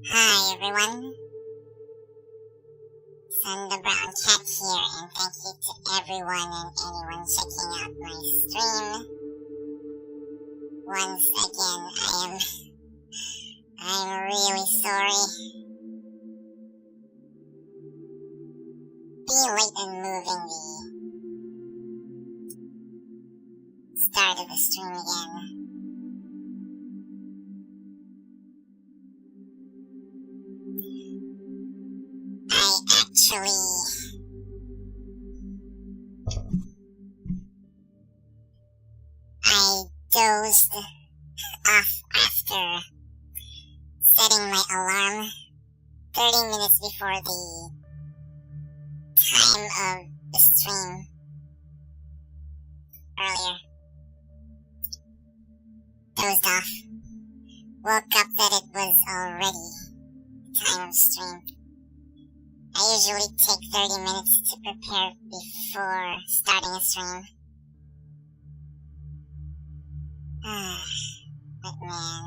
Hi everyone, SunDaBrownCat here, and thank you to everyone and anyone checking out my stream. Once again, I'm really sorry. Being late and moving the start of the stream again. I dozed off after setting my alarm 30 minutes before the time of the stream earlier. Dozed off. Woke up that it was already time of stream. I usually take 30 minutes to prepare before starting a stream. But man,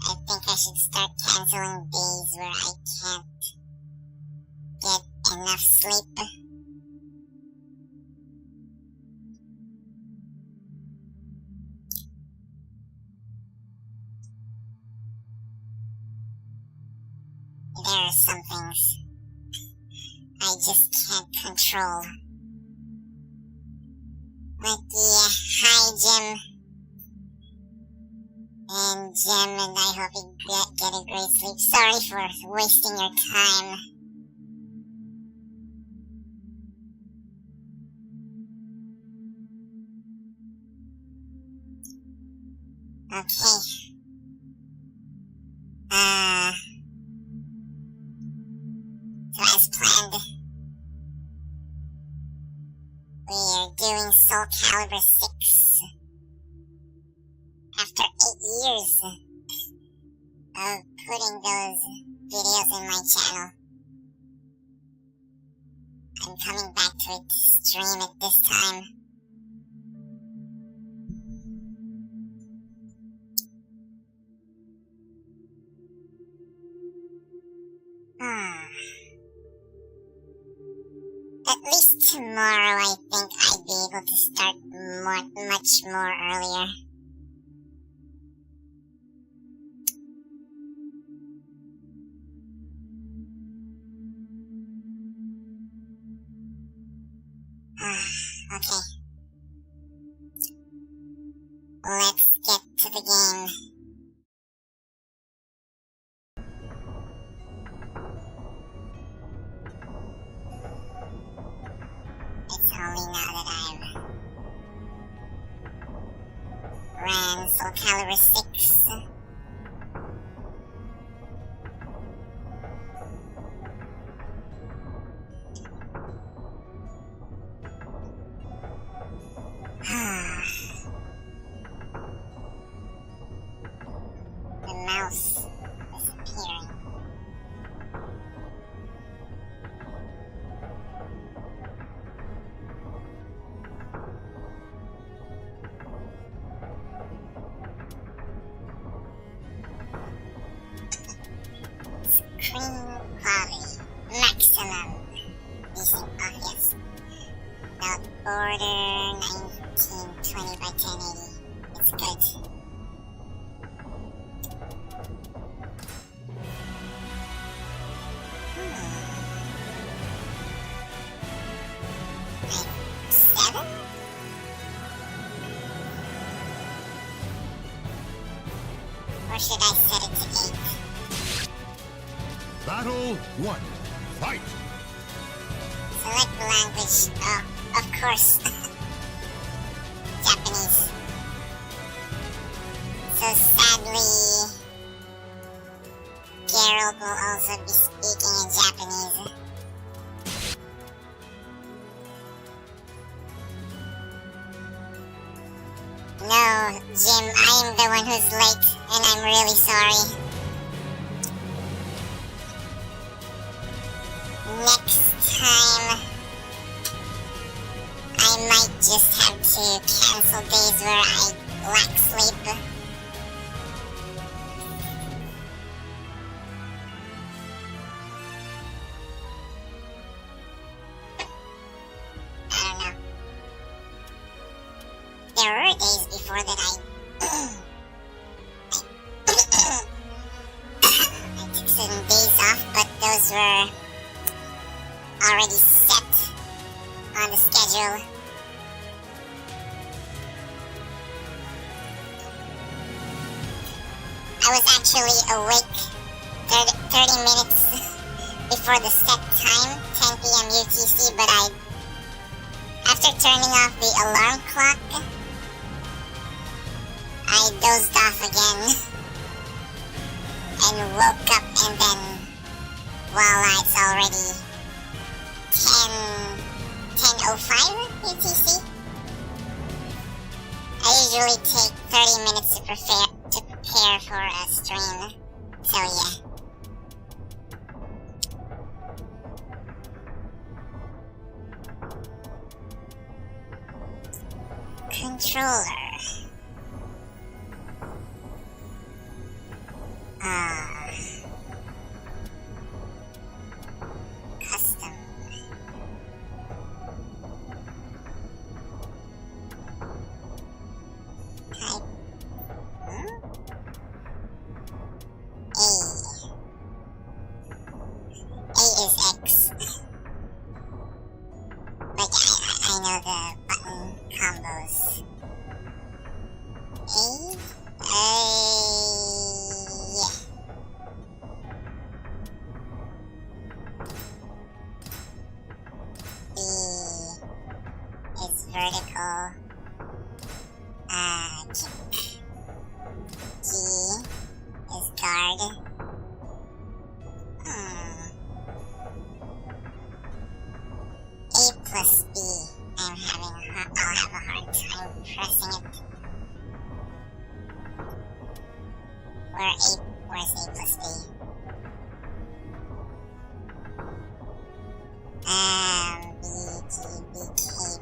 I think I should start canceling days where I can't get enough sleep. There are some things I just can't control. But yeah, hi Jim. And Jim, and I hope you get a great sleep. Sorry for wasting your time. Okay. So as planned, we are doing Soul Calibur VI after 8 years of putting those videos in my channel. I'm coming back to it to stream it this time. At least tomorrow I think I'd be able to start much more earlier. Okay. Let's get to the game. It's only now that I've ran Soul Calibur VI. The mouse disappearing. Screen quality maximum. Decent, yes. Without border 1920 by 1080. It's good. Like 7? Or should I set it to 8? Battle 1. Fight! Select language. Oh, of course. Japanese. So sadly, Geralt will also be speaking in Japanese. No, Jim, I am the one who's late, and I'm really sorry. Next time, I might just have to cancel days where I lack sleep. days before that I took some days off, but those were already set on the schedule. I was actually awake 30 minutes before the set time, 10 p.m. UTC, but after turning off the alarm clock, I dozed off again and woke up, and then voila, it's already 10:05 UTC. I usually take 30 minutes to prepare for a stream, so yeah. Controller. Custom. Type. A is X. Like, I know the button combos. Yeah. B is vertical. Kick. G is guard. A plus B. I'll have a hard time pressing it. Where's A plus B?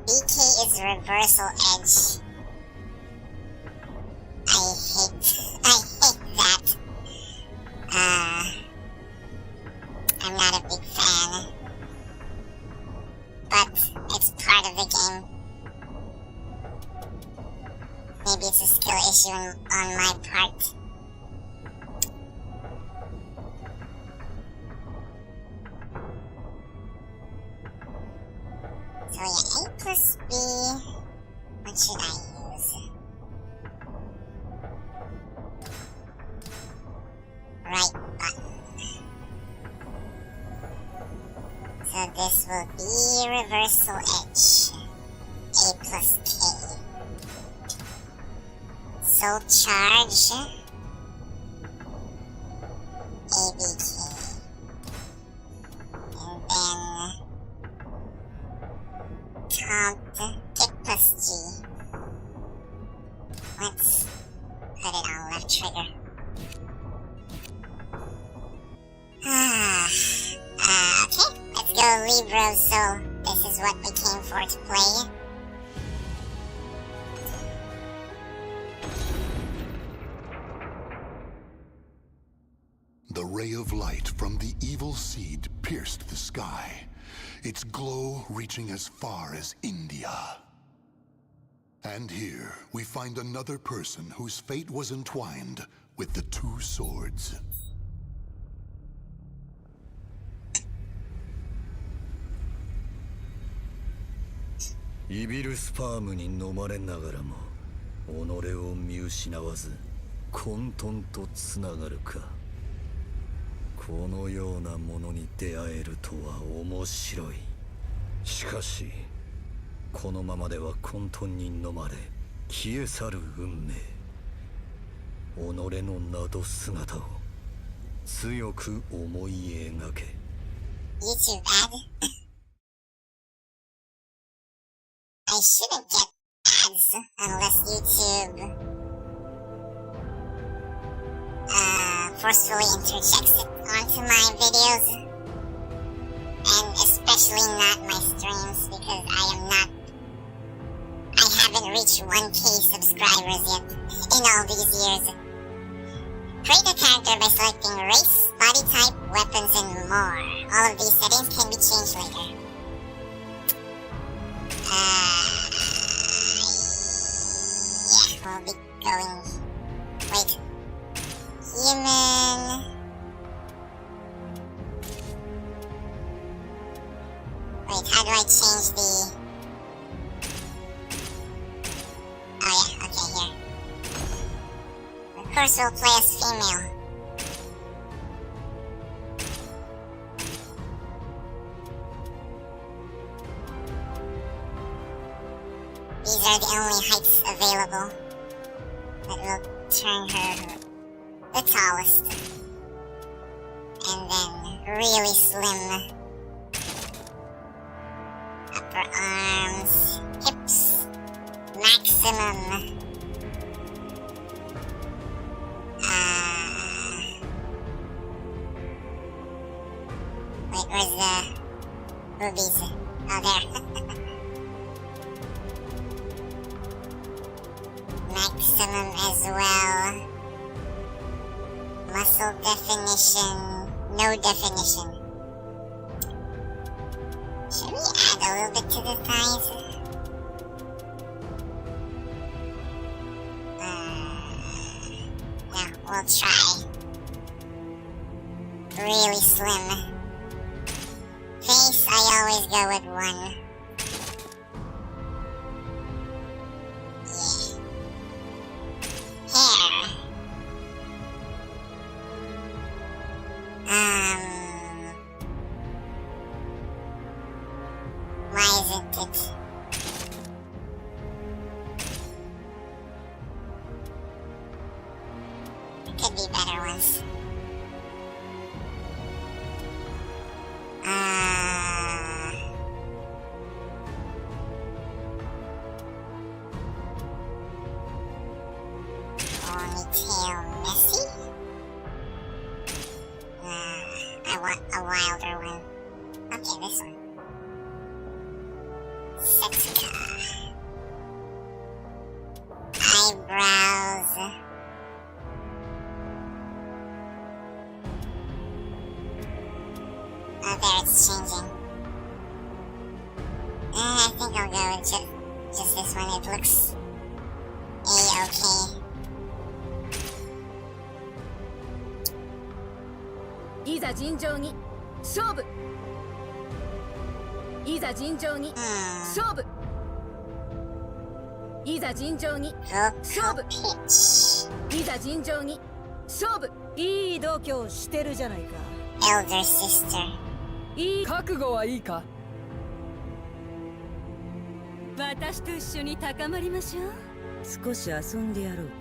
BK is reversal edge. I hate that. I'm not a big fan, but it's part of the game. Maybe it's a skill issue on my part. So yeah, A plus B, what should I use? Right button. So this will be reversal edge. A plus K. Soul charge. ABK. And then taunt, kick plus G. Let's put it on left trigger. Okay, let's go Libra of Soul. This is what we came for to play. The ray of light from the evil seed pierced the sky, its glow reaching as far as India. And here we find another person whose fate was entwined with the two swords. 이비ルスパームに飲まれながらも己を見失わず混沌とつながるか。このようなものに出会えるとは面白い。しかしこのままでは混沌に飲まれ消え去る運命。己の名と姿を強く思い描け。YouTube ad? I shouldn't get ads unless YouTube forcefully interjects it onto my videos, and especially not my streams, because I haven't reached 1K subscribers yet in all these years. Create a character by selecting race, body type, weapons, and more. All of these settings can be changed later. we'll be going... Wait. Human... Wait, how do I change the... Oh yeah, okay, here. Of course we'll play as female. These are the only heights available that will turn her the tallest. And then really slim upper arms, hips, maximum. Wait, where's the boobies? Oh, there. Maximum as well. Muscle definition, no definition. Should we add a little bit to the thighs? No, we'll try. Really slim. Face, I always go with one. Why isn't it? There could be better ones. Ponytail messy? I want a wilder one. Okay, this one. Setka. Eyebrows. Oh, there, it's changing. I think I'll go with just this one. It looks A-okay. いざ尋常に勝負いざ尋常に勝負いざ尋常に勝負いざ尋常に勝負いい度胸してるじゃないか Elder sister いい覚悟はいいか私と一緒に高まりましょう少し遊んでやろうか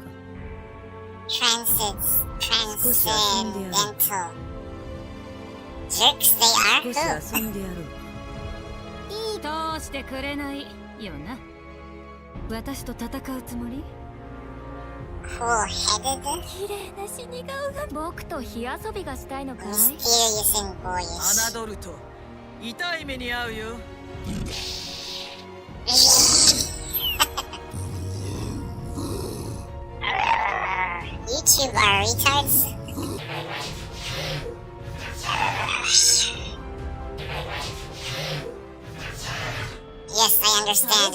Transcendental Jerks they are? 少し遊んでやろういいどうしてくれないよな私と戦うつもり Cool-headed? 綺麗な死に顔が僕と火遊びがしたいのかい Mysterious and boyish 侮ると痛い目に遭うよ YouTube are retards? Yes, I understand.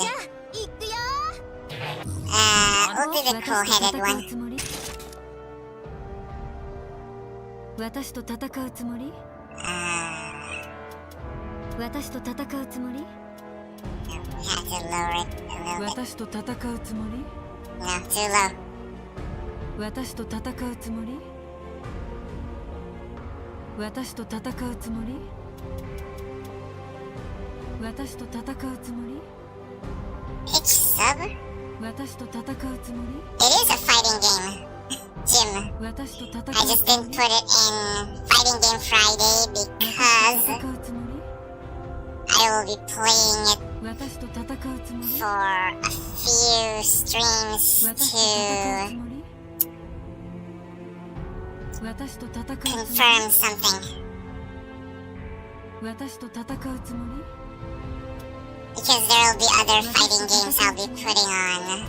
We'll do the cool-headed one. 私と戦うつもり私と戦うつもり We have to lower it a little bit. 私と戦うつもり No, too low. 私と戦うつもり私と戦うつもり私と戦うつもり Pitch sub? 私と戦うつもり It is a fighting game, Jim. 私と戦う I just didn't put it in Fighting Game Friday because 戦うつもり I will be playing it 私と戦うつもり for a few streams 私と戦うつ to もり私と戦うつもり confirm something. 私と戦うつもり Because there will be other fighting games I'll be putting on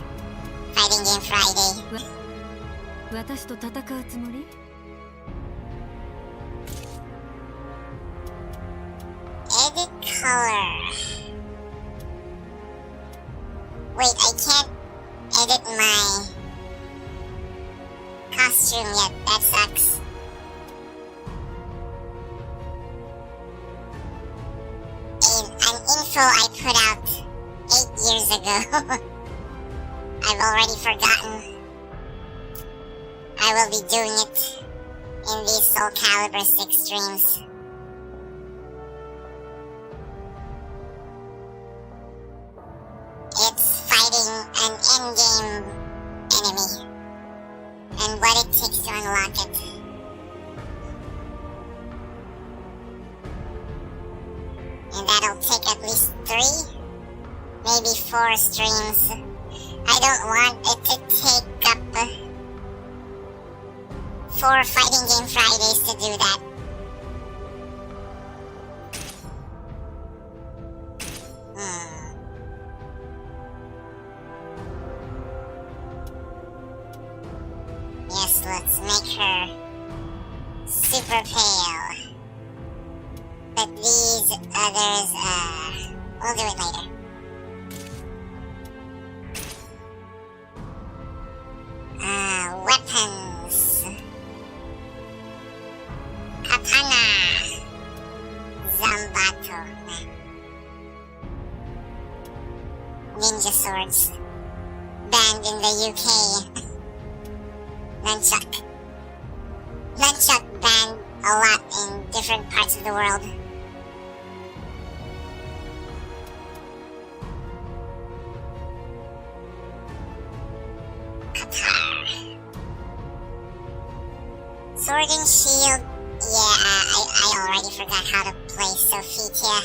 Fighting Game Friday. 私と戦うつもり Edit color. Wait, I can't edit my costume yet. That sucks. An info I put out 8 years ago. I've already forgotten. I will be doing it in these Soul Calibur 6 streams. It's fighting an endgame enemy and what it takes to unlock it. And that'll take at least 3, maybe 4 streams. I don't want it to take up 4 Fighting Game Fridays to do that. Yes, let's make her super pale. But these others, we'll do it later. Weapons. Katana. Zambato. Ninja swords. Banned in the UK. Nunchuck. Nunchuck banned a lot in different parts of the world. Sword and shield, yeah, I already forgot how to play Sophitia,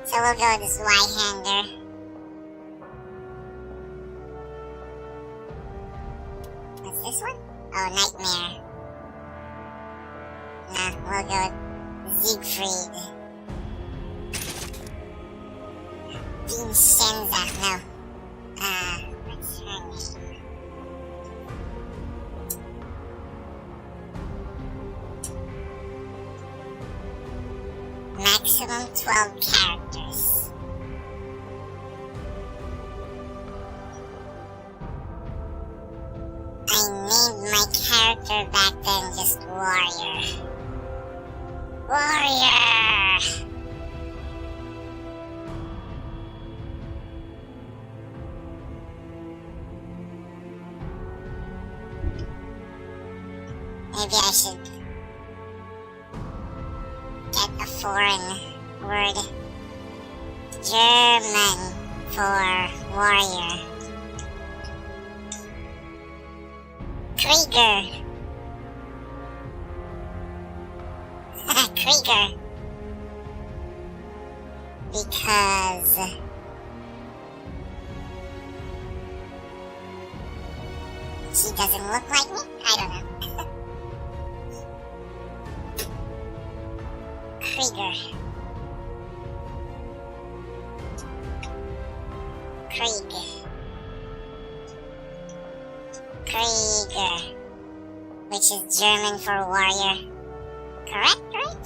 so we'll go with this Y-hander. What's this one? Oh, Nightmare. Nah, we'll go with Siegfried. Vincenza, no. What's her name? Maximum 12 characters. I named my character back then just Warrior. Warrior! Maybe I should get a foreign word. German for warrior. Krieger. Krieger. Because she doesn't look like me? I don't know. Krieger. Krieger. Which is German for warrior. Correct, right?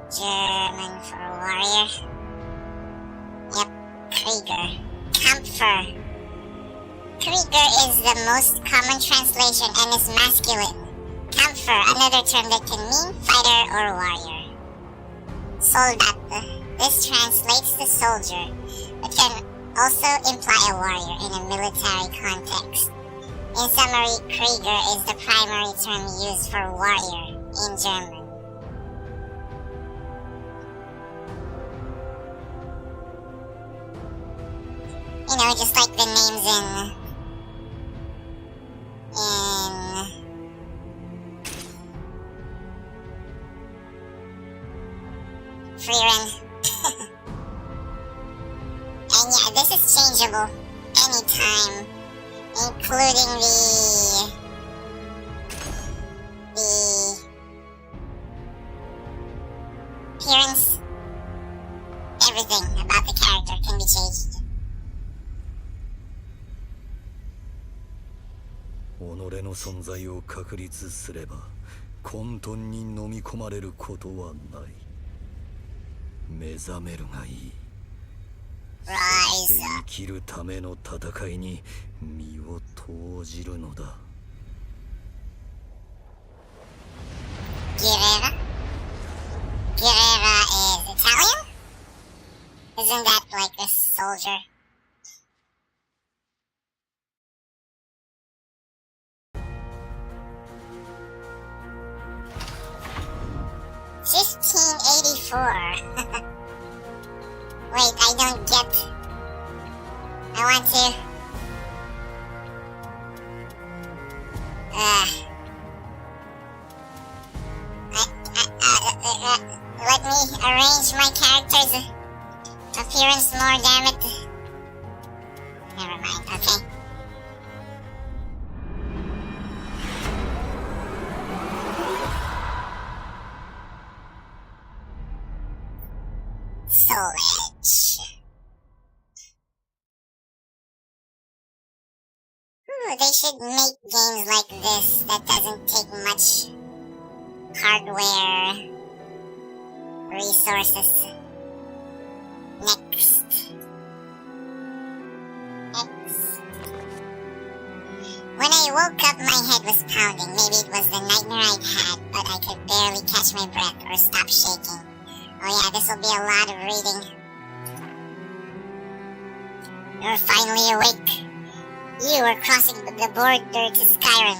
German for warrior. Yep, Krieger. Kampfer. Krieger is the most common translation and is masculine. Kampfer, another term that can mean fighter or warrior. Soldat. This translates to soldier, but can also imply a warrior in a military context. In summary, Krieger is the primary term used for warrior in German. You know, just like the names in Freeran. And yeah, this is changeable anytime, including the appearance. Everything about the character can be changed. 己の存在を確立すれば混沌に飲み込まれることはない。目覚めるがいい。Rise 生 up. きるための戦いに身を投じるのだ。 Guerrera? Guerrera is Italian? Isn't that like a soldier? $15.84. Wait, I don't get. I want to. Let me arrange my character's appearance more, damn it. Never mind, okay. Soul Edge. Ooh, they should make games like this that doesn't take much hardware resources. Next. When I woke up, my head was pounding. Maybe it was the nightmare I'd had, but I could barely catch my breath or stop shaking. Oh yeah, this will be a lot of reading. You're finally awake. You were crossing the border to Skyrim.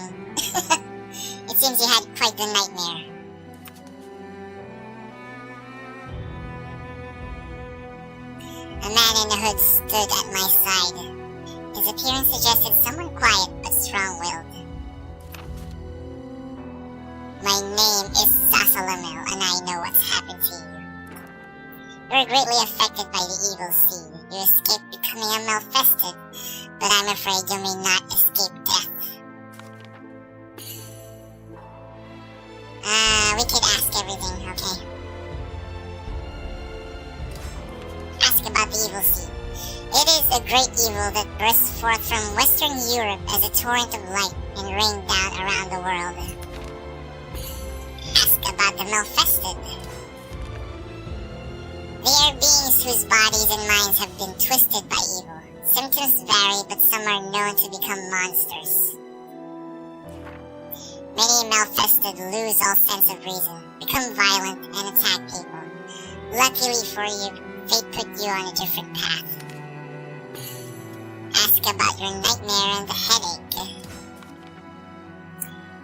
It seems you had quite the nightmare. A man in the hood stood at my side. His appearance suggested someone quiet but strong-willed. My name is Zasalamel, and I know what's happened to you. You were greatly affected by the evil seed. You escaped becoming a Malfested, but I'm afraid you may not escape death. We could ask everything, okay? Ask about the evil seed. It is a great evil that bursts forth from Western Europe as a torrent of light and rained down around the world. Ask about the Malfested. They are beings whose bodies and minds have been twisted by evil. Symptoms vary, but some are known to become monsters. Many Malfested lose all sense of reason, become violent, and attack people. Luckily for you, fate put you on a different path. Ask about your nightmare and the headache.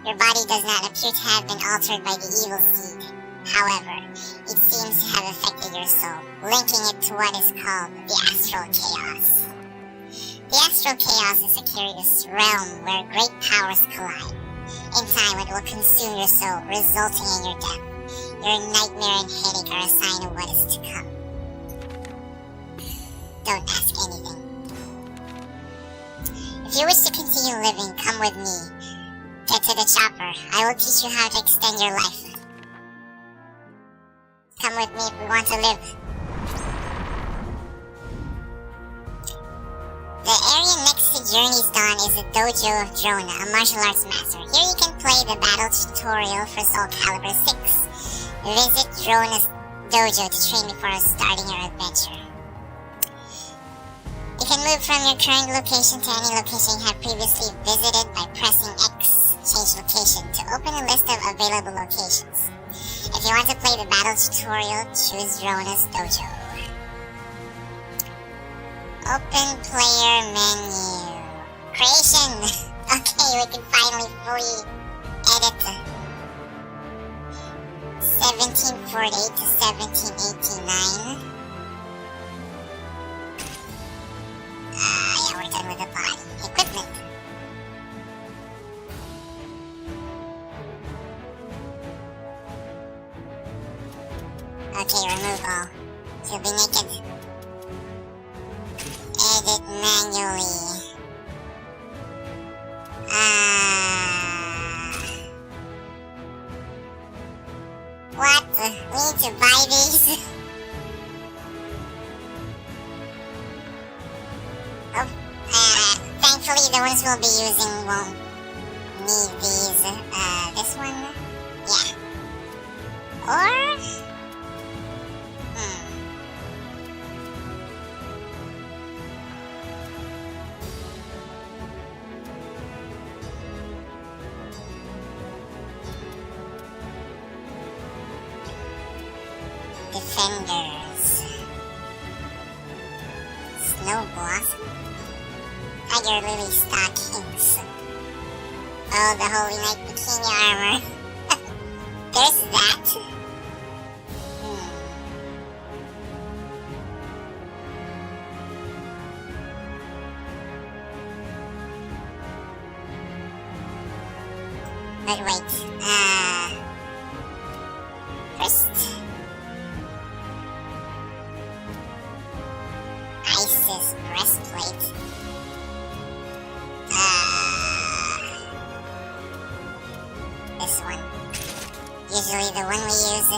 Your body does not appear to have been altered by the evil seed. However, it seems to have affected your soul, linking it to what is called the Astral Chaos. The Astral Chaos is a curious realm where great powers collide. In time, it will consume your soul, resulting in your death. Your nightmare and headache are a sign of what is to come. Don't ask anything. If you wish to continue living, come with me. Get to the chopper. I will teach you how to extend your life. Come with me if we want to live. The area next to Journey's Dawn is the Dojo of Drona, a martial arts master. Here you can play the battle tutorial for Soul Calibur VI. Visit Drona's dojo to train before starting your adventure. You can move from your current location to any location you have previously visited by pressing X, change location, to open a list of available locations. If you want to play the battle tutorial, choose Drona's dojo. Open player menu. Creation! Okay, we can finally fully edit 1748 to 1789. Yeah, we're done with the body. Equipment. Okay, remove all. She'll be naked. Edit manually. What? We need to buy these? Thankfully the ones we'll be using won't need these. This one? Yeah. Or? Defenders. Snow Blossom. Tiger Lily Stockings. Oh, the Holy Knight Bikini Armor. There's that. But wait, first, Isis Breastplate. This one. Usually the one we use.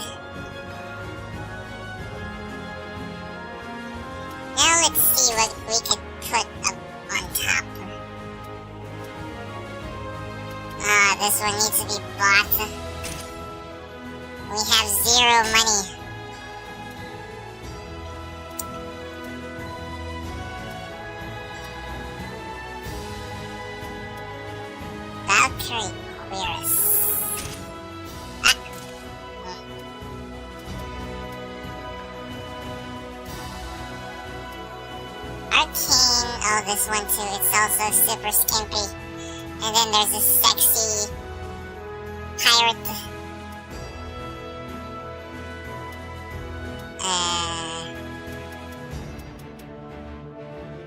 Now let's see what we could put up on top. This one needs to be bought. We have 0 money. Valkyrie Queerus. Arcane. Oh, this one too. It's also super skimpy. And then there's a sexy pirate.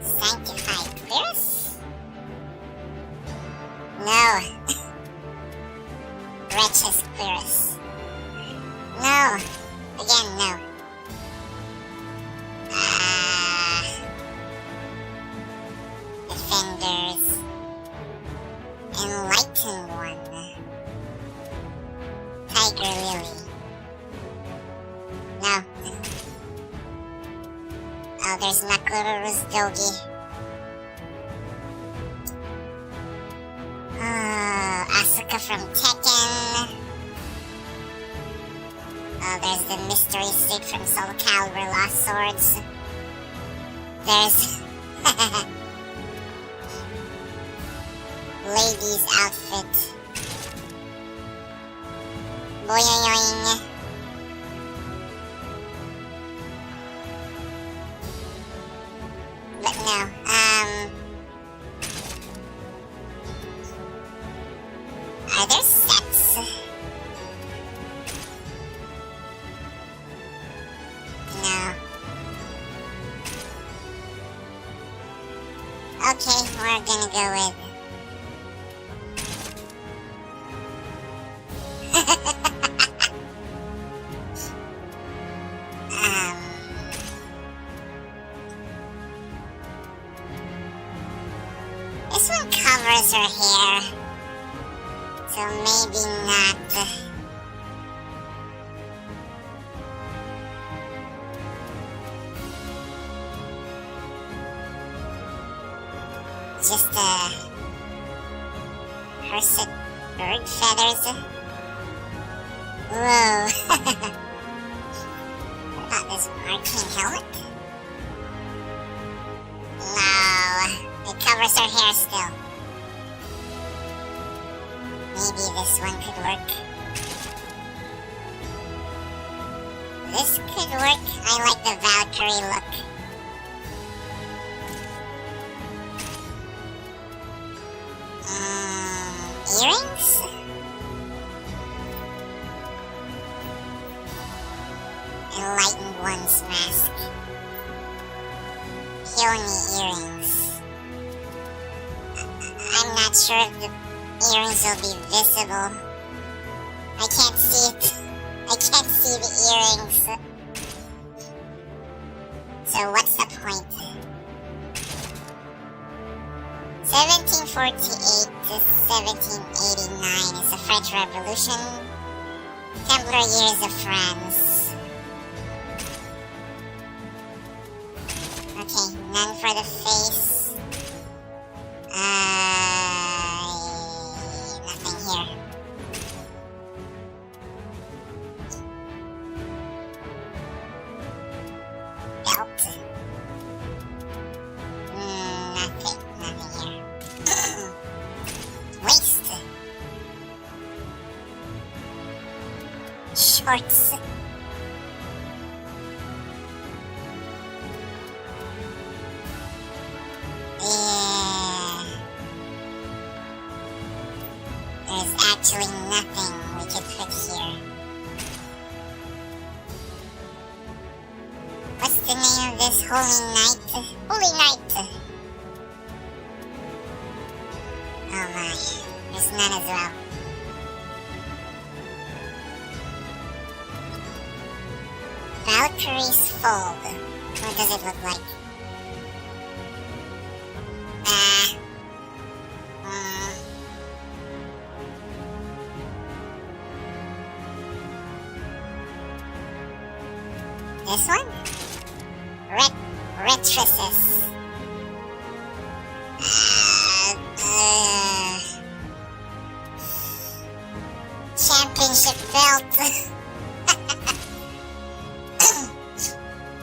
Sanctified Clearus? No. Wretches Clearus. No. Again, no. Defenders. Enlightened one. Tiger Lily. No. Oh, there's Nakuru's Dogi. Asuka from Tekken. Oh, there's the mystery stick from Soulcaliburvi Lost Swords. There's Lady's outfit. Boing. But no, are there sets? No. Okay, we're gonna go with this one covers her hair, so maybe not. Just Accursed bird feathers. Whoa. What about this arcane helmet? No, it covers her hair still. Maybe this one could work. This could work. I like the Valkyrie look. Earrings? Enlightened One's mask. Peony earrings. I'm not sure if the earrings will be visible. I can't see it. I can't see the earrings. So what's the point? 1748 to 1789 is the French Revolution. Templar Years of France. Okay, none for the face. Nothing here. Belt. Nothing here. Waist. Shorts. Holy Knight. Holy Knight. Oh my. There's none as well. Valkyrie's Fold. What does it look like? This one? Retrices. Championship belt.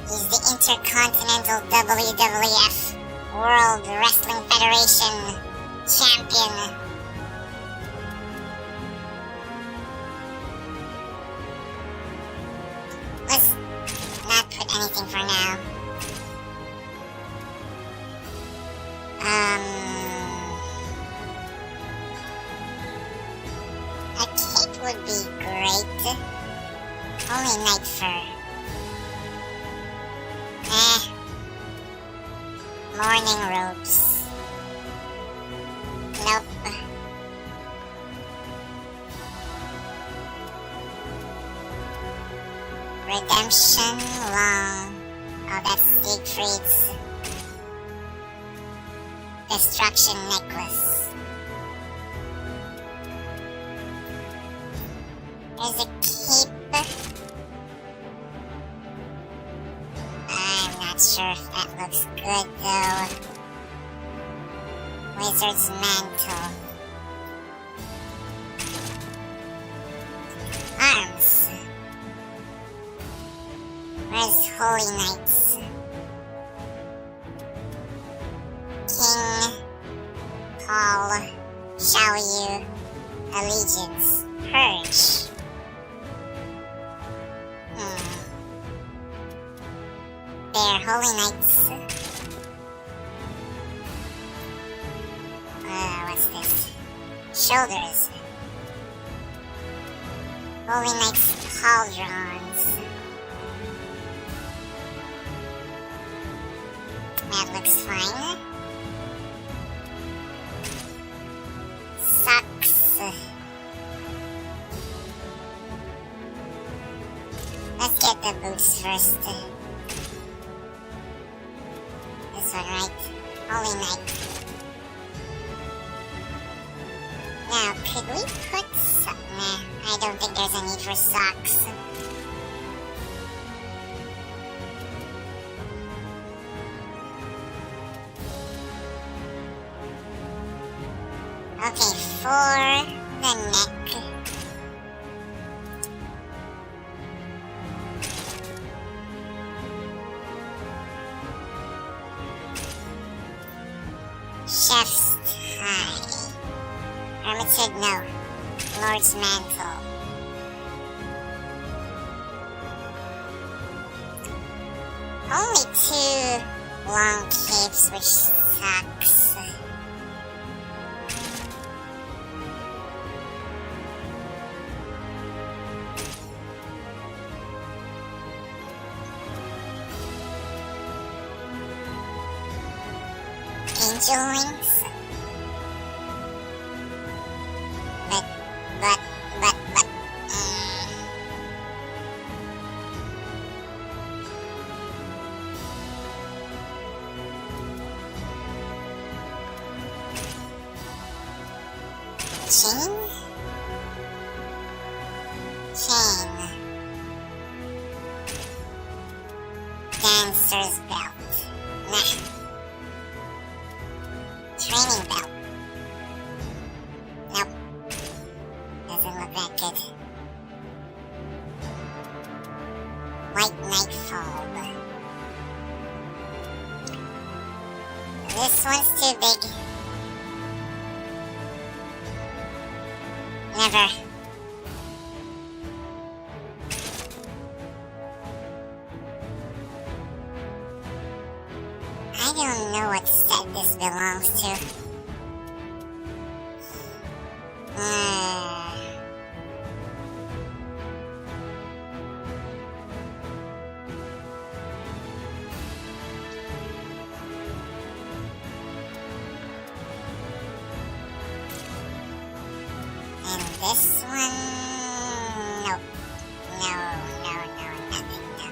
He's the Intercontinental WWF World Wrestling Federation champion. Let's not put anything for now. A cape would be great. Only Night Fur. Morning robes. Nope. Redemption Long. Oh, that's Siegfried's Destruction Necklace. There's a cape. I'm not sure if that looks good though. Wizard's Mantle. Arms. Where's Holy Knights? King Paul Xiaoyu Allegiance. Purge. They're Holy Knights. What's this? Shoulders. Holy Knights Pauldrons. That looks fine. Socks. Let's get the boots first. This one, right? Holy Knight. Now, could we put some... Nah, I don't think there's a need for socks. Okay, for the neck. Chef's tie. Hermitid, no. Lord's Mantle. Only 2 long capes, which sucks. Angel Wings? But... Chain? Chain. Dancer's belt. Nah. Training belt. Nope. Doesn't look that good. White Knight Fold. This one's too big. Never. I don't know what set this belongs to. this one... Nope. No, nothing, no.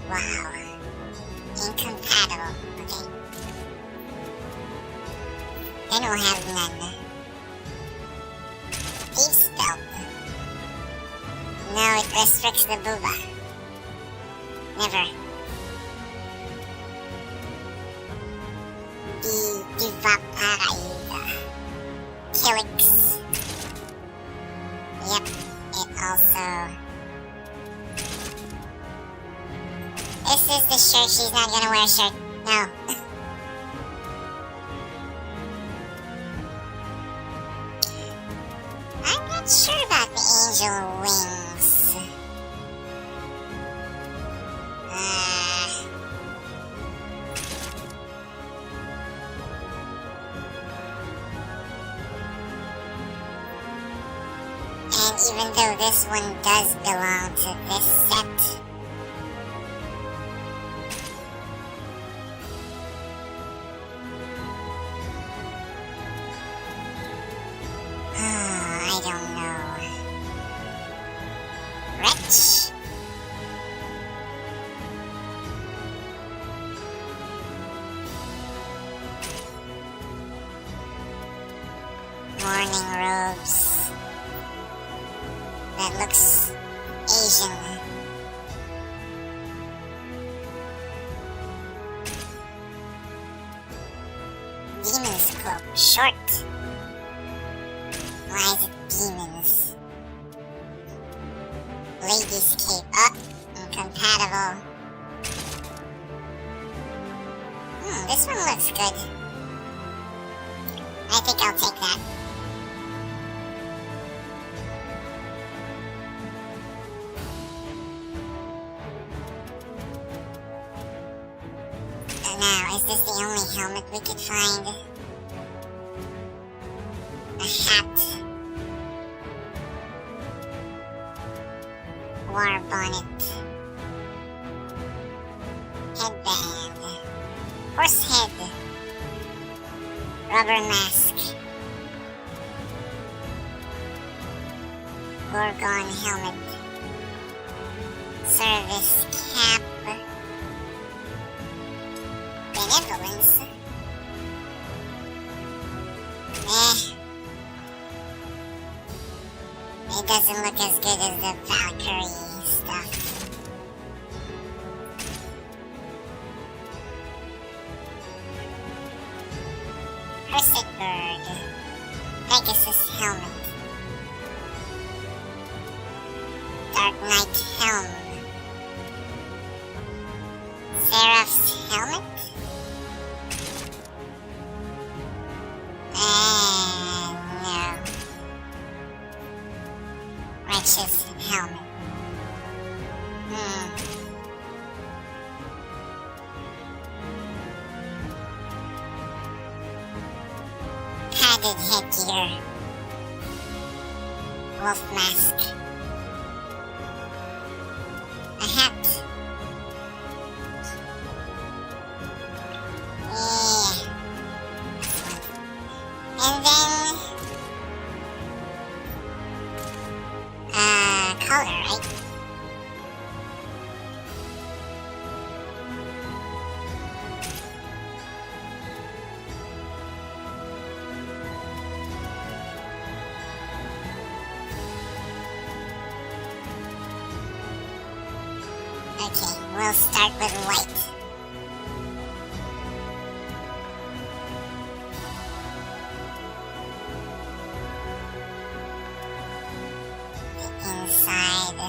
Wow. Incompatible. Okay. Then we'll have none. Thieves belt. No, it restricts the booba. Never. Divaparaiga. Kilix. Yep, it also... This is the shirt. She's not gonna wear a shirt. No. I'm not sure about the angel wings. And even though this one does belong to this set, I don't know. Wretch. Morning robes. That looks Asian. Demon's cloak. Short. Why is it demons? Lady's cape. Oh, incompatible. This one looks good. I think I'll take that. Now, is this the only helmet we could find? A hat. War bonnet. Headband. Horse head. Rubber mask. Gorgon helmet. Service cap. Benevolence. It doesn't look as good as the Valkyrie stuff. Cursed bird. Pegasus helmet. Dark Knight helm. Seraph's helmet. No. Righteous helmet. Padded headgear. Wolf mask. A hat. Yeah. And then color, right? Okay, we'll start with white. Inside.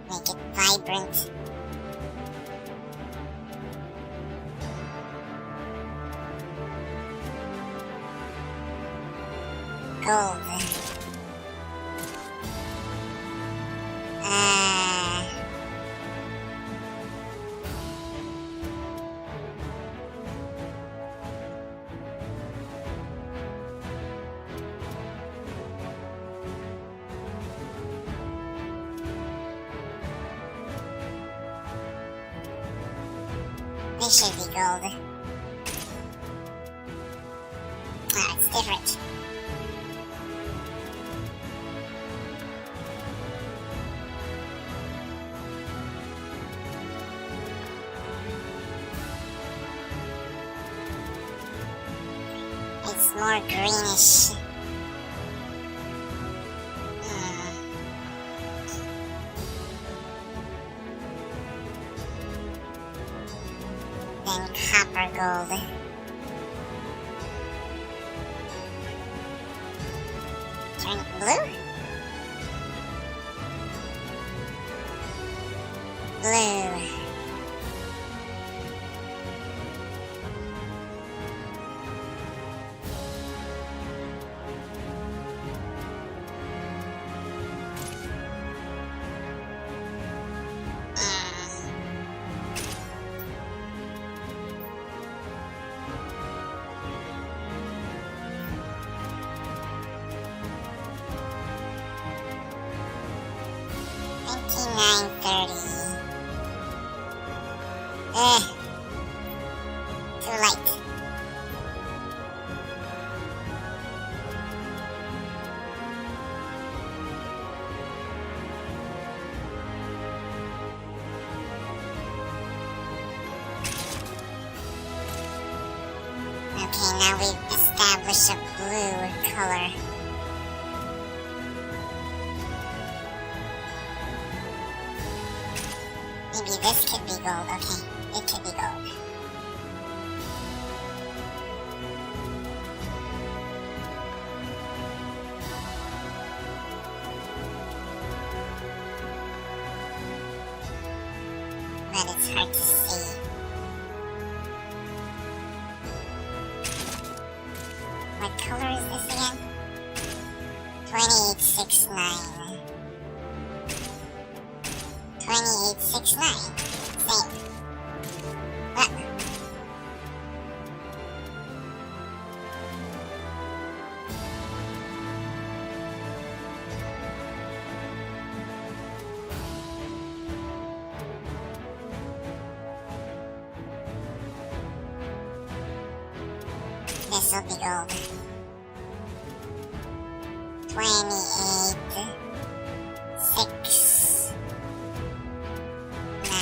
Make it vibrant. Gold. This should be gold. Ah, it's different. It's more greenish. Then copper gold. Turn it blue? Blue. Too light. Okay, now we've established a blue color. Maybe this could be gold. Okay, it could be gold. But it's hard to see. What color is this again? 2869. 2869. Same. What? This will be gold. 28, 6, 9.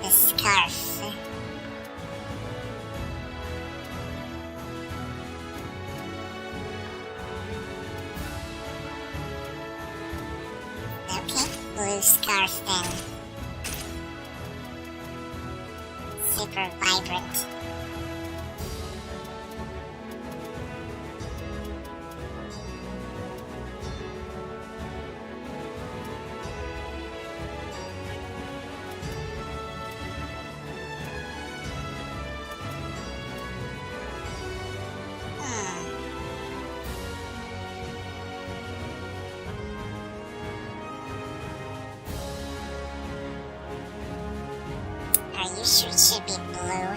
The scarf. Okay, blue scarf then. Super vibrant. Are you sure it should be blue?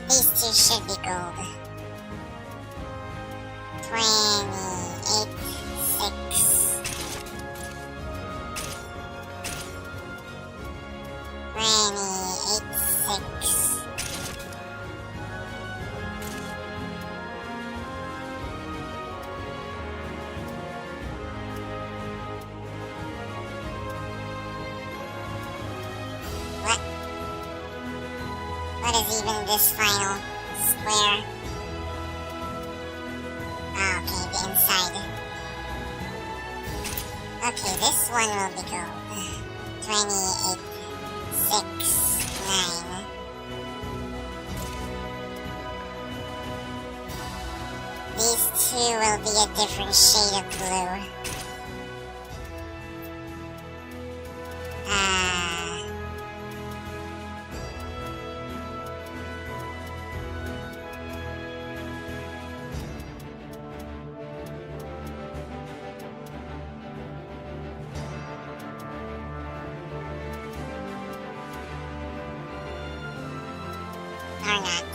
These two should be gold. 28, 6. 28, 6. What is even this final square? Ah, okay, the inside. Okay, this one will be gold. 28, 6, 9. These two will be a different shade of blue. or not.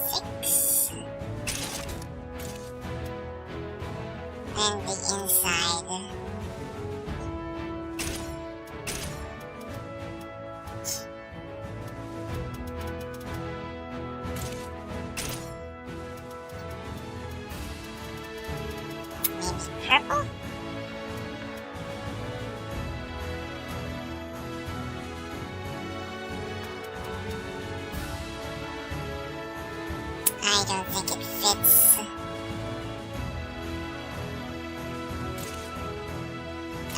Six. And the inside. Purple? I don't think it fits.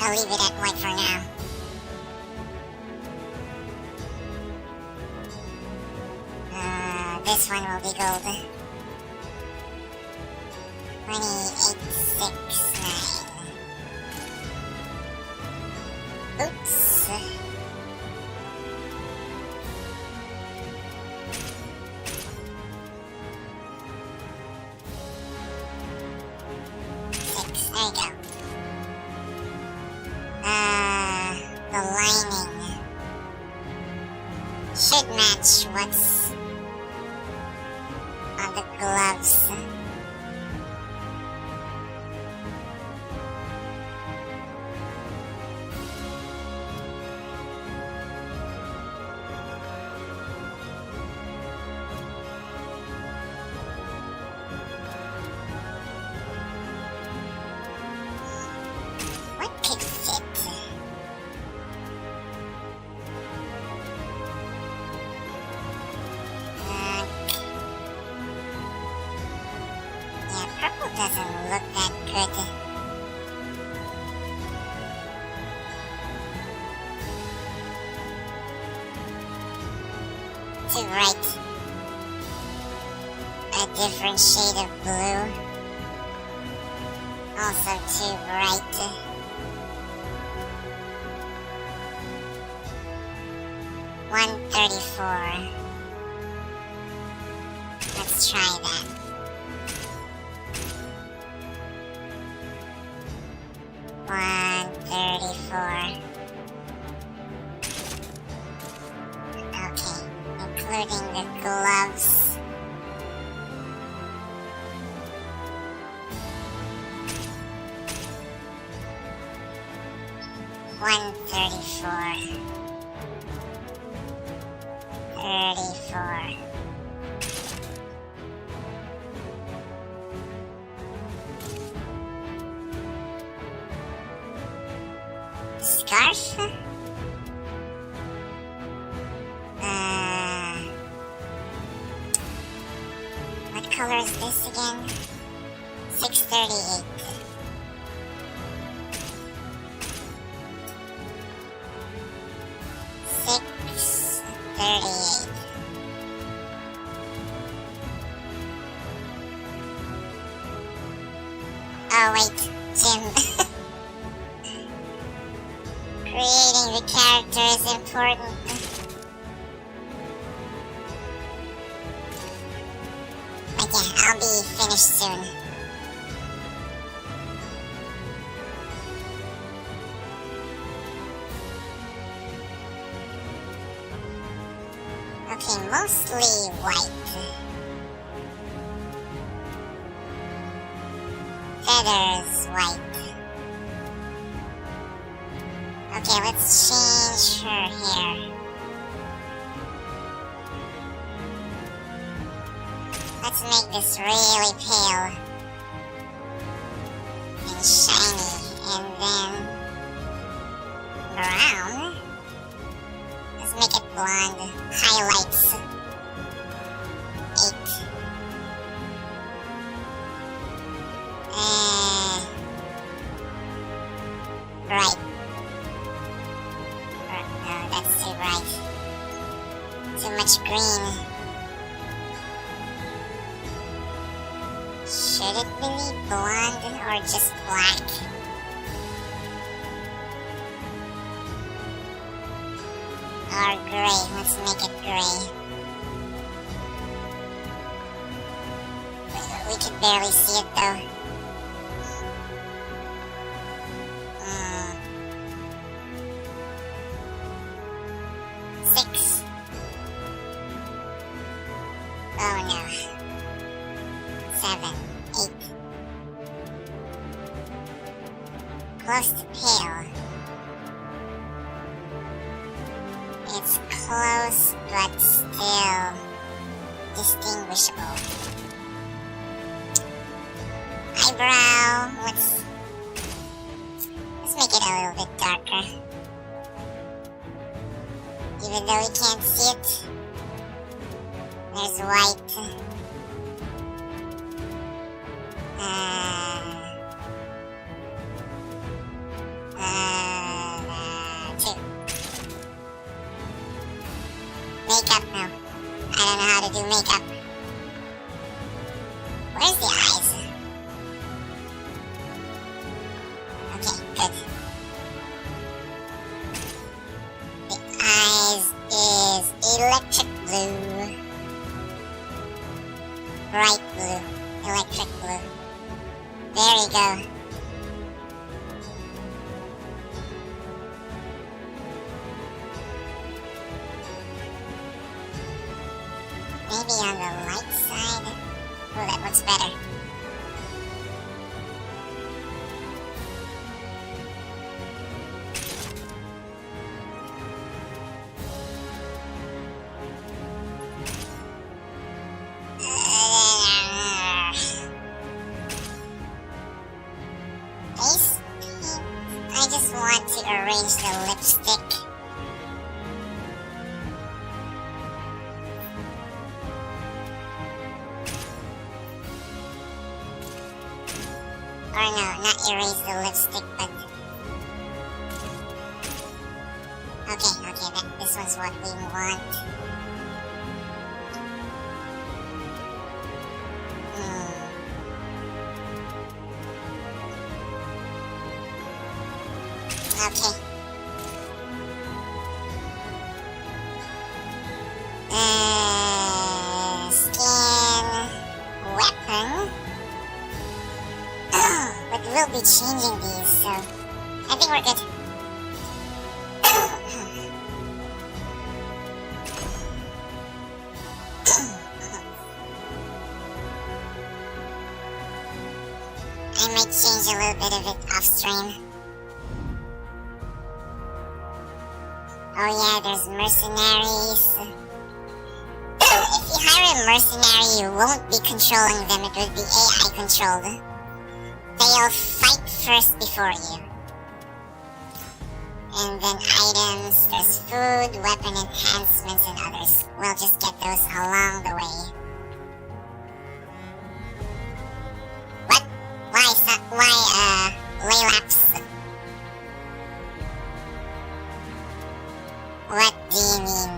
I'll leave it at white for now. This one will be gold. 28, 6, 9. Oops. Six, there you go. The lining should match what's on the gloves. Doesn't look that good. To write a different shade of blue. Also too bright. $134. Let's try that. $134. Okay, including the gloves. $134. 34. Scarf? What color is this again? 638. Oh wait, Jim. Creating the character is important. But yeah, I'll be finished soon. Okay, mostly white. Feathers white. Okay, let's change her hair. Let's make this really pale and shiny, and then brown. Let's make it blonde. Highlights. 8. Bright. No, that's too bright. Too much green. Should it be blonde or just black? Or gray. Let's make it gray. We can barely see it though. 6. Oh no. 7, 8. Close to pale. It's close, but still distinguishable. Eyebrow, let's make it a little bit darker. Even though we can't see it, there's white. 2. Makeup, no. I don't know how to do makeup. Where's the eyes? Okay, good. The eyes is electric blue. Bright blue. Electric blue. There you go. Maybe on the light side. Oh, that looks better. I just want to arrange the lipstick. Or no, not erase the lipstick, but... Okay, this one's what we want. Okay. Skin... Weapon... But we'll be changing these, so I think we're good. I might change a little bit of it off stream. Oh yeah, there's mercenaries. If you hire a mercenary, you won't be controlling them, it will be AI controlled. They'll fight first before you. And then items, there's food, weapon enhancements, and others. We'll just get those along the way. What? Why, Laylaps? What do you mean?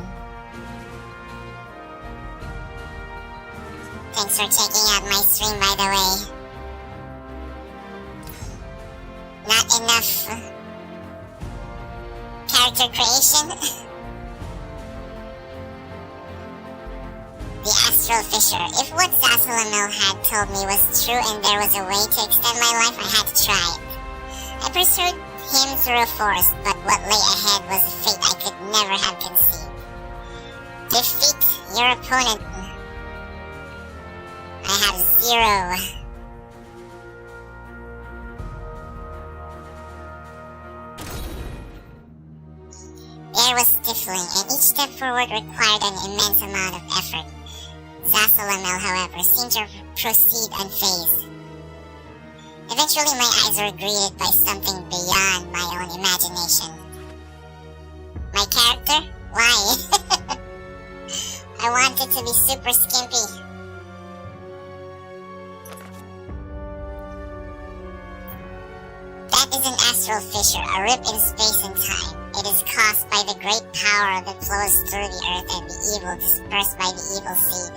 Thanks for checking out my stream, by the way. Not enough character creation. The Astral Fissure. If what Sasalamel had told me was true and there was a way to extend my life, I had to try it. I pursued him through a forest, but what lay ahead was a fate I could never have conceived. Defeat your opponent. I have 0. Air was stifling, and each step forward required an immense amount of effort. Zasalamel, however, seemed to proceed unfazed. Eventually, my eyes were greeted by something beyond my own imagination. My character? Why? I wanted to be super skimpy. That is an astral fissure, a rip in space and time. It is caused by the great power that flows through the earth and the evil dispersed by the evil seed.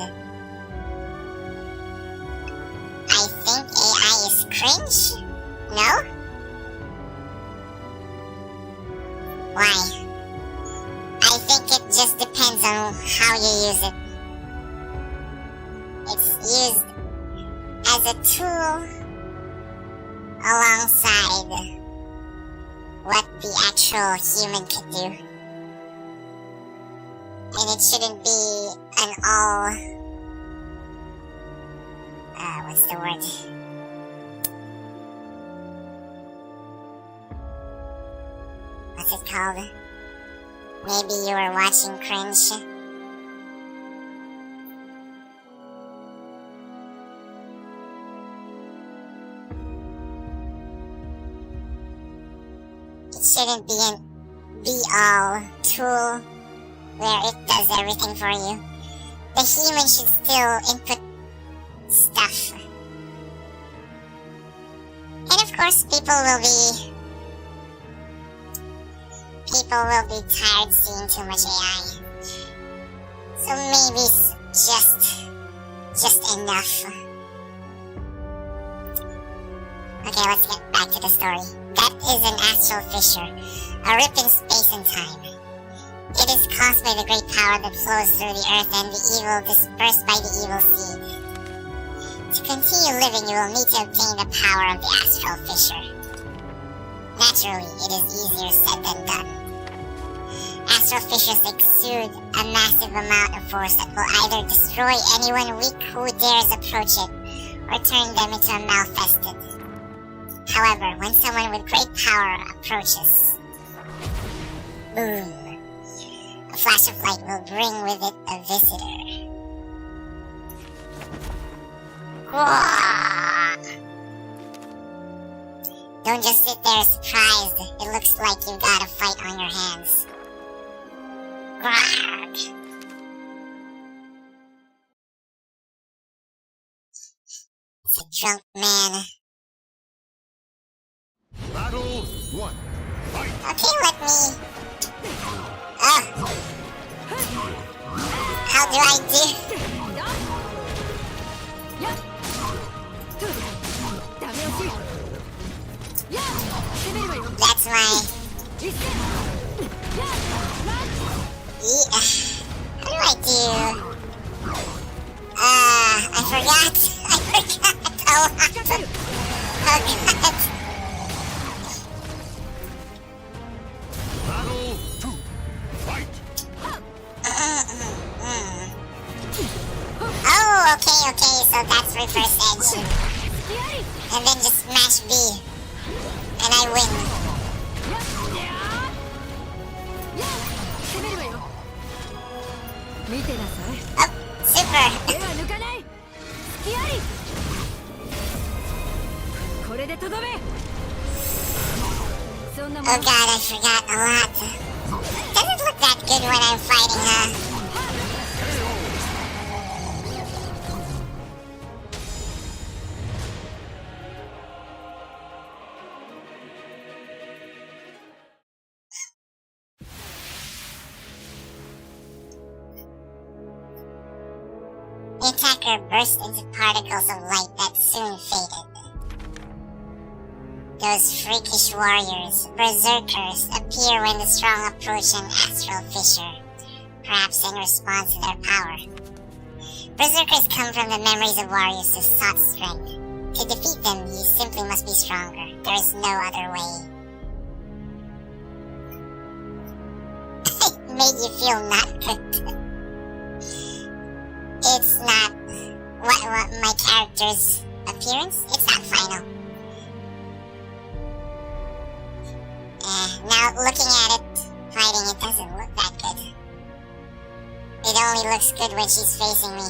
I think AI is cringe? No? Why? I think it just depends on how you use it. It's used as a tool alongside what the actual human could do. And it shouldn't be an all... what's the word? What's it called? Maybe you were watching cringe. It shouldn't be an be-all tool where it does everything for you. The human should still input stuff. And of course, people will be tired seeing too much AI. So maybe it's just enough. Okay, let's get back to the story. That is an astral fissure, a rip in space and time. It is caused by the great power that flows through the earth and the evil dispersed by the evil seed. To continue living, you will need to obtain the power of the astral fissure. Naturally, it is easier said than done. Astral fissures exude a massive amount of force that will either destroy anyone weak who dares approach it, or turn them into a malfested. However, when someone with great power approaches, boom, a flash of light will bring with it a visitor. Whoa. Don't just sit there surprised. It looks like you've got a fight on your hands. Grog. It's a drunk man. Battle 1. Fight! Okay, let me... Oh. How do I do? That's my... Yeah. How do I do? I forgot. Oh, God. Battle 2. Fight! Oh, okay, so that's reverse edge. And then just smash B. And I win. Oh, super! Oh god, I forgot a lot. Doesn't look that good when I'm fighting her. The attacker burst into particles of light that soon faded. Those freakish warriors, berserkers, appear when the strong approach an astral fissure, perhaps in response to their power. Berserkers come from the memories of warriors who sought strength. To defeat them, you simply must be stronger. There is no other way. It made you feel not good. It's not what my character's appearance. It's not final. Now looking at it, fighting, it doesn't look that good. It only looks good when she's facing me.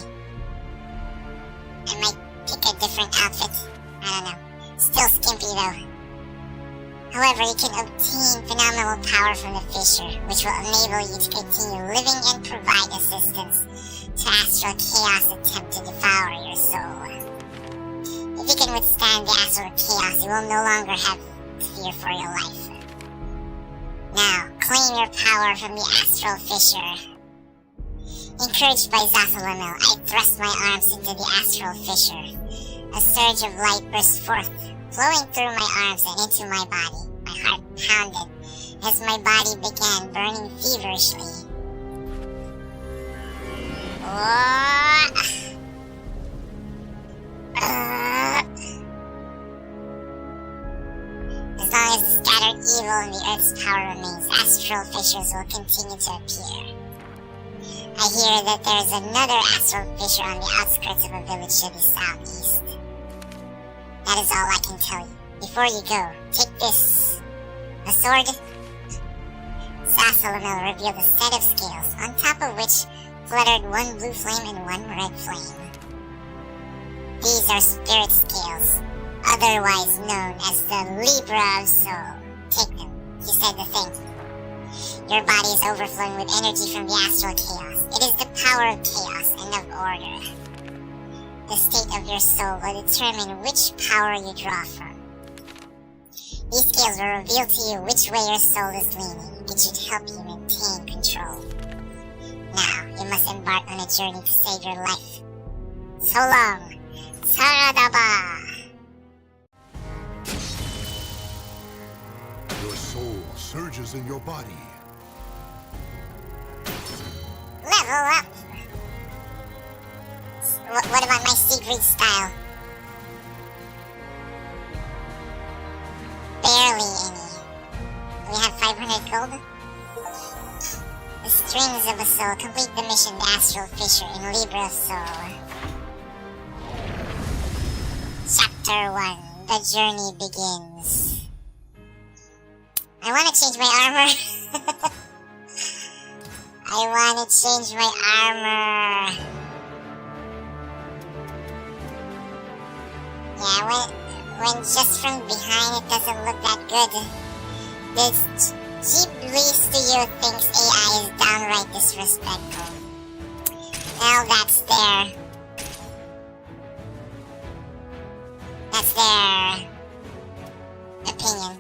I might pick a different outfit. I don't know. Still skimpy though. However, you can obtain phenomenal power from the fissure, which will enable you to continue living and provide assistance to astral chaos attempt to devour your soul. If you can withstand the astral chaos, you will no longer have fear for your life. Now, claim your power from the astral fissure. Encouraged by Zasalamel, I thrust my arms into the astral fissure. A surge of light burst forth, flowing through my arms and into my body. My heart pounded as my body began burning feverishly. As long as the scattered evil in the earth's power remains, astral fissures will continue to appear. I hear that there's another astral fissure on the outskirts of a village to the southeast. That is all I can tell you. Before you go, take this. A sword? Sassalamel revealed a set of scales, on top of which fluttered one blue flame and one red flame. These are spirit scales, otherwise known as the Libra of Soul. Take them. He said the thing. Your body is overflowing with energy from the astral chaos. It is the power of chaos and of order. The state of your soul will determine which power you draw from. These scales will reveal to you which way your soul is leaning. It should help you maintain control. Now, you must embark on a journey to save your life. So long, Saradaba! Your soul surges in your body. Level up! What about my secret style? Barely any. We have 500 gold? The Strings of a Soul. Complete the mission, the Astral Fissure in Libra of Soul. Chapter 1. The journey begins. I want to change my armor. I want to change my armor. Yeah, when just from behind it doesn't look that good. This Ghibli Studio thinks AI is downright disrespectful. Well, that's their opinion.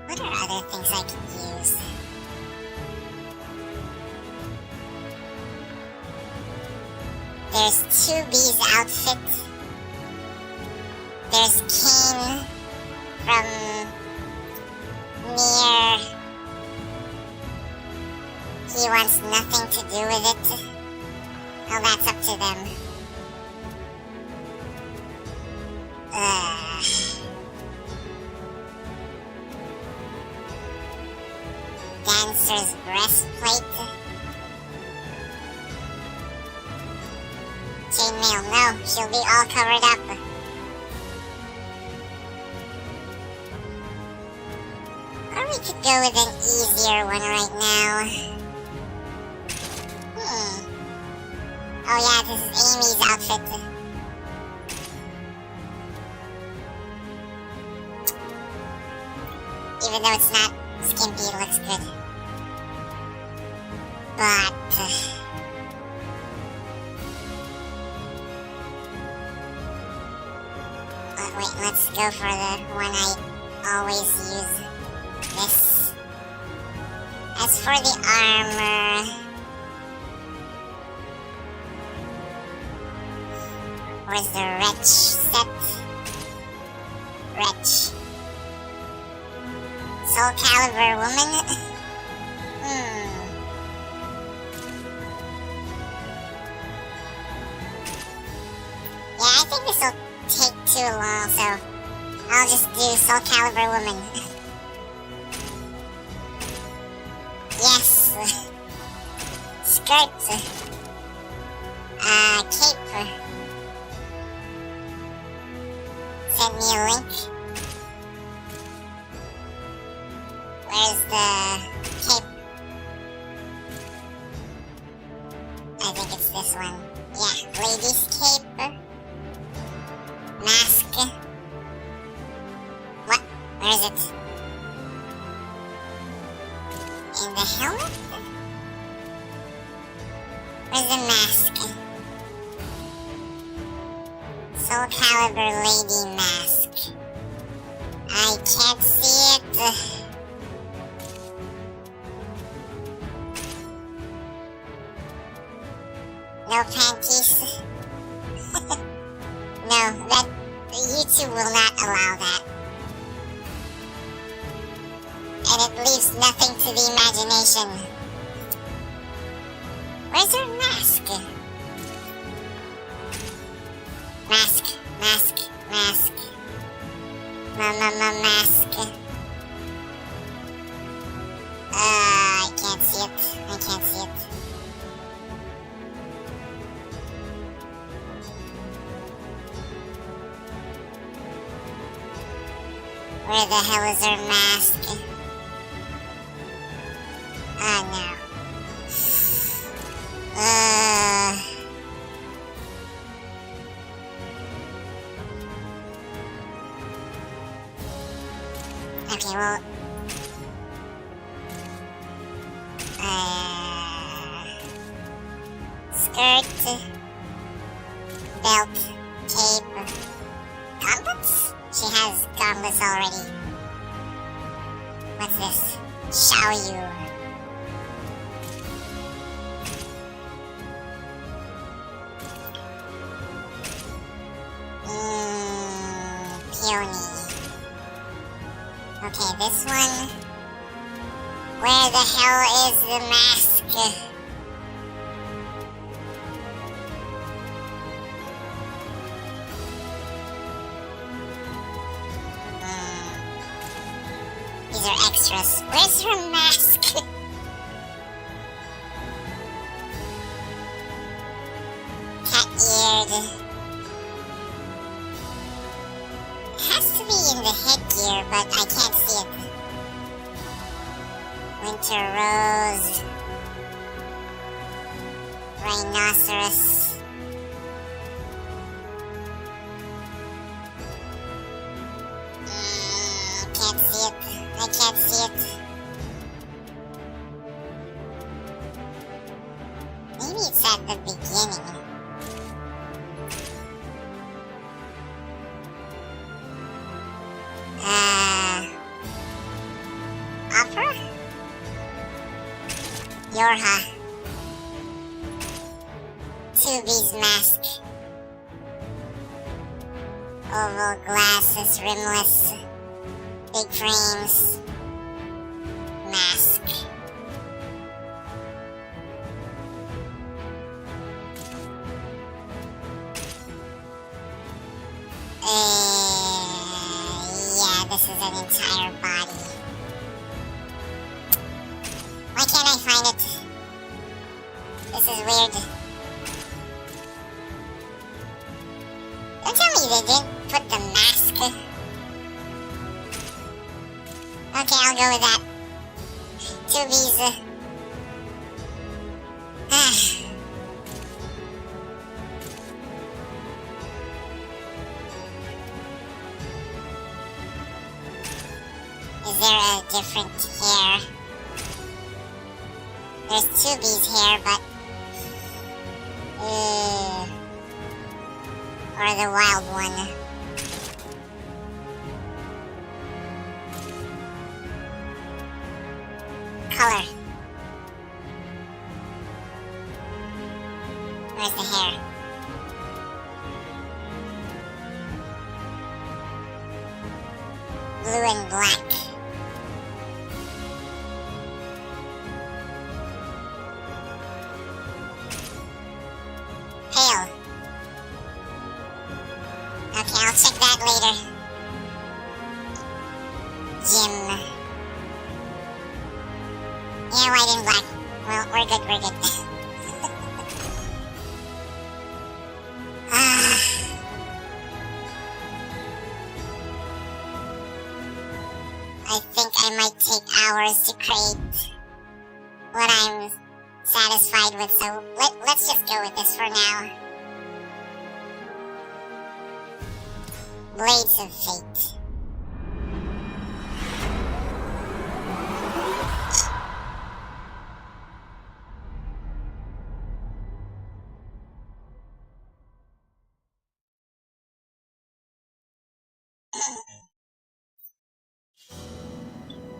What are other things I can use? There's 2B's outfit. There's Kane from Nier. He wants nothing to do with it. Well, that's up to them. Dancer's breastplate. Chainmail, no, she'll be all covered up. Or we could go with an easier one right now. Oh yeah, this is Amy's outfit. Even though it's not skimpy, it looks good. But wait, let's go for the one I always use. This. As for the armor, where's the Wretch set? Wretch. Soulcaliburvi woman? Yeah, I think this will take too long, so I'll just do Soulcaliburvi woman. Yes. Skirt. Cape. Send me a link. Where's the cape? I think it's this one. Yeah, lady's cape. Mask. What? Where is it? In the helmet? Where's the mask? Soulcaliburvi lady mask. I can't see it. No panties. No, that YouTube will not allow that. And it leaves nothing to the imagination. Where's her mask? Mask, mask, mask. Mask. I can't see it. I can't see it. Where the hell is her mask? Oh no. Okay, well. Skirt, belt, cape, gauntlets? She has gauntlets already. What's this? Xiaoyu. Peony. Okay, this one. Where the hell is the mask? These are extras. Where's her mask? Cat-eared. It has to be in the headgear, but I can't see it. Winter Rose. Rhinoceros. Can't see it. I can't see it. Maybe it's at the beginning. Opera? Yorha. Tubi's mask. Oval glasses, rimless. Big frames. Mask. Yeah, this is an entire body. Why can't I find it? This is weird. Don't tell me they didn't put the mask. Okay, I'll go with that. Tubi's. Is there a different hair? There's Tubi's hair, but... or the wild one. Color. Where's the hair? Blue and black. Pale. Okay, I'll check that later. Jim. Yeah, white and black. Well, we're good, we're good. I think I might take hours to create what I'm satisfied with, so let's just go with this for now. Blades of Fate.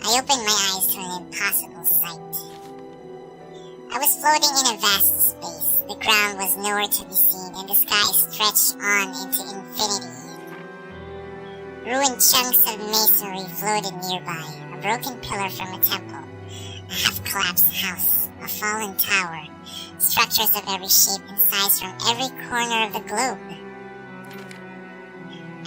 I opened my eyes to an impossible sight. I was floating in a vast space. The ground was nowhere to be seen, and the sky stretched on into infinity. Ruined chunks of masonry floated nearby, a broken pillar from a temple, a half-collapsed house, a fallen tower, structures of every shape and size from every corner of the globe.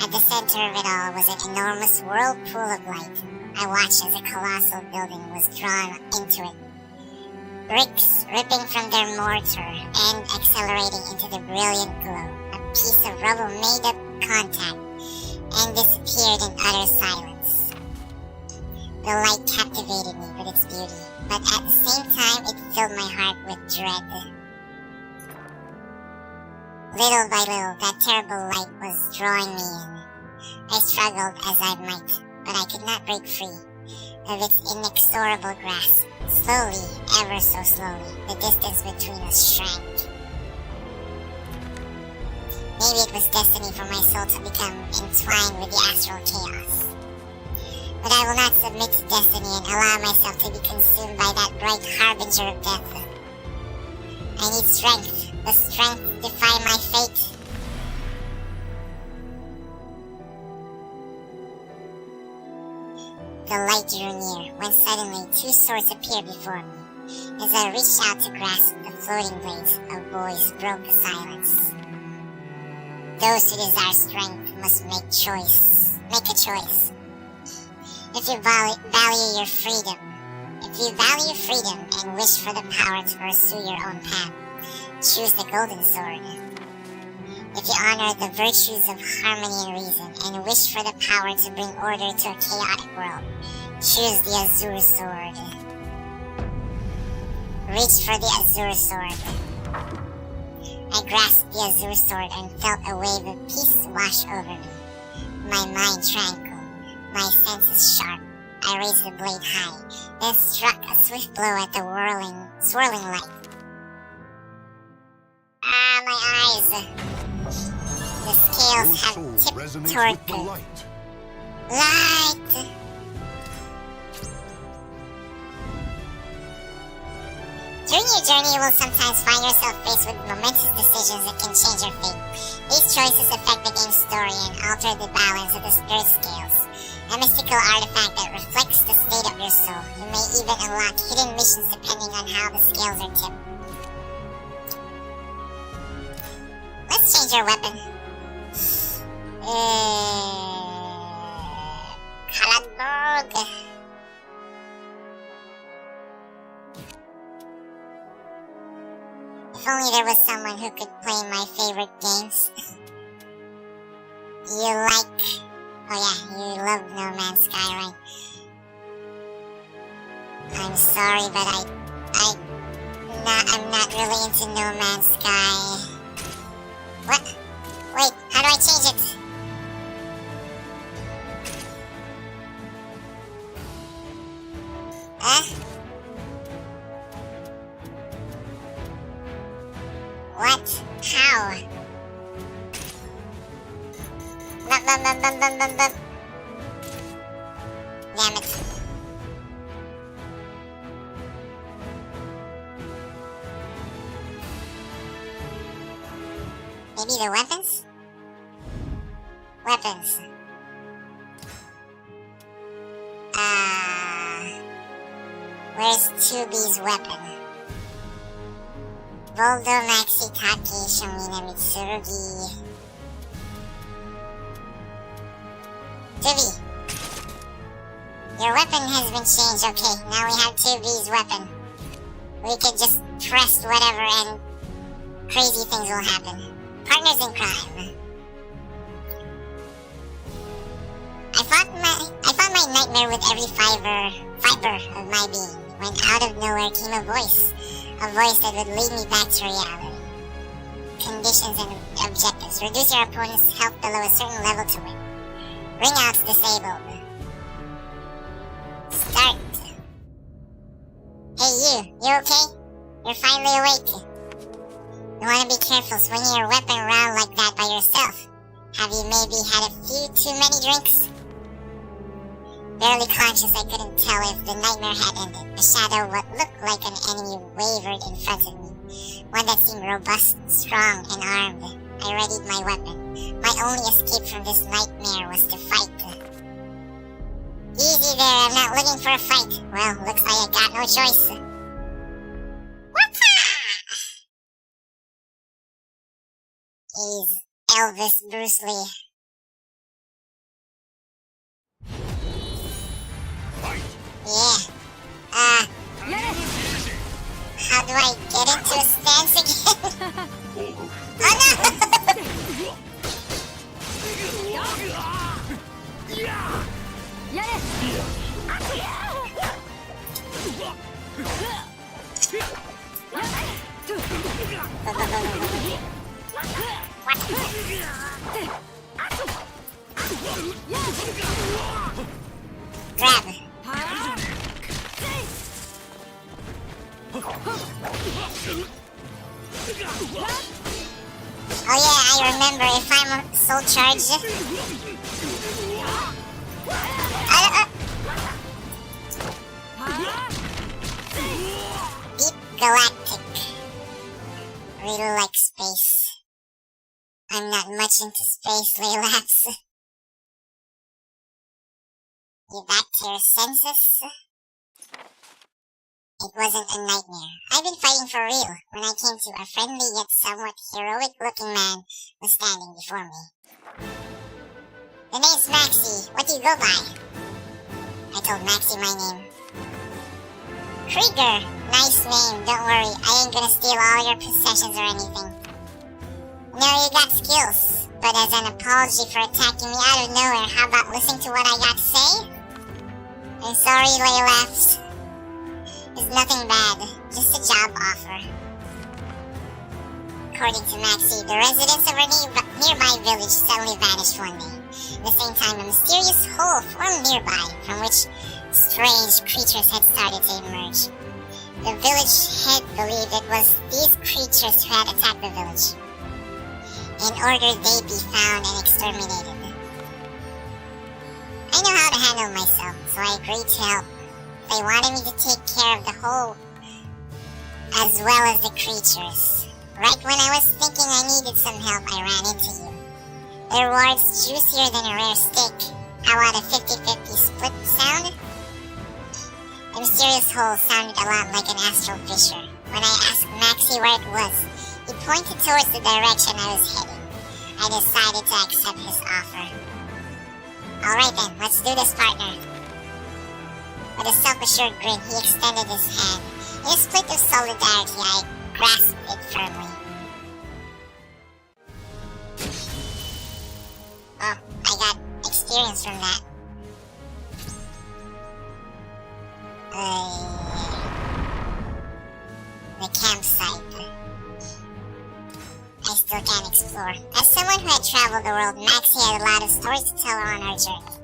At the center of it all was an enormous whirlpool of light. I watched as a colossal building was drawn into it. Bricks ripping from their mortar and accelerating into the brilliant glow. A piece of rubble made up contact and disappeared in utter silence. The light captivated me with its beauty, but at the same time it filled my heart with dread. Little by little, that terrible light was drawing me in. I struggled as I might, but I could not break free of its inexorable grasp. Slowly, ever so slowly, the distance between us shrank. Maybe it was destiny for my soul to become entwined with the astral chaos. But I will not submit to destiny and allow myself to be consumed by that bright harbinger of death. I need strength, the strength to defy my fate. The light drew near, when suddenly two swords appeared before me. As I reached out to grasp the floating blades, a voice broke the silence. Those who desire strength must make a choice. If you value your freedom and wish for the power to pursue your own path, choose the golden sword. If you honor the virtues of harmony and reason and wish for the power to bring order to a chaotic world, choose the azure sword. Reach for the azure sword. I grasped the azure sword and felt a wave of peace wash over me. My mind tranquil, my senses sharp. I raised the blade high, then struck a swift blow at the swirling light. Ah, my eyes! The scales have tipped toward the light! During your journey, you will sometimes find yourself faced with momentous decisions that can change your fate. These choices affect the game's story and alter the balance of the spirit scales. A mystical artifact that reflects the state of your soul. You may even unlock hidden missions depending on how the scales are tipped. Let's change our weapon. Calibur. If only there was someone who could play my favorite games. You love No Man's Sky, right? I'm sorry, but I'm not really into No Man's Sky. What? Wait, how do I change it? What? How? Damn it. Maybe the weapons? Weapons. Where's 2B's weapon? Voldo Maxi Take Shomina Mitsurugi. 2B. Your weapon has been changed. Okay, now we have 2B's weapon. We could just press whatever and crazy things will happen. Partners in crime. I fought my nightmare with every fiber of my being, when out of nowhere came a voice that would lead me back to reality. Conditions and objectives. Reduce your opponent's health below a certain level to win. Ring out disabled. Start. Hey you okay? You're finally awake. You want to be careful swinging your weapon around like that by yourself. Have you maybe had a few too many drinks? Barely conscious, I couldn't tell if the nightmare had ended. A shadow of what looked like an enemy wavered in front of me. One that seemed robust, strong, and armed. I readied my weapon. My only escape from this nightmare was to fight. Easy there, I'm not looking for a fight. Well, looks like I got no choice. He's Elvis Bruce Lee. How do I get into a stance again? Oh no! Grab. Oh yeah, I remember, if I'm a soul charged. Deep galactic. Really like space. I'm not much into space, Laylaps. You back to your senses? It wasn't a nightmare. I've been fighting for real. When I came to, a friendly yet somewhat heroic-looking man was standing before me. The name's Maxi. What do you go by? I told Maxi my name. Krieger. Nice name. Don't worry. I ain't gonna steal all your possessions or anything. No, you got skills. But as an apology for attacking me out of nowhere, how about listening to what I got to say? I'm sorry, Laylaps. It's nothing bad, just a job offer. According to Maxi, the residents of a nearby village suddenly vanished one day. At the same time, a mysterious hole formed nearby, from which strange creatures had started to emerge. The village head believed it was these creatures who had attacked the village, in order they be found and exterminated. I know how to handle myself, so I agreed to help. They wanted me to take care of the whole, as well as the creatures. Right when I was thinking I needed some help, I ran into you. The reward's juicier than a rare steak. How about a 50-50 split sound? The mysterious hole sounded a lot like an astral fissure. When I asked Maxi where it was, he pointed towards the direction I was heading. I decided to accept his offer. Alright then, let's do this, partner. With a self-assured grin, he extended his hand. In a split of solidarity, I grasped it firmly. Oh, I got experience from that. The campsite. I still can't explore. As someone who had traveled the world, Maxi had a lot of stories to tell her on our journey.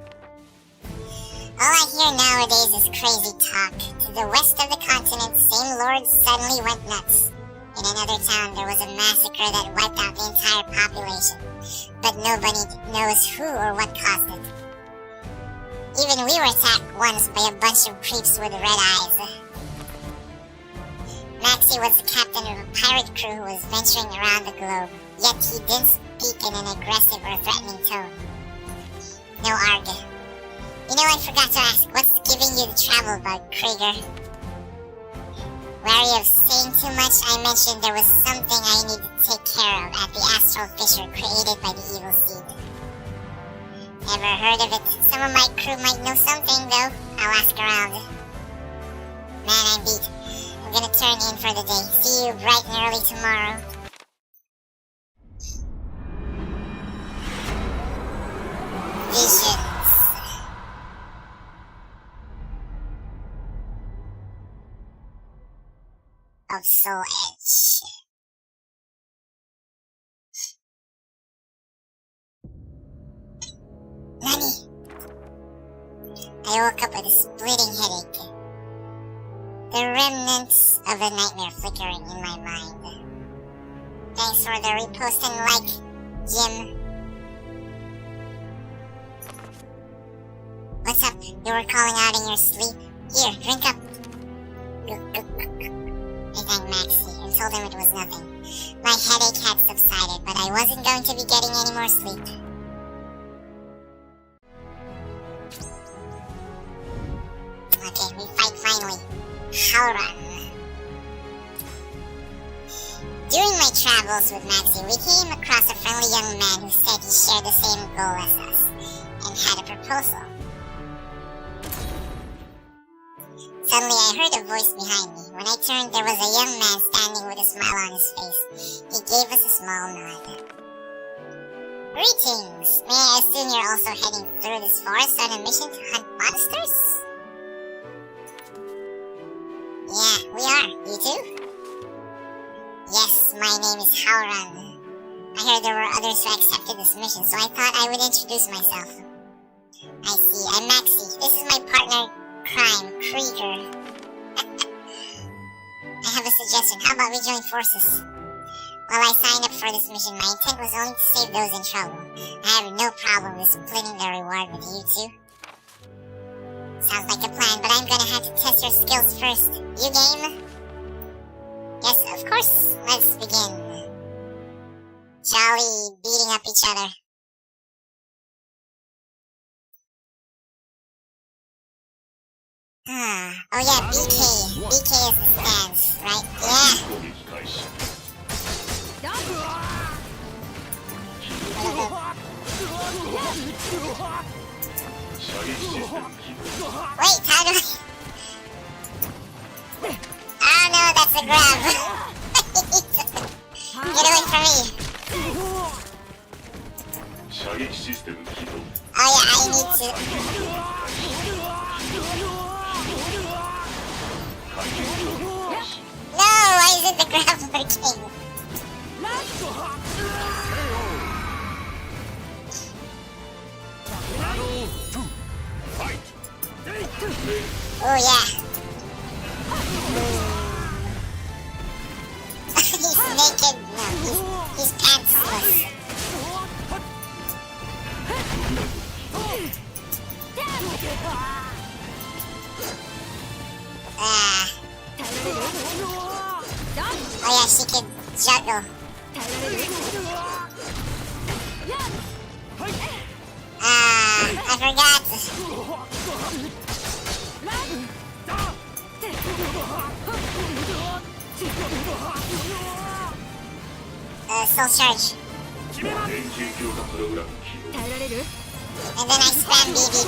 All I hear nowadays is crazy talk. To the west of the continent, same lords suddenly went nuts. In another town, there was a massacre that wiped out the entire population. But nobody knows who or what caused it. Even we were attacked once by a bunch of creeps with red eyes. Maxi was the captain of a pirate crew who was venturing around the globe. Yet he didn't speak in an aggressive or threatening tone. No arg. You know, I forgot to ask, what's giving you the travel bug, Krieger? Wary of saying too much, I mentioned there was something I needed to take care of at the Astral Fissure created by the Evil Seed. Never heard of it. Some of my crew might know something, though. I'll ask around. Man, I'm beat. I'm gonna turn in for the day. See you bright and early tomorrow. Visions. Of Soul Edge. Nani? I woke up with a splitting headache. The remnants of a nightmare flickering in my mind. Thanks for the repost and like, Jim. What's up? You were calling out in your sleep? Here, drink up. I thanked Maxi and told him it was nothing. My headache had subsided, but I wasn't going to be getting any more sleep. Okay, we fight finally. Haoran. During my travels with Maxi, we came across a friendly young man who said he shared the same goal as us, and had a proposal. Suddenly I heard a voice behind me. When I turned, there was a young man standing with a smile on his face. He gave us a small nod. Greetings! May I assume you're also heading through this forest on a mission to hunt monsters? Yeah, we are. You too? Yes, my name is Haoran. I heard there were others who accepted this mission, so I thought I would introduce myself. I see. I'm Maxi. This is my partner, crime, Krieger. I have a suggestion. How about we join forces? While I signed up for this mission, my intent was only to save those in trouble. I have no problem with splitting the reward with you two. Sounds like a plan, but I'm gonna have to test your skills first. You game? Yes, of course. Let's begin. Jolly beating up each other. Oh yeah, BK. BK is the stance, right? Yeah. Wait, how do I... Oh no, that's a grab. Get away from me. Oh yeah, I need to... No, why isn't the grab working? Oh yeah. He's naked. No, he's pantsless. Oh yeah, she can juggle. I forgot. Soul charge. And then I spam BB.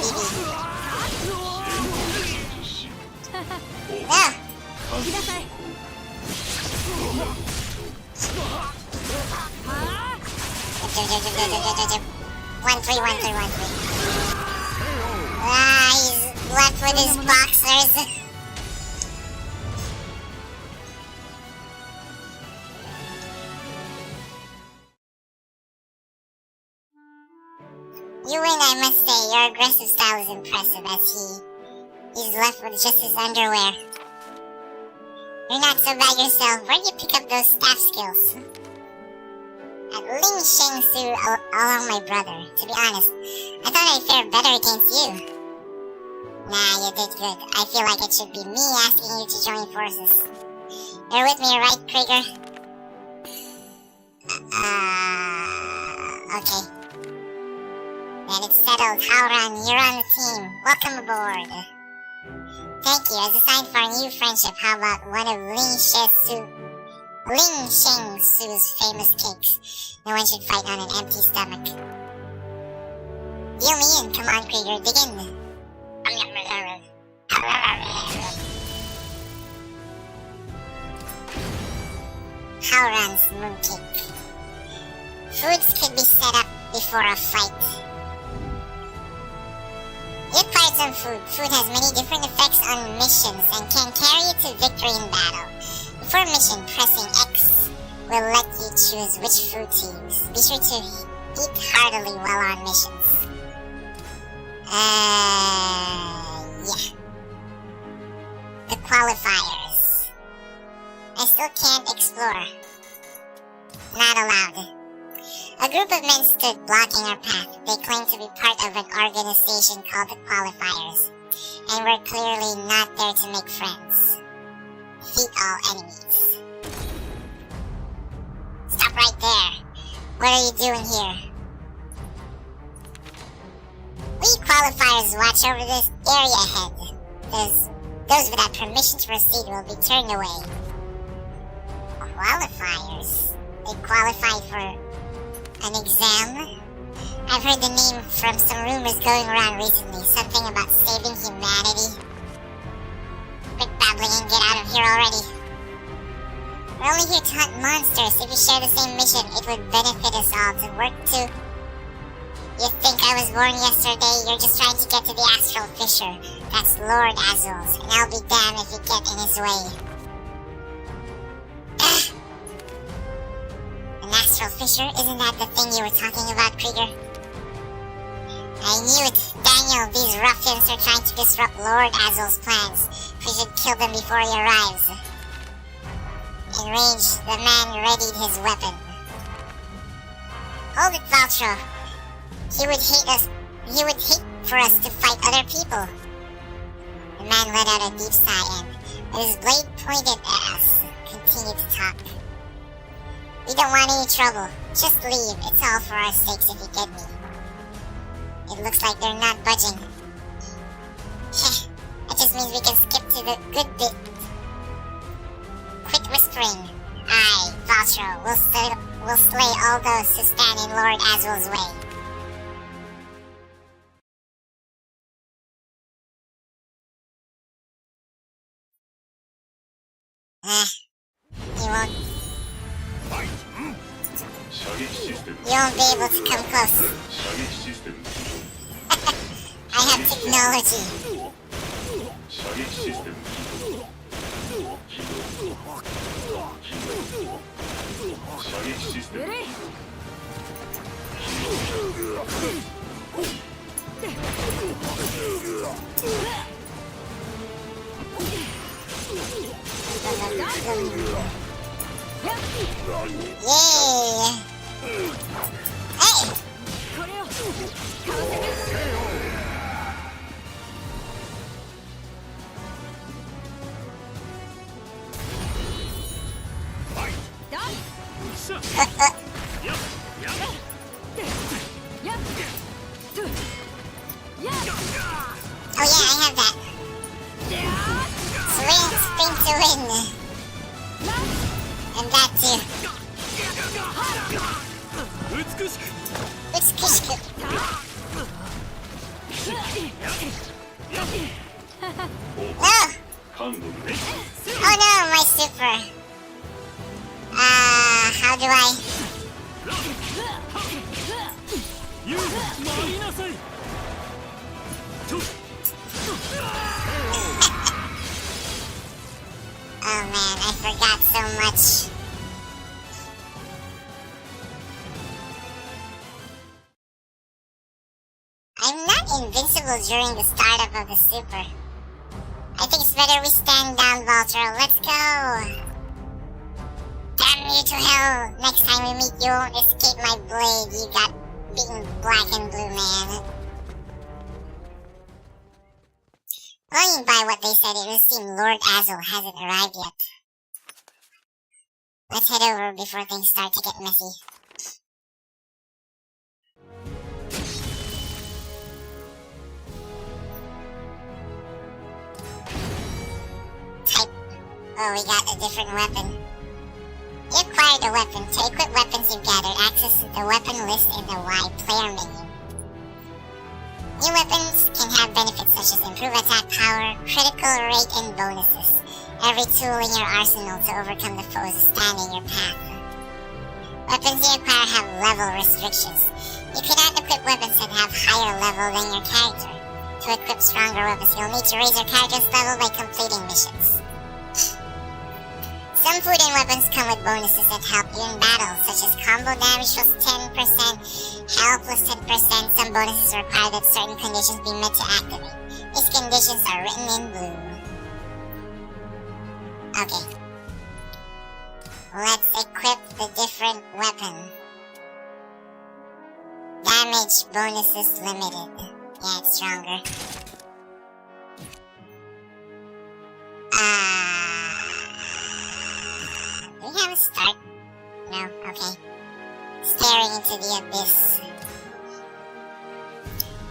No! 1-3. He's left with his boxers. You win, I must say. Your aggressive style is impressive, as he's left with just his underwear. You're not so bad yourself. Where'd you pick up those staff skills? At Ling Shengsu along my brother. To be honest, I thought I'd fare better against you. Nah, you did good. I feel like it should be me asking you to join forces. You're with me, right, Krieger? Okay. Then it's settled. Haoran, you're on the team. Welcome aboard. Thank you. As a sign for a new friendship, how about one of Ling Shengsu's famous cakes? No one should fight on an empty stomach. Deal me in. Come on, Krieger. Dig in. Haoran's mooncake. Foods could be set up before a fight. You acquired some food. Food has many different effects on missions and can carry you to victory in battle. Before a mission, pressing X will let you choose which food to use. Be sure to eat heartily while on missions. Yeah. The Qualifiers. I still can't explore. Not allowed. A group of men stood blocking our path. They claimed to be part of an organization called the Qualifiers, and were clearly not there to make friends. Defeat all enemies. Stop right there. What are you doing here? We Qualifiers watch over this area ahead. Those without permission to proceed will be turned away. Qualifiers? They qualified for an exam? I've heard the name from some rumors going around recently. Something about saving humanity. babbling and get out of here already. We're only here to hunt monsters. If we share the same mission, it would benefit us all to work to... You think I was born yesterday? You're just trying to get to the Astral Fissure. That's Lord Azul's, and I'll be damned if you get in his way. An Astral Fissure? Isn't that the thing you were talking about, Krieger? I knew it. Daniel, these ruffians are trying to disrupt Lord Azul's plans. We should kill them before he arrives. In range, the man readied his weapon. Hold it, Valtro. He would hate for us to fight other people. The man let out a deep sigh and, with his blade pointed at us, continued to talk. We don't want any trouble. Just leave. It's all for our sakes if you get me. It looks like they're not budging. That just means we can skip to the good bit. Quit whispering. Aye, Valtro, we'll slay all those who stand in Lord Azul's way. You won't be able to come close. I have technology. Yay! Hey! Oh yeah, I have that. Spring to win. And that too. No! Oh no, my super. How do I... Oh man, I forgot so much. I'm not invincible during the startup of the super. I think it's better we stand down, Valtro. Let's go! Damn you to hell! Next time we meet, you won't escape my blade. You got beaten black and blue, man. Going by what they said, it would seem Lord Azul hasn't arrived yet. Let's head over before things start to get messy. Type. Oh, we got a different weapon. You acquired a weapon. To equip weapons you've gathered, access the weapon list in the Y player menu. New weapons can have benefits such as improved attack power, critical rate, and bonuses. Every tool in your arsenal to overcome the foes that stand in your path. Weapons you acquire have level restrictions. You cannot equip weapons that have higher level than your character. To equip stronger weapons, you'll need to raise your character's level by completing missions. Some food and weapons come with bonuses that help you in battle, such as combo damage plus 10%, health plus 10%. Some bonuses require that certain conditions be met to activate. These conditions are written in blue. Okay. Let's equip the different weapon. Damage bonuses limited. Yeah, it's stronger. Do we have a start? No, okay. Staring into the abyss.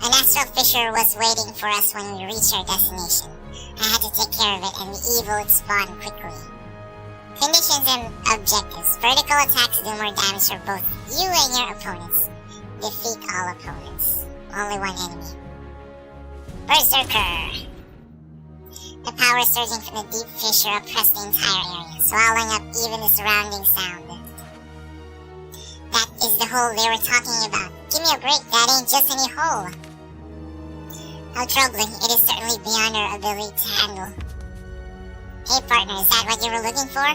An Astral Fissure was waiting for us when we reached our destination. I had to take care of it, and the evil would spawn quickly. Conditions and objectives. Vertical attacks do more damage for both you and your opponents. Defeat all opponents. Only one enemy. Berserker! The power surging from the deep fissure oppressed the entire area, swallowing up even the surrounding sound. That is the hole they were talking about. Give me a break, that ain't just any hole. How troubling, it is certainly beyond our ability to handle. Hey partner, is that what you were looking for?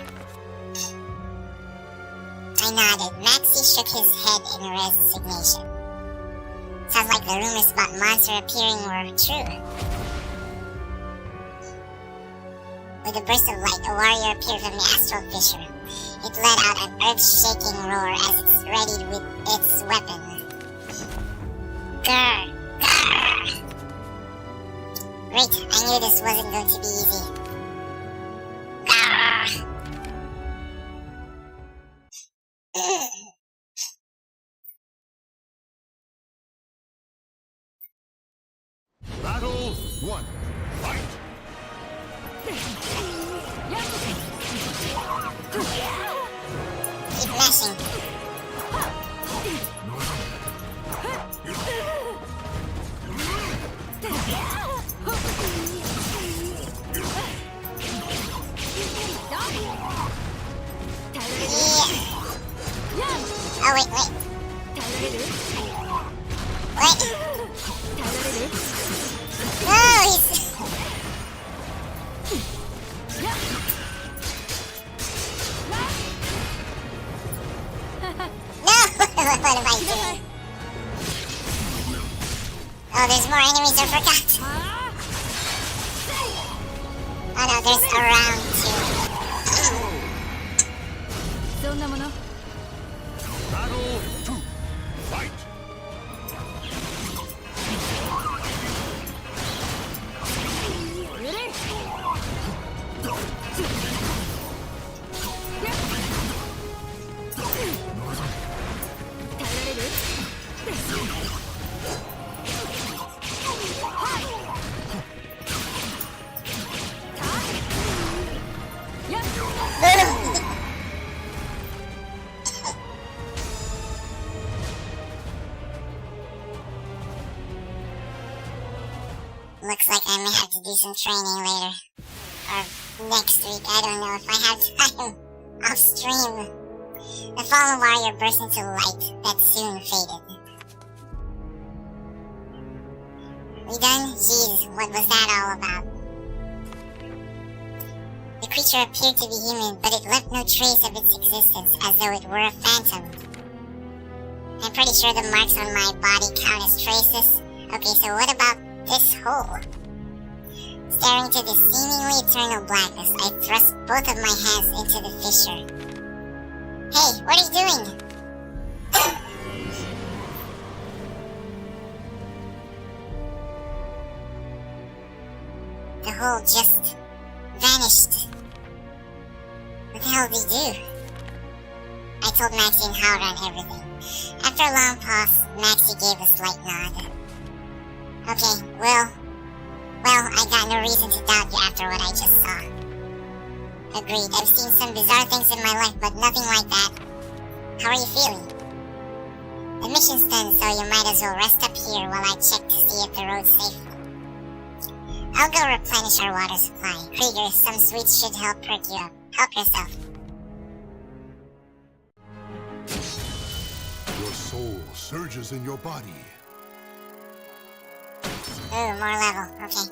I nodded. Maxi shook his head in resignation. Sounds like the rumors about monster appearing were true. With a burst of light, a warrior appeared from the Astral Fissure. It let out an earth-shaking roar as it readied with its weapon. Grr! Grr! Great, I knew this wasn't going to be easy. Grr! Battle 1. Fight! Keep mashing. Yeah. Oh, wait. Wait. No, he's... What am I doing? Oh, there's more enemies, I forgot. Oh no, there's a round 2. Battle 2. Fight! Looks like I may have to do some training later. Or next week, I don't know if I have time. I'll stream. The fallen warrior burst into light that soon faded. We done? Jeez, what was that all about? The creature appeared to be human, but it left no trace of its existence, as though it were a phantom. I'm pretty sure the marks on my body count as traces. Okay, so what about this hole? Staring into the seemingly eternal blackness, I thrust both of my hands into the fissure. Hey, what are you doing? The hole just vanished. What the hell did he do? I told Maxi and Haoran everything. After a long pause, Maxi gave a slight nod. Okay, well, I got no reason to doubt you after what I just saw. Agreed, I've seen some bizarre things in my life, but nothing like that. How are you feeling? The mission's done, so you might as well rest up here while I check to see if the road's safe. I'll go replenish our water supply. Krieger, some sweets should help perk you up. Help yourself. Your soul surges in your body. Ooh, more level. Okay.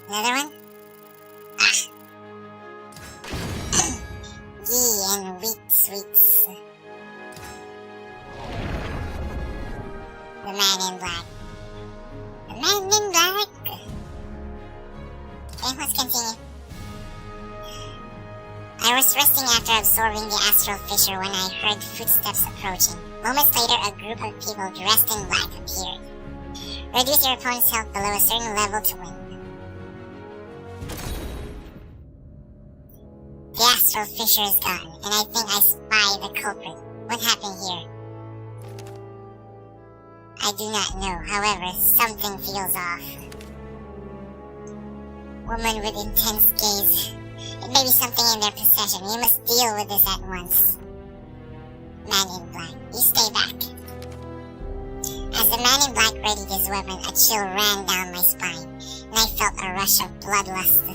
Another one? Ah. Ghee and wheat sweets. The man in black. The man in black. Okay, let's continue. I was resting after absorbing the Astral Fissure when I heard footsteps approaching. Moments later, a group of people dressed in black appeared. Reduce your opponent's health below a certain level to win. The Astral Fissure is gone, and I think I spy the culprit. What happened here? I do not know, however, something feels off. Woman with intense gaze. It may be something in their possession. We must deal with this at once. Man in black, you stay back. As the man in black readied his weapon, a chill ran down my spine, and I felt a rush of bloodlust.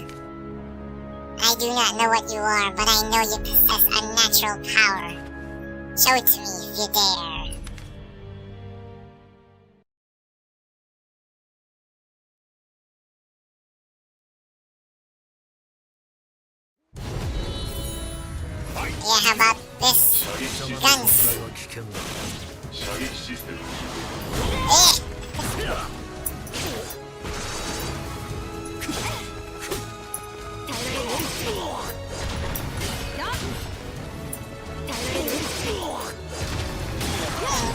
I do not know what you are, but I know you possess unnatural power. Show it to me if you dare. Yeah, how about this? Guns.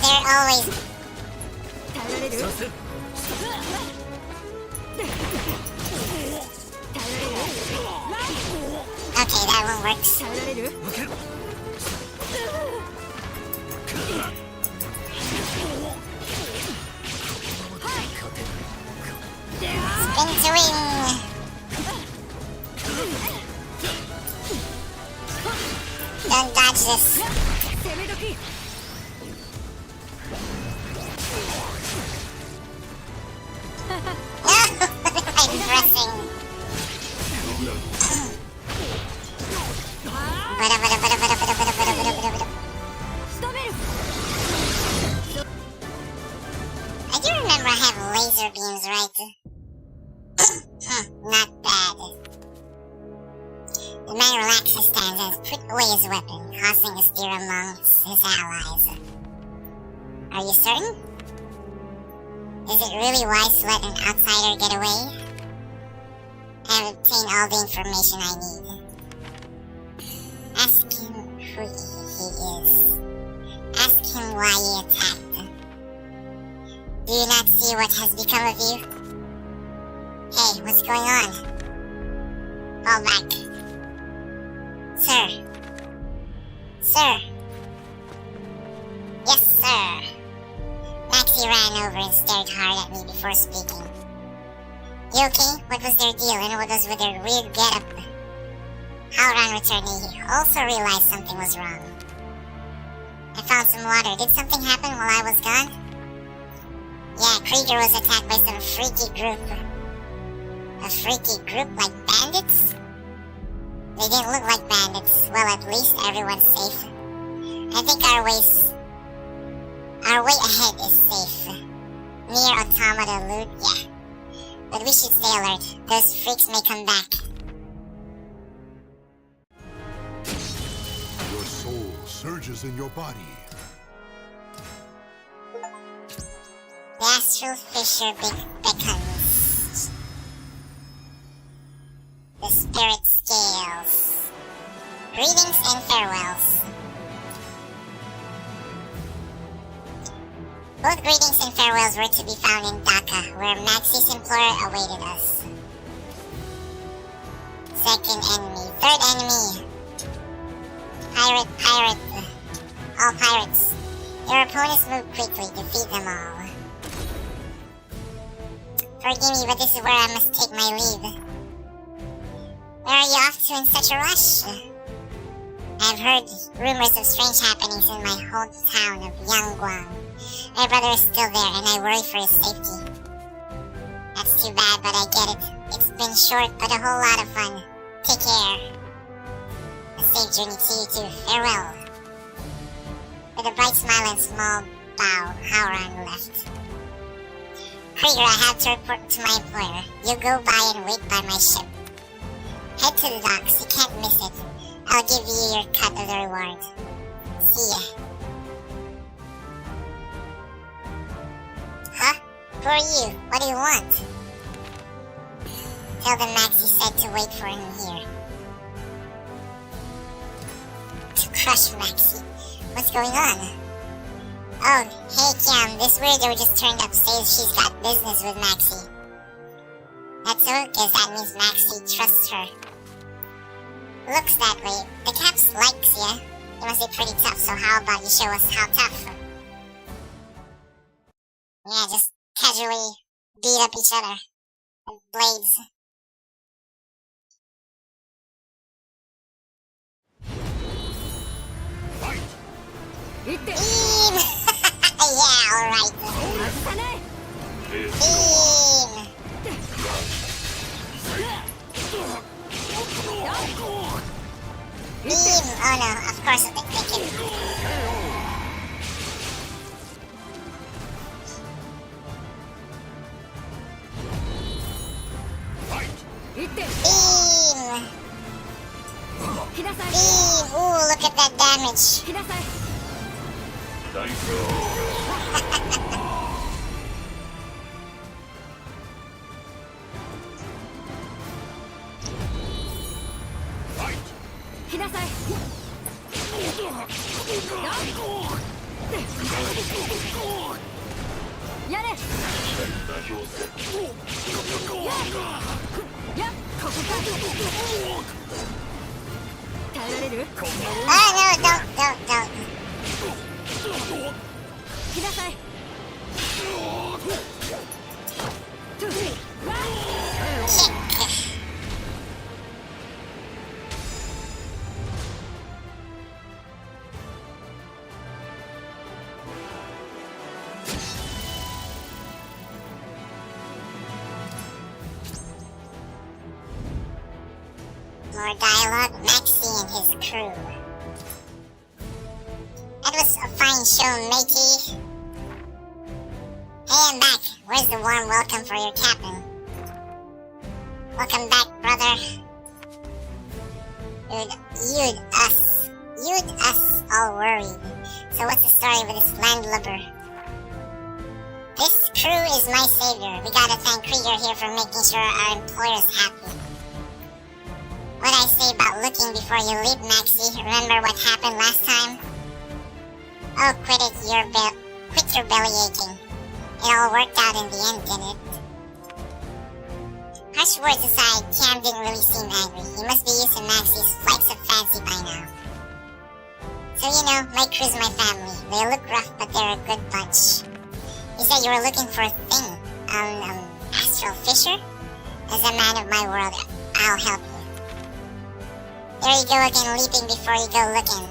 They're always... Okay, that one works. Spin to wing! Don't dodge this. I'm pressing. I do remember I have laser beams, right? Not bad. The man relaxed his stance and put away his weapon, causing a stir amongst his allies. Are you certain? Is it really wise to let an outsider get away? I have obtained all the information I need. Ask him who he is. Ask him why he attacked. Do you not see what has become of you? Hey, what's going on? Fall back. Sir. Sir. Yes, sir. Maxi ran over and stared hard at me before speaking. You okay? What was their deal and what was with their weird getup? Haoran returned and he also realized something was wrong. I found some water. Did something happen while I was gone? Yeah, Krieger was attacked by some freaky group. A freaky group like bandits? They didn't look like bandits. Well, at least everyone's safe. I think our way ahead is safe. Near Automata Loot, yeah. But we should stay alert. Those freaks may come back. Your soul surges in your body. The Astral Fissure beckons. The Spirit Scales. Greetings and farewells. Both greetings and farewells were to be found in Dhaka, where Maxi's employer awaited us. Second enemy. Third enemy. Pirate. All pirates. Your opponents move quickly. Defeat them all. Forgive me, but this is where I must take my leave. Where are you off to in such a rush? I've heard rumors of strange happenings in my hometown of Kongwang. My brother is still there, and I worry for his safety. That's too bad, but I get it. It's been short, but a whole lot of fun. Take care. A safe journey to you too. Farewell. With a bright smile and small bow, Haoran left. Krieger, I have to report to my employer. You go by and wait by my ship. Head to the docks. You can't miss it. I'll give you your cut of the reward. See ya. Huh? Who are you? What do you want? Tell them Maxi said to wait for him here. To crush Maxi. What's going on? Oh, hey Kiam, this weirdo just turned up says she's got business with Maxi. That's so, because that means Maxi trusts her. Looks that way. The Caps likes ya. You must be pretty tough, so how about you show us how tough? Yeah, just casually beat up each other with blades. Fight! Yeah, Alright. Beam! Beam! Oh no, of course they can. Beam! Beam! Ooh, look at that damage. Oh no, don't. More dialogue, Maxi and his crew. That was a fine show, matey. Hey, I'm back. Where's the warm welcome for your captain? Welcome back, brother. You'd us all worried. So what's the story with this landlubber? This crew is my savior. We gotta thank Krieger here for making sure our employer's happy. What I say about looking before you leap, Maxi? Remember what happened last time? Oh, quit your belly aching. It all worked out in the end, didn't it? Harsh words aside, Cam didn't really seem angry. He must be used to Maxi's flights of fancy by now. So my crew's my family. They look rough, but they're a good bunch. You said you were looking for a thing. Astral Fissure? As a man of my world, I'll help you. There you go again, leaping before you go looking.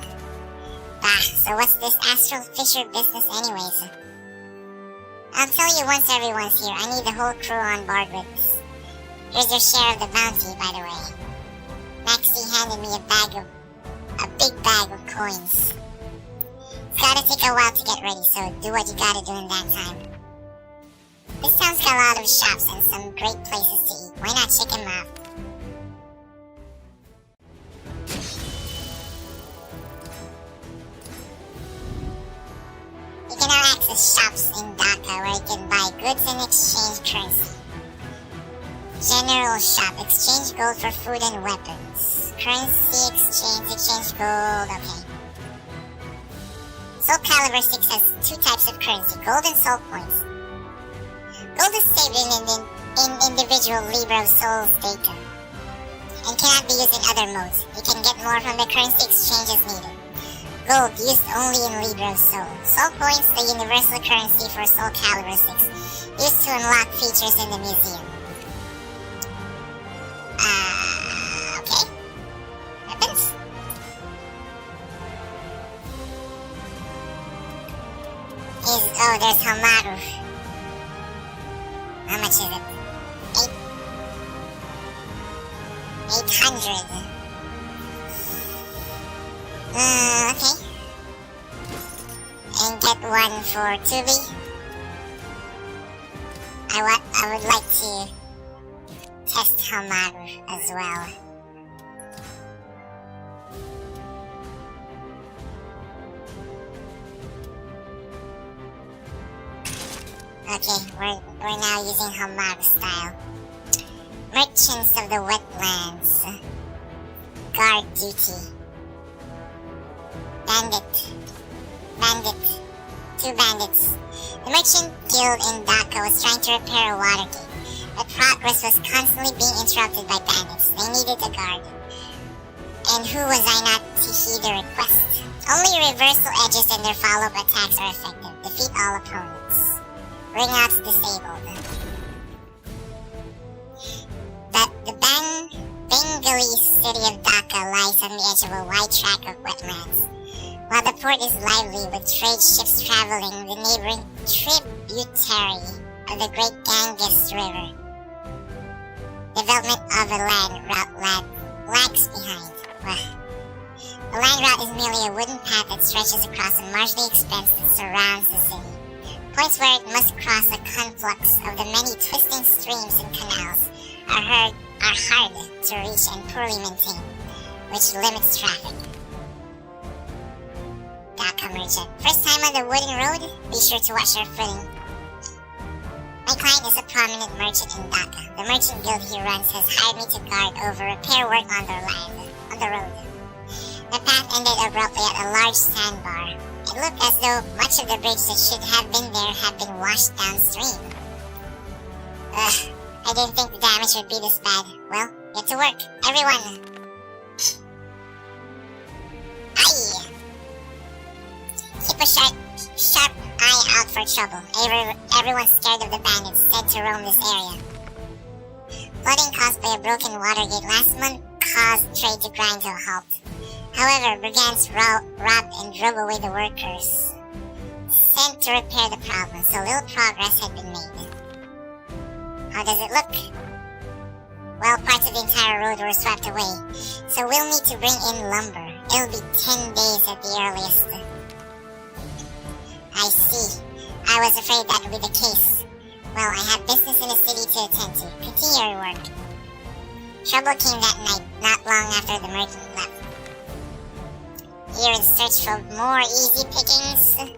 So what's this Astral Fissure business anyways? I'll tell you once everyone's here. I need the whole crew on board with this. Here's your share of the bounty, by the way. Maxi handed me a big bag of coins. It's gotta take a while to get ready, so do what you gotta do in that time. This town's got a lot of shops and some great places to eat. Why not check them out? You can now access shops in Dhaka where you can buy goods and exchange currency. General shop, exchange gold for food and weapons. Currency exchange gold, okay. Soul Calibur VI has two types of currency, gold and soul points. Gold is saved in individual Libra of Soul's data and cannot be used in other modes. You can get more from the currency exchange as needed. Gold used only in Libra of Soul. Soul points, the universal currency for Soul Calibur VI, used to unlock features in the museum. Okay. Weapons? There's Hamaru. How much is it? 800. Okay. And get one for Tubi. I would like to test Hamaru as well. Okay, we're now using Hamaru style. Merchants of the Wetlands. Guard duty. Bandit. Two bandits. The merchant guild in Dhaka was trying to repair a water gate, but progress was constantly being interrupted by bandits. They needed a guard. And who was I not to heed the request? Only reversal edges and their follow-up attacks are effective. Defeat all opponents. Ring outs disabled. The Bengali city of Dhaka lies on the edge of a wide tract of wetlands. While the port is lively with trade ships traveling the neighboring tributary of the Great Ganges River, development of a land route lags behind. The land route is merely a wooden path that stretches across a marshy expanse that surrounds the city. Points where it must cross a conflux of the many twisting streams and canals are hard to reach and poorly maintained, which limits traffic. Dhaka merchant. First time on the wooden road? Be sure to watch your footing. My client is a prominent merchant in Dhaka. The merchant guild he runs has hired me to guard over repair work on the road. The path ended abruptly at a large sandbar. It looked as though much of the bridge that should have been there had been washed downstream. I didn't think the damage would be this bad. Well, get to work, everyone. Aye! Keep a sharp eye out for trouble. Everyone scared of the bandits said to roam this area. Flooding caused by a broken water gate last month caused trade to grind to a halt. However, brigands robbed and drove away the workers sent to repair the problem, so little progress had been made. How does it look? Well, parts of the entire road were swept away, so we'll need to bring in lumber. It'll be 10 days at the earliest. I see. I was afraid that would be the case. Well, I have business in the city to attend to. Continue your work. Trouble came that night, not long after the merchant left. Here in search for more easy pickings, it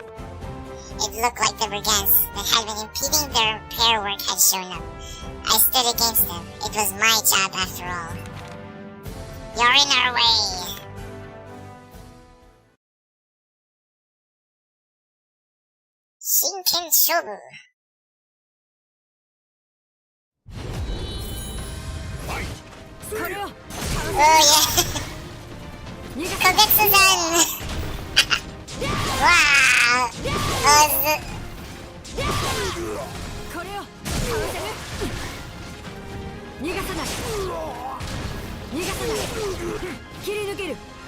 looked like the brigands that had been impeding their repair work had shown up. I stood against them. It was my job after all. You're in our way. Shinken Shobu. Oh yeah. Kogetsu-san! Wow!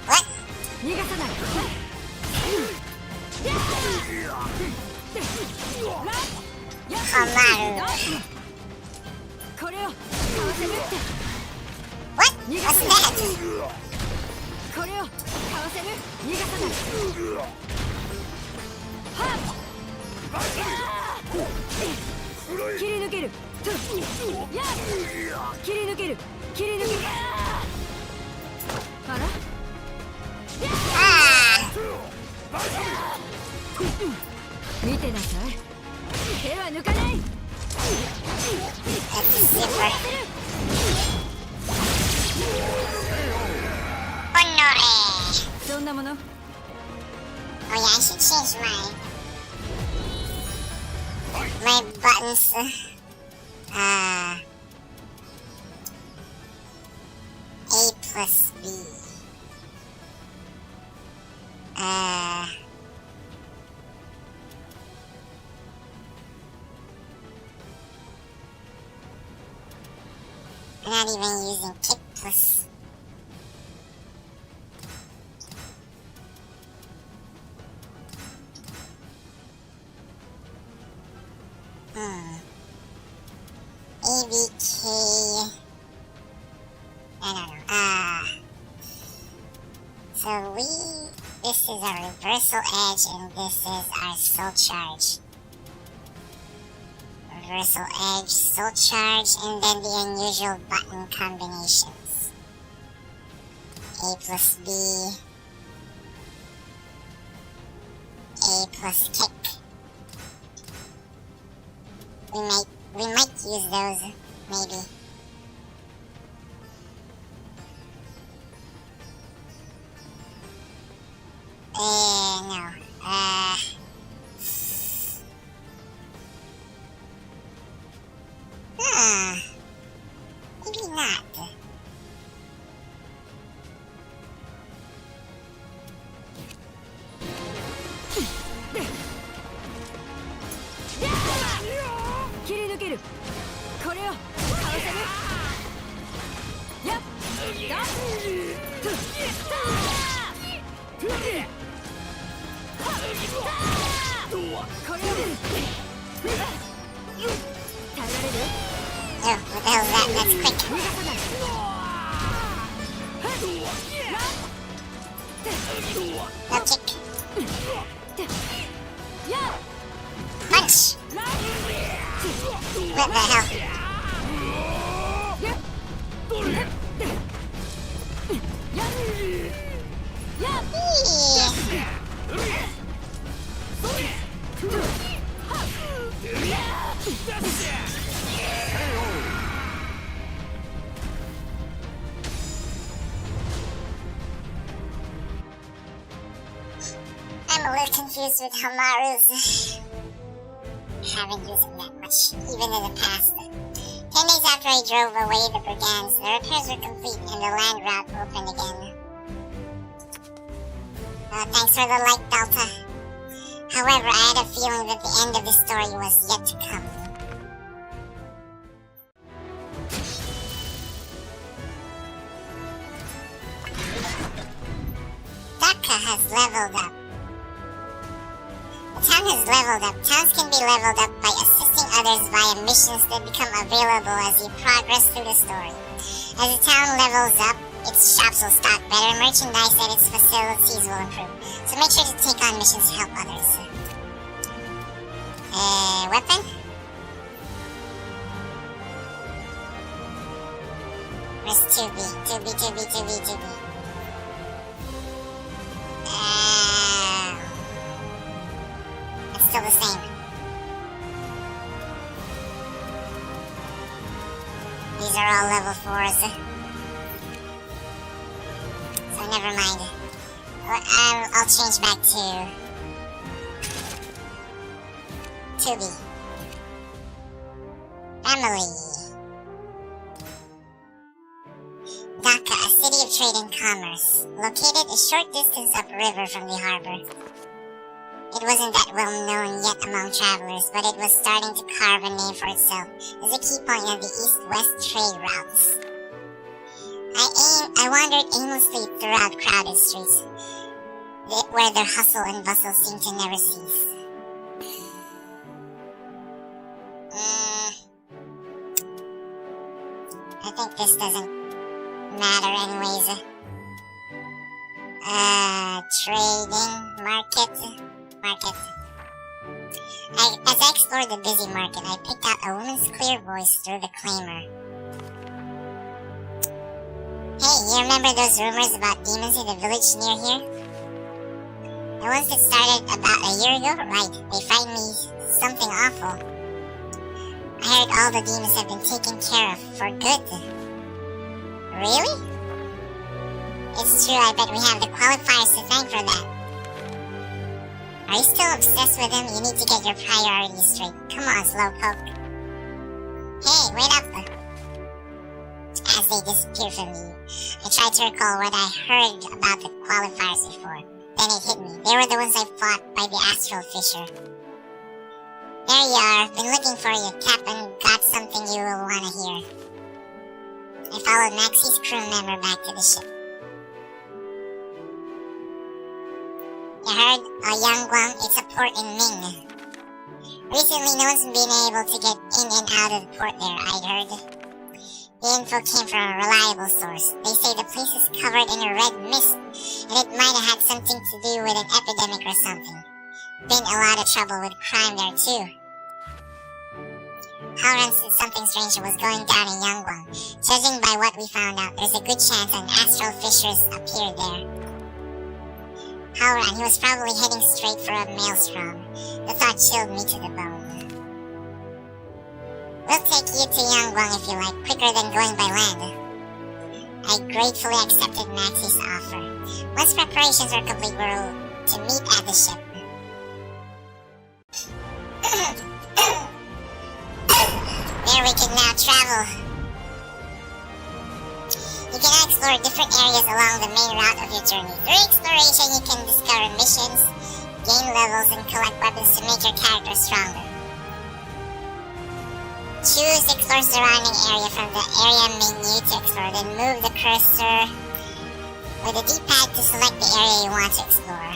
What? Hamaru. What? What's that? これをかわせる逃がさない切り抜ける切り抜ける切り抜けるあら見てなさい手は抜かないそんなもの Oh yeah, I should change my buttons. A plus B. I'm not even using kick plus. ABK. I don't know. So this is our reversal edge and this is our soul charge. Reversal edge, soul charge, and then the unusual button combinations. A plus B. A plus kick. We might use those, maybe. No. Maybe not. Oh, what the hell is that? That's quick. No kick. Punch! What the hell? I'm a little confused with Hamaru's. Haven't used him that much, even in the past. 10 days after I drove away the brigands, the repairs were complete and the land route opened again. Thanks for the like, Delta. However, I had a feeling that the end of the story was yet to come. Dhaka has leveled up. The town has leveled up. Towns can be leveled up by assisting others via missions that become available as you progress through the story. As the town levels up, its shops will stock better, merchandise and its facilities will improve. So make sure to take on missions to help others. Weapon? Where's 2B? 2B. It's still the same. These are all level 4s. So never mind. I'll change back to 2B. Family. Dhaka, a city of trade and commerce, located a short distance upriver from the harbor. It wasn't that well known yet among travelers, but it was starting to carve a name for itself as a key point of the east-west trade routes. I wandered aimlessly throughout crowded streets, where their hustle and bustle seemed to never cease. I think this doesn't matter anyways. Trading, market. As I explored the busy market, I picked out a woman's clear voice through the claimer. Hey, you remember those rumors about demons in the village near here? The ones that started about a year ago? Right, they frightened me something awful. I heard all the demons have been taken care of for good. Really? It's true, I bet we have the Qualifiers to thank for that. Are you still obsessed with them? You need to get your priorities straight. Come on, Slowpoke. Hey, wait up. As they disappeared from me, I tried to recall what I heard about the Qualifiers before. Then it hit me. They were the ones I fought by the Astral Fissure. There you are. Been looking for you, Captain. Got something you will want to hear. I followed Maxi's crew member back to the ship. You heard? Kongwang, it's a port in Ming. Recently, no one's been able to get in and out of the port there, I'd heard. The info came from a reliable source. They say the place is covered in a red mist, and it might have had something to do with an epidemic or something. Been a lot of trouble with crime there, too. Haoran said something strange was going down in Kongwang. Judging by what we found out, there's a good chance an astral fissures appeared there. Haoran, he was probably heading straight for a maelstrom. The thought chilled me to the bone. We'll take you to Kongwang if you like, quicker than going by land. I gratefully accepted Maxi's offer. Once preparations were complete, we were to meet at the ship. There we can now travel. You can now explore different areas along the main route of your journey. Through exploration, you can discover missions, gain levels, and collect weapons to make your character stronger. Choose explore surrounding area from the area menu to explore, then move the cursor with the D-pad to select the area you want to explore.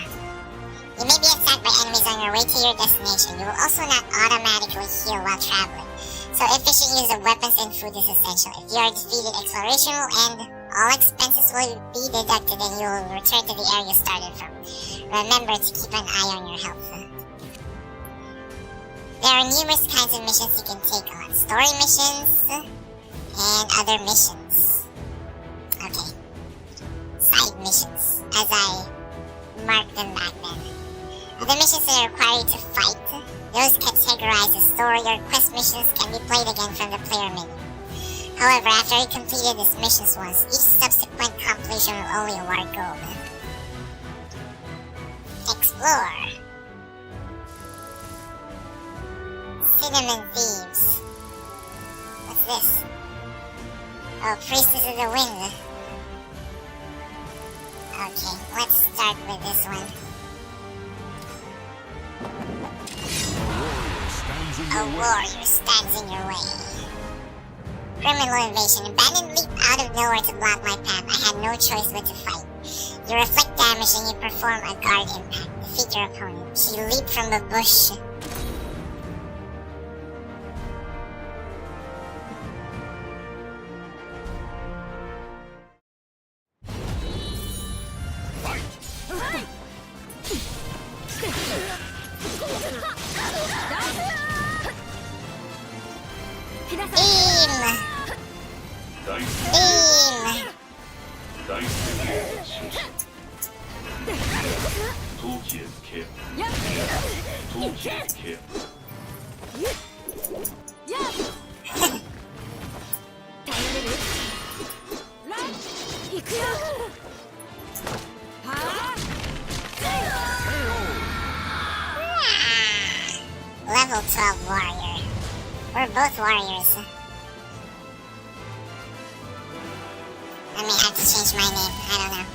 You may be attacked by enemies on your way to your destination. You will also not automatically heal while traveling. So efficient use of weapons and food is essential. If you are defeated, exploration will end, all expenses will be deducted, and you will return to the area you started from. Remember to keep an eye on your health. There are numerous kinds of missions you can take on. Story missions and other missions. Okay. Side missions, as I marked them back then. The missions that require you to fight, those categorized as story or quest missions can be played again from the player menu. However, after you completed these missions once, each subsequent completion will only award gold. Explore. Cinnamon Thieves. What's this? Oh, Priestess of the Wind. Okay, let's start with this one. A warrior stands in your way. Criminal invasion. Abandoned leap out of nowhere to block my path. I had no choice but to fight. You reflect damage and you perform a guard impact. Defeat your opponent. She leaped from a bush. Level 12 warrior. We're both warriors. I may have to change my name. I don't know.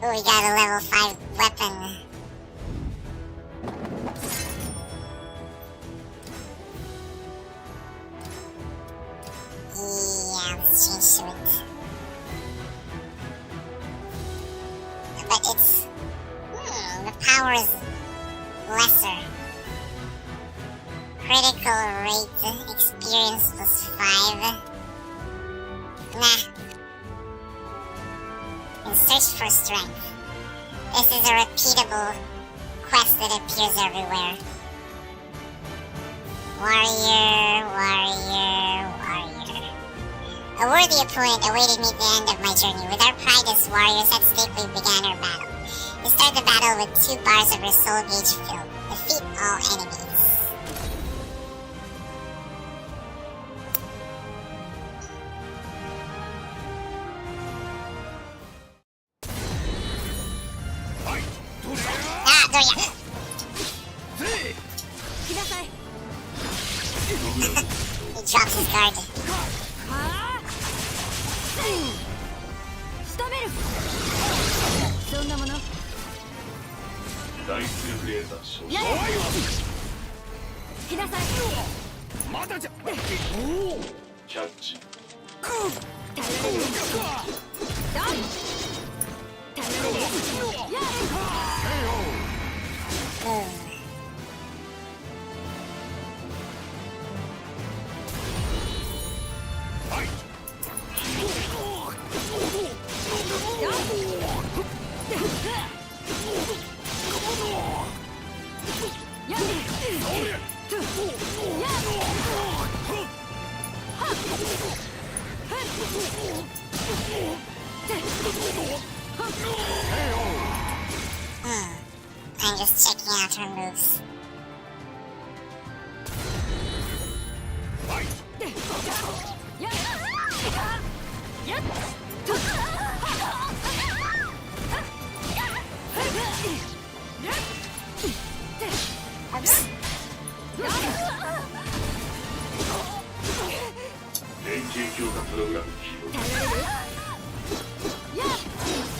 Oh, we got a level 5 weapon. Yeah, let's change to it. But it's... the power is lesser. Critical rate, experience plus 5. Nah. And search for strength. This is a repeatable quest that appears everywhere. Warrior, warrior, warrior. A worthy opponent awaited me at the end of my journey. With our pride as warriors at stake, we began our battle. We start the battle with 2 bars of our soul gauge filled. Defeat all enemies. He drops his guard. I'm just checking out her moves. Oops.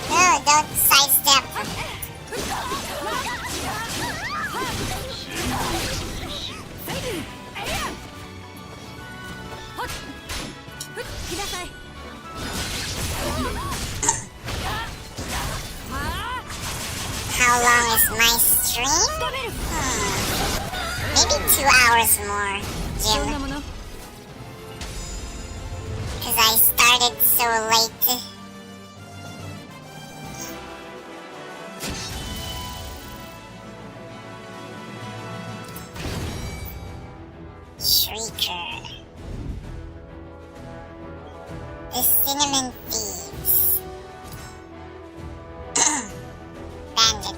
No, don't sidestep. How long is my stream? Maybe 2 hours more, Jim. Because I started so late. Shrieker. The Cinnamon Thieves. Bandit.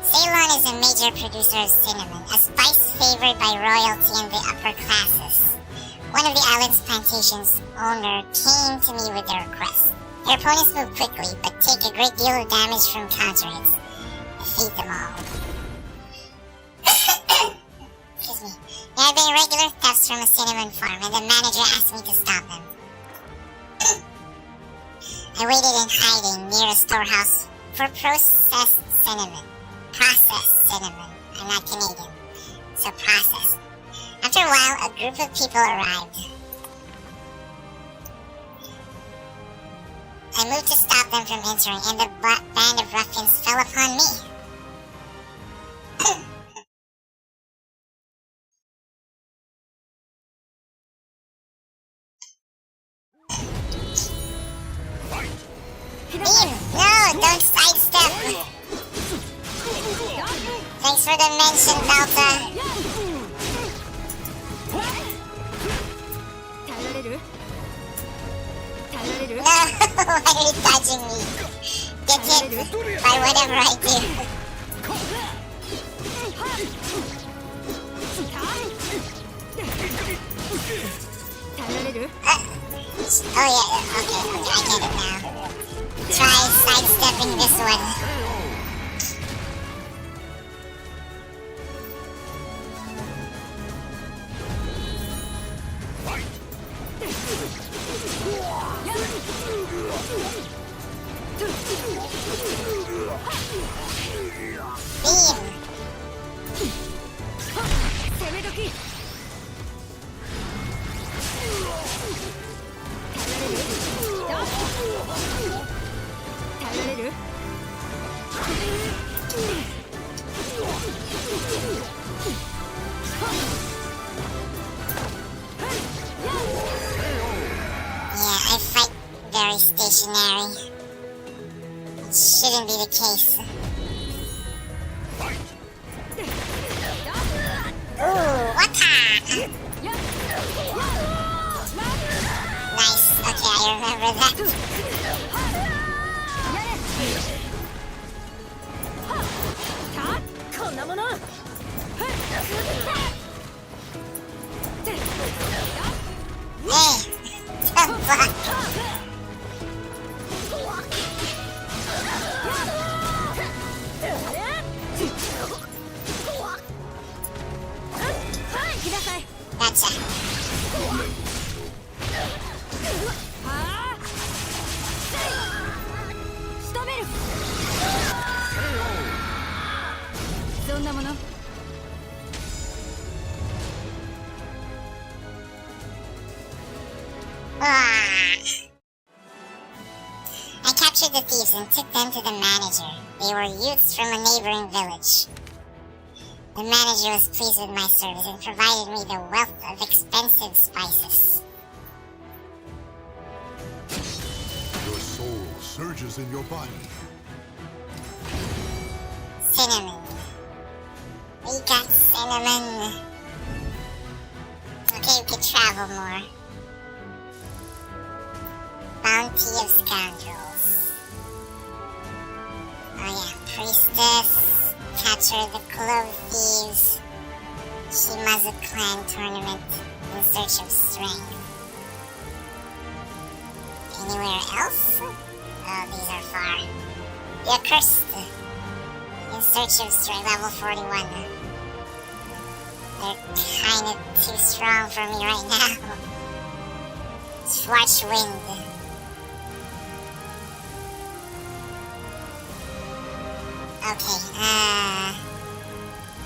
Ceylon is a major producer of cinnamon, a spice favored by royalty and the upper classes. One of the island's plantation's owner came to me with a request. Their opponents move quickly, but take a great deal of damage from counter hits. Defeat them all. Excuse me. There have been regular thefts from a cinnamon farm, and the manager asked me to stop them. I waited in hiding near a storehouse for processed cinnamon. I'm not Canadian, so processed. After a while, a group of people arrived. I moved to stop them from entering, and the band of ruffians fell upon me. Beam! No, don't sidestep! Thanks for the mention, Delta. No, why are you dodging me? Get hit by whatever I do. Oh yeah, okay, I get it now. Try sidestepping this one. I fight very stationary. It shouldn't be the case. Ooh, wata! Nice, okay, I remember that. Hey! Don't block! Gotcha. I captured the thieves and took them to the manager. They were youths from a neighboring village. The manager was pleased with my service and provided me the wealth of expensive spices. Your soul surges in your body. Cinnamon. We got cinnamon. Okay, we could travel more. Bounty of Scoundrels. Oh yeah, Priestess. Capture the Clove Thieves. Shimazu clan tournament in search of strength. Anywhere else? Oh, these are far. The Accursed. In search of strength, level 41. They're kinda too strong for me right now. Schwarzwind. Okay,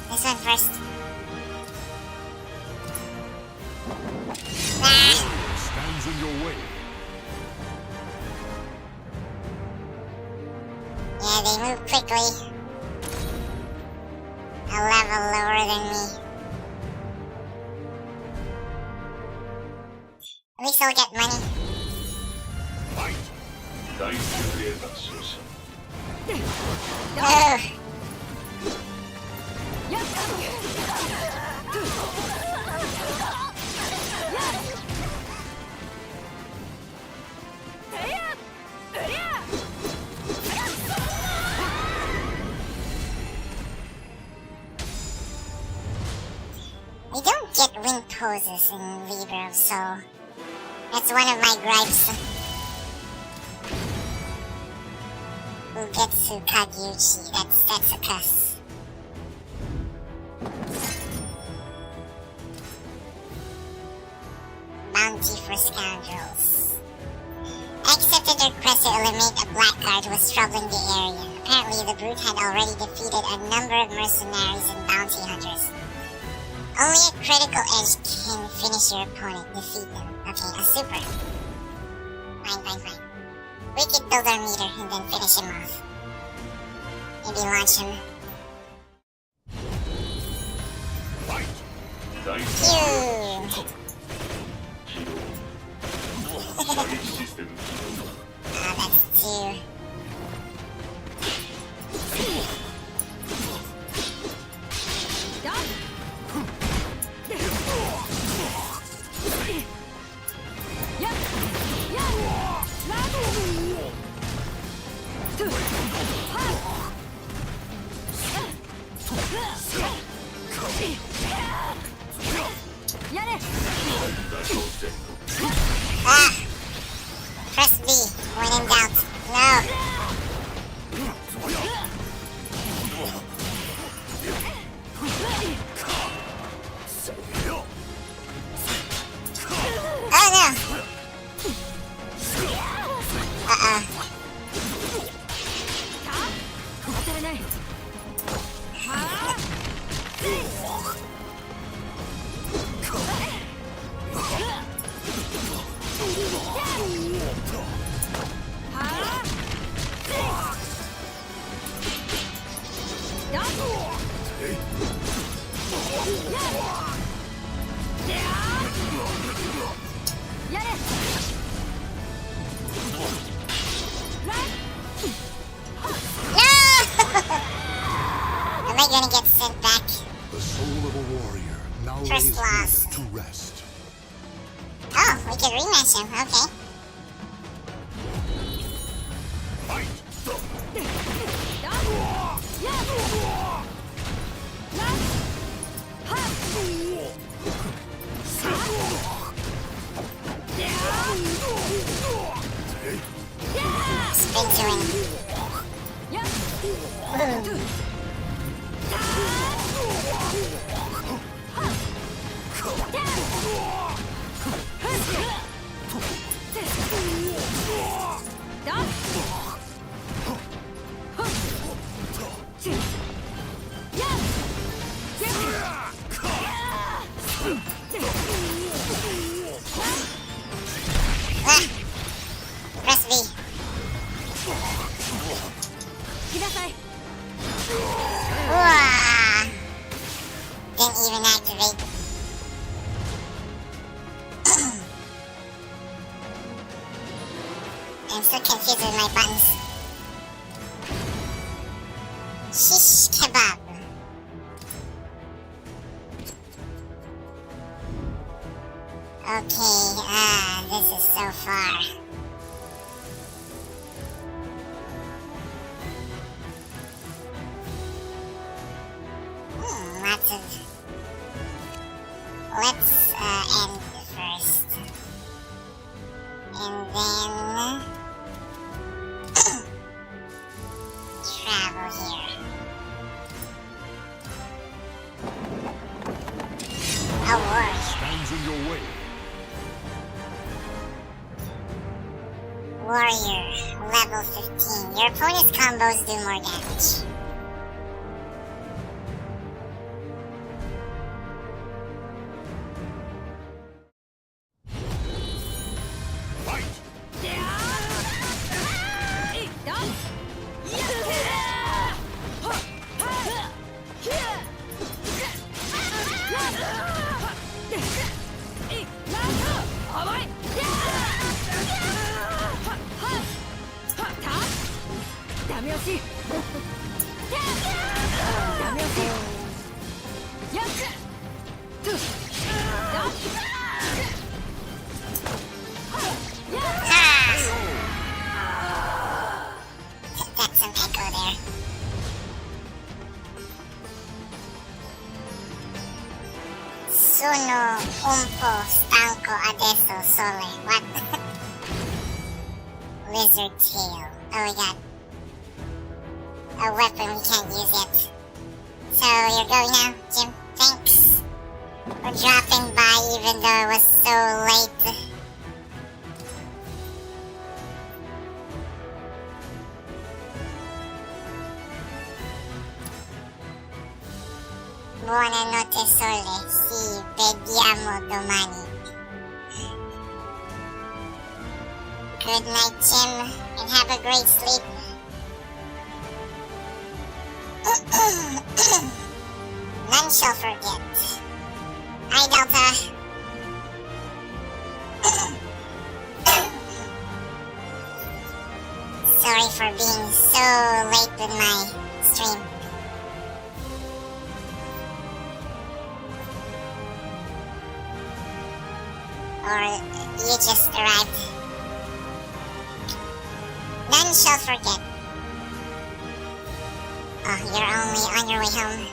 this one first. Stands in your way. Yeah, they move quickly. A level lower than me. At least I'll get money. No! We don't get win poses in Libra of Soul. That's one of my gripes. Ugetsu Kagyuchi, that's a cuss. Bounty for scoundrels. Accepted a request to eliminate a black card who was troubling the area. Apparently the brute had already defeated a number of mercenaries and bounty hunters. Only a critical edge can finish your opponent, defeat them. Okay, a super. Fine. We could build our meter and then finish him off. Maybe launch him. That's two. Press B when in doubt. No. Oh no. Am I gonna get sent back? The soul of a warrior now First lays loss. here to rest. Oh, we can rematch him. Okay. Spin to him. Press V. Didn't even activate. I'm so confused with my buttons. Shish kebab. Okay, this is so far. Lots of... Let's end first. And then... travel here. A war. Stands in your way. Warrior, level 15. Your opponent's combos do more damage. ダメ押しダメ押しやっとThat's some echo there. Sono un po' stanco adesso sole. What? Lizard tail. Oh, we got a weapon we can't use yet. So you're going now, Jim? Thanks for dropping by even though it was so late. Buonanotte sole, ci vediamo domani. Good night, Jim, and have a great sleep. None shall forget. Hi, Delta. Sorry for being so late with my stream. Or you just arrived. None shall forget. Oh, you're only on your way home.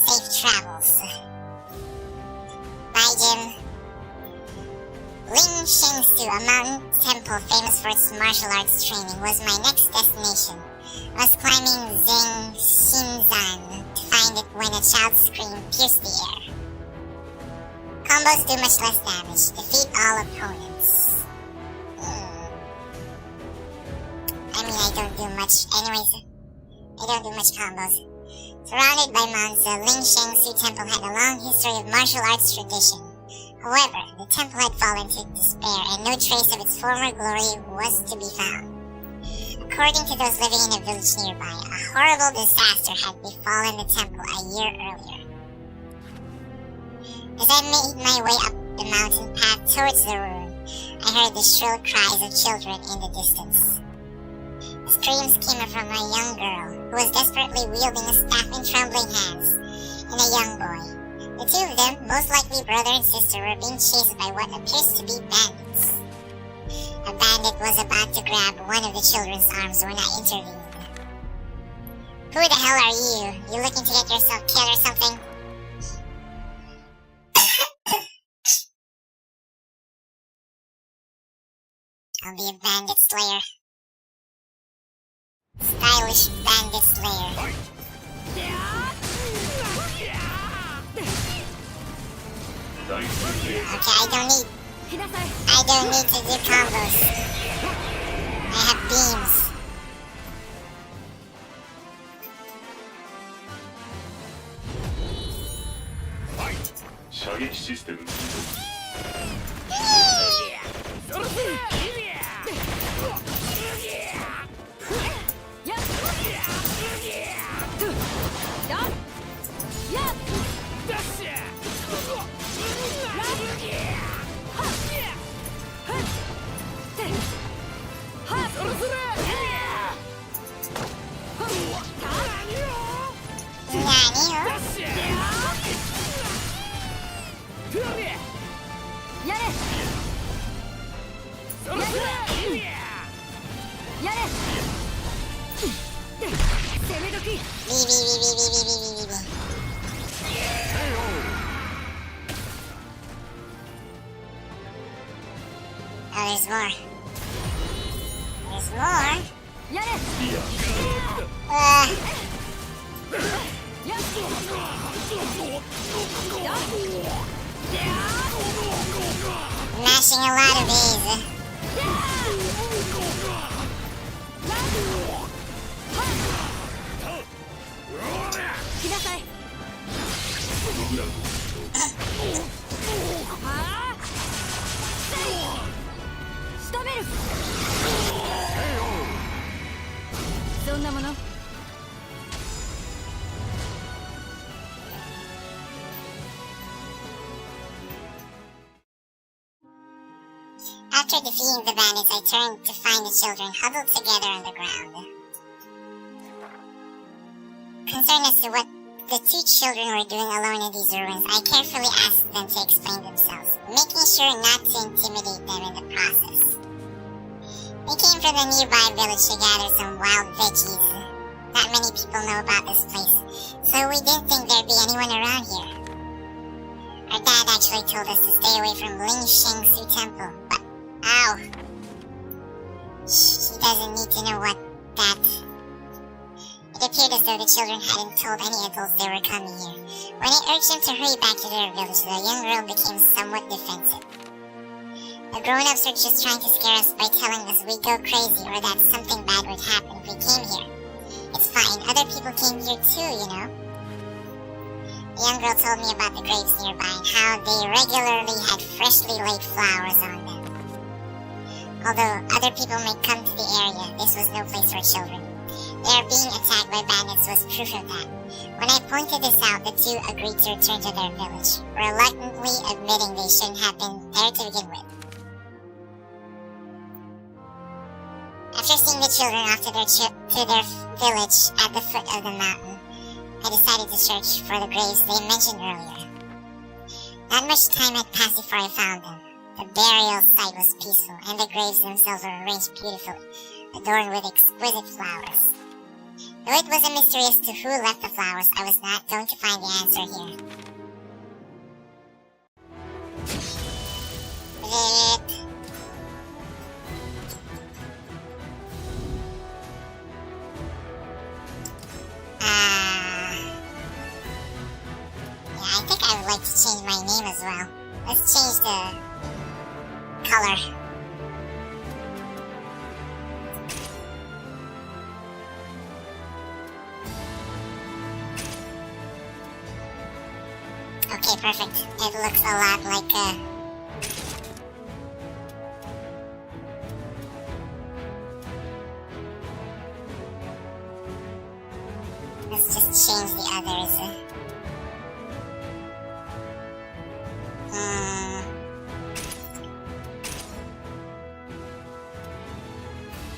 Safe travels. Bye, Jim. Ling Shengsu, a mountain temple famous for its martial arts training, was my next destination. I was climbing Zheng Xinzan to find it when a child's scream pierced the air. Combos do much less damage. Defeat all opponents. I mean, I don't do much. Anyways, I don't do much combos. Surrounded by monks, the Ling Shengsu temple had a long history of martial arts tradition. However, the temple had fallen to despair, and no trace of its former glory was to be found. According to those living in a village nearby, a horrible disaster had befallen the temple a year earlier. As I made my way up the mountain path towards the ruin, I heard the shrill cries of children in the distance. The screams came from a young girl, who was desperately wielding a staff in trembling hands, and a young boy. The two of them, most likely brother and sister, were being chased by what appears to be bandits. A bandit was about to grab one of the children's arms when I intervened. Who the hell are you? You looking to get yourself killed or something? I'll be a bandit slayer. Stylish bandit slayer. Okay, I don't need to do combos. I have beams.射撃システム Oh, there's more. There's more? Mashing a lot of these. After defeating the bandits, I turned to find the children huddled together on the ground. Concerned as to what the two children were doing alone in these ruins, I carefully asked them to explain themselves, making sure not to intimidate them in the process. They came from the nearby village to gather some wild veggies. Not many people know about this place, so we didn't think there'd be anyone around here. Our dad actually told us to stay away from Ling Shengsu Temple, but ow! She doesn't need to know what that... It appeared as though the children hadn't told any adults they were coming here. When I urged them to hurry back to their village, the young girl became somewhat defensive. The grown-ups are just trying to scare us by telling us we'd go crazy or that something bad would happen if we came here. It's fine, other people came here too, you know. The young girl told me about the graves nearby and how they regularly had freshly laid flowers on them. Although other people may come to the area, this was no place for children. Their being attacked by bandits was proof of that. When I pointed this out, the two agreed to return to their village, reluctantly admitting they shouldn't have been there to begin with. After seeing the children off to their village at the foot of the mountain, I decided to search for the graves they mentioned earlier. Not much time had passed before I found them. The burial site was peaceful, and the graves themselves were arranged beautifully, adorned with exquisite flowers. Though it was a mystery as to who left the flowers, I was not going to find the answer here. Yeah, I think I would like to change my name as well. Let's change the color. Okay, perfect. It looks a lot like let's just change the others.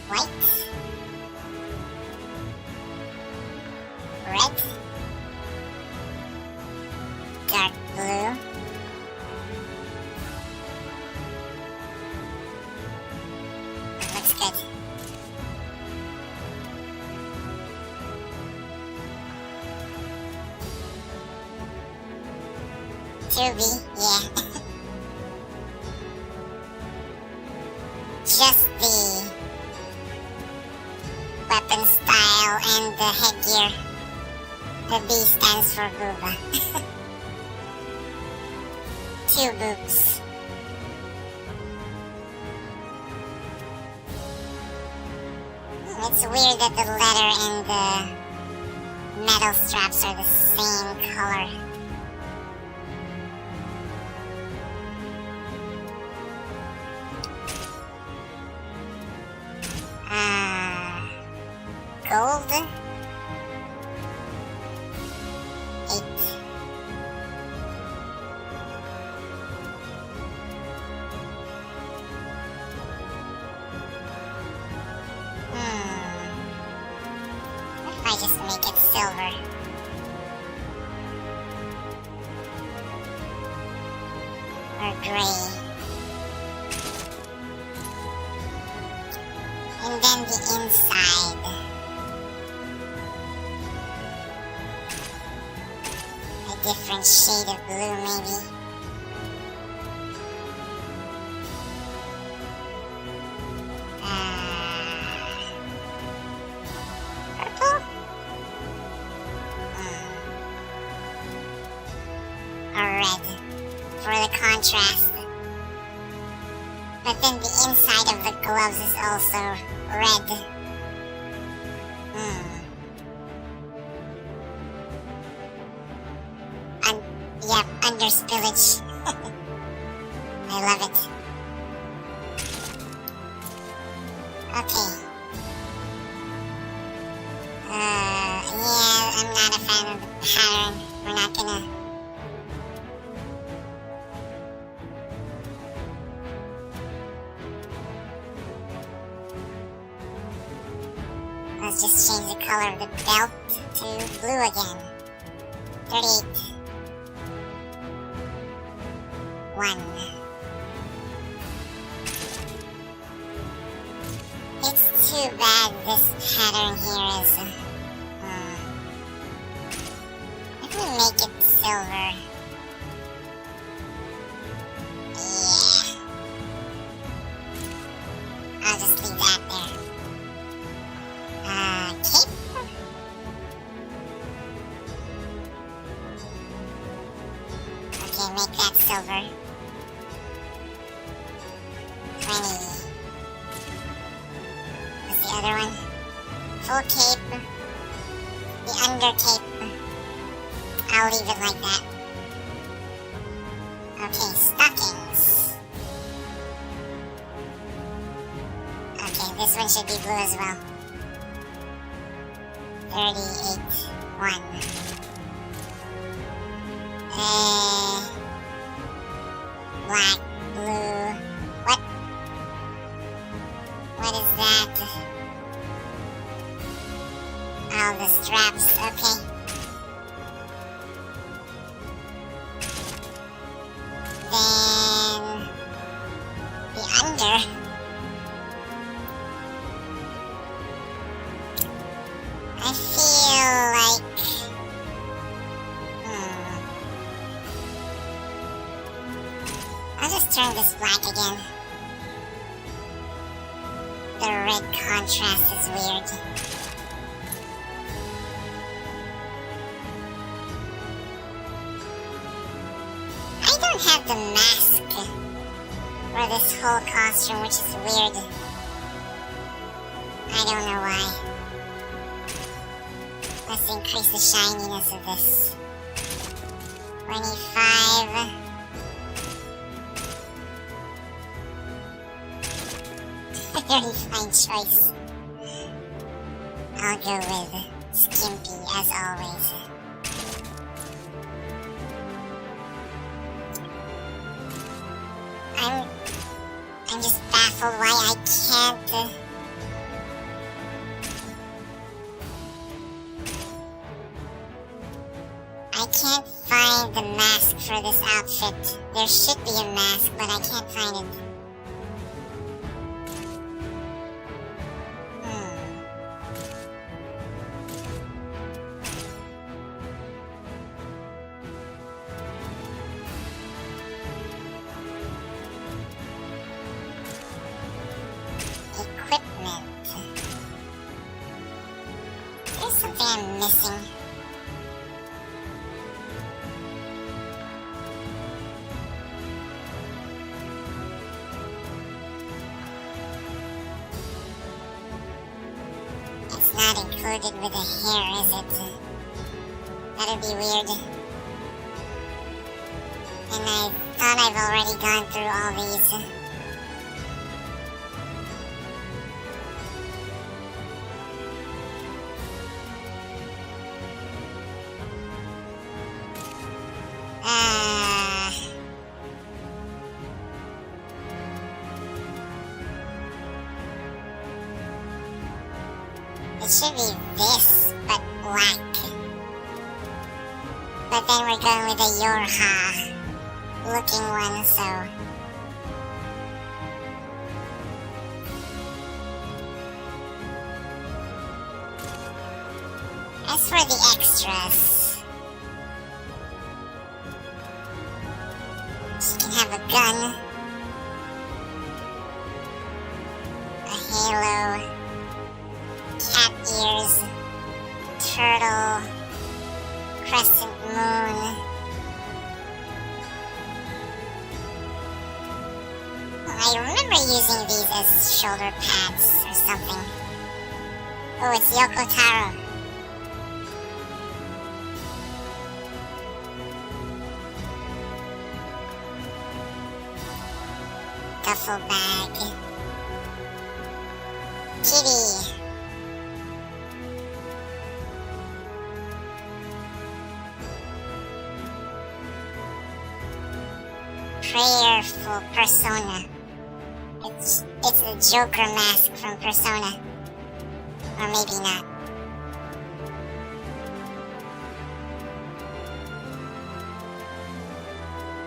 White. Red. Dark blue. That looks good. Ruby, yeah. Just the weapon style and the headgear. The B stands for Booba. Two boobs. It's weird that the letter and the metal straps are the same color. Gold. 8. What if I just make it silver? Or gray? And then the inside. A different shade of blue, maybe. Purple? Or red, for the contrast. But then the inside of the gloves is also red. Yep, under spillage. I love it. Okay. Yeah, I'm not a fan of the pattern. We're not gonna... Let's just change the color of the belt to blue again. 38. 1. It's too bad this pattern here is... If we make it silver... Yeah. I'll just leave that there. Cape? Okay, make that silver. 20. What's the other one? Full cape. The under cape. I'll leave it like that. Okay, stockings. Okay, this one should be blue as well. 38. 1. Black, blue. What? What is that? Oh, the straps. Okay. Then the under. I feel like I'll just turn this black again. The red contrast is weird. I don't have the mask for this whole costume, which is weird. I don't know why. Let's increase the shininess of this. 25. Very fine choice. I'll go with Skimpy as always. I'm just baffled why I can't. I can't find the mask for this outfit. There should be a mask, but I can't find it. Equipment. There's something I'm missing. Not included with the hair, is it? That'd be weird. And I thought I've already gone through all these. It should be this, but black. But then we're going with a Yorha looking one, so... As for the extras... She can have a gun. A halo... cat ears, turtle, crescent moon. I remember using these as shoulder pads or something. Oh, it's Yoko Taro. Duffel bag. Kitty. Prayerful persona. It's the Joker mask from Persona. Or maybe not.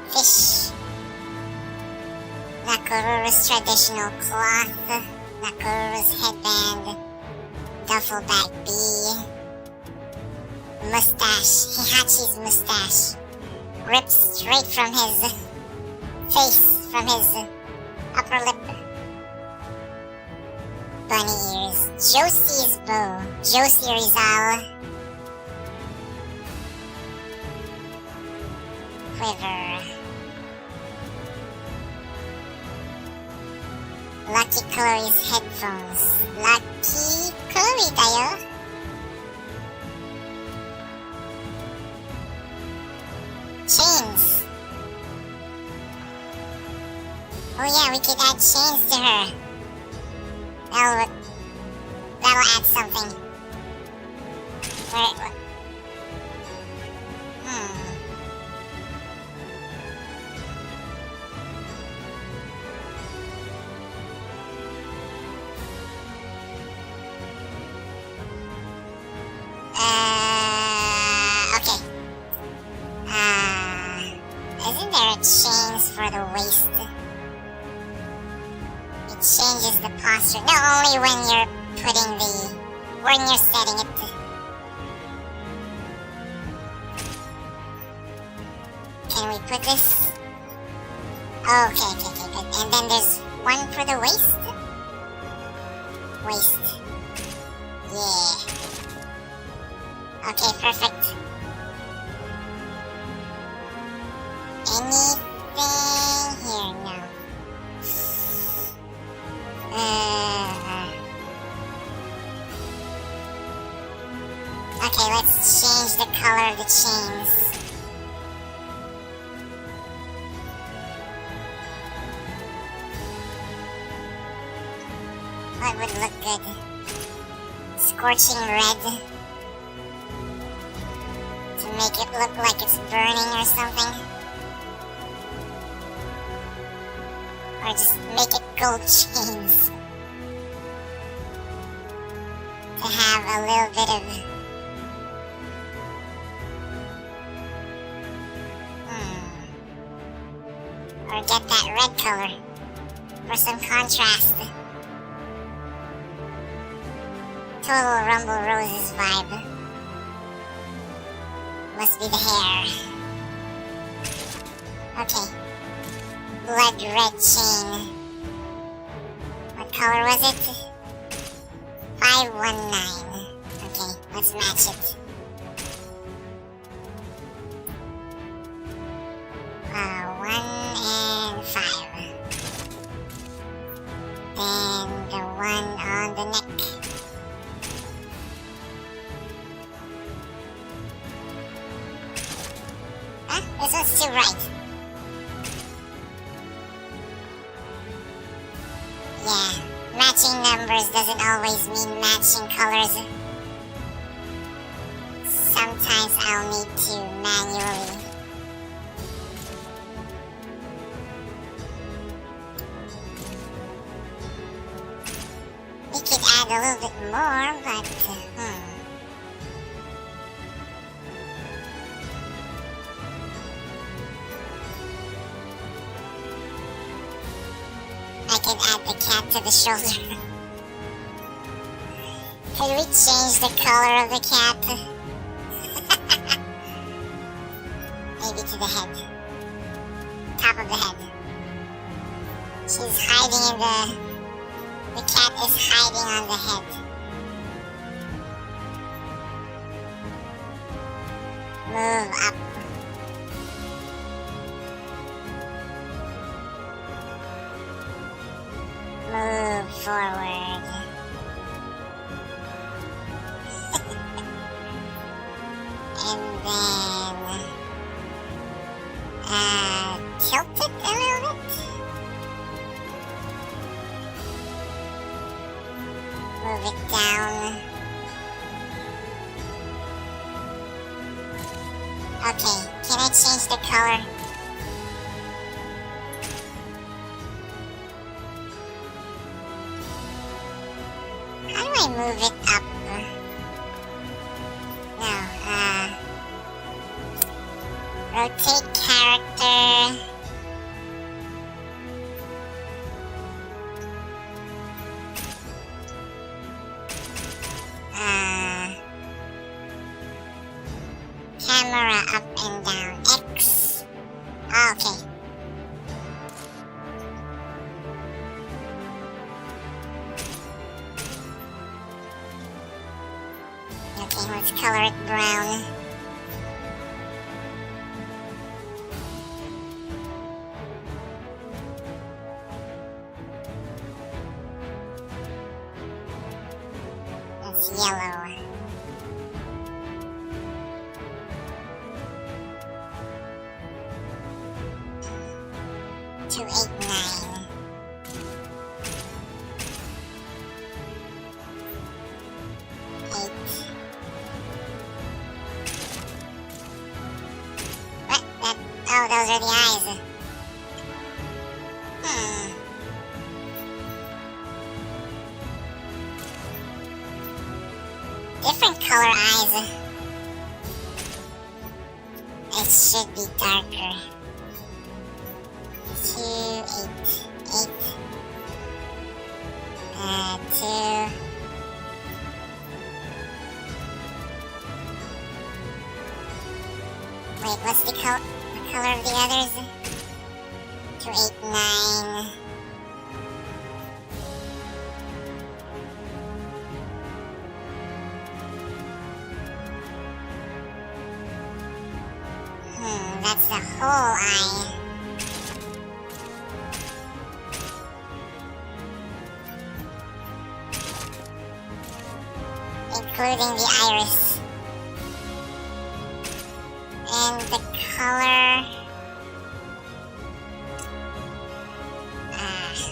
Fish. Nakoruru's traditional cloth. Nakoruru's headband. Duffel bag B. Mustache. Heihachi's mustache. Ripped straight from his face, from his upper lip. Bunny ears. Josie's bow. Josie Rizal. Quiver. Lucky Chloe's headphones. Lucky Chloe dayo. Chains. Oh yeah, we could add chains to her. That'll add something. Where? Okay. Isn't there a chains for the waist? It changes the posture. No, only when you're when you're setting it. Can we put this? Okay, good. And then there's one for the waist? Waist. Yeah. Okay, perfect. Anything here? No. Okay, let's change the color of the chains. What would look good? Scorching red. To make it look like it's burning or something. Or just make it gold chains. To have a little bit of... Or get that red color. For some contrast. Total Rumble Roses vibe. Must be the hair. Okay. Blood red chain. What color was it? 519. Okay, let's match it. 1 and 5. Then the one on the neck. Huh? This one's too bright. Yeah, matching numbers doesn't always mean matching colors. Sometimes I'll need to manually. We could add a little bit more, but I can add the cat to the shoulder. Could we change the color of the cat? Maybe to the head. Top of the head. She's hiding in the cat is hiding on the head. Move up. Move forward. And then tilt it a little bit. Move it down. Okay, can I change the color? How do I move it up? No, rotate character. Camera up and down. X. Oh, okay. Okay, let's color it brown. That's yellow. Two, 8, 9. 8. What? Oh, those are the eyes. Different color eyes. It should be darker. 2, 8, 8. 2. Wait, what's the color of the others? 2, 8, 9. That's the whole eye. Including the iris. And the color...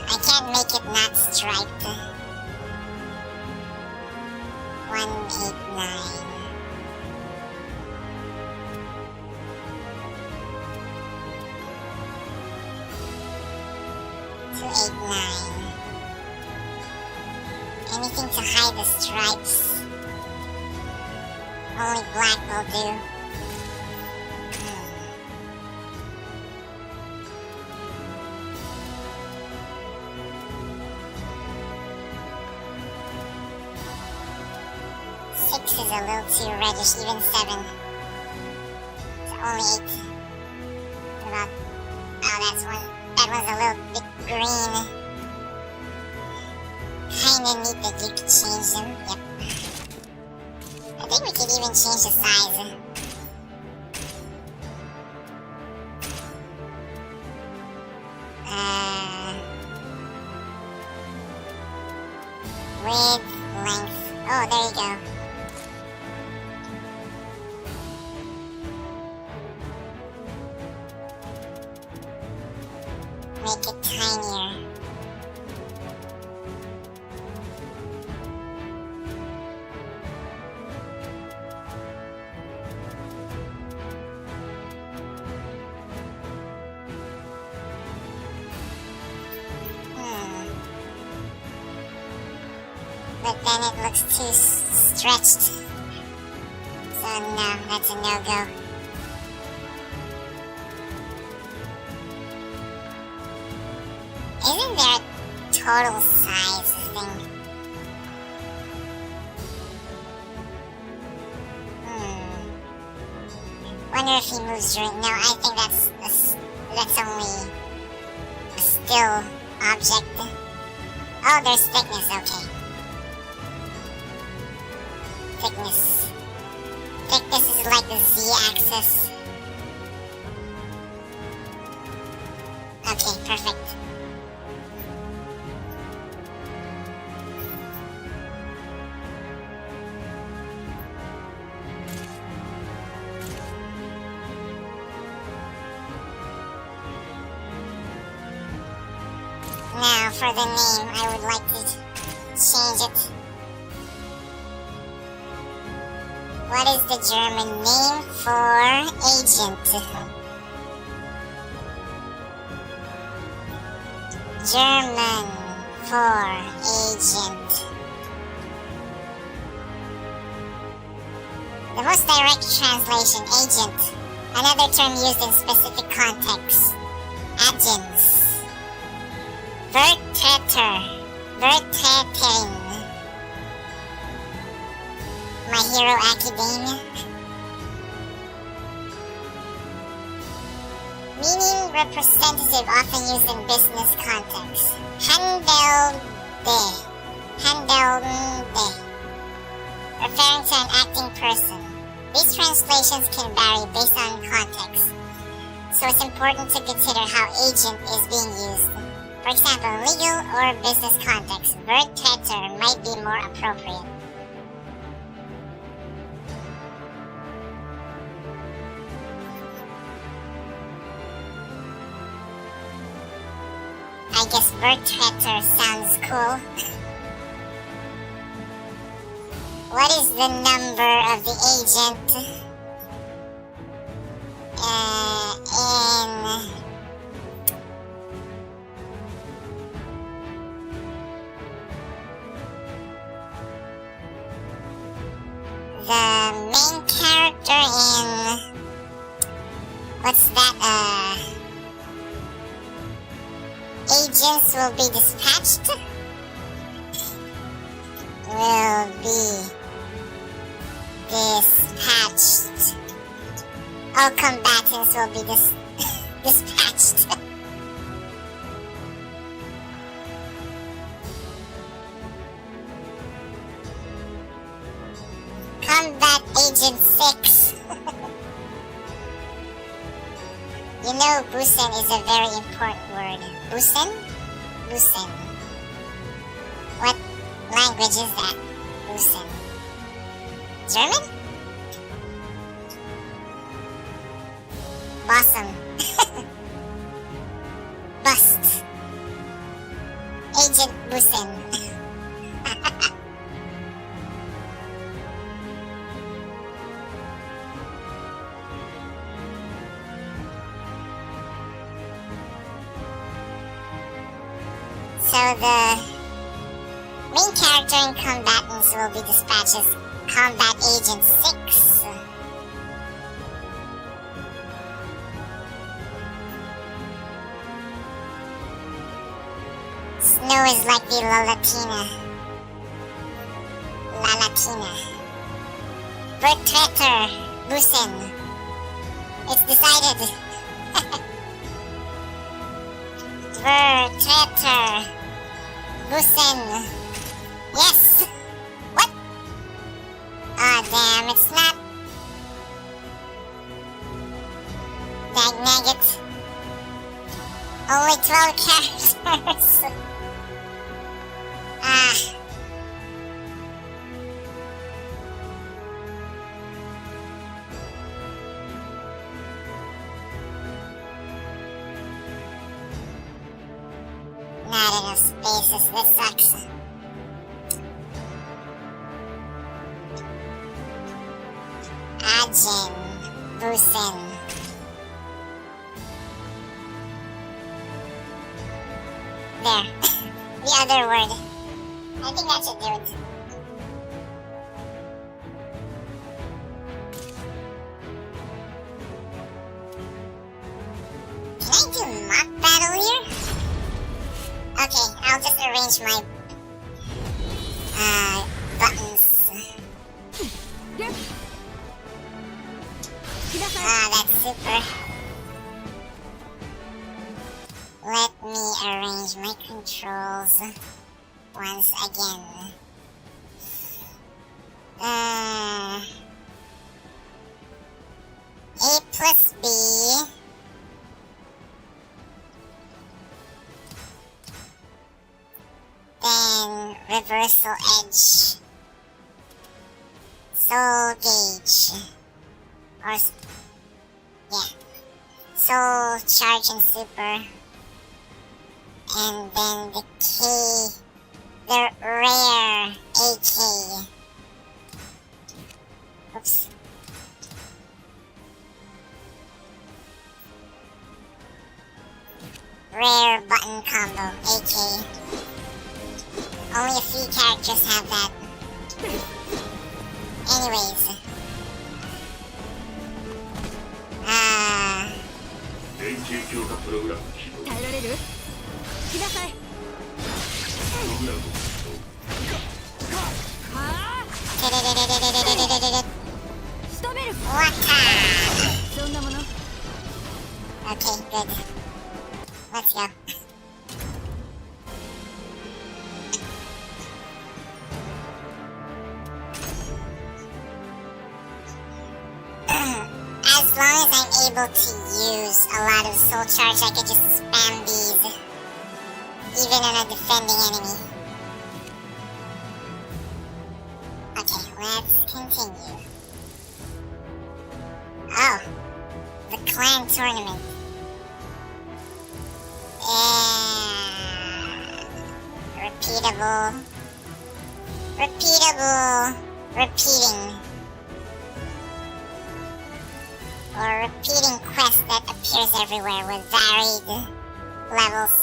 I can't make it not striped. 1, 8, 9. 2, 8, 9. Anything to hide the stripes. Only black will do. Six is a little too reddish, even 7. It's only 8. About, that's one. That was a little bit green. Kinda neat that you could change them. Yep. I think we could even change the size. Width, length. Oh, there you go. Make it tinier. But then it looks too stretched. So no, that's a no-go. Isn't there a total size thing? Wonder if he moves during... No, I think that's only a still object. Oh, there's thickness, okay. Thickness. Thickness is like the z-axis. Okay, perfect. Now, for the name, I would like to change it. What is the German name for agent? German for agent. The most direct translation, agent. Another term used in specific contexts. Agents. Vertreter. Vertretering. My Hero Academia. Meaning representative, often used in business contexts. Handelde. Handelde. Referring to an acting person. These translations can vary based on context, so it's important to consider how agent is being used. For example, in legal or business context, vertreter might be more appropriate. I guess vertreter sounds cool. What is the number of the agent in the main character in what's that? Agents will be dispatched? Will be dispatched. All combatants will be dispatched. Combat Agent 6. You know, Busen is a very important word. Busen? Busen. What language is that? Busen. German? Bosom. Bust. Agent Busen. So the main character and combatants will be dispatched as Combat Agent 6. Snow is like the La Latina. La Latina. Vertreter Busen. It's decided. Vertreter Busen. Yes! What? Aw, damn, it's not. Dag-nagget. Only 12 characters. Not enough spaces, this sucks. Ajin Busen. There. The other word. I think that should do it. Can I do mock battle here? Okay, I'll just arrange my buttons. That's super. Let me arrange my controls once again. A plus B. Then reversal edge. Soul gauge. Or, yeah. Soul, charge, and super. And then the K, the rare AK. Oops. Rare button combo, AK. Only a few characters have that. Anyways. 耐えられる？来なさい。仕留める。そんなもの。Okay, good. Let's go. As long as I'm able to use a lot of soul charge, I could just spam these, even on a defending enemy. Okay, let's continue. Oh, the clan tournament. Repeatable, repeating. Or repeating quest that appears everywhere with varied levels.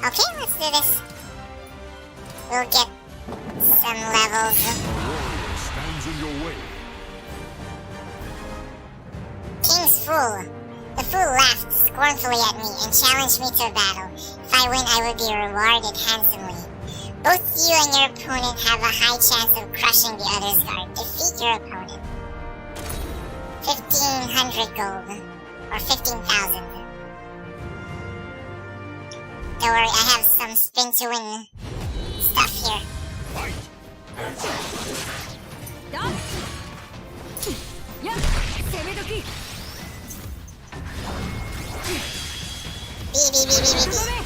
Okay, let's do this. We'll get some levels. The warrior stands in your way. King's Fool. The fool laughed scornfully at me and challenged me to a battle. If I win, I would be rewarded handsomely. Both you and your opponent have a high chance of crushing the other's guard. Defeat your opponent. 1,500 gold. Or 15,000. Don't worry, I have some spin to win stuff here. Spin to win.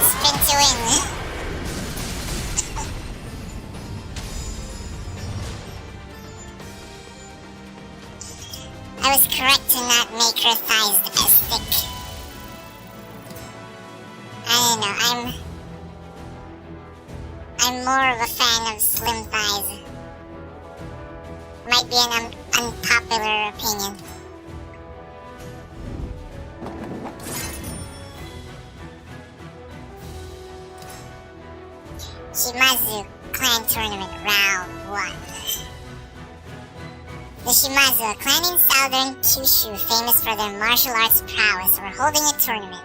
Spin to win. I was correct to not make her thighs thick. I don't know, I'm more of a fan of slim thighs. Might be an unpopular opinion. Shimazu Clan Tournament Round 1. The Shimazu, a clan in southern Kyushu famous for their martial arts prowess, were holding a tournament.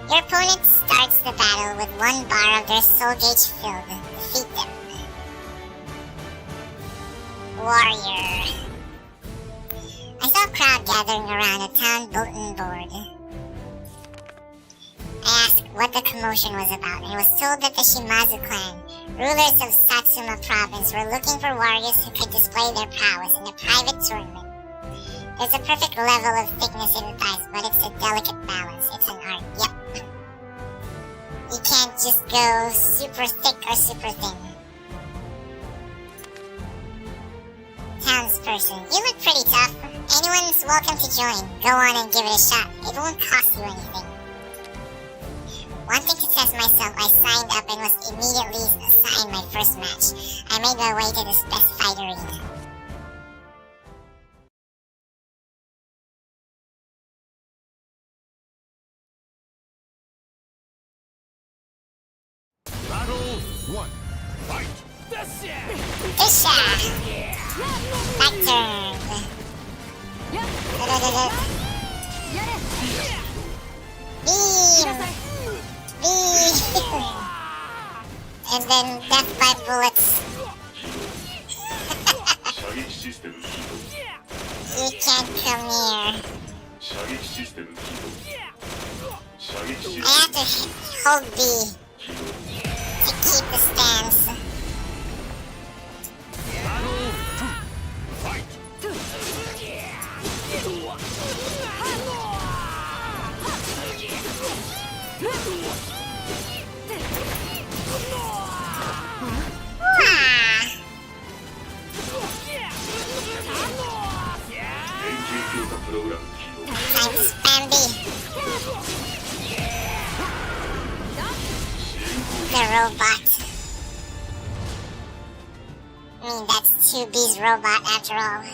Your opponent starts the battle with one bar of their soul gauge filled. Defeat them. Warrior. I saw a crowd gathering around a town bulletin board. I asked what the commotion was about and was told that the Shimazu clan, rulers of Satsuma province, were looking for warriors who could display their prowess in a private tournament. There's a perfect level of thickness in the thighs, but it's a delicate balance. It's an art. Yep. You can't just go super thick or super thin. Townsperson, you look pretty tough. Anyone's welcome to join. Go on and give it a shot. It won't cost you anything. Wanting to test myself, I signed up and was immediately assigned my first match. I made my way to the specified arena. Battle 1. Fight! Fissure! Back turn. Beam! Beam! And then death by bullets. You can't come near. I have to hold B to keep the stance. Fight! I'm spammy. the robot. I mean, that's 2B's robot after all.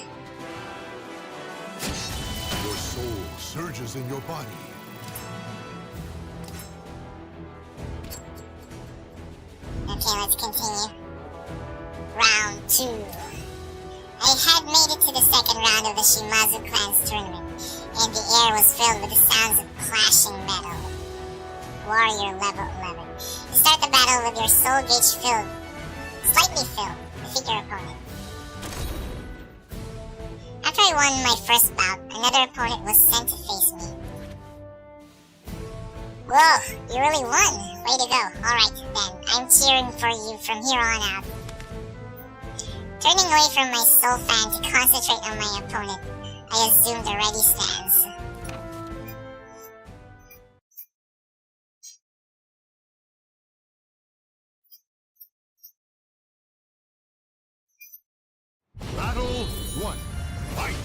Your soul surges in your body. Okay, let's continue. Round 2. I had made it to the second round of the Shimazu clan's tournament, and the air was filled with the sounds of clashing metal. Warrior level 11. You start the battle with your soul gauge filled, slightly filled. Defeat your opponent. After I won my first bout, another opponent was sent to face me. Whoa, you really won! Way to go. Alright then, I'm cheering for you from here on out. Turning away from my soul fan to concentrate on my opponent, I assumed a ready stance. Battle 1. Fight!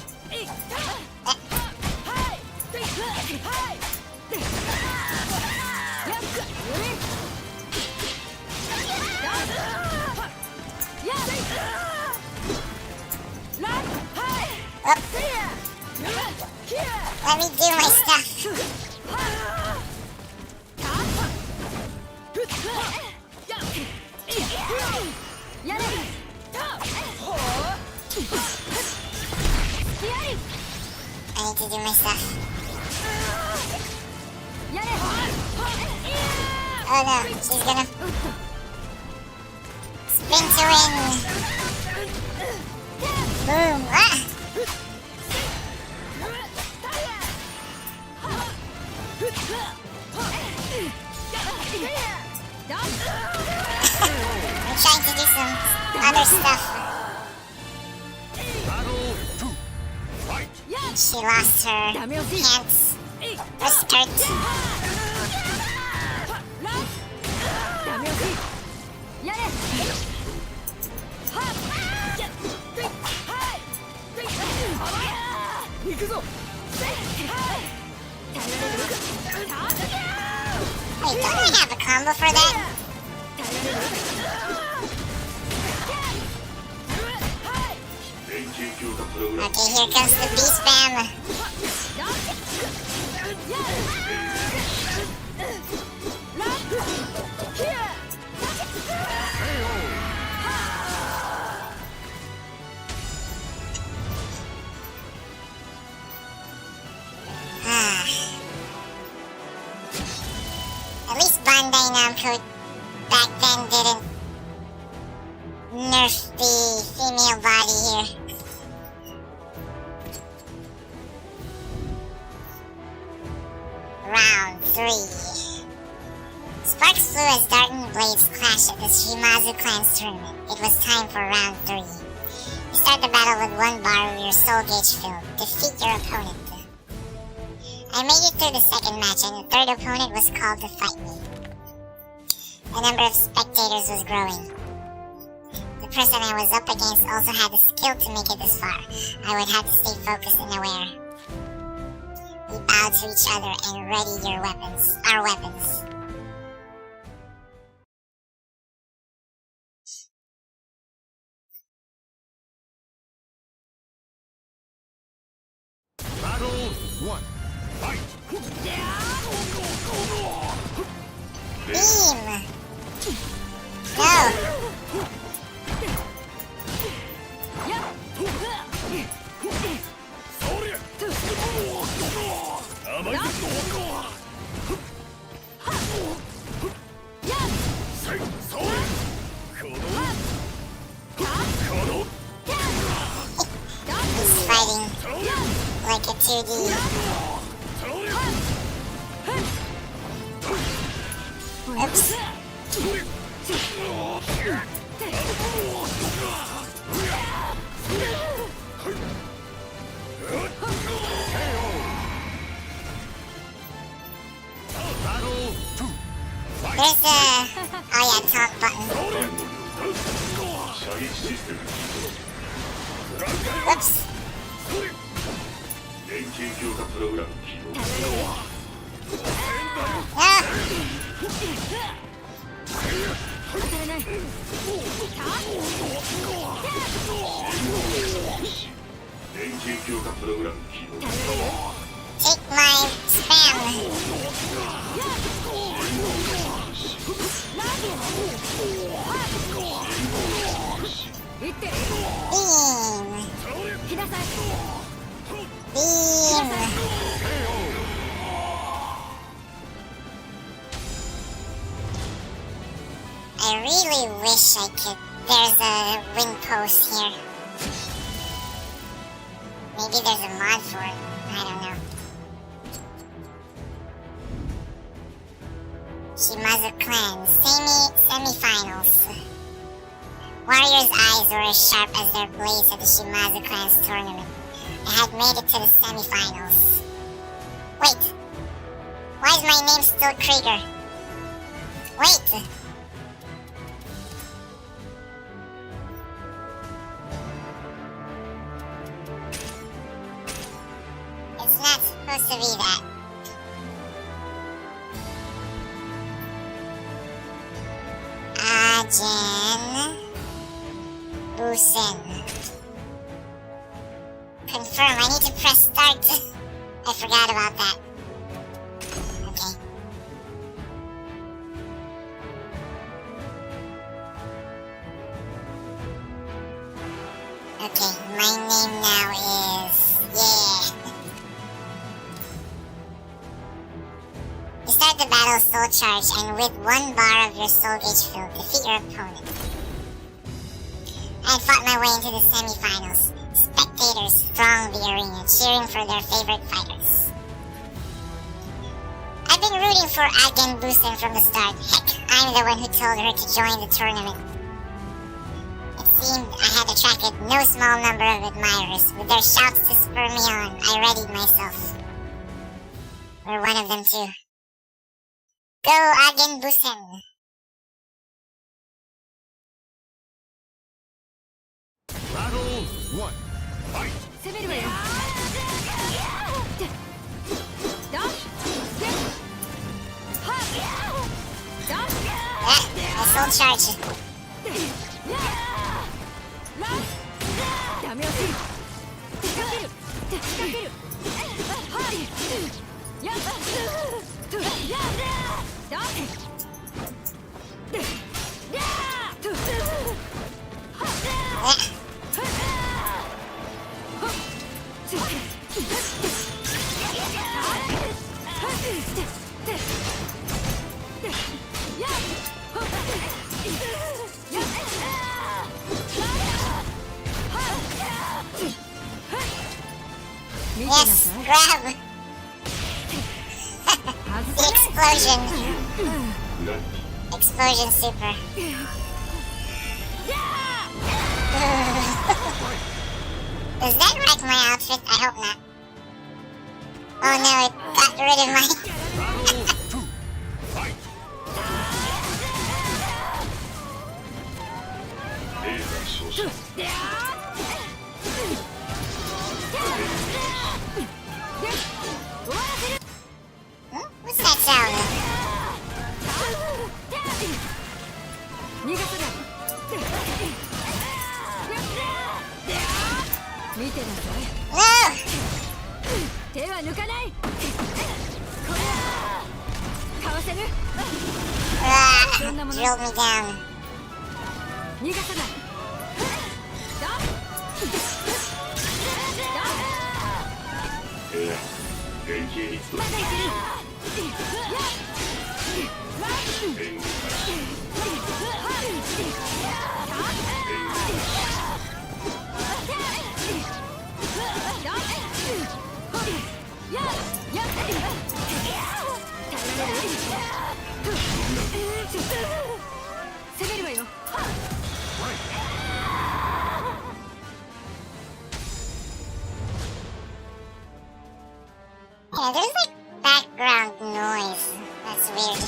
Let me do my stuff. I need to do my stuff. Oh no, she's gonna spin to win. Boom! Ah! I'm trying to do some other stuff. Battle 2. Fight! She lost her pants, her skirt. Wait, don't I have a combo for that? Okay, here comes the B-spam. At least bandainamco back then didn't nerf the female body here. Round 3. Sparks flew as darting blades clashed at the Shimazu clan's tournament. It was time for round 3. You start the battle with one bar of your soul gauge filled. Defeat your opponent. I made it through the second match and the third opponent was called to fight me. The number of spectators was growing. The person I was up against also had the skill to make it this far. I would have to stay focused and aware. We bowed to each other and ready our weapons. Battle 1. Fight! Beam! No! He's fighting like a 2D. Oops. There's the... oh yeah, talk button. Whoops. No! Take my spam. Beam. Beam. I really wish I could. There's a wind post here. Maybe there's a mod for it. I don't know. Shimazu clan. Semifinals. Warriors' eyes were as sharp as their blades at the Shimazu clan's tournament. They had made it to the semifinals. Wait. Why is my name still Krieger? Wait. It's not supposed to be that. Ajin Busen. Confirm. I need to press start. I forgot about that. Okay. Okay, my name now is... Yeah. You start the battle soul charge, and with 1 bar of your soul gauge filled, defeat your opponent. I had fought my way into the semifinals. Spectators thronged the arena, cheering for their favorite fighters. I've been rooting for Agen Busen from the start. Heck, I'm the one who told her to join the tournament. It seemed I had attracted no small number of admirers. With their shouts to spur me on, I readied myself. We're one of them too. Go, Agen Busen! Battle 1. Fight! I soul charge. Yes, grab! The explosion! Explosion super. Does that wreck my outfit? I hope not. Oh no, it got rid of my... What's that sound? No! Drilled me down. Yeah, there's like background noise. That's weird.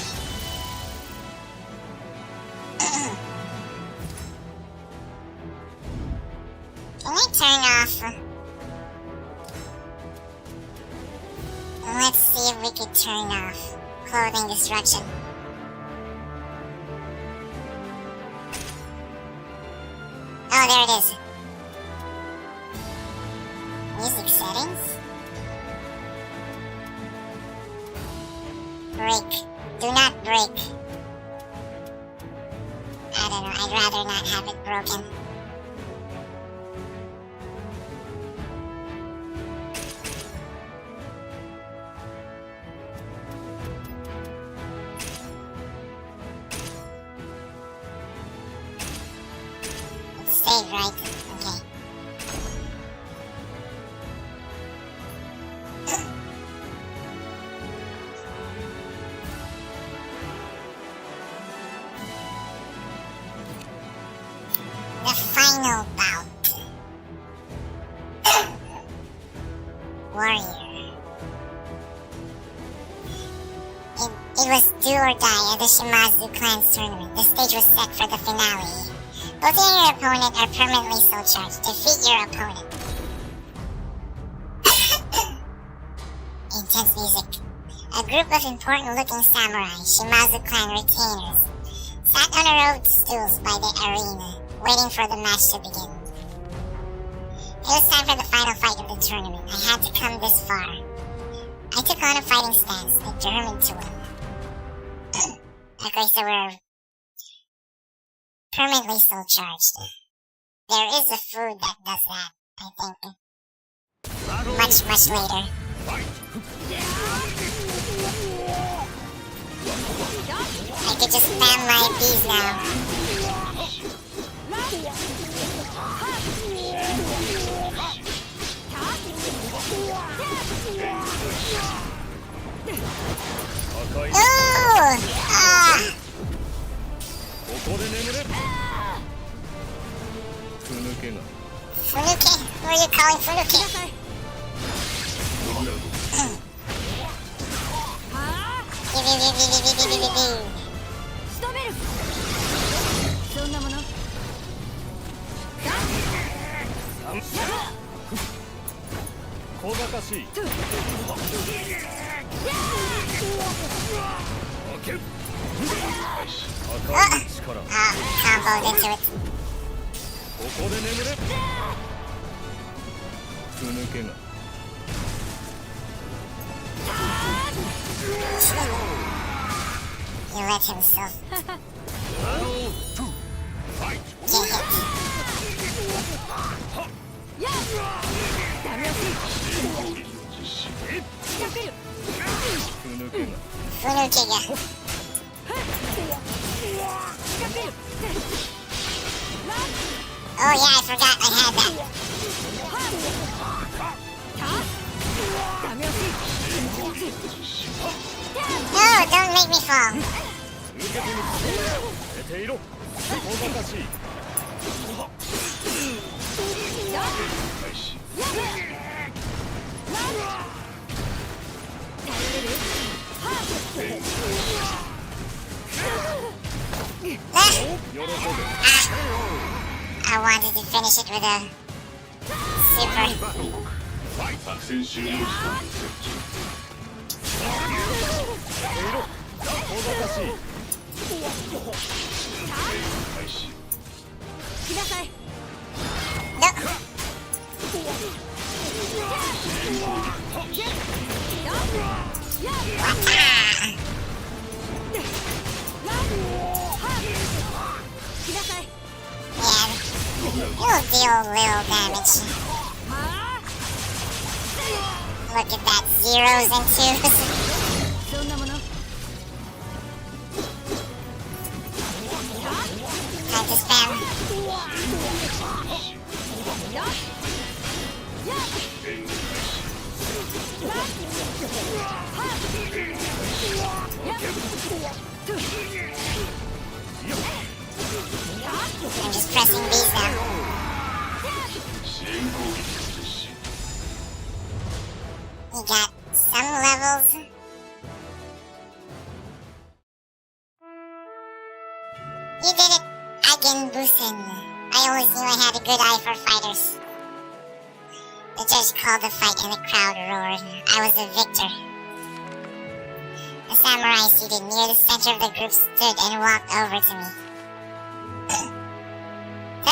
Can I turn off? Let's see if we could turn off clothing destruction. there it is. Music settings? Break. Do not break. I don't know, I'd rather not have it broken. It's saved, right? Okay. The final bout. Warrior. It was do or die at the Shimazu clan's tournament. The stage was set for the finale. Both you and your opponent are permanently soul charged. Defeat your opponent. Intense music. A group of important looking samurai, Shimazu clan retainers, sat on a row of stools by the arena, waiting for the match to begin. It was time for the final fight of the tournament. I had to come this far. I took on a fighting stance, determined to win. Okay, so we're permanently soul charged. There is a food that does that, I think. Much later. I could just spam my bees now. Ooh! Ah! Funuke? Who are you calling Funuke? Comboed into it. He let himself get hit. Funuke-ga. Oh yeah, I forgot I had that. No, don't make me fall. I wanted to finish it with a super. No. Yeah, it'll deal little damage. Look at that, zeros and twos. Time to spam. I'm just pressing these now. We got some levels. You did it, Agenbusen. I always knew I had a good eye for fighters. The judge called the fight and the crowd roared. I was a victor. A samurai seated near the center of the group stood and walked over to me.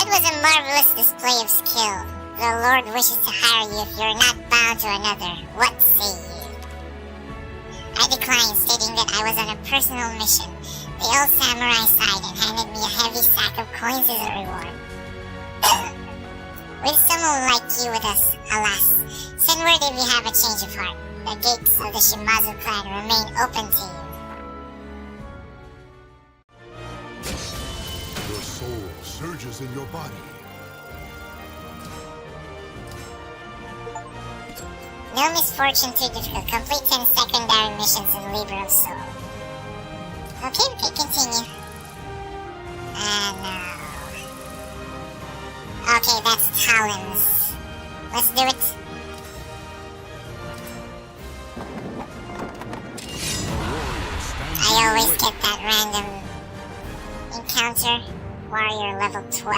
That was a marvelous display of skill. The Lord wishes to hire you if you're not bound to another. What say you? I declined, stating that I was on a personal mission. The old samurai sighed and handed me a heavy sack of coins as a reward. With someone like you with us, alas, send word if you have a change of heart. The gates of the Shimazu clan remain open to you. Your soul surges in your body. No misfortune too difficult. Complete 10 secondary missions in Libra of Soul. Okay, we can continue. No. Okay, that's Talons. Let's do it. I always get that random encounter. Warrior level 12.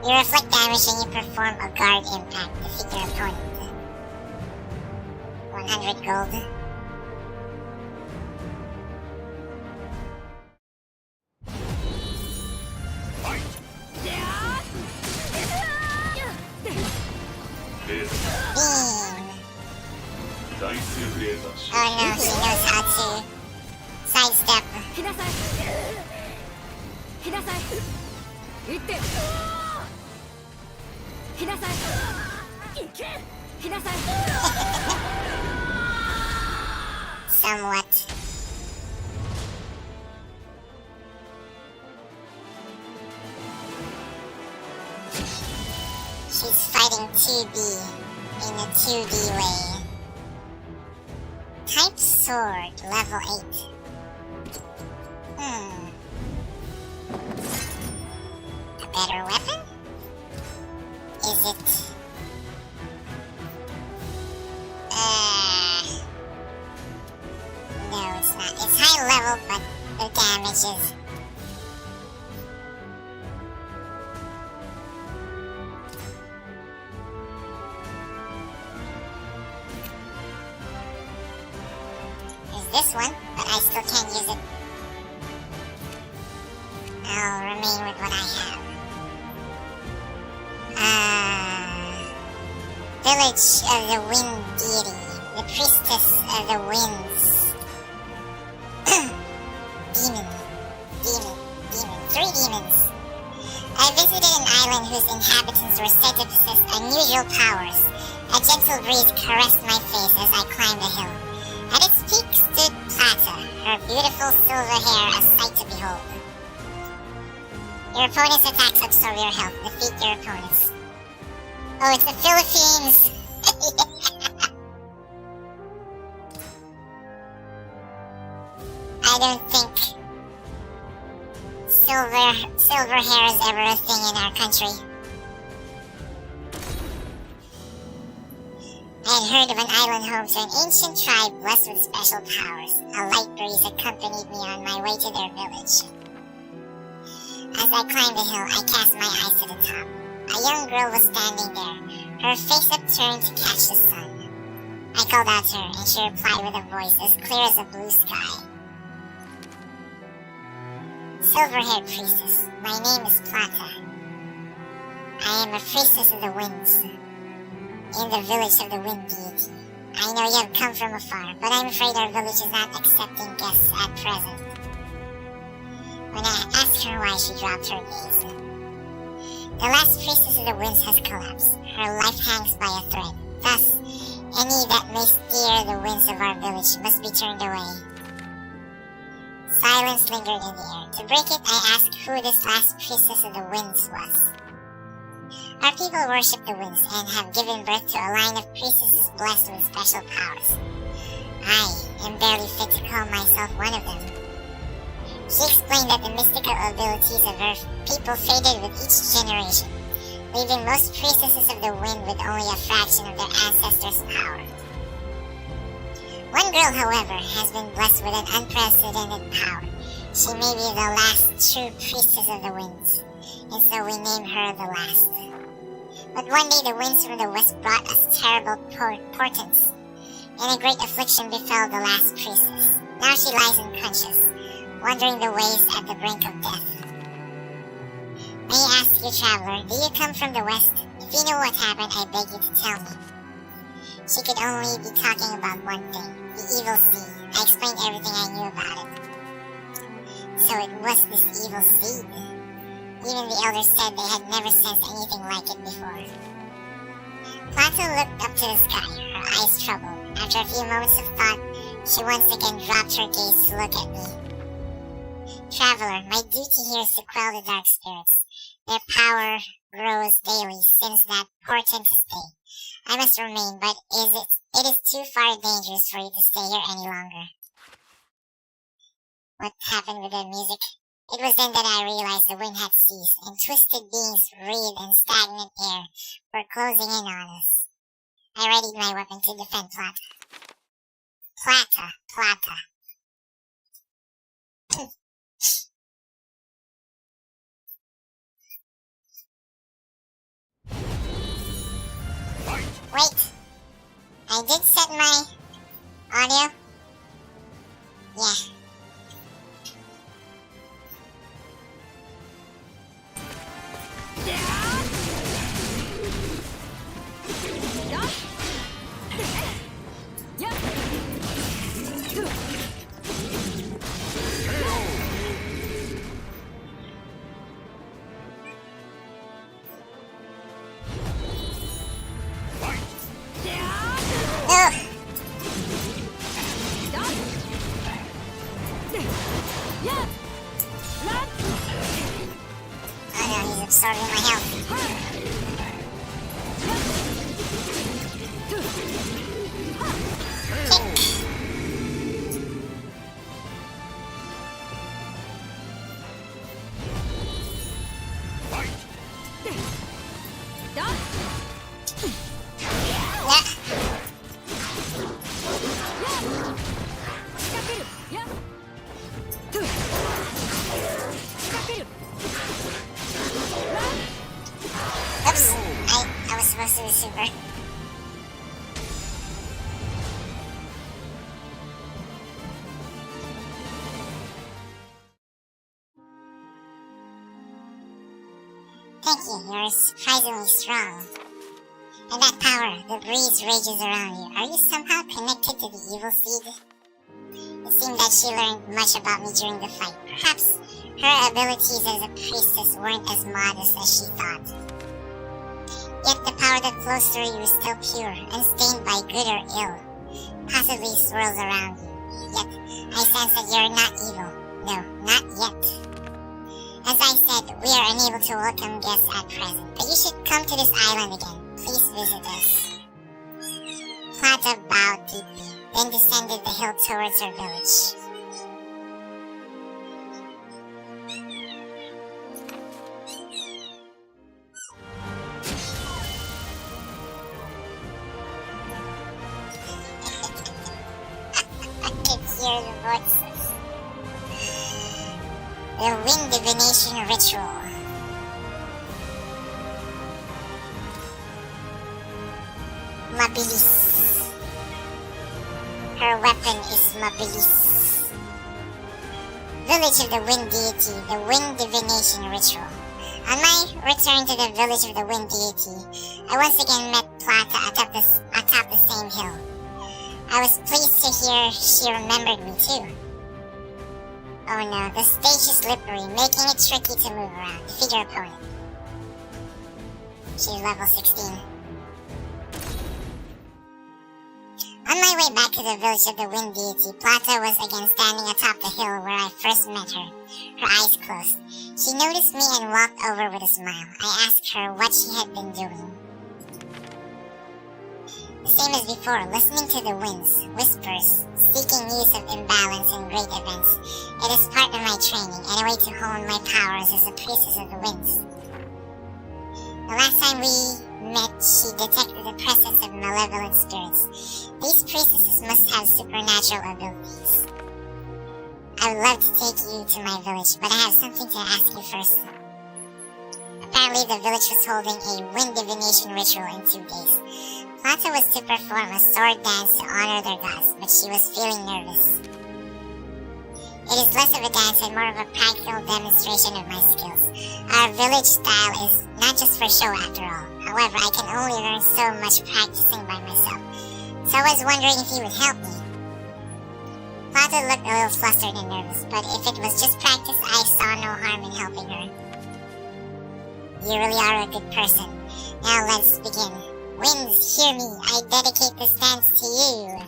You reflect damage and you perform a guard impact. Defeat your opponent. 100 gold. Fight! Beam. Oh no, he knows how to sidestep. Somewhat. She's fighting 2D in a 2D way. Type sword, level 8. A better weapon? Is it? No, it's not. It's high level, but the damage is... this one, but I still can't use it. I'll remain with what I have. Village of the Wind Deity. The Priestess of the Winds. Demon. 3 demons. I visited an island whose inhabitants were said to possess unusual powers. A gentle breeze caressed my face as I climbed the hill. At its peak stood Plata, her beautiful silver hair a sight to behold. Your opponent's attacks absorb your health. Defeat your opponents. Oh, it's the Philippines! I don't think silver hair is ever a thing in our country. I had heard of an island home to an ancient tribe blessed with special powers. A light breeze accompanied me on my way to their village. As I climbed the hill, I cast my eyes to the top. A young girl was standing there, her face upturned to catch the sun. I called out to her, and she replied with a voice as clear as a blue sky. Silver-haired priestess, my name is Plata. I am a priestess of the winds. In the village of the Wind Deity. I know you have come from afar, but I'm afraid our village is not accepting guests at present. When I asked her why, she dropped her gaze. The last priestess of the winds has collapsed. Her life hangs by a thread. Thus, any that may steer the winds of our village must be turned away. Silence lingered in the air. To break it, I asked who this last priestess of the winds was. Our people worship the winds and have given birth to a line of priestesses blessed with special powers. I am barely fit to call myself one of them. She explained that the mystical abilities of her people faded with each generation, leaving most priestesses of the wind with only a fraction of their ancestors' power. One girl, however, has been blessed with an unprecedented power. She may be the last true priestess of the winds, and so we name her the last. But one day the winds from the west brought us terrible portents, and a great affliction befell the last priestess. Now she lies unconscious, wandering the ways at the brink of death. May I ask you, traveler, do you come from the west? If you know what happened, I beg you to tell me. She could only be talking about one thing, the evil seed. I explained everything I knew about it. So it was this evil seed. Even the elders said they had never sensed anything like it before. Plata looked up to the sky, her eyes troubled. After a few moments of thought, she once again dropped her gaze to look at me. Traveler, my duty here is to quell the dark spirits. Their power grows daily since that portentous day. I must remain, but it is too far dangerous for you to stay here any longer. What happened with the music? It was then that I realized the wind had ceased, and twisted beings wreathed in stagnant air were closing in on us. I readied my weapon to defend Plata. Plata. Wait. I did set my audio. Yeah. Absorbing my health. Oops, I was supposed to be super. Thank you, you're surprisingly strong. And that power, the breeze rages around you. Are you somehow connected to the evil seed? It seemed that she learned much about me during the fight. Perhaps her abilities as a priestess weren't as modest as she thought. Yet the power that flows through you is still pure, unstained by good or ill. Possibly swirls around you. Yet, I sense that you're not evil. No, not yet. As I said, we are unable to welcome guests at present, but you should come to this island again. Please visit us. Plata bowed deeply, then descended the hill towards her village. I can hear the voices. The Wind Divination Ritual. Mabilis. Her weapon is Mabilis. Village of the Wind Deity, the Wind Divination Ritual. On my return to the Village of the Wind Deity, I once again met Plata atop the same hill. I was pleased to hear she remembered me too. Oh no, the stage is slippery, making it tricky to move around. Defeat your opponent. She's level 16. On my way back to the Village of the Wind Deity, Plata was again standing atop the hill where I first met her, her eyes closed. She noticed me and walked over with a smile. I asked her what she had been doing. The same as before, listening to the winds, whispers, seeking news of imbalance and great events. It is part of my training and a way to hone my powers as a priestess of the winds. The last time we met, she detected the presence of malevolent spirits. These priestesses must have supernatural abilities. I would love to take you to my village, but I have something to ask you first. Apparently the village was holding a wind divination ritual in 2 days. Plata was to perform a sword dance to honor their gods, but she was feeling nervous. It is less of a dance and more of a practical demonstration of my skills. Our village style is not just for show after all. However, I can only learn so much practicing by myself. So I was wondering if you would help me. Plata looked a little flustered and nervous, but if it was just practice, I saw no harm in helping her. You really are a good person. Now let's begin. Winds, hear me. I dedicate this dance to you.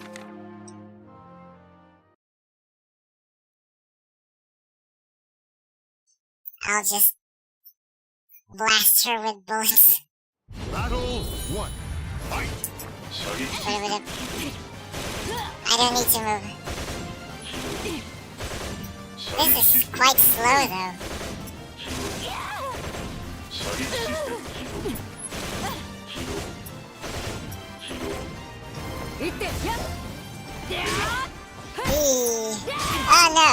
I'll just blast her with bullets. Battle 1. Fight! I don't need to move. This is quite slow though. Oh no!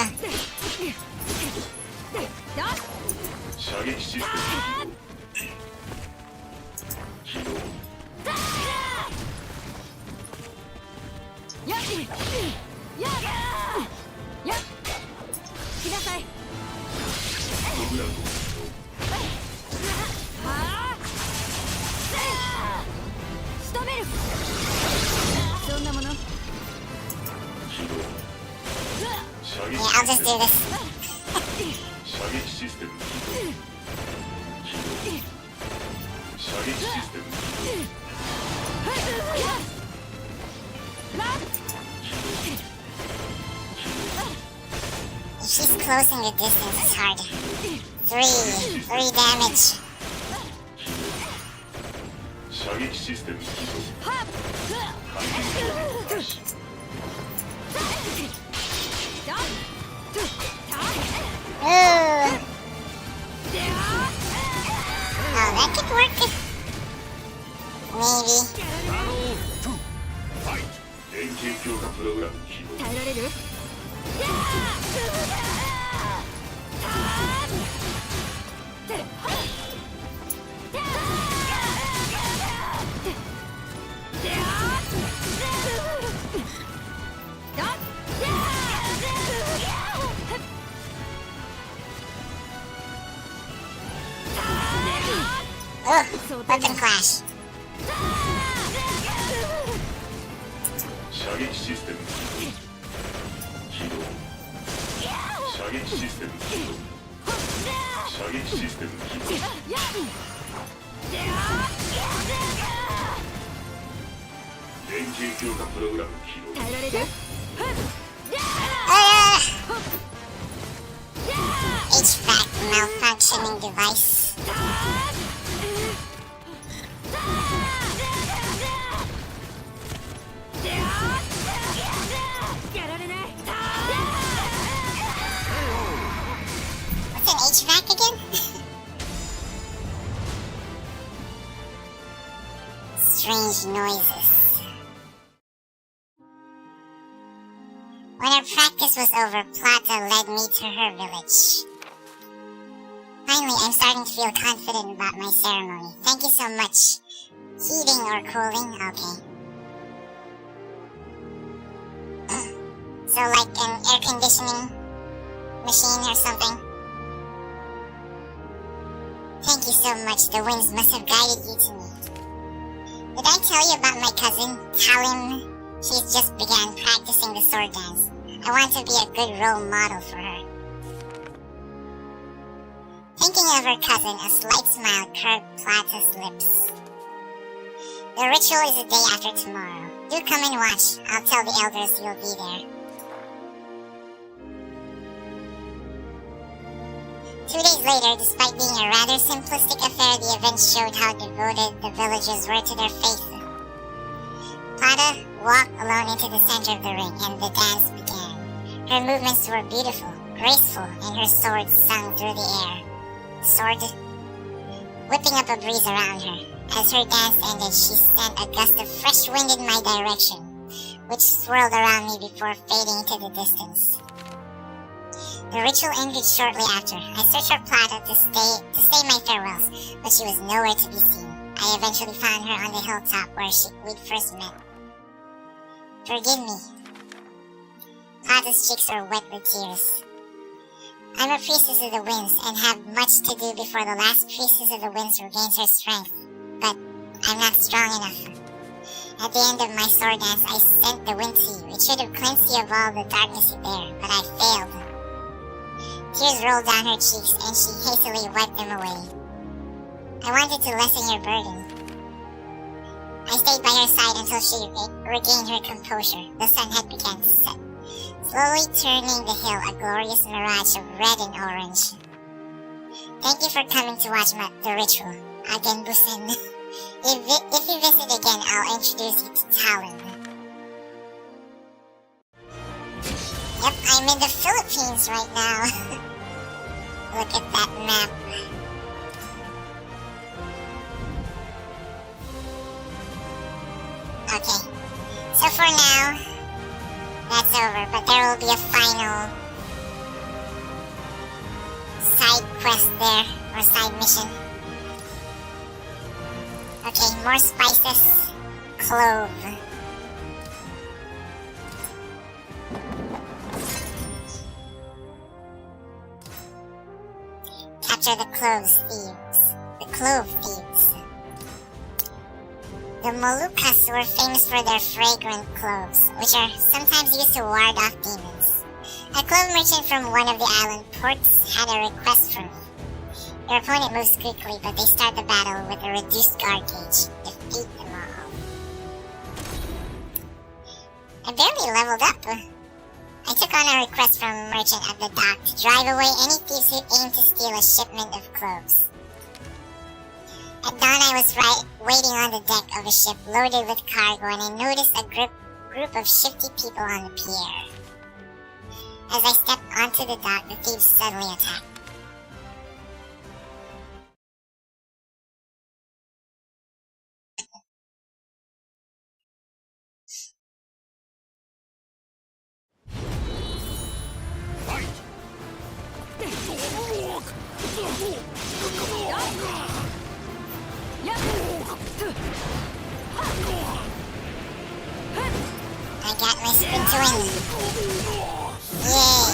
Yeah, I'll just do this. If she's closing the distance, it's hard. 3 damage. Ooh. Oh, that could work. Maybe. Battle 2. Fight! Oh, weapon clash. HVAC malfunctioning device. What's an HVAC again? Strange noises. When our practice was over, Plata led me to her village. Finally, I'm starting to feel confident about my ceremony. Thank you so much. Heating or cooling? Okay. So like an air conditioning machine or something? Thank you so much. The winds must have guided you to me. Did I tell you about my cousin, Kalim? She's just began practicing the sword dance. I want to be a good role model for her. Thinking of her cousin, a slight smile curved Plata's lips. The ritual is the day after tomorrow. Do come and watch. I'll tell the elders you'll be there. 2 days later, despite being a rather simplistic affair, the events showed how devoted the villagers were to their faith. Plata walked alone into the center of the ring, and the dance began. Her movements were beautiful, graceful, and her sword sung through the air. Sword whipping up a breeze around her. As her dance ended, she sent a gust of fresh wind in my direction, which swirled around me before fading into the distance. The ritual ended shortly after. I searched for Plata to say my farewells, but she was nowhere to be seen. I eventually found her on the hilltop where we'd first met. Forgive me. Plata's cheeks were wet with tears. I'm a Priestess of the Winds and have much to do before the last Priestess of the Winds regains her strength, but I'm not strong enough. At the end of my sword dance, I sent the wind to you. It should have cleansed you of all the darkness you bear, but I failed. Tears rolled down her cheeks, and she hastily wiped them away. I wanted to lessen your burden. I stayed by her side until she regained her composure. The sun had begun to set, slowly turning the hill a glorious mirage of red and orange. Thank you for coming to watch the ritual. Again, Busen. If you visit again, I'll introduce you to Talon. Yep, I'm in the Philippines right now. Look at that map. Okay, so for now, that's over, but there will be a final side quest there, or side mission. Okay, more spices. Clove. Capture the Clove Thieves. The Moluccas were famous for their fragrant cloves, which are sometimes used to ward off demons. A clove merchant from one of the island ports had a request from me. Your opponent moves quickly, but they start the battle with a reduced guard gauge. Defeat them all. I barely leveled up. I took on a request from a merchant at the dock to drive away any thieves who aim to steal a shipment of cloves. At dawn, I was waiting on the deck of a ship loaded with cargo, and I noticed a group of shifty people on the pier. As I stepped onto the dock, the thieves suddenly attacked. I got my spin to win. Yay!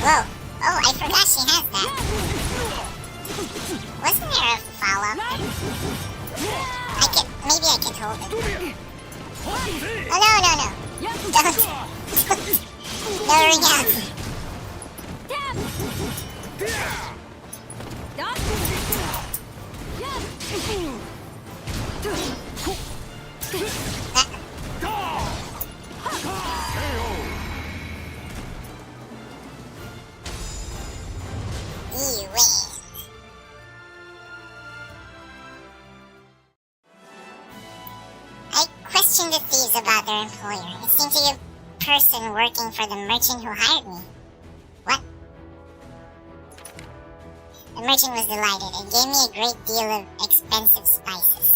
Whoa! Oh, I forgot she has that. Wasn't there a follow-up? Maybe I can hold it. Oh, no. Don't. No ring out. You win. I questioned the thieves about their employer. It seemed to be a person working for the merchant who hired me. What? The merchant was delighted and gave me a great deal of expensive spices.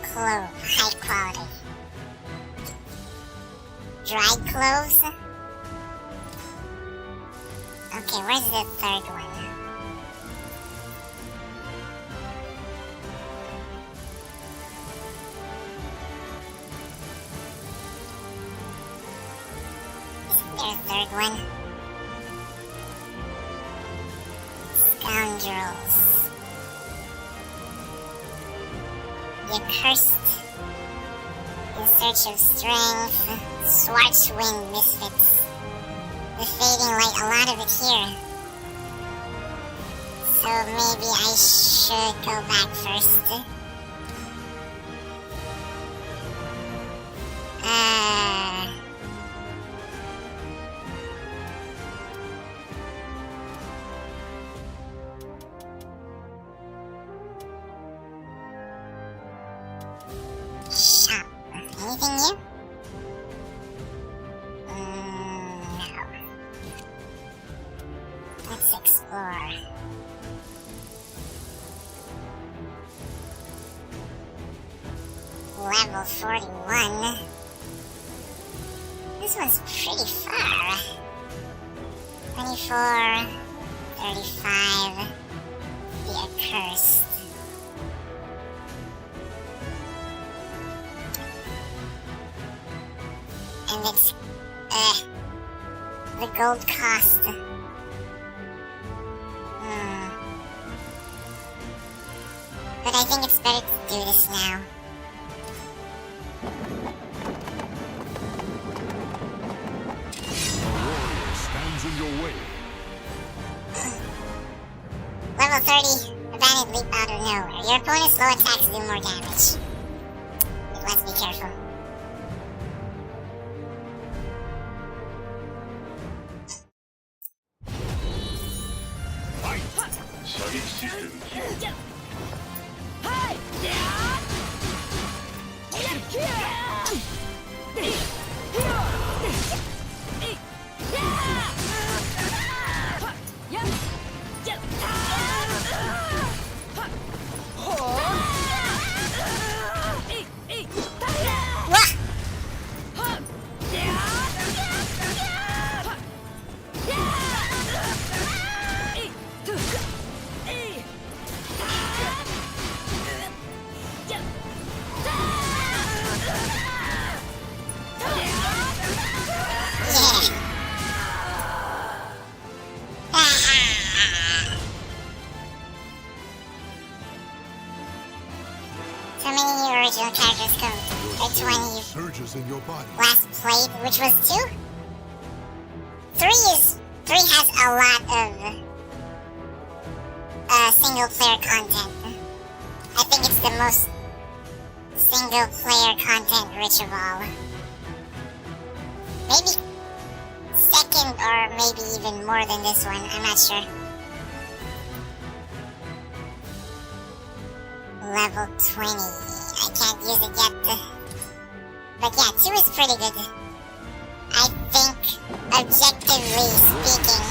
Clove, high quality. Dried cloves? Okay, where's the third one? Isn't there a third one? Scoundrels. The Accursed. In Search of Strength. Schwarzwind Misfits. The Fading Light, a lot of it here. So maybe I should go back first. Shop. Anything new? No. Let's explore. Level 41. this one's pretty far. 24, 35, the Accursed. And it's, the gold cost. But I think it's better to do this now. Stands in your way. Level 30, abandoned leap out of nowhere. Your opponent's low attacks do more damage. But let's be careful. Original characters come. Which one you surges in your body. Last played, which was 2? 3 has a lot of single player content. I think it's the most single player content rich of all. Maybe second or maybe even more than this one, I'm not sure. Level 20. I can't use it yet. But yeah, 2 is pretty good. I think, objectively speaking,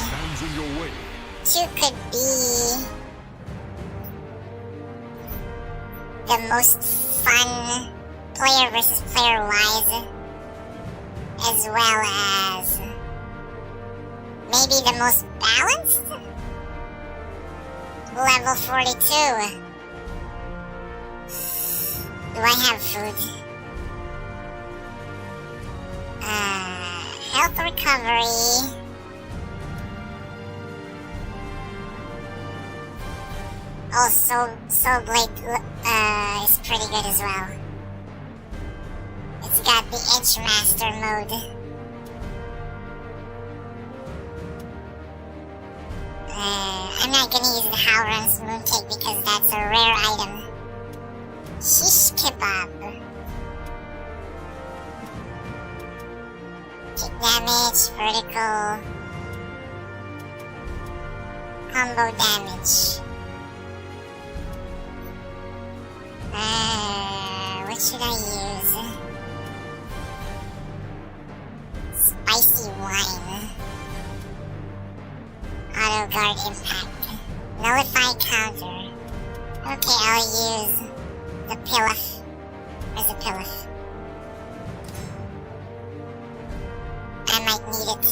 2 could be the most fun player versus player wise, as well as maybe the most balanced. Level 42. Do I have food? Health recovery. Oh, Soul Blade is pretty good as well. It's got the Edge Master mode. I'm not gonna use the Haoran's Mooncake because that's a rare item. Shish kebab. Kick damage, vertical. Combo damage. What should I use? Spicy wine. Auto guard impact. Nullify counter. Okay, I'll use the Pilaf. Where's the Pilaf? I might need it.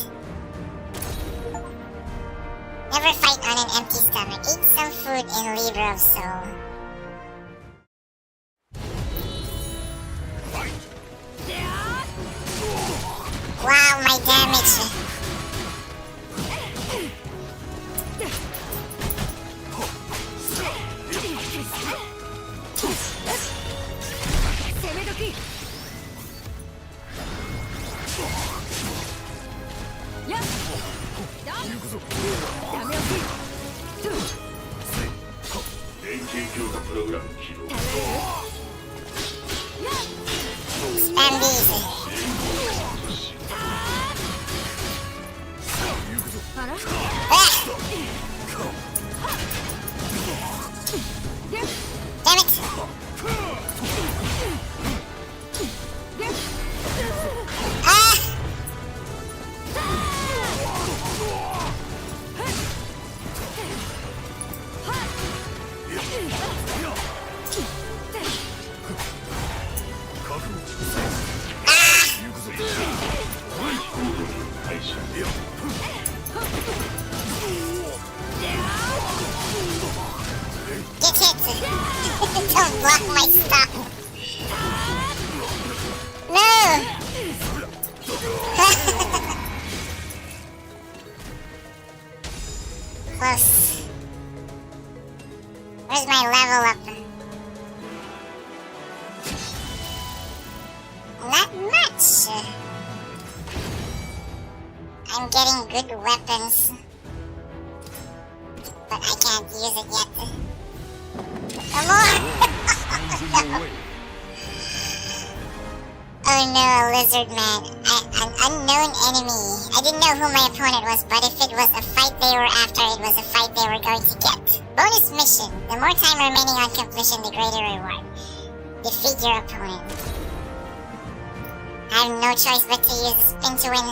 Never fight on an empty stomach. Eat some food in Libra of Soul. Wow, my damage. Spam these. Damn it! block my stuff. No! Close. Where's my level up? Not much. I'm getting good weapons. But I can't use it yet. Come on! Oh no, a lizard man. An unknown enemy. I didn't know who my opponent was, but if it was a fight they were after, it was a fight they were going to get. Bonus mission. The more time remaining on completion, the greater reward. Defeat your opponent. I have no choice but to use spin to win.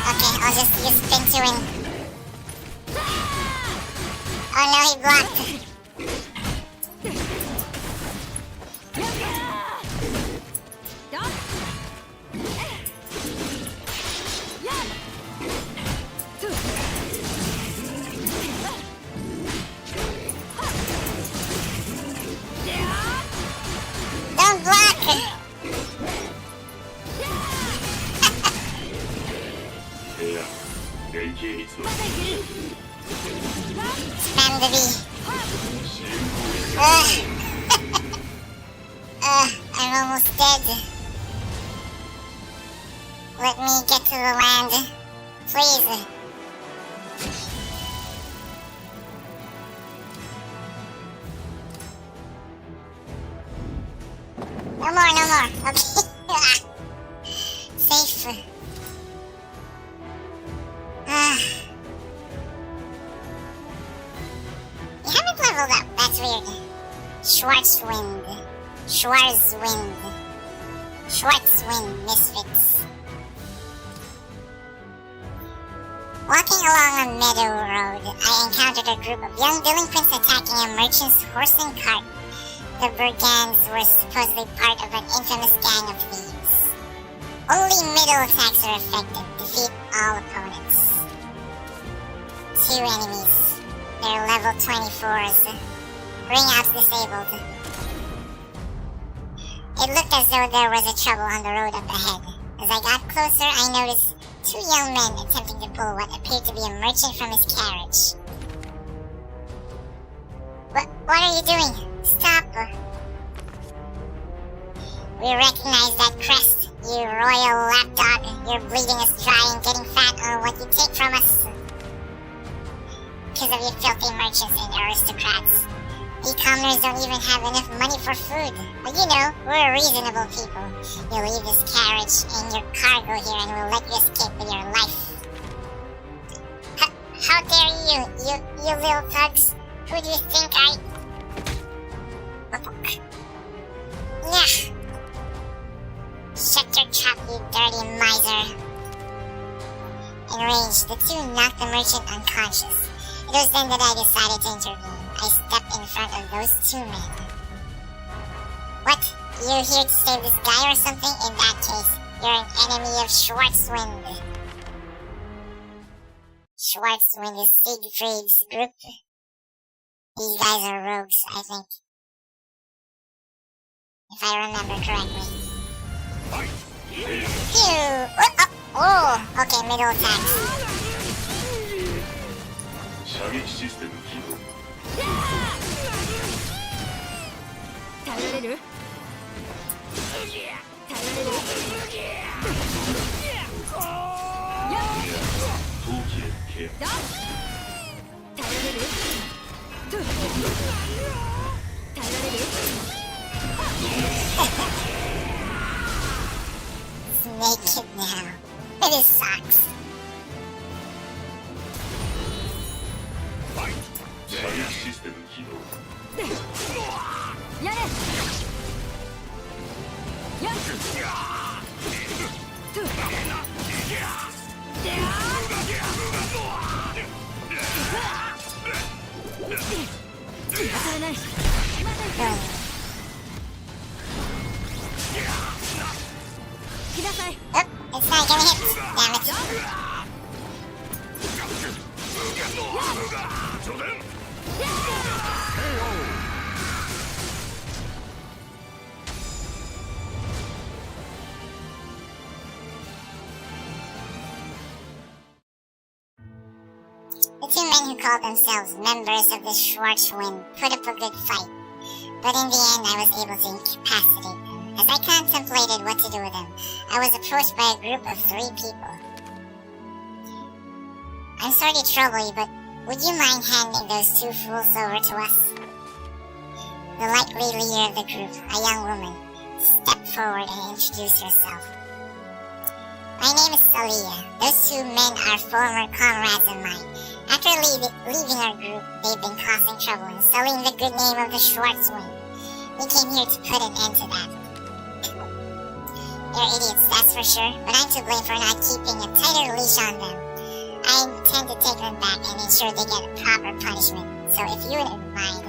Okay, I'll just use spin to win. Oh no, he blocked. Don't block! Spam the V. I'm almost dead. Let me get to the land. Please. No more, no more. Okay. Safe. You haven't leveled up. That's weird. Schwarzwind. Misfits. Walking along a meadow road, I encountered a group of young delinquents attacking a merchant's horse and cart. The brigands were supposedly part of an infamous gang of thieves. Only middle attacks are effective. Defeat all opponents. 2 enemies. They're level 24s. Ring outs disabled. It looked as though there was a trouble on the road up ahead. As I got closer, I noticed 2 young men attempting to pull what appeared to be a merchant from his carriage. What are you doing? Stop! We recognize that crest, you royal lapdog. You're bleeding us dry and getting fat on what you take from us. Because of you filthy merchants and aristocrats. E-commoners don't even have enough money for food. But you know, we're reasonable people. You leave this carriage and your cargo here and we'll let you escape with your life. How dare you little thugs? Who do you think I... Yeah. Shut your trap, you dirty miser. Enraged, the 2 knocked the merchant unconscious. It was then that I decided to intervene. I stepped in front of those 2 men. What? You here to save this guy or something? In that case, you're an enemy of Schwarzwind. Schwarzwind is Siegfried's group. These guys are rogues, I think. If I remember correctly. Phew! Oh! Okay, middle attacks. It's naked now. It is socks. it's not gonna hit. Damn it. The two men who called themselves members of the Schwarzwind put up a good fight, but in the end I was able to incapacitate them. As I contemplated what to do with them, I was approached by a group of 3 people. I'm sorry to trouble you, but would you mind handing those 2 fools over to us? The likely leader of the group, a young woman, stepped forward and introduced herself. My name is Salia. Those 2 men are former comrades of mine. After leaving our group, they've been causing trouble and sullying the good name of the Schwarzwind. We came here to put an end to that. They're idiots, that's for sure, but I'm to blame for not keeping a tighter leash on them. I intend to take them back and ensure they get a proper punishment, so if you wouldn't mind.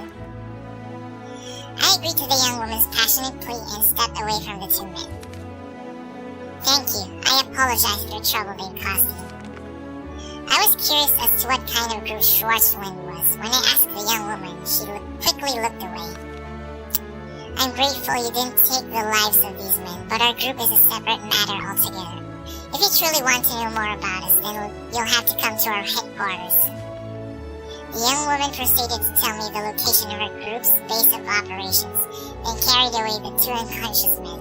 I agreed to the young woman's passionate plea and stepped away from the 2 men. Thank you. I apologize for the trouble they caused you. I was curious as to what kind of group Schwarzwind was. When I asked the young woman, she quickly looked away. I'm grateful you didn't take the lives of these men, but our group is a separate matter altogether. If you truly want to know more about us, then you'll have to come to our headquarters. The young woman proceeded to tell me the location of her group's base of operations, then carried away the 2 unconscious men.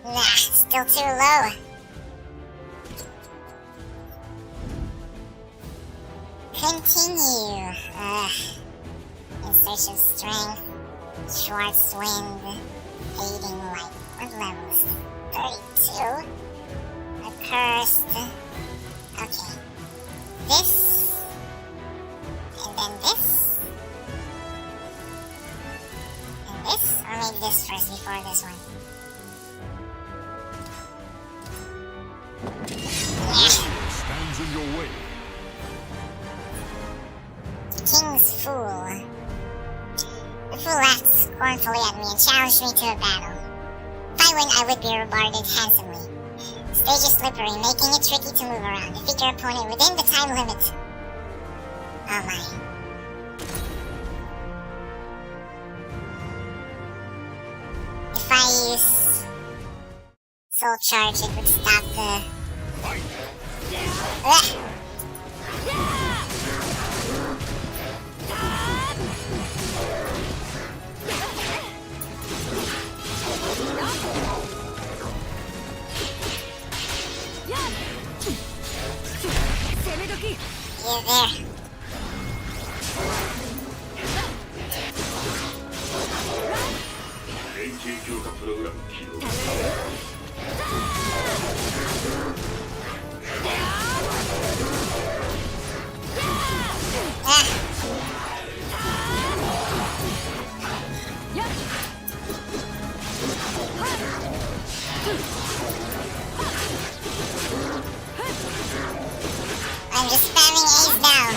Nah, still too low. Continue. In search of strength, Schwarzwind, aiding light. What levels? 32. Accursed. Okay. This. And then this. And this. Or maybe this first before this one. Stands in your way. King's Fool. The fool laughed scornfully at me and challenged me to a battle. If I win, I would be rewarded handsomely. Stage is slippery, making it tricky to move around. Defeat your opponent within the time limit. Oh my. If I use Soul Charge, it would stop the... Yeah, there. I'm just spamming A's down.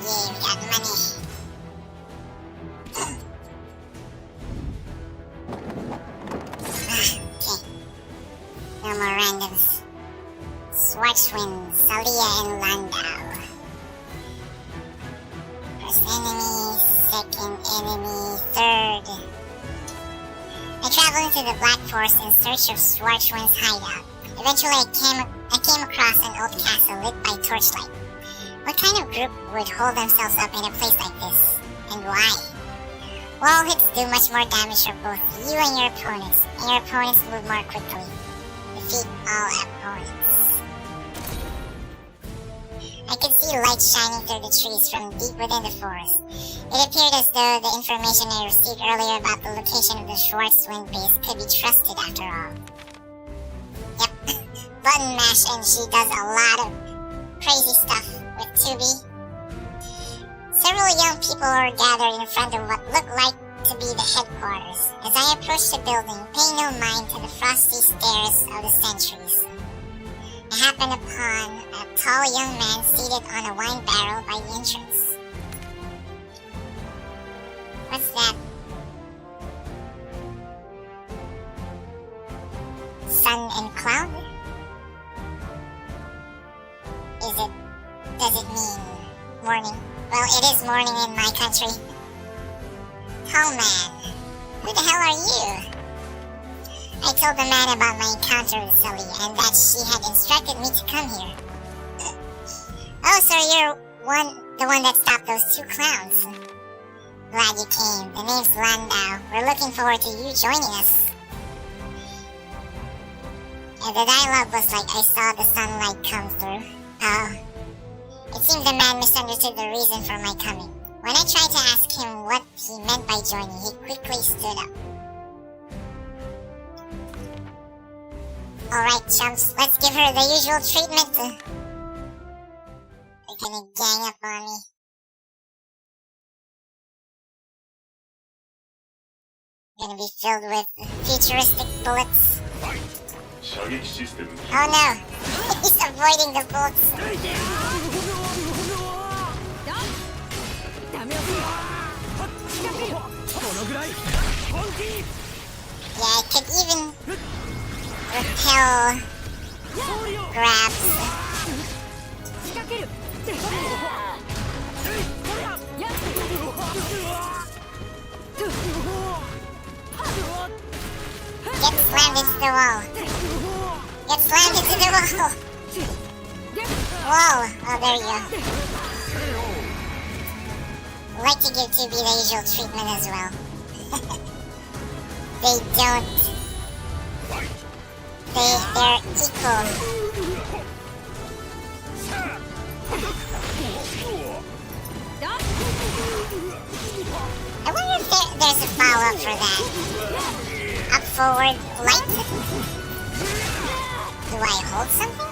Yeah, we got money. Okay. No more randoms. Schwarzwind, Salia, and Landau. First enemy, second enemy, third. I traveled into the Black Forest in search of Schwarzwind's hideout. Eventually I came across an old castle lit by torchlight. What kind of group would hold themselves up in a place like this? And why? Wall hits do much more damage for both you and your opponents move more quickly. Defeat all opponents. I could see light shining through the trees from deep within the forest. It appeared as though the information I received earlier about the location of the Schwarzwind base could be trusted after all. Yep, button mash and she does a lot of crazy stuff with 2B. Several young people were gathered in front of what looked like to be the headquarters. As I approached the building, paying no mind to the frosty stares of the sentries, I happened upon a tall young man seated on a wine barrel by the entrance. What's that? Sun and cloud? Does it mean morning? Well, it is morning in my country. Tall man, who the hell are you? I told the man about my encounter with Salia and that she had instructed me to come here. Oh, so you're the one that stopped those 2 clowns. Glad you came. The name's Landau. We're looking forward to you joining us. And the dialogue was like I saw the sunlight come through. Oh. It seemed the man misunderstood the reason for my coming. When I tried to ask him what he meant by joining, he quickly stood up. Alright, chumps, let's give her the usual treatment. They're gonna gang up on me. Gonna be filled with futuristic bullets. Oh no! He's avoiding the bullets. Yeah, it could even repel grabs. Get slammed into the wall. Get slammed into the wall. Whoa. Oh, there you go. I like to give 2B the usual treatment as well. They don't. They're equal. I wonder if there's a follow-up for that. Up, forward, light? Do I hold something?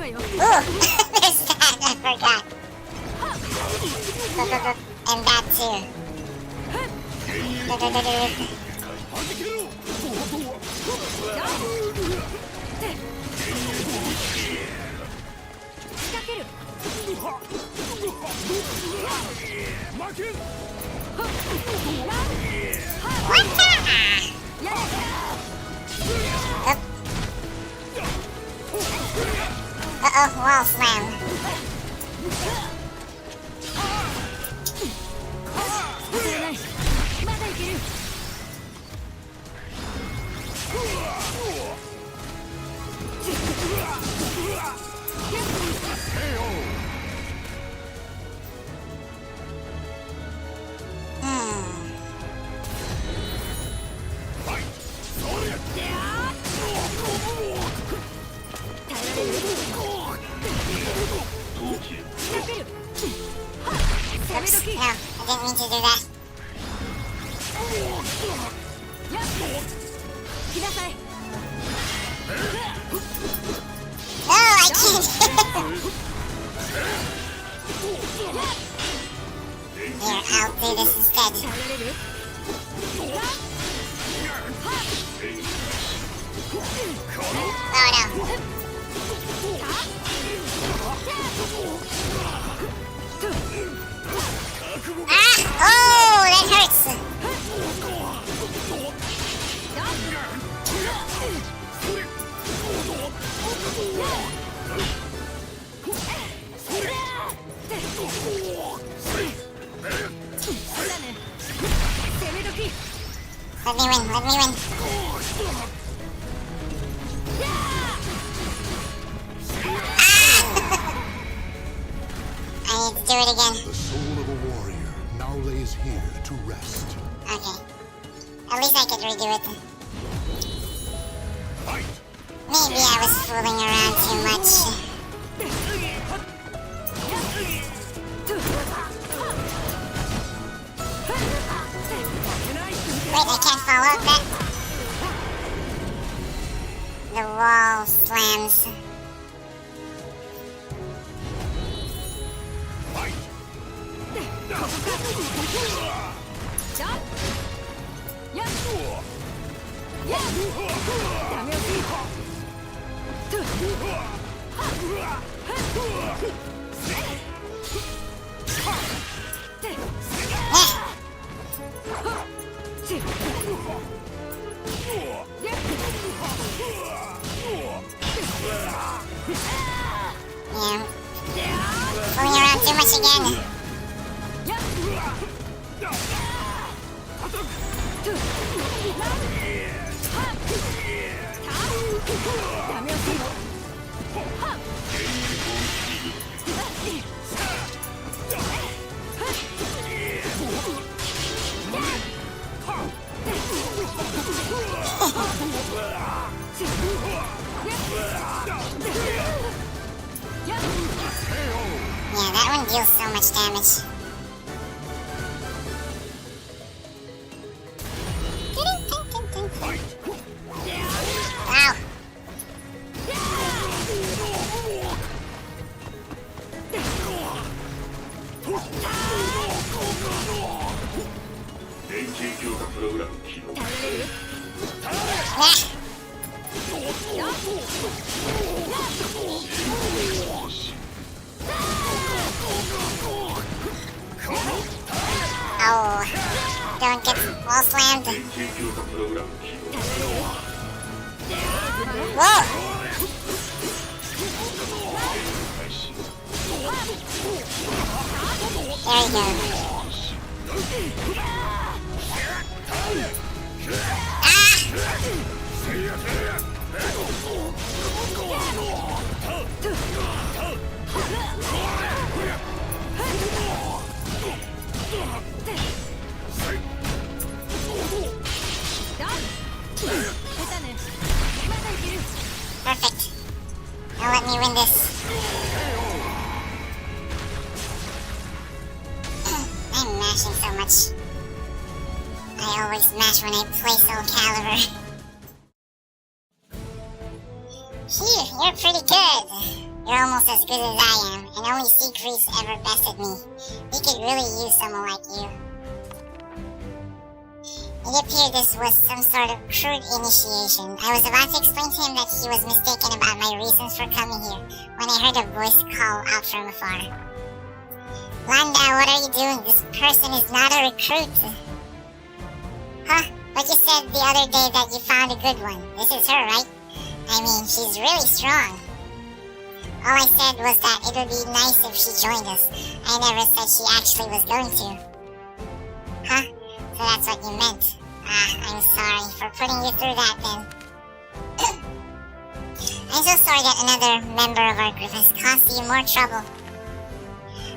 Ooh, there's that, I forgot. And that too. What the? Uh-oh, wall slam. Oops, no, I didn't mean to do that. No, I can't. Here, I'll do this instead. Oh no. Ah! Oh, that hurts! Let me win, let me win. I need to do it again. The soul of a warrior now lays here to rest. Okay. At least I could redo it. Maybe I was fooling around too much. Wait, I can't follow that. The wall slams. Yeah. Fooling around too much again. Yeah, that one deals so much damage. Wow. Oh, don't get wall slammed. Whoa! There we go. Perfect. Now let me win this. I'm mashing so much. I always mash when I play Soul Calibur. Phew, you're pretty good. You're almost as good as I am, and only Siegfried's ever bested me. He could really use someone like you. It appeared this was some sort of crude initiation. I was about to explain to him that he was mistaken about my reasons for coming here, when I heard a voice call out from afar. Landau, what are you doing? This person is not a recruit. Huh? But you said the other day that you found a good one. This is her, right? I mean, she's really strong. All I said was that it would be nice if she joined us. I never said she actually was going to. Huh? So that's what you meant. I'm sorry for putting you through that then. I'm so sorry that another member of our group has caused you more trouble.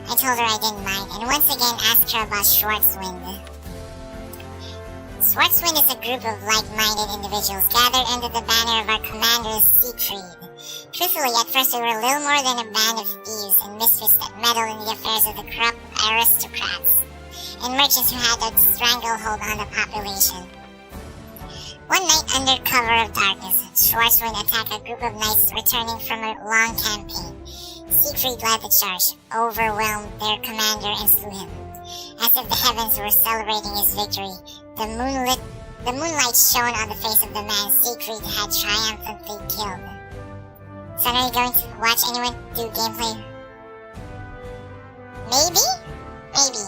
I told her I didn't mind, and once again asked her about Schwarzwind. Schwarzwind is a group of like-minded individuals gathered under the banner of our commander Siegfried. Truthfully, at first we were a little more than a band of thieves and misfits that meddle in the affairs of the corrupt aristocrats and merchants who had a stranglehold on the population. One night, under cover of darkness, Schwarzwind attacked a group of knights returning from a long campaign. Siegfried led the charge, overwhelmed their commander, and slew him. As if the heavens were celebrating his victory, the moonlight shone on the face of the man Siegfried had triumphantly killed. So are you going to watch anyone do gameplay? Maybe? Maybe.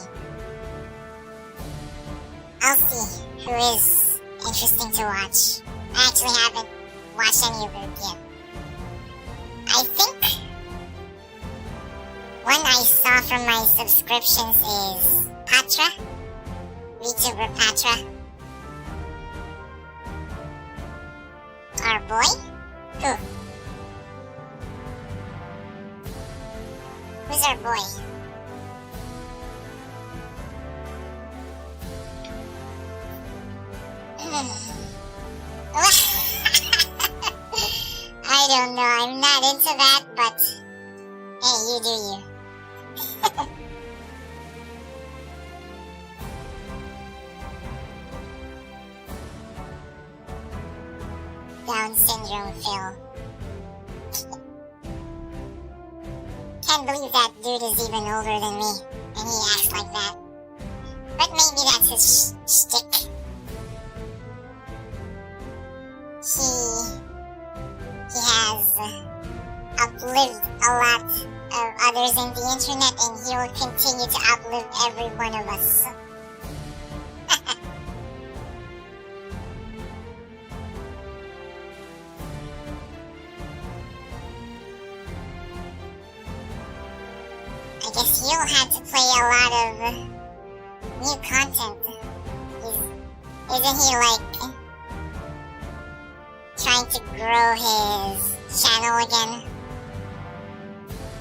I'll see who is interesting to watch. I actually haven't watched any of it yet. I think one I saw from my subscriptions is Patra. VTuber Patra. Our boy? Who? Who's our boy? I don't know, I'm not into that, but hey, you do you. Down syndrome, Phil. Can't believe that dude is even older than me, and he acts like that. But maybe that's his shtick. He has outlived a lot of others in the internet, and he will continue to outlive every one of us. I guess he'll have to play a lot of new content. Isn't he like trying to grow his channel again?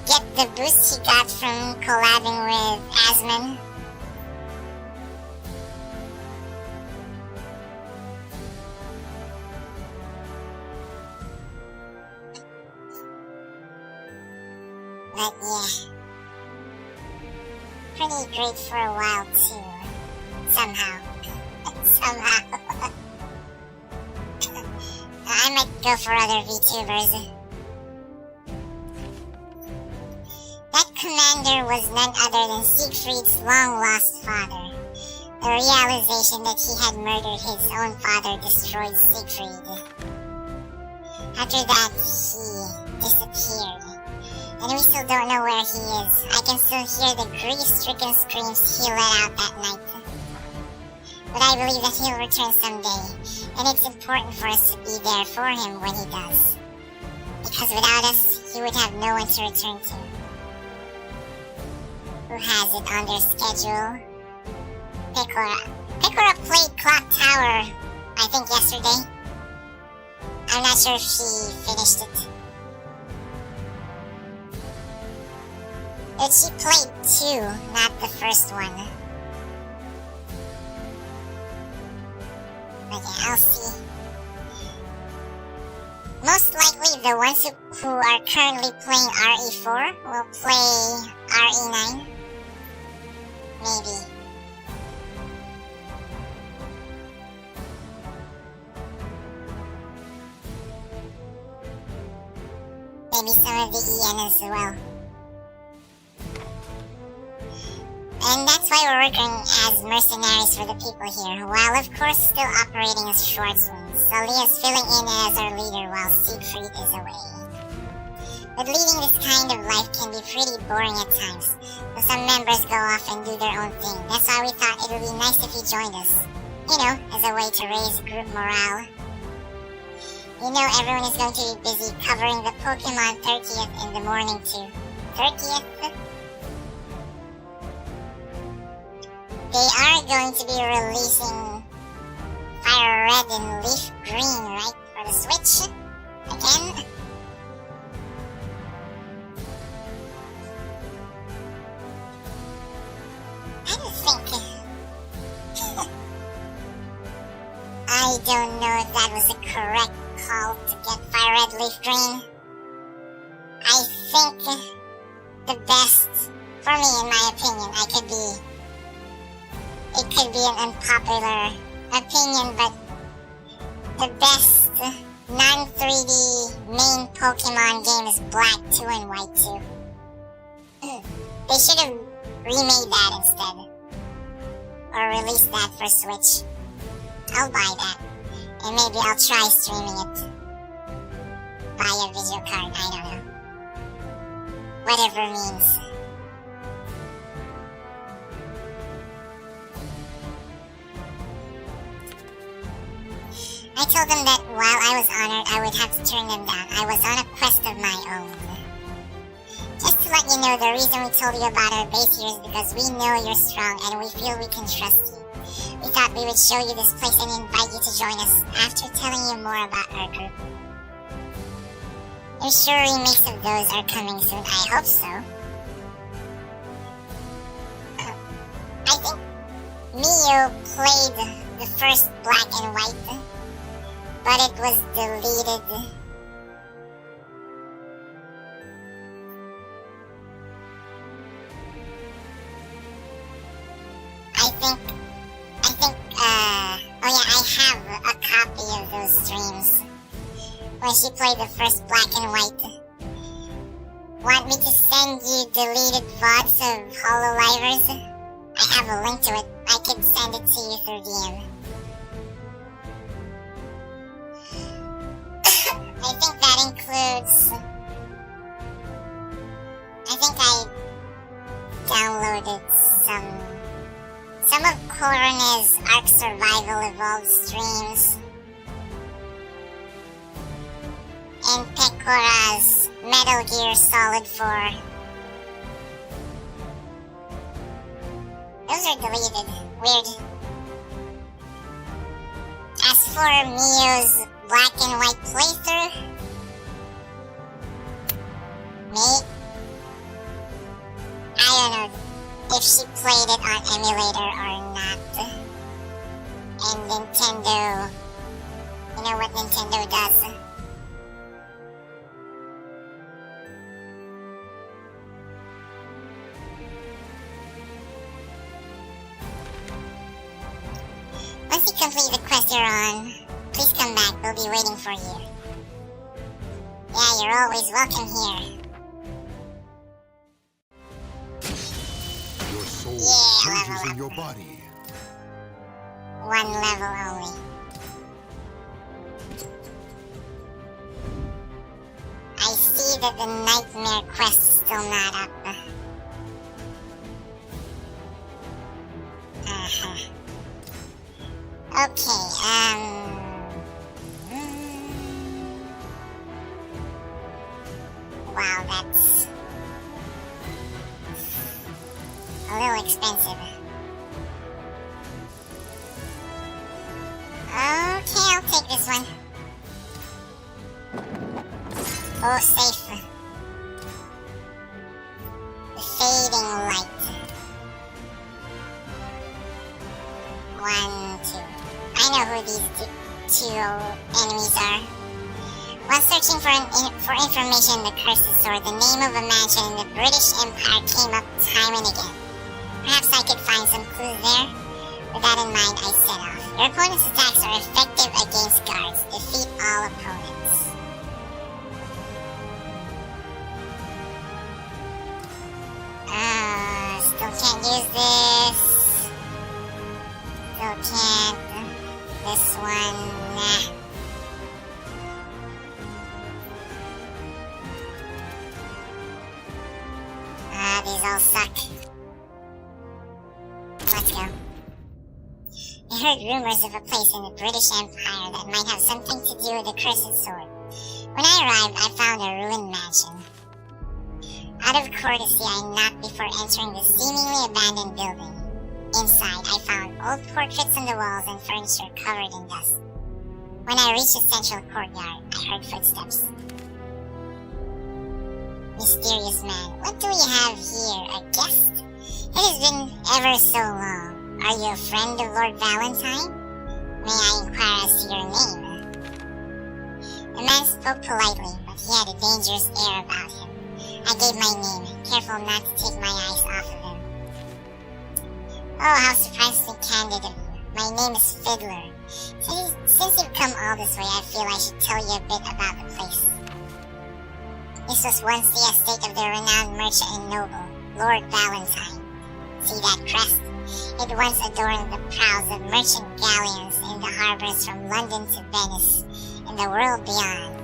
Get the boost he got from collabing with Asman. But yeah, pretty great for a while too. Somehow. I might go for other VTubers. That commander was none other than Siegfried's long-lost father. The realization that he had murdered his own father destroyed Siegfried. After that, he disappeared. And we still don't know where he is. I can still hear the grief-stricken screams he let out that night. But I believe that he'll return someday, and it's important for us to be there for him when he does. Because without us, he would have no one to return to. Who has it on their schedule? Picora played Clock Tower, I think yesterday. I'm not sure if she finished it. But she played 2, not the first one. But yeah, I'll see. Most likely the ones who are currently playing RE4 will play RE9. Maybe. Maybe some of the EN as well. And that's why we're working as mercenaries for the people here, while of course still operating as Schwarzwind. Salia is filling in as our leader while Siegfried is away. But leading this kind of life can be pretty boring at times, so some members go off and do their own thing. That's why we thought it would be nice if you joined us. You know, as a way to raise group morale. You know everyone is going to be busy covering the Pokemon 30th in the morning too. 30th? They are going to be releasing Fire Red and Leaf Green, right? For the Switch? Again? I don't know if that was a correct call to get Fire Red Leaf Green. I think the best, for me in my opinion, it could be an unpopular opinion, but the best non-3D main Pokemon game is Black 2 and White 2. They should have remade that instead. Or released that for Switch. I'll buy that. And maybe I'll try streaming it. Buy a video card, I don't know. Whatever it means. I told them that while I was honored, I would have to turn them down. I was on a quest of my own. Just to let you know, the reason we told you about our base here is because we know you're strong and we feel we can trust you. We thought we would show you this place and invite you to join us after telling you more about our group. I'm sure remakes of those are coming soon. I hope so. I think Mio played the first Black and White, but it was deleted. I have a copy of those streams. when she played the first black and white. Want me to send you deleted VODs of Hololivers? I have a link to it. I can send it to you through DM. I think that includes... I think I downloaded some of Coroner's Ark Survival Evolved streams. And Pecora's Metal Gear Solid 4. Those are deleted. Weird. As for Mio's black and white playthrough, I don't know if she played it on emulator or not. And Nintendo, you know what Nintendo does? Once you complete the quest you're on, please come back. We'll be waiting for you. Yeah, you're always welcome here. Your soul surges in your body. One level only. I see that the nightmare quest is still not up. Okay, wow, that's a little expensive. Okay, I'll take this one. Oh, safe. The fading light. 1, 2. I know who these two enemies are. While searching for information in the Cursed Sword, the name of a mansion in the British Empire came up time and again. Perhaps I could find some clues there. With that in mind, I set off. Your opponent's attacks are effective against guards. Defeat all opponents. Still can't use this. Still can't. This one, nah. These all suck. Let's go. I heard rumors of a place in the British Empire that might have something to do with the Cursed Sword. When I arrived, I found a ruined mansion. Out of courtesy, I knocked before entering the seemingly abandoned building. Inside, I found old portraits on the walls and furniture covered in dust. When I reached the central courtyard, I heard footsteps. Mysterious man, what do we have here? A guest? It has been ever so long. Are you a friend of Lord Valentine? May I inquire as to your name? The man spoke politely, but he had a dangerous air about him. I gave my name, careful not to take my eyes off of him. Oh, how surprisingly candid of you. My name is Fiddler. Since you've come all this way, I feel I should tell you a bit about the place. This was once the estate of the renowned merchant and noble, Lord Valentine. See that crest? It once adorned the prows of merchant galleons in the harbors from London to Venice and the world beyond.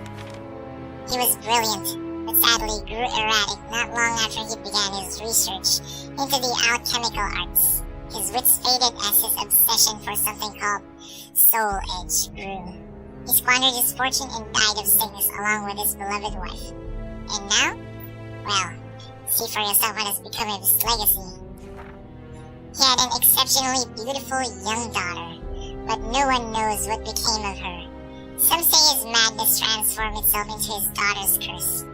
He was brilliant, but sadly grew erratic not long after he began his research into the alchemical arts. His wits faded as his obsession for something called soul edge grew. He squandered his fortune and died of sickness along with his beloved wife. And now? Well, see for yourself what has become of his legacy. He had an exceptionally beautiful young daughter, but no one knows what became of her. Some say his madness transformed itself into his daughter's curse.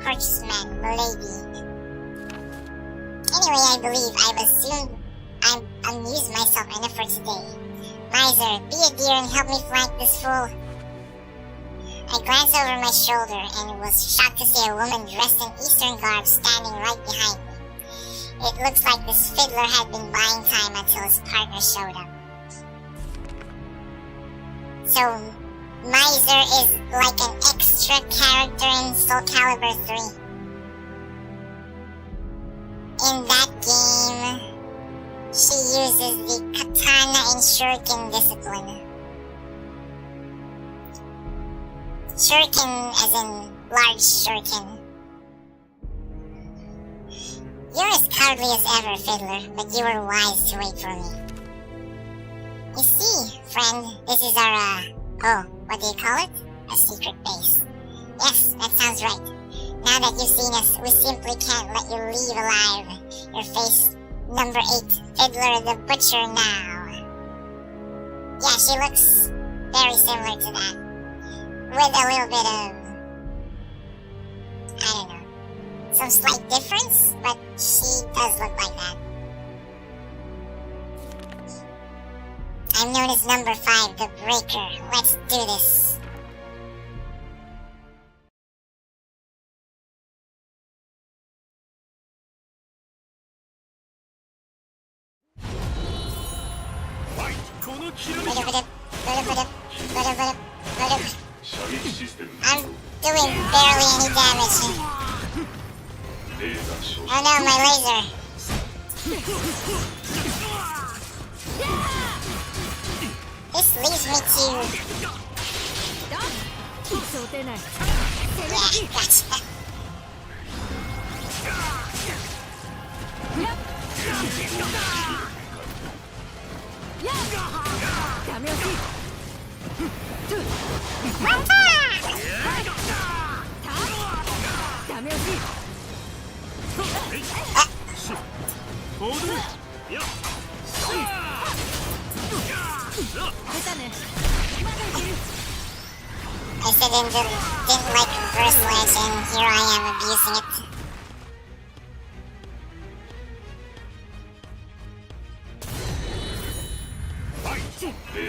Horseman, milady. Anyway, I believe I've amused myself enough for today. Miser, be a dear and help me flank this fool. I glanced over my shoulder and was shocked to see a woman dressed in Eastern garb standing right behind me. It looks like this fiddler had been buying time until his partner showed up. So, Miser is like an extra character in Soul Calibur 3. In that game, she uses the katana and shuriken discipline. Shuriken as in large shuriken. You're as cowardly as ever, Fiddler, but you were wise to wait for me. You see, friend, this is our, what do you call it? A secret base. Yes, that sounds right. Now that you've seen us, we simply can't let you leave alive. Your face, number 8, Fiddler the Butcher now. Yeah, she looks very similar to that. With a little bit of, I don't know, some slight difference, but she does look like that. I'm known as number 5, the Breaker. Let's do this. I'm doing barely any damage. Oh no, my laser. This leaves me to... Yeah, gotcha. I said didn't like reverse ledge, and here I am abusing it.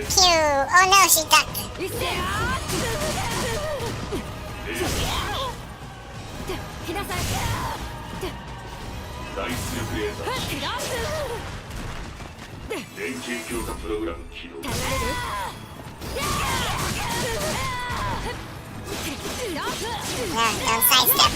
Pew! Oh no, she ducked. No, don't sidestep.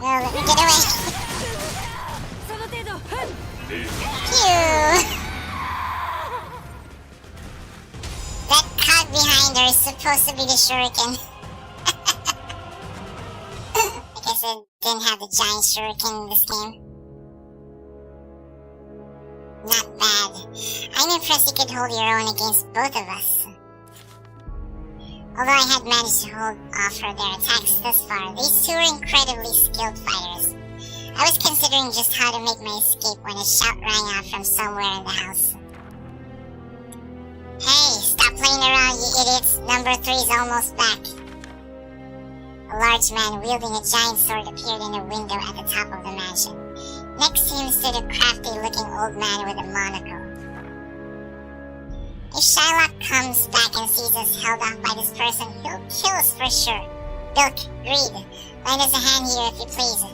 Oh, let me get away. Phew. That cog behind her is supposed to be the shuriken. I guess it didn't have the giant shuriken in this game. Not bad. I'm impressed you could hold your own against both of us. Although I had managed to hold off their attacks thus far, these two are incredibly skilled fighters. I was considering just how to make my escape when a shout rang out from somewhere in the house. Hey, stop playing around, you idiots. Number 3 is almost back. A large man wielding a giant sword appeared in a window at the top of the mansion. Next to him stood a crafty-looking old man with a monocle. If Shylock comes back and sees us held off by this person, he'll kill us for sure. Bilk, Greed, lend us a hand here if you please.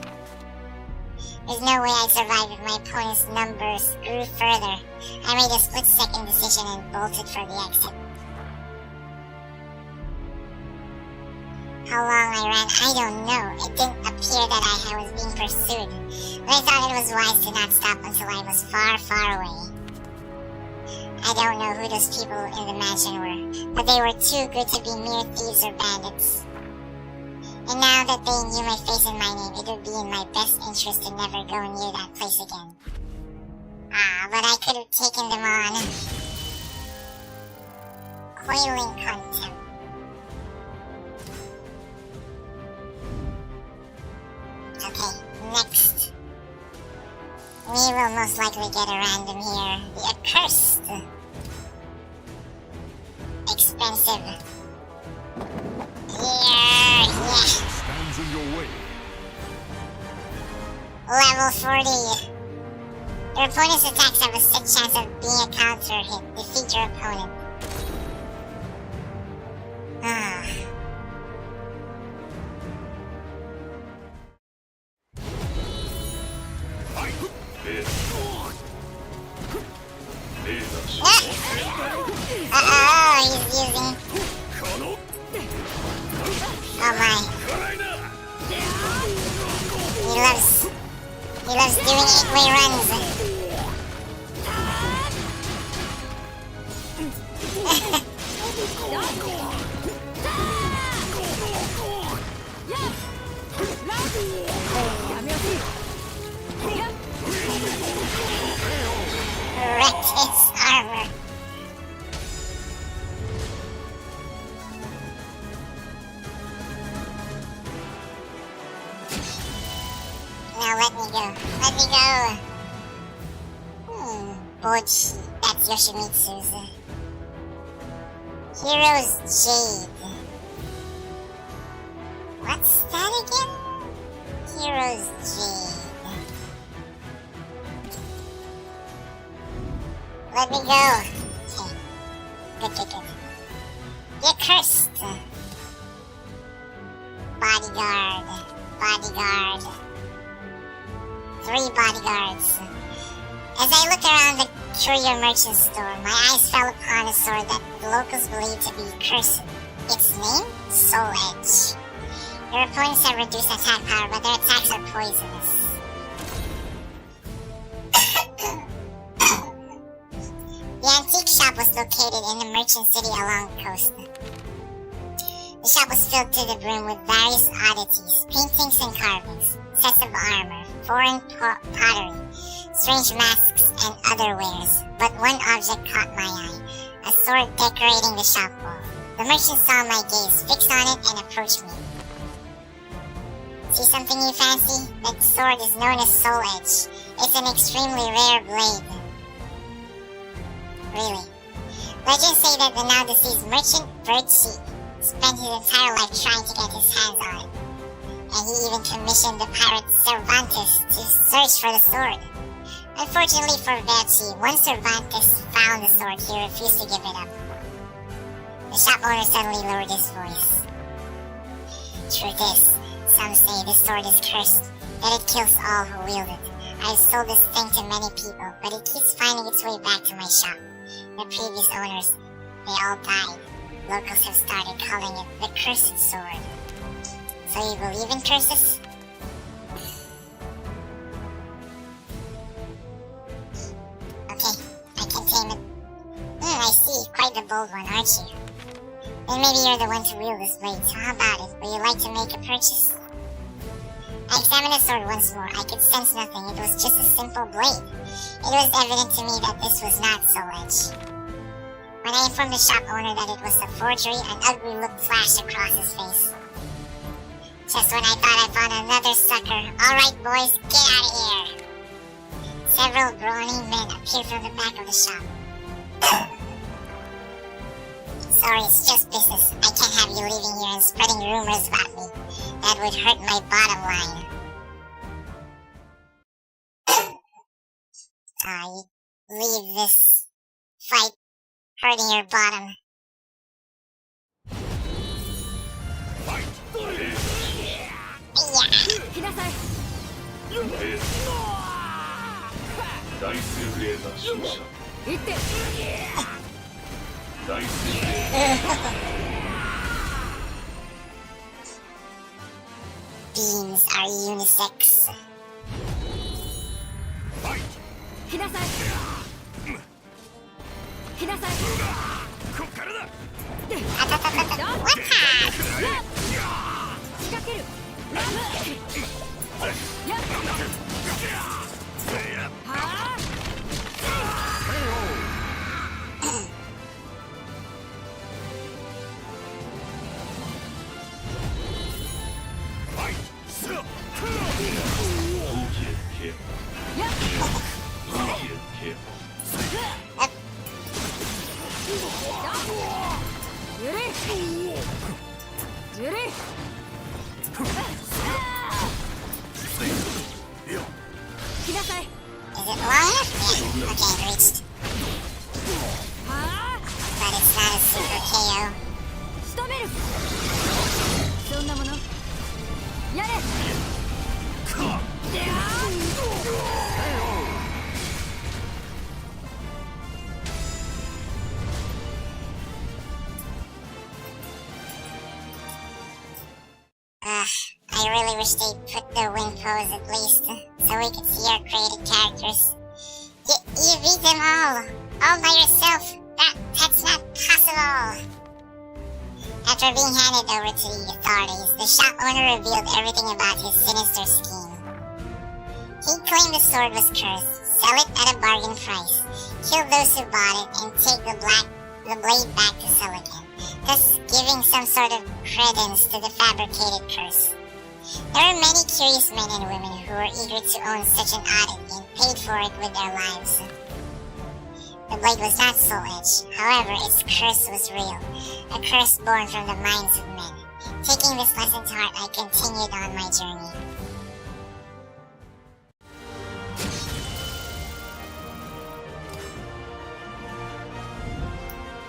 There's no way I'd survive if my opponent's numbers grew further. I made a split-second decision and bolted for the exit. How long I ran, I don't know. It didn't appear that I was being pursued, but I thought it was wise to not stop until I was far, far away. I don't know who those people in the mansion were, but they were too good to be mere thieves or bandits. And now that they knew my face and my name, it would be in my best interest to never go near that place again. But I could have taken them on. Coiling contempt. Okay, next. We will most likely get a random here. The Accursed. Expensive. Here, yeah. Stands in your way. Level 40. Your opponent's attacks have a set chance of being a counter hit. Defeat your opponent. Uh-oh, he's using... Oh my. He loves doing 8-way runs. Wrecked his armor. Now let me go. Let me go. Bochi. That's Yoshimitsu's. Hero's Jade. What's that again? Hero's Jade. Let me go. Okay. Good. The Accursed. Bodyguard. 3 bodyguards. As I look around the Curio Merchant store, my eyes fell upon a sword that the locals believe to be cursed. Its name? Soul Edge. Your opponents have reduced attack power, but their attacks are poisonous. The antique shop was located in the merchant city along the coast. The shop was filled to the brim with various oddities, paintings and carvings, sets of armor, foreign pottery, strange masks, and other wares. But one object caught my eye, a sword decorating the shop wall. The merchant saw my gaze, fixed on it, and approached me. See something you fancy? That sword is known as Soul Edge. It's an extremely rare blade. Really. Legends say that the now deceased merchant, Birdseed, spent his entire life trying to get his hands on it. And he even commissioned the pirate Cervantes to search for the sword. Unfortunately for Verci, once Cervantes found the sword, he refused to give it up. The shop owner suddenly lowered his voice. Truth is, some say this sword is cursed, that it kills all who wield it. I've sold this thing to many people, but it keeps finding its way back to my shop. The previous owners, they all died. Locals have started calling it the Cursed Sword. So you believe in curses? Okay, I can tame it. I see, quite the bold one, aren't you? Then maybe you're the one to wield this blade, so how about it? Would you like to make a purchase? I examined the sword once more. I could sense nothing. It was just a simple blade. It was evident to me that this was not Soul Edge. When I informed the shop owner that it was a forgery, an ugly look flashed across his face. Just when I thought I found another sucker. Alright boys, get out of here! Several brawny men appeared from the back of the shop. Sorry, it's just business. I can't have you leaving here and spreading rumors about me. That would hurt my bottom line. You leave this fight hurting your bottom. Beams are unisex. Is it long enough? I really wish they put the win pose at least, so we could see our created characters. You beat them all by yourself. That's not possible. After being handed over to the authorities, the shop owner revealed everything about his sinister scheme. He claimed the sword was cursed, sell it at a bargain price, kill those who bought it, and take the blade back to sell again, thus giving some sort of credence to the fabricated curse. There were many curious men and women who were eager to own such an oddity and paid for it with their lives. The blade was not soul-edged, however, its curse was real, a curse born from the minds of men. Taking this lesson to heart, I continued on my journey.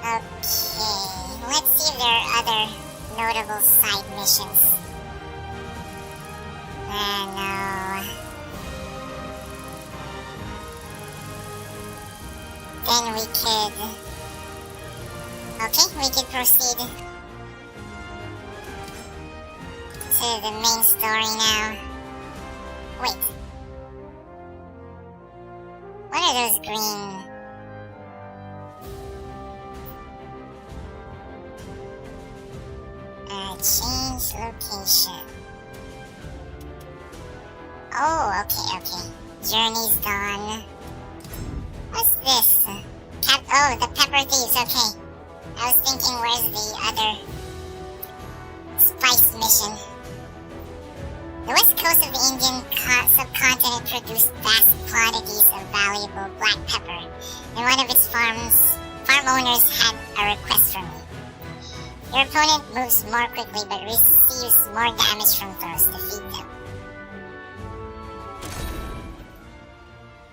Okay, let's see if there are other notable side missions. No. Then we could... Okay, we could proceed to the main story now. Wait. What are those green... change location. Oh, okay. Journey's done. What's this? Oh, the pepper thieves, okay. I was thinking, where's the other spice mission? The west coast of the Indian subcontinent produced vast quantities of valuable black pepper, and one of its farm owners had a request from me. Your opponent moves more quickly but receives more damage from throws to feed them.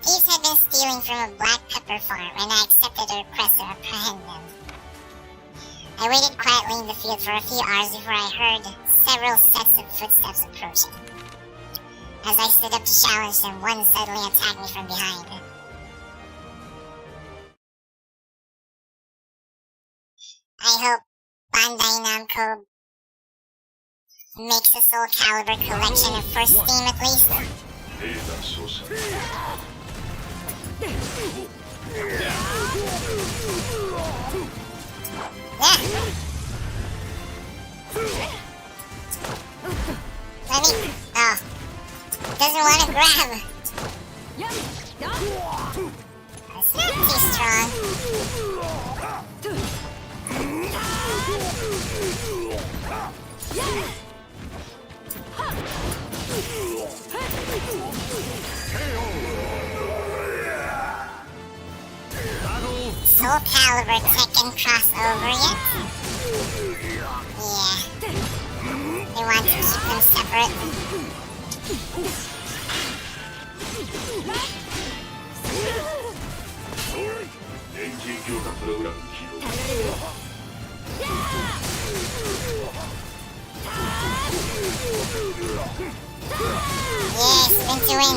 Thieves had been stealing from a black pepper farm, and I accepted a request to apprehend them. I waited quietly in the field for a few hours before I heard several sets of footsteps approaching. As I stood up to challenge them, one suddenly attacked me from behind. I hope bandainamco makes a Soul Calibur collection for Steam at least. Oh. Doesn't want to grab. That's not too strong. Soul Calibur Tekken crossover yet? Yeah. They want to keep them separate. Yes, spin to win.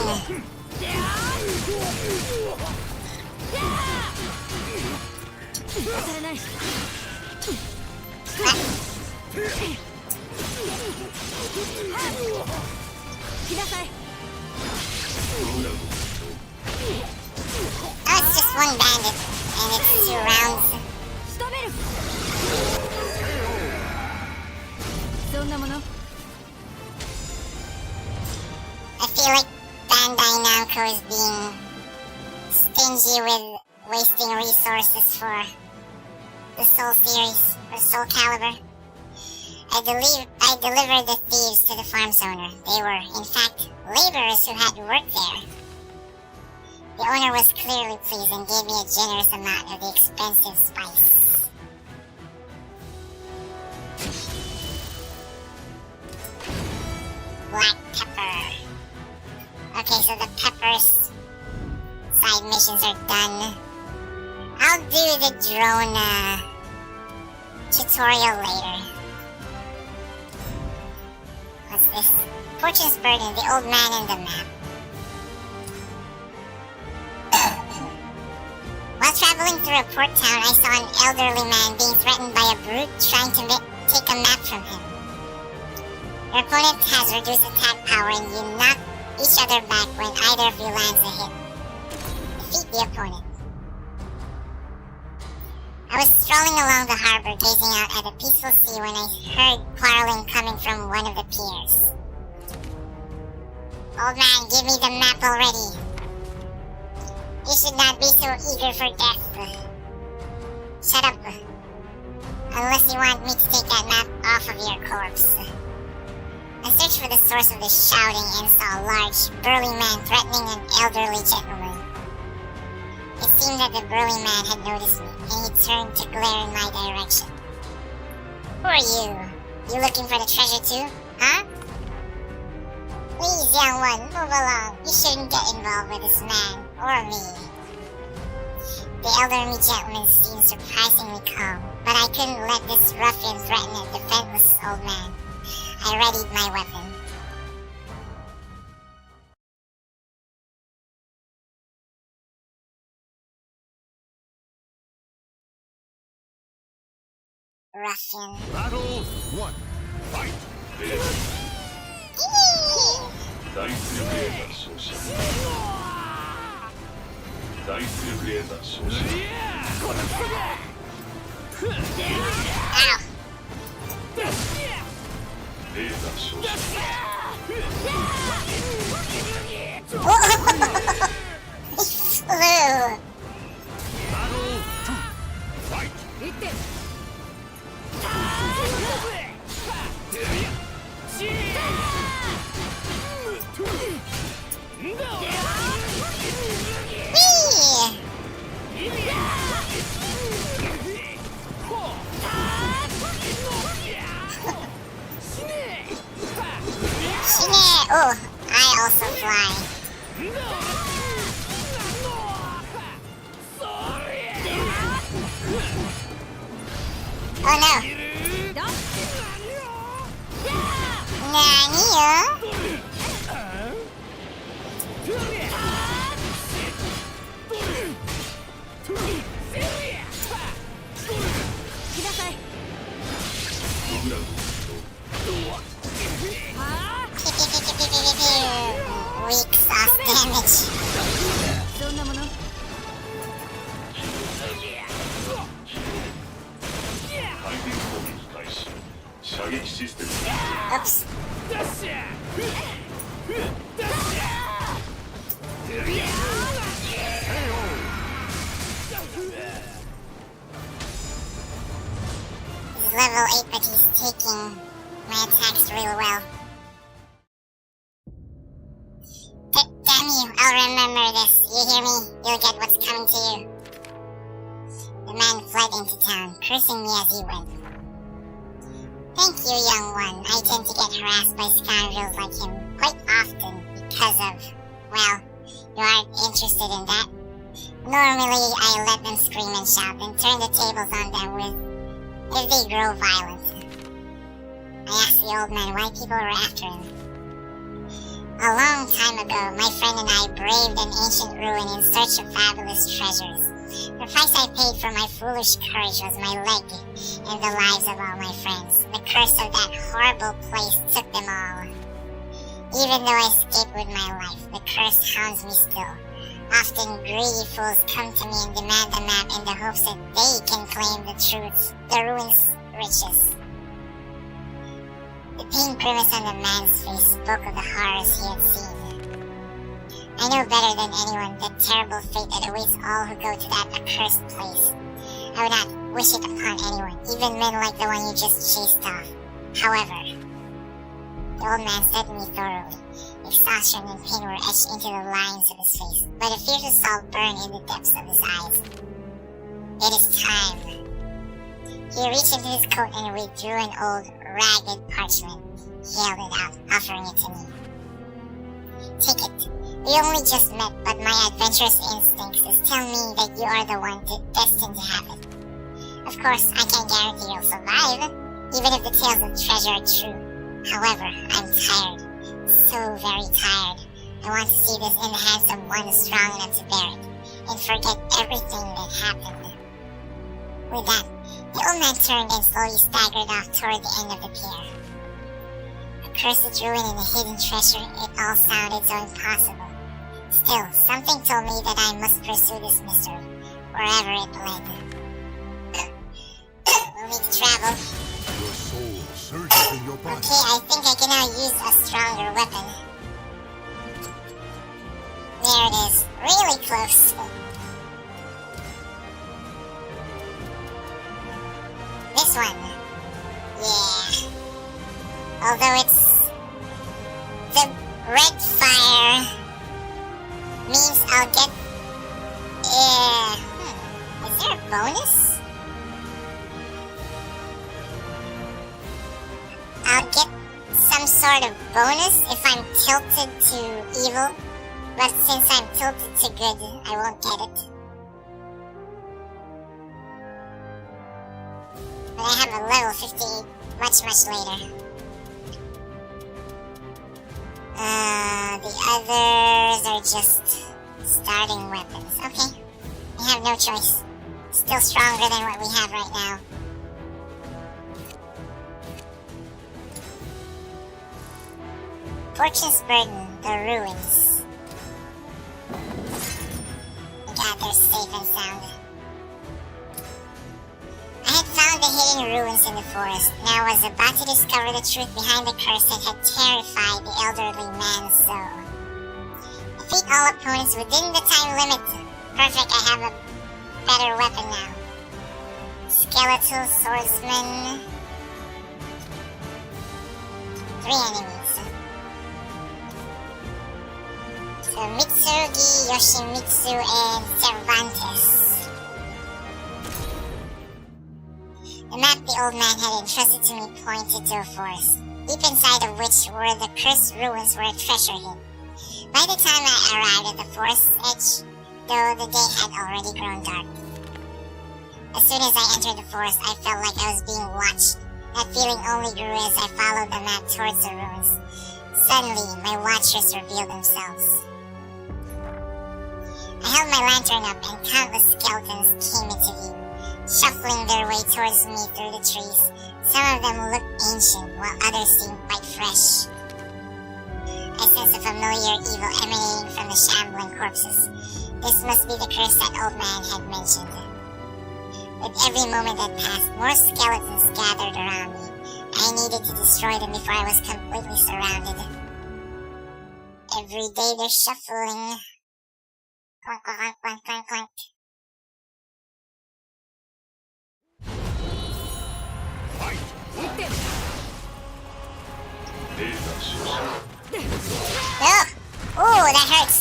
Oh, it's just one bandit, and it's 2 rounds. I feel like bandainamco is being stingy with wasting resources for the Soul series, or Soul Calibur. I delivered the thieves to the farm's owner. They were, in fact, laborers who had worked there. The owner was clearly pleased and gave me a generous amount of the expensive spice. Black pepper. Okay, so the peppers side missions are done. I'll do the drone tutorial later. What's this? Fortune's Burden, the old man in the map. While traveling through a port town, I saw an elderly man being threatened by a brute trying to take a map from him. Your opponent has reduced attack power and you knock each other back when either of you lands a hit. Defeat the opponent. I was strolling along the harbor, gazing out at the peaceful sea when I heard quarreling coming from one of the piers. Old man, give me the map already. You should not be so eager for death. Shut up. Unless you want me to take that map off of your corpse. I searched for the source of the shouting and saw a large, burly man threatening an elderly gentleman. It seemed that the burly man had noticed me, and he turned to glare in my direction. Who are you? You looking for the treasure too? Huh? Please, young one, move along. You shouldn't get involved with this man, or me. The elderly gentleman seemed surprisingly calm, but I couldn't let this ruffian threaten a defenseless old man. I readied my weapon. Ruffian. Battle 1. Fight! Ow! Battle 2. Fight! Oh, I also fly. Oh no. Nani? Weak sauce damage. Oops. He's level 8, but he's taking my attacks really well. Damn you, I'll remember this. You hear me? You'll get what's coming to you. The man fled into town, cursing me as he went. Thank you, young one. I tend to get harassed by scoundrels like him quite often because of, well, you aren't interested in that. Normally, I let them scream and shout and turn the tables on them if they grow violent. I asked the old man why people were after him. A long time ago, my friend and I braved an ancient ruin in search of fabulous treasures. The price I paid for my foolish courage was my leg and the lives of all my friends. The curse of that horrible place took them all. Even though I escaped with my life, the curse hounds me still. Often greedy fools come to me and demand the map in the hopes that they can claim the ruin's riches. The pain grimace on the man's face spoke of the horrors he had seen. I know better than anyone the terrible fate that awaits all who go to that accursed place. I would not wish it upon anyone, even men like the one you just chased off. However, the old man studied me thoroughly. Exhaustion and pain were etched into the lines of his face, but a fierce assault burned in the depths of his eyes. It is time. He reached into his coat and withdrew an old, ragged parchment. He held it out, offering it to me. Take it. We only just met, but my adventurous instincts is telling me that you are the one destined to have it. Of course, I can't guarantee you'll survive, even if the tales of treasure are true. However, I'm tired. So very tired. I want to see this in the hands of one strong enough to bear it, and forget everything that happened. With that, the old man turned and slowly staggered off toward the end of the pier. A accursed ruin and a hidden treasure, it all sounded so impossible. Still, something told me that I must pursue this mystery, wherever it led. We'll need to travel. Your soul surges in your body. Okay, I think I can now use a stronger weapon. There it is. Really close. This one. Yeah. Although it's... the red fire means I'll get... Is there a bonus? I'll get some sort of bonus if I'm tilted to evil. But since I'm tilted to good, I won't get it. But I have a level 58 much later. The others are just starting weapons. Okay, we have no choice. Still stronger than what we have right now. Fortune's Burden, the ruins. God, they're safe and sound. I had found the hidden ruins in the forest, and I was about to discover the truth behind the curse that had terrified the elderly man's soul. Defeat all opponents within the time limit. Perfect, I have a better weapon now. Skeletal swordsman. 3 enemies. So Mitsurugi, Yoshimitsu, and Cervantes. The map the old man had entrusted to me pointed to a forest, deep inside of which were the cursed ruins where a treasure hid. By the time I arrived at the forest's edge, though the day had already grown dark. As soon as I entered the forest, I felt like I was being watched. That feeling only grew as I followed the map towards the ruins. Suddenly, my watchers revealed themselves. I held my lantern up and countless skeletons came into view, shuffling their way towards me through the trees. Some of them looked ancient, while others seemed quite fresh. I sensed a familiar evil emanating from the shambling corpses. This must be the curse that old man had mentioned. With every moment that passed, more skeletons gathered around me. I needed to destroy them before I was completely surrounded. Every day they're shuffling. Clunk, clunk, clunk, clunk, clunk. Oh! Ooh, that hurts!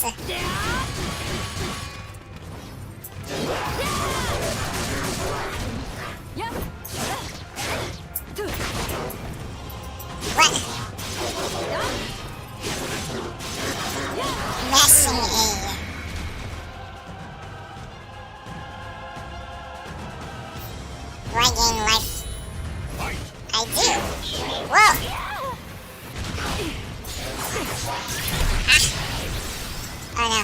What? Mashing A. Do I gain life? I do. Whoa! Ah. Oh no.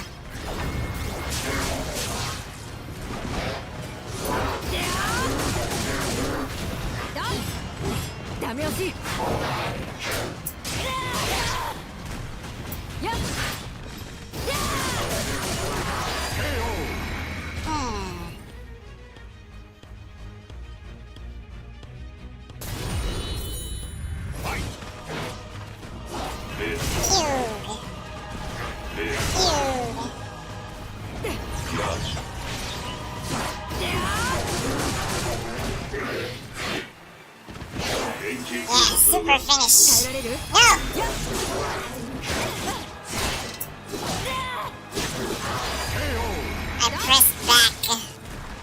Yeah, super finish. No! I pressed back.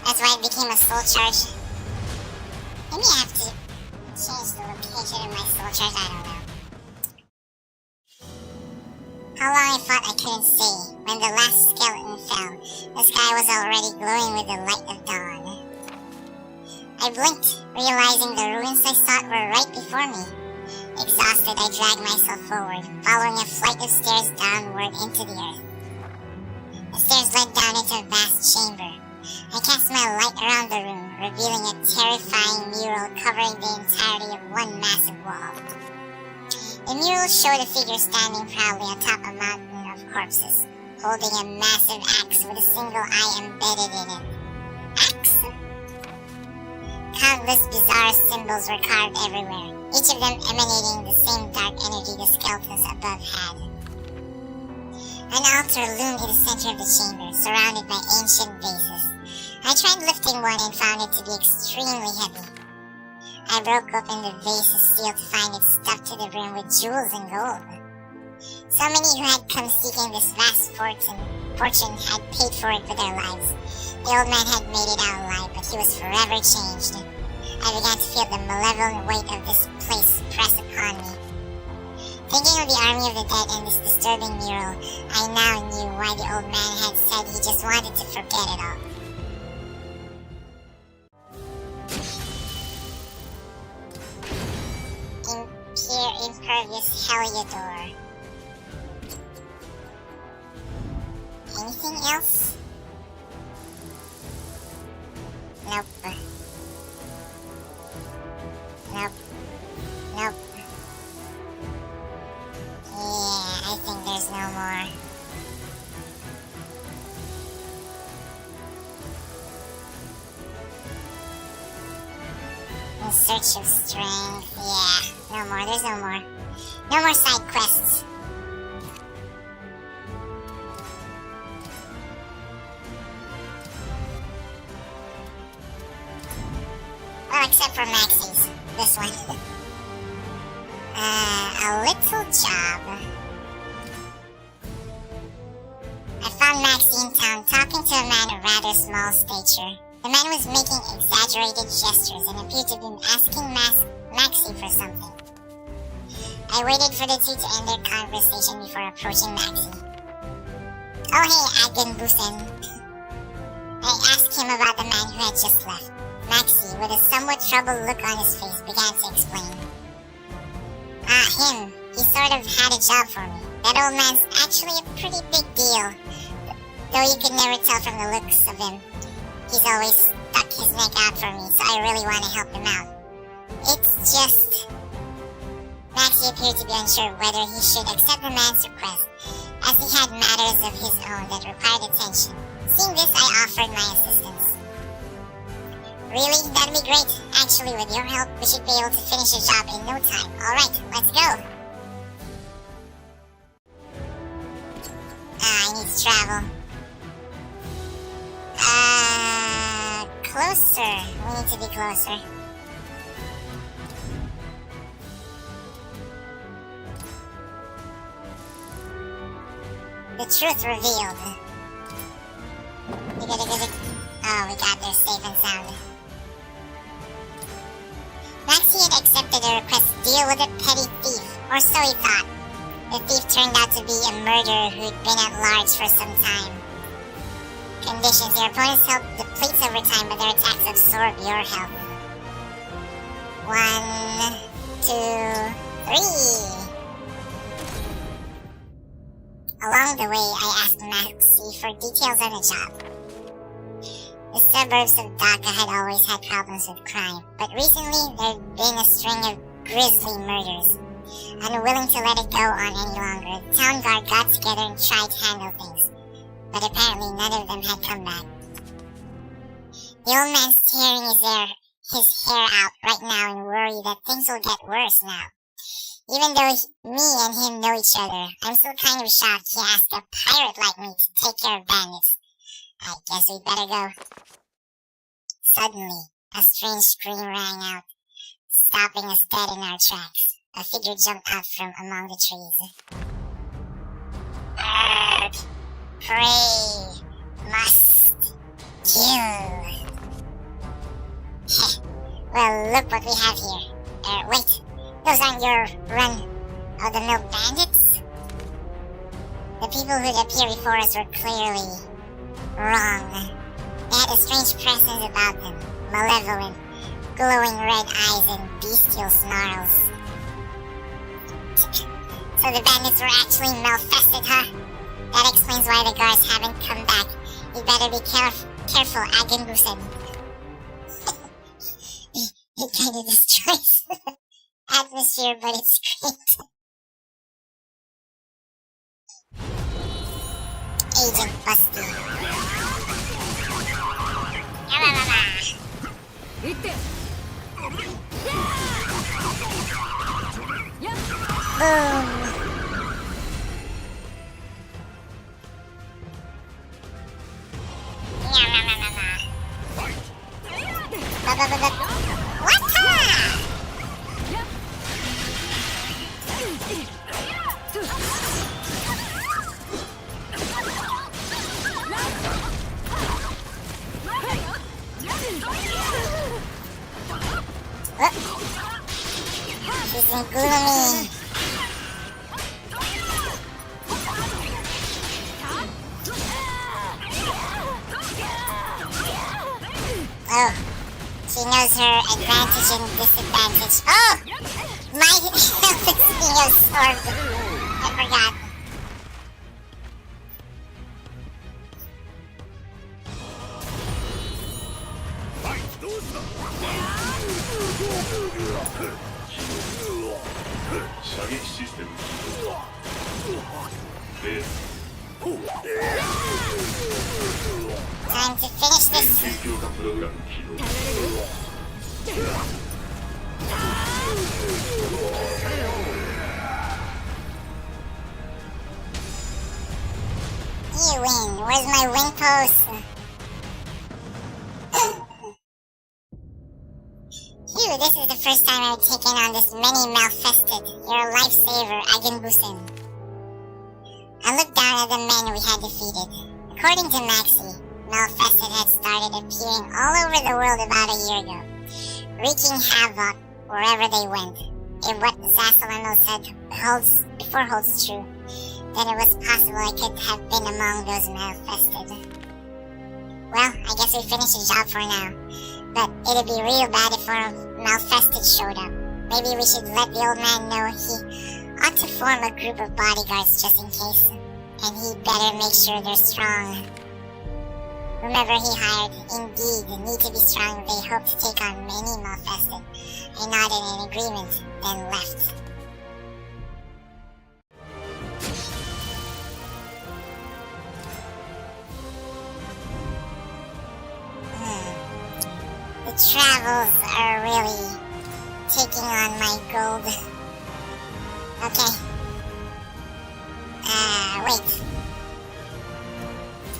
That's why it became a soul charge. Maybe I have to change the location of my soul charge, I don't know. How long I fought I couldn't say. When the last skeleton fell, the sky was already glowing with the light of dawn. I blinked, realizing the ruins I sought were right before me. Exhausted, I dragged myself forward, following a flight of stairs downward into the earth. The stairs led down into a vast chamber. I cast my light around the room, revealing a terrifying mural covering the entirety of one massive wall. The mural showed a figure standing proudly atop a mountain of corpses, holding a massive axe with a single eye embedded in it. Axe? Countless bizarre symbols were carved everywhere, each of them emanating the same dark energy the skeletons above had. An altar loomed in the center of the chamber, surrounded by ancient vases. I tried lifting one and found it to be extremely heavy. I broke open the vase's seal to find it stuffed to the brim with jewels and gold. So many who had come seeking this vast fortune had paid for it with their lives. The old man had made it out alive, but he was forever changed. I began to feel the malevolent weight of this place press upon me. Thinking of the army of the dead and this disturbing mural, I now knew why the old man had said he just wanted to forget it all. Impervious Heliodor. Anything else? Nope. Nope. Nope. Yeah, I think there's no more. In search of strength. Yeah, no more. There's no more. No more side quests. Well, except for Maxi's. This one. A little job. I found Maxi in town talking to a man of rather small stature. The man was making exaggerated gestures and appeared to be asking Maxi for something. I waited for the two to end their conversation before approaching Maxi. Oh hey, Agenbusen. I asked him about the man who had just left. Maxi, with a somewhat troubled look on his face, began to explain. Him. He sort of had a job for me. That old man's actually a pretty big deal. Though you could never tell from the looks of him. He's always stuck his neck out for me, so I really want to help him out. It's just... Maxi appeared to be unsure whether he should accept the man's request, as he had matters of his own that required attention. Seeing this, I offered my assistance. Really? That'd be great. Actually, with your help, we should be able to finish the job in no time. Alright, let's go. I need to travel. Closer. We need to be closer. The truth revealed. Oh, we got there safe and sound. Maxi had accepted a request to deal with a petty thief, or so he thought. The thief turned out to be a murderer who'd been at large for some time. Conditions: your opponent's health depletes over time, but their attacks absorb your health. 1, 2, 3. Along the way, I asked Maxi for details on the job. The suburbs of Dhaka had always had problems with crime, but recently there'd been a string of grisly murders. Unwilling to let it go on any longer, the town guard got together and tried to handle things, but apparently none of them had come back. The old man's tearing his hair out right now in worry that things will get worse now. Even though me and him know each other, I'm still kind of shocked he asked a pirate like me to take care of bandits. I guess we'd better go. Suddenly, a strange scream rang out, stopping us dead in our tracks. A figure jumped out from among the trees. Bird! Prey! Must! Kill! Well, look what we have here. Wait. Those aren't your run-of-the-mill bandits? The people who'd appear before us were clearly wrong. They had a strange presence about them, malevolent, glowing red eyes and bestial snarls. So the bandits were actually malfested, huh? That explains why the guards haven't come back. You better be careful, Agenbusen. It kind of destroys atmosphere, but it's great. Agent Busty. Boom. What? This is gloomy. Oh, she knows her advantage and disadvantage. Oh, my health is being absorbed. I forgot. Time to finish this. You win. Where's my win post? Phew, this is the first time I've taken on this many malfested. You're a lifesaver, Agenbusen. I looked down at the men we had defeated. According to Maxi, malfested had started appearing all over the world about a year ago, wreaking havoc wherever they went. If what Zasalano said holds true, then it was possible I could have been among those malfested. Well, I guess we finished the job for now. But it'd be real bad if our malfested showed up. Maybe we should let the old man know he ought to form a group of bodyguards just in case. And he better make sure they're strong. Whomever he hired, indeed, need to be strong. They hope to take on many malfested. I nodded in agreement, then left. The travels are really taking on my gold. Okay. Wait.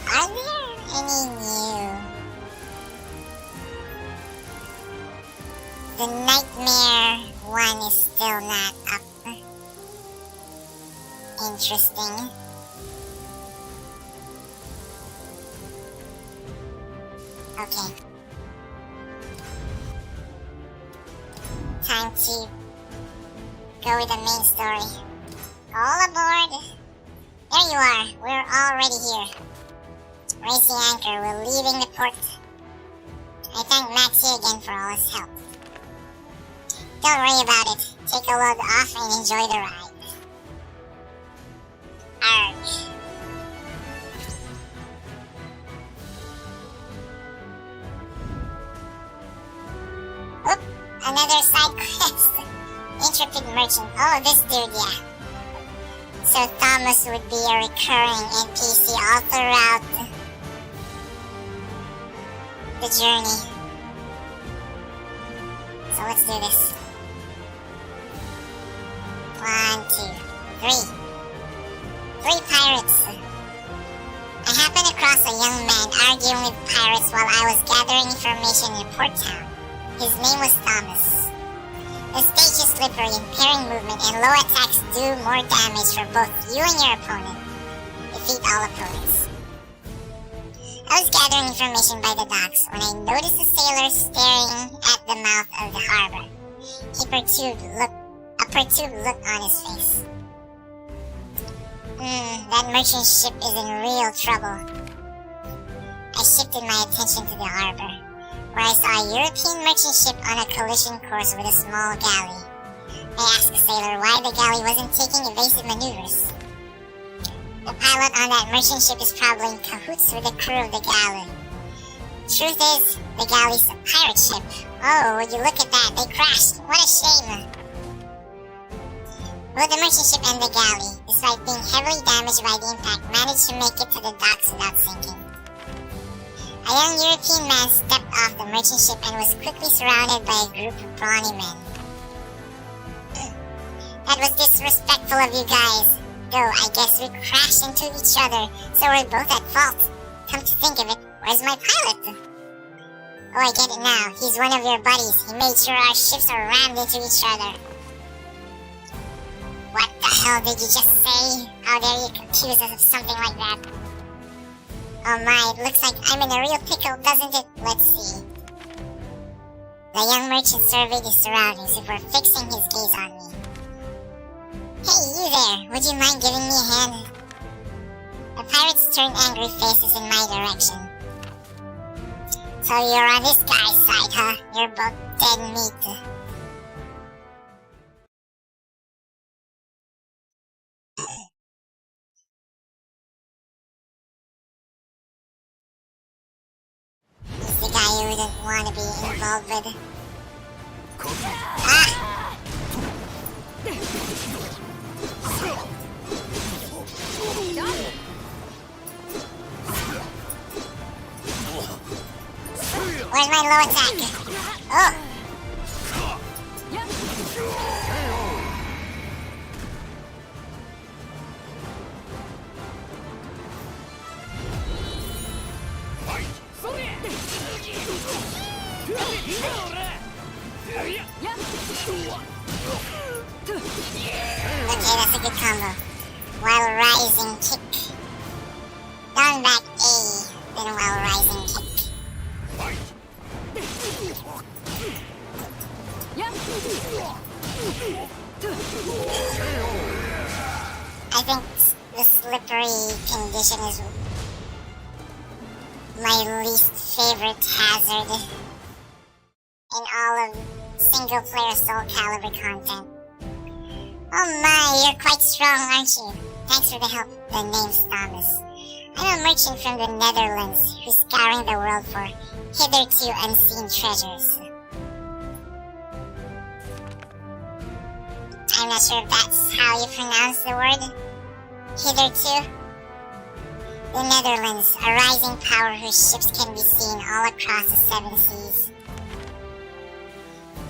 Are there any new? The Nightmare one is still not up. Interesting. Okay. Time to go with the main story. All aboard! There you are, we're already here. Raise the anchor, we're leaving the port. I thank Maxi again for all his help. Don't worry about it, take a load off and enjoy the ride. Arg. Oop! Another side quest. Intrepid merchant. Oh, this dude, yeah. So Thomas would be a recurring NPC all throughout the journey. So let's do this. 1, 2, 3. 3 pirates. I happened across a young man arguing with pirates while I was gathering information in a port town. His name was Thomas. The stage is slippery, impairing movement, and low attacks do more damage for both you and your opponent. Defeat all opponents. I was gathering information by the docks when I noticed a sailor staring at the mouth of the harbor. A perturbed look on his face. That merchant ship is in real trouble. I shifted my attention to the harbor, where I saw a European merchant ship on a collision course with a small galley. I asked the sailor why the galley wasn't taking evasive maneuvers. The pilot on that merchant ship is probably in cahoots with the crew of the galley. Truth is, the galley's a pirate ship. Oh, would you look at that, they crashed. What a shame. Both the merchant ship and the galley, this despite being heavily damaged by the impact, managed to make it to the docks without sinking. A young European man stepped off the merchant ship and was quickly surrounded by a group of brawny men. That was disrespectful of you guys. Though I guess we crashed into each other, so we're both at fault. Come to think of it, where's my pilot? Oh, I get it now. He's one of your buddies. He made sure our ships are rammed into each other. What the hell did you just say? How dare you accuse us of something like that? Oh my, it looks like I'm in a real pickle, doesn't it? Let's see. The young merchant surveyed his surroundings before fixing his gaze on me. Hey, you there! Would you mind giving me a hand? The pirates turned angry faces in my direction. So you're on this guy's side, huh? You're both dead meat. He's the guy you wouldn't want to be involved with. Ah! Where's my low attack? Oh! Okay, that's a good combo. While rising kick. Down back A, then while rising kick. I think the slippery condition is my least favorite hazard in all of single-player Soul Calibur content. Oh my, you're quite strong, aren't you? Thanks for the help. The name's Thomas. I'm a merchant from the Netherlands who's scouring the world for hitherto unseen treasures. I'm not sure if that's how you pronounce the word. Hitherto. The Netherlands, a rising power whose ships can be seen all across the seven seas.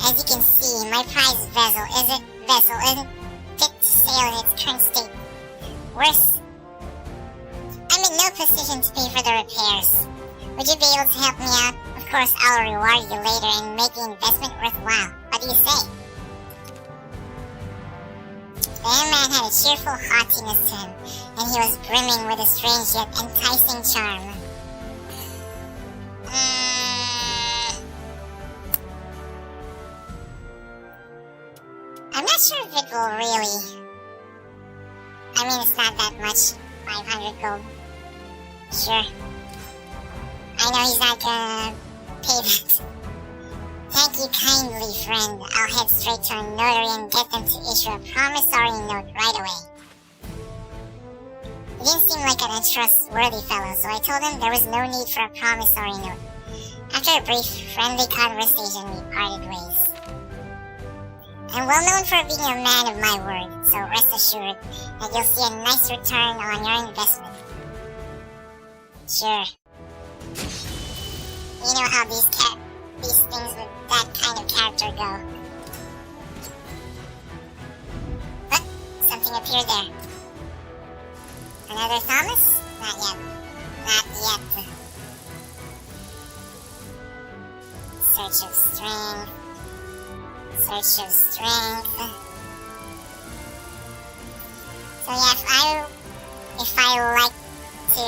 As you can see, my prized vessel isn't fit to sail in its current state. Worse, I'm in no position to pay for the repairs. Would you be able to help me out? Of course, I'll reward you later and make the investment worthwhile. What do you say? The young man had a cheerful haughtiness to him, and he was brimming with a strange yet enticing charm. I'm not sure if it will really... I mean, it's not that much. 500 gold. Sure. I know he's not gonna pay that. Thank you kindly, friend. I'll head straight to a notary and get them to issue a promissory note right away. He didn't seem like an untrustworthy fellow, so I told him there was no need for a promissory note. After a brief, friendly conversation, we parted ways. I'm well known for being a man of my word, so rest assured that you'll see a nice return on your investment. Sure. You know how these things with that kind of character go. But something appeared there. Another Thomas? Not yet. Not yet. Search of strength. Search of strength. So yeah, if I like to,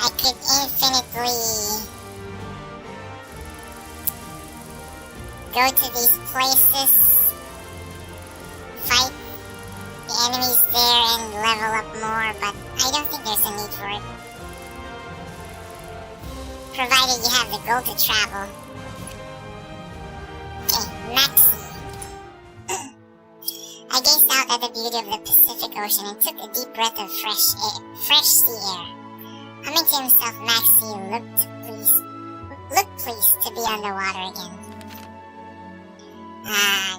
I could infinitely go to these places, fight the enemies there and level up more, but I don't think there's a need for it. Provided you have the gold to travel. Okay, Maxi. I gazed out at the beauty of the Pacific Ocean and took a deep breath of fresh sea air. Humming to himself, Maxi looked pleased to be on the water again.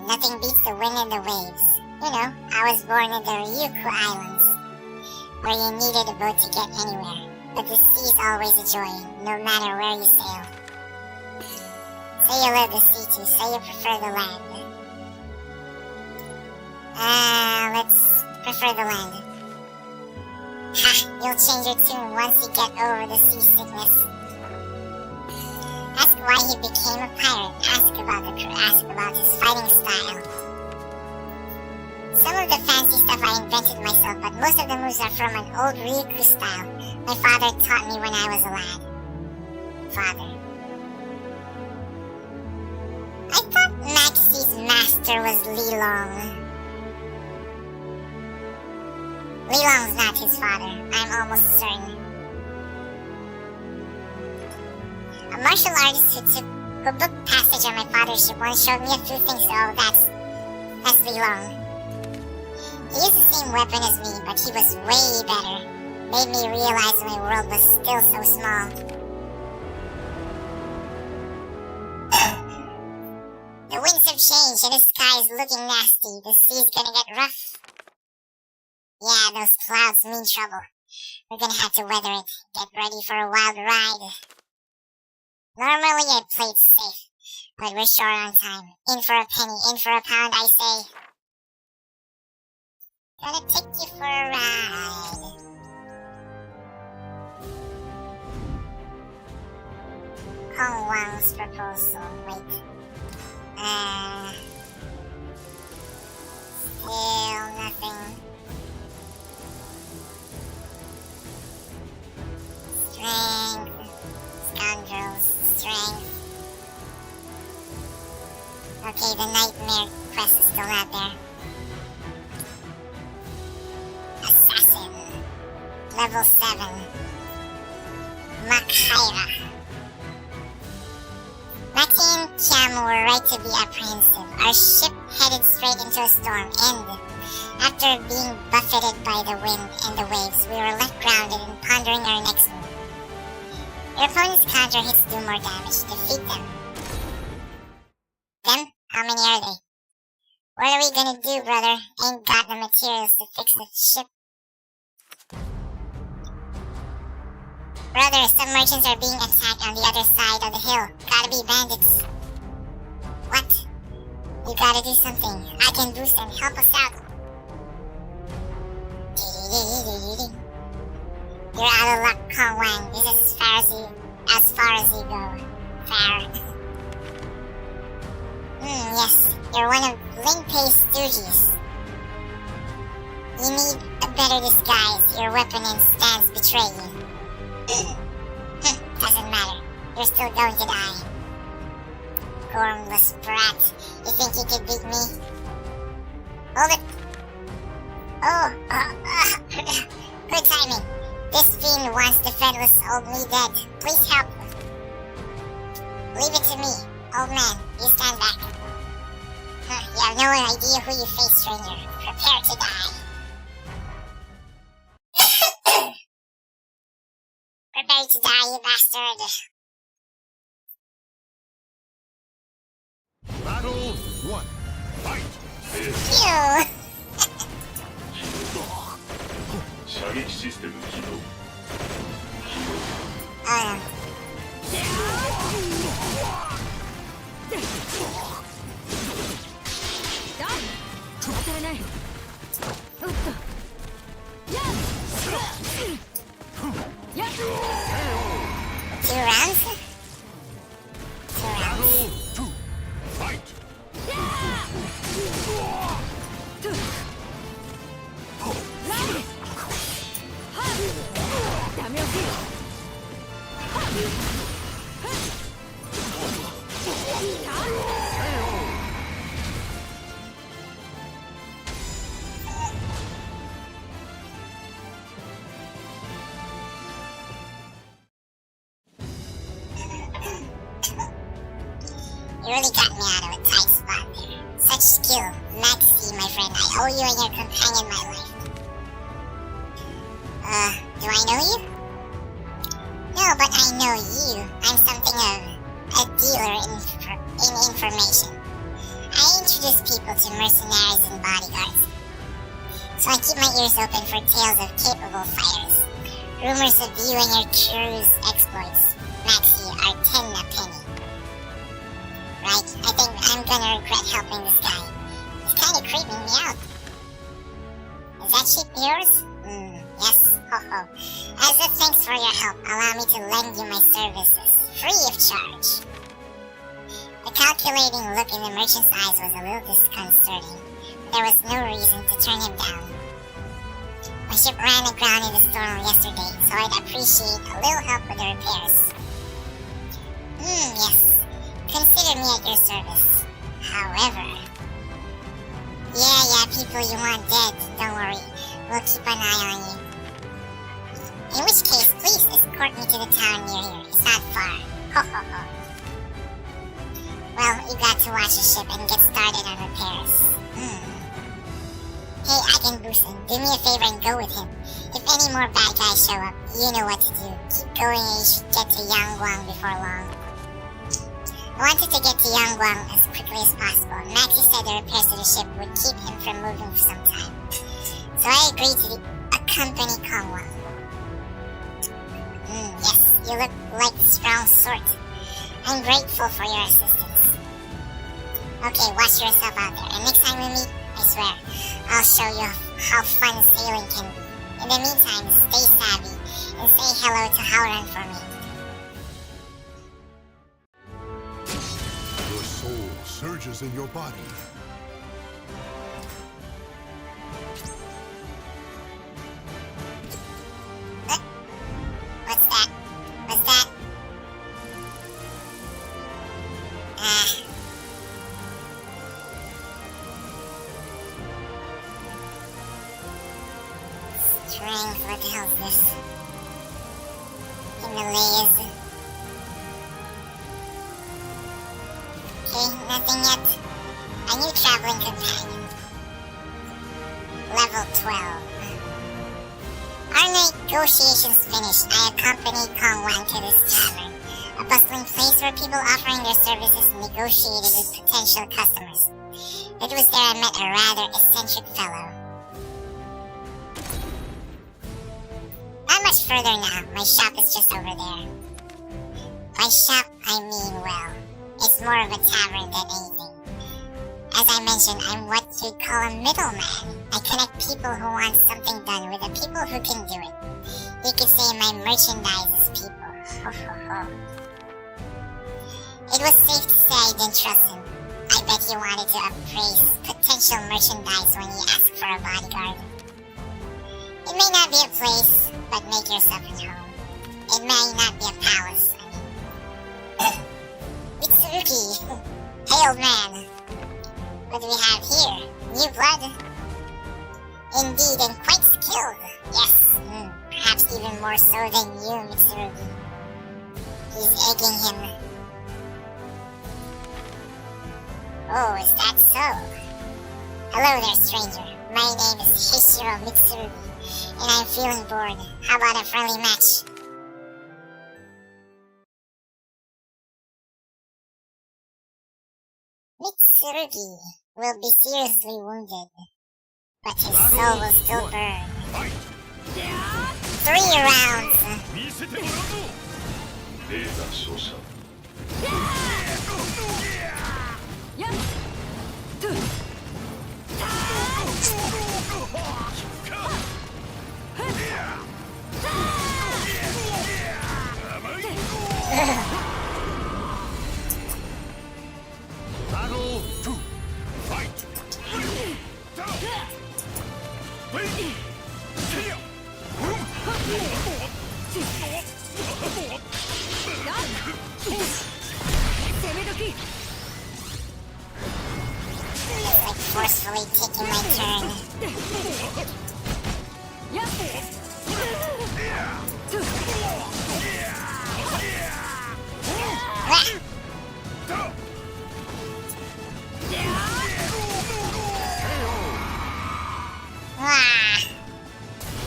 Nothing beats the wind and the waves. You know, I was born in the Ryukyu Islands, where you needed a boat to get anywhere. But the sea is always a joy, no matter where you sail. Say you love the sea too, say you prefer the land. Let's prefer the land. Ha! You'll change your tune once you get over the seasickness. Ask why he became a pirate. Ask about the crew. Ask about his fighting style. Some of the fancy stuff I invented myself, but most of the moves are from an old Ryukyu style my father taught me when I was a lad. Father. I thought Maxi's master was Lilong. Lilong's not his father, I'm almost certain. A martial artist who booked passage on my father's ship once showed me a few things. Oh, that's Lilong. He used the same weapon as me, but he was way better. Made me realize my world was still so small. The winds have changed and the sky is looking nasty. The sea's gonna get rough. Yeah, those clouds mean trouble. We're gonna have to weather it. Get ready for a wild ride. Normally I play it safe, but we're short on time. In for a penny, in for a pound, I say. Gonna take you for a ride. Kongwang's proposal. Wait. Still nothing. Strength. Scoundrels. Strength. Okay, the nightmare quest is still not there. Assassin. Level 7. Maxi and Kiamu were right to be apprehensive. Our ship headed straight into a storm, and after being buffeted by the wind and the waves, we were left grounded and pondering our next move. Your opponent's counter hits do more damage. Defeat them. Them? How many are they? What are we gonna do, brother? Ain't got the materials to fix the ship. Brother, some merchants are being attacked on the other side of the hill. Gotta be bandits. What? You gotta do something. I can boost them. Help us out. You're out of luck, Kongwang. This is as far as you go. Fair. Yes. You're one of Lingpei's stooges. You need a better disguise. Your weapon and stance betray you. Doesn't matter. You're still going to die. Gormless brat. You think you could beat me? Hold it. Good timing. This fiend wants the friendless old me dead. Please help. Leave it to me. Old man, you stand back. You have no idea who you face, stranger. Prepare to die. Prepare to die, you bastard. Battle 1. Fight! Phew. Oh no. 2 rounds? 2 rounds. Battle 2. Fight! You really got me out of a tight spot there. Such skill. Maxi, my friend. I owe you and your companion my life. Do I know you? No, but I know you. I'm something of a dealer in information. I introduce people to mercenaries and bodyguards. so I keep my ears open for tales of capable fighters. Rumors of you and your crew's exploits, Maxi, are 10 a penny. Right? I think I'm gonna regret helping this guy. He's kinda creeping me out. Is that ship yours? Yes. Ho ho. As a thanks for your help, allow me to lend you my services, free of charge. The calculating look in the merchant's eyes was a little disconcerting, but there was no reason to turn him down. My ship ran aground in the storm yesterday, so I'd appreciate a little help with the repairs. Yes. Consider me at your service. However... Yeah, people you want dead, don't worry. We'll keep an eye on you. In which case, please escort me to the town near here. It's not far. Ho ho ho. Well, you got to watch the ship and get started on repairs. Hey, Agenbusen, do me a favor and go with him. If any more bad guys show up, you know what to do. Keep going and you should get to Yangguang before long. I wanted to get to Yangguang as quickly as possible. Maxi said the repairs to the ship would keep him from moving for some time. So I agreed to accompany Kongwang. Yes, you look like the strong sort. I'm grateful for your assistance. Okay, watch yourself out there. And next time we meet, I swear, I'll show you how fun sailing can be. In the meantime, stay savvy and say hello to Haoran for me. Your soul surges in your body. What's that? What's that? Strength, what the hell is this? Himalayas. Okay, nothing yet. A new traveling companion. Level 12. Our negotiations finished, I accompanied Kongwang to this tavern, a bustling place where people offering their services negotiated with potential customers. It was there I met a rather eccentric fellow. Not much further now, my shop is just over there. By shop, I mean, well, it's more of a tavern than anything. As I mentioned, I'm what you'd call a middleman. I connect people who want something done with the people who can do it. You could say my merchandise is people. Ho ho ho. It was safe to say I didn't trust him. I bet he wanted to appraise potential merchandise when he asked for a bodyguard. It may not be a place, but make yourself at home. It may not be a palace, I mean. Mitsurugi! Hey, old man! What do we have here? New blood? Indeed, and quite skilled. Yes, perhaps even more so than you, Mitsurugi. He's egging him. Oh, is that so? Hello there, stranger. My name is Hishiro Mitsurugi, and I'm feeling bored. How about a friendly match? Mitsurugi will be seriously wounded, but his soul will still burn. 3 rounds! Battle 2. Fight! It's like forcefully taking my turn.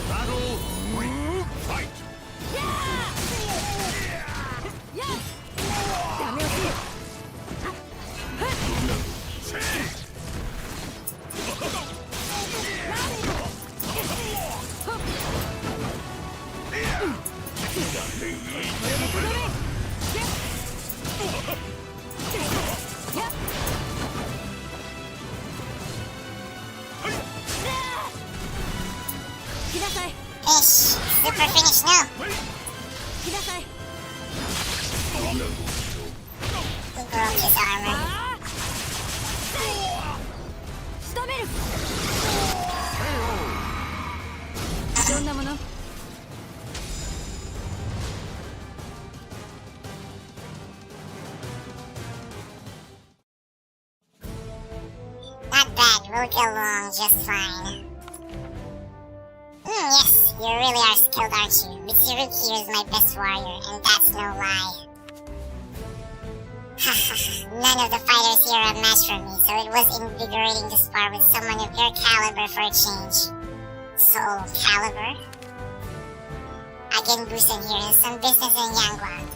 Battle 3. Fight! Finish! Super finish, no! He broke his armor. Not bad, we'll get along just fine. Yes, you really are skilled, aren't you? Mitsurugi here is my best warrior, and that's no lie. None of the fighters here are a match for me, so it was invigorating to spar with someone of your caliber for a change. Soul Calibur? Busen here has some business in Yangguang.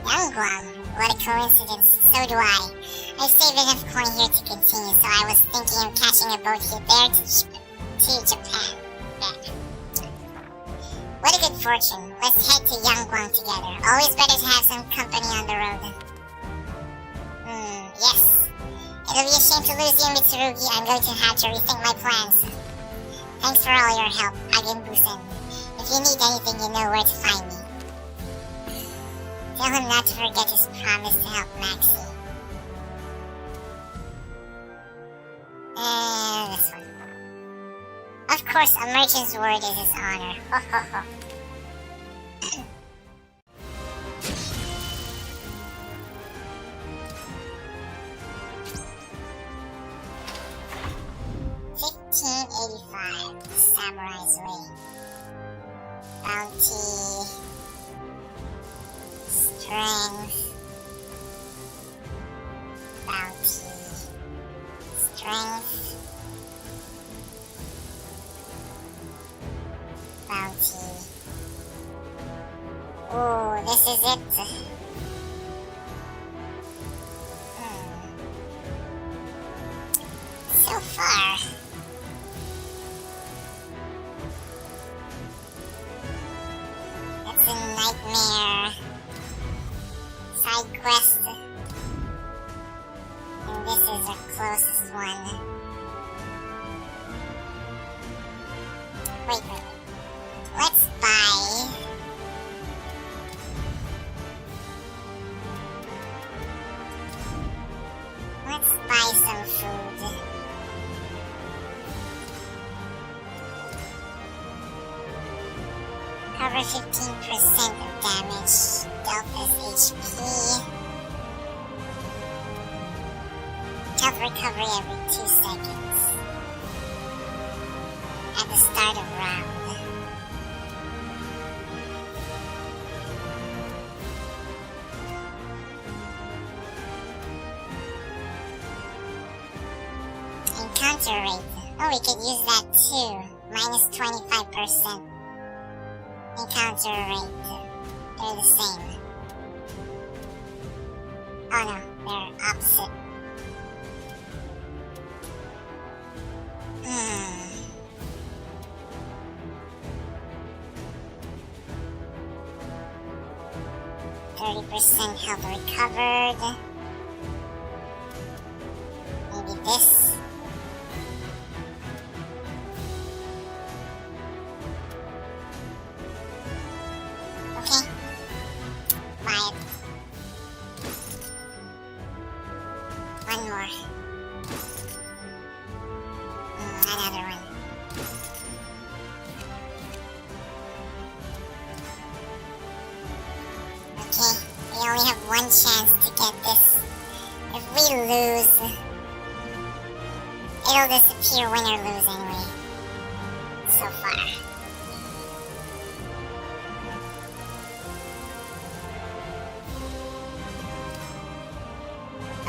Yangguang? What a coincidence. So do I. I've saved enough coin here to continue, so I was thinking of catching a boat here there to Japan. What a good fortune. Let's head to Yangguang together. Always better to have some company on the road. Yes. It'll be a shame to lose you, Mitsurugi. I'm going to have to rethink my plans. Thanks for all your help, Busen. If you need anything, you know where to find me. Tell him not to forget his promise to help Maxi. And this one. Of course, a merchant's word is his honor. Ho ho ho. $15.85. Samurai's Way. Bounty. Strength. Bounty. Strength. Bounty. Oh, this is it. So far. That's a nightmare. Side quest. And this is the closest one. Wait. Let's buy... some food. Cover 15% of damage. Dealt as HP. Health recovery every 2 seconds. At the start of round. Encounter rate. Oh, we could use that too. Minus 25%. Encounter rate. They're the same. Oh no, they're opposite. 30% health recovered. Maybe this. Okay. Buy it. One more. Another one. Okay, we only have one chance to get this. If we lose, it'll disappear, win or lose anyway. So far.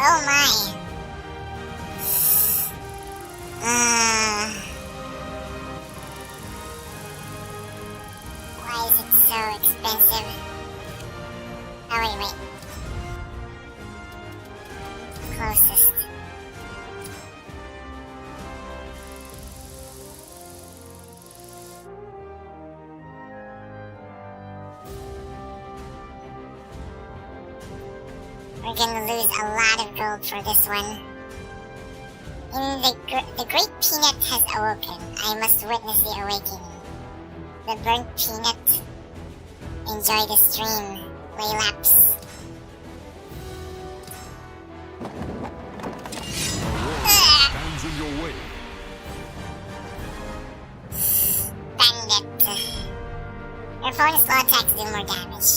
Oh my. Why is it so expensive? Oh wait. Closest. We're gonna lose a lot of gold for this one. The Great Peanut has awoken. I must witness the awakening. The burnt peanut. Enjoy the stream. Laylaps. Stands in your way. Bandit. Your opponent's low attacks do more damage.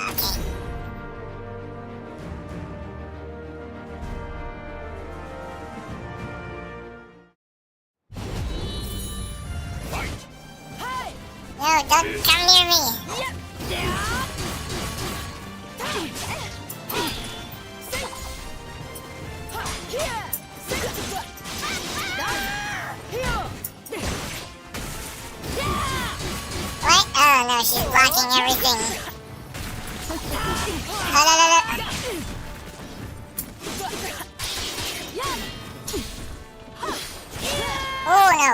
Okay. No, don't come near me. What? Oh no, she's blocking everything. No, no, no, no. Oh no.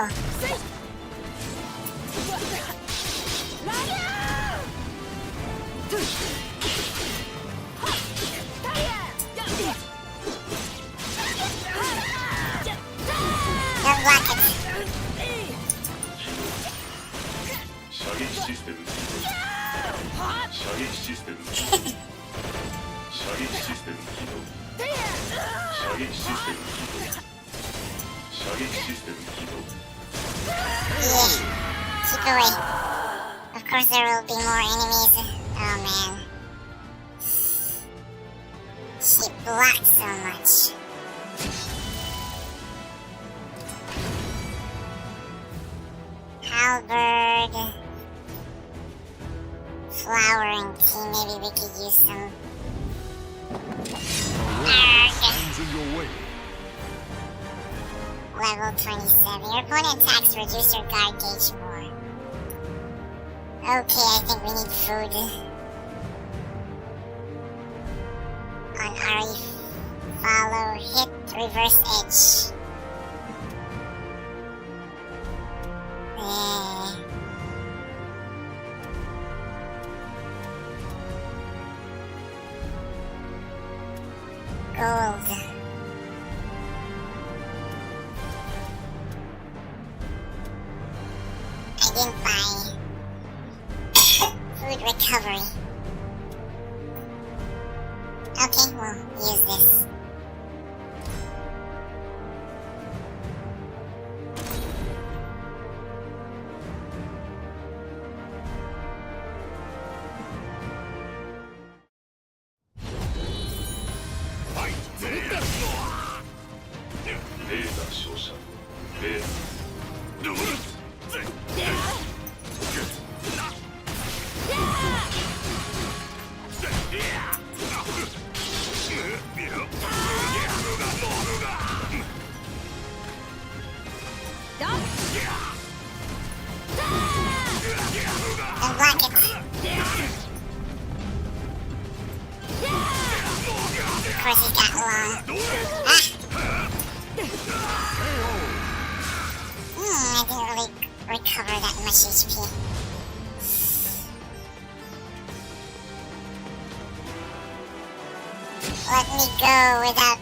Don't block it. Yeah, keep away. Of course there will be more enemies. Oh man. She blocks so much. Halberd. Flowering tea, maybe we could use some. Stands in your way. Level 27. Your opponent attacks reduce your guard gauge more. Okay, I think we need food. On RE, follow, hit, reverse edge. Gold. I didn't buy food recovery. Okay, we'll use this. And block it. Of course he's got long. I didn't really recover that much HP. Let me go without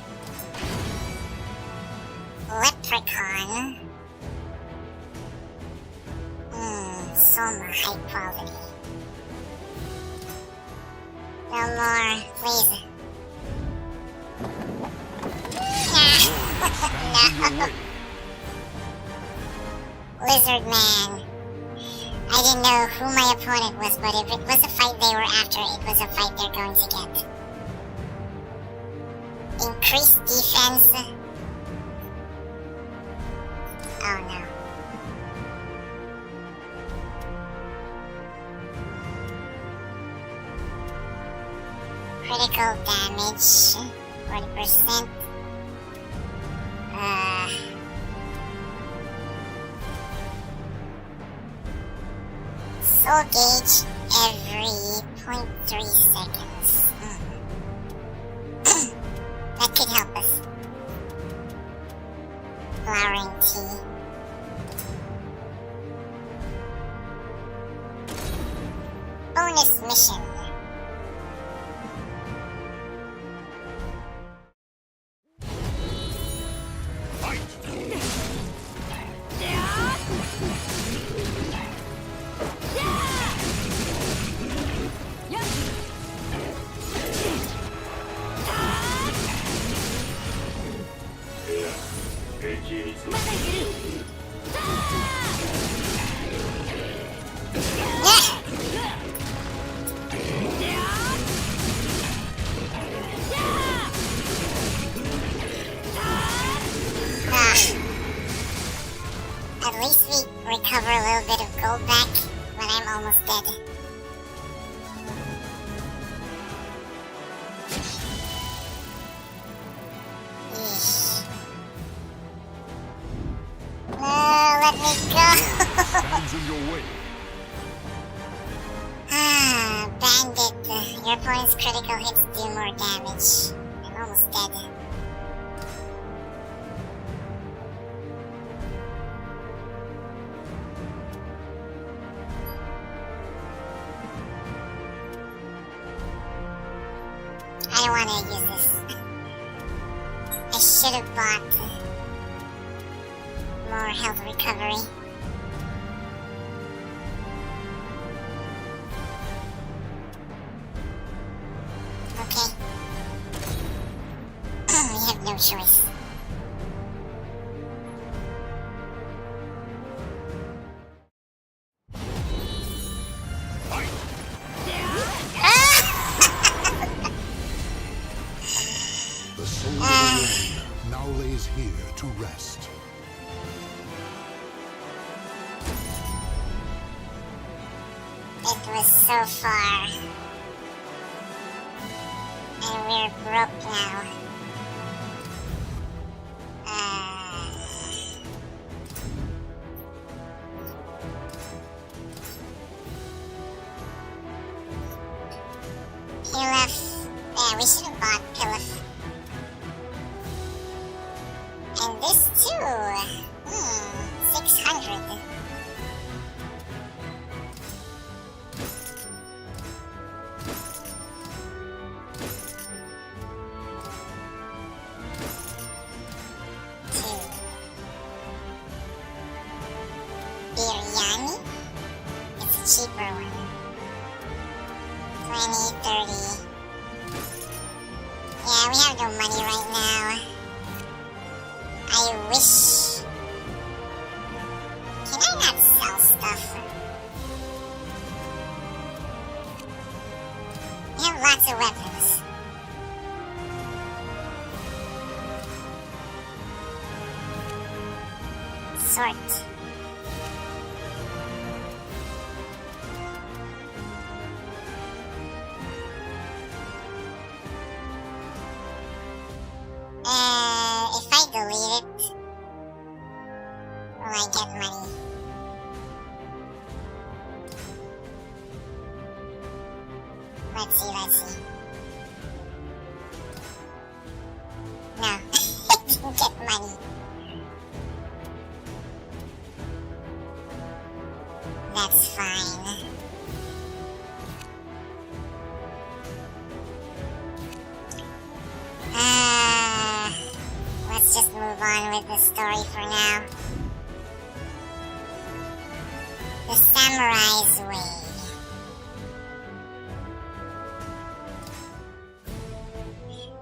Leprechaun. Soma, high quality. No more, please. No. Lizard Man. I didn't know who my opponent was, but if it was a fight they were after, it was a fight they're going to get. Increased defense. Oh no. Critical damage. 40%. Soul gauge every 0.3 seconds. That could help us. Flowering tea. Bonus mission. At least we recover a little bit of gold back when I'm almost dead. Eesh. No, let me go! Hands in your way. Bandit. Your opponent's critical hits do more damage. I'm almost dead. I don't want to use this. I should have bought more health recovery. Okay. We have no choice. The soul of the warrior now lays here to rest. It was so far. And we're broke now. Pilaf. Yeah, we should have bought Pilaf. And this too. 600. Biryani? It's a cheaper one. 20, 30. Yeah, we have no money right now. I wish... Can I not sell stuff? We have lots of weapons. Sort. If I delete it, will I get money? Let's see. No, I didn't get money. That's fine. Let's just move on with the story for now. The Samurai's Way.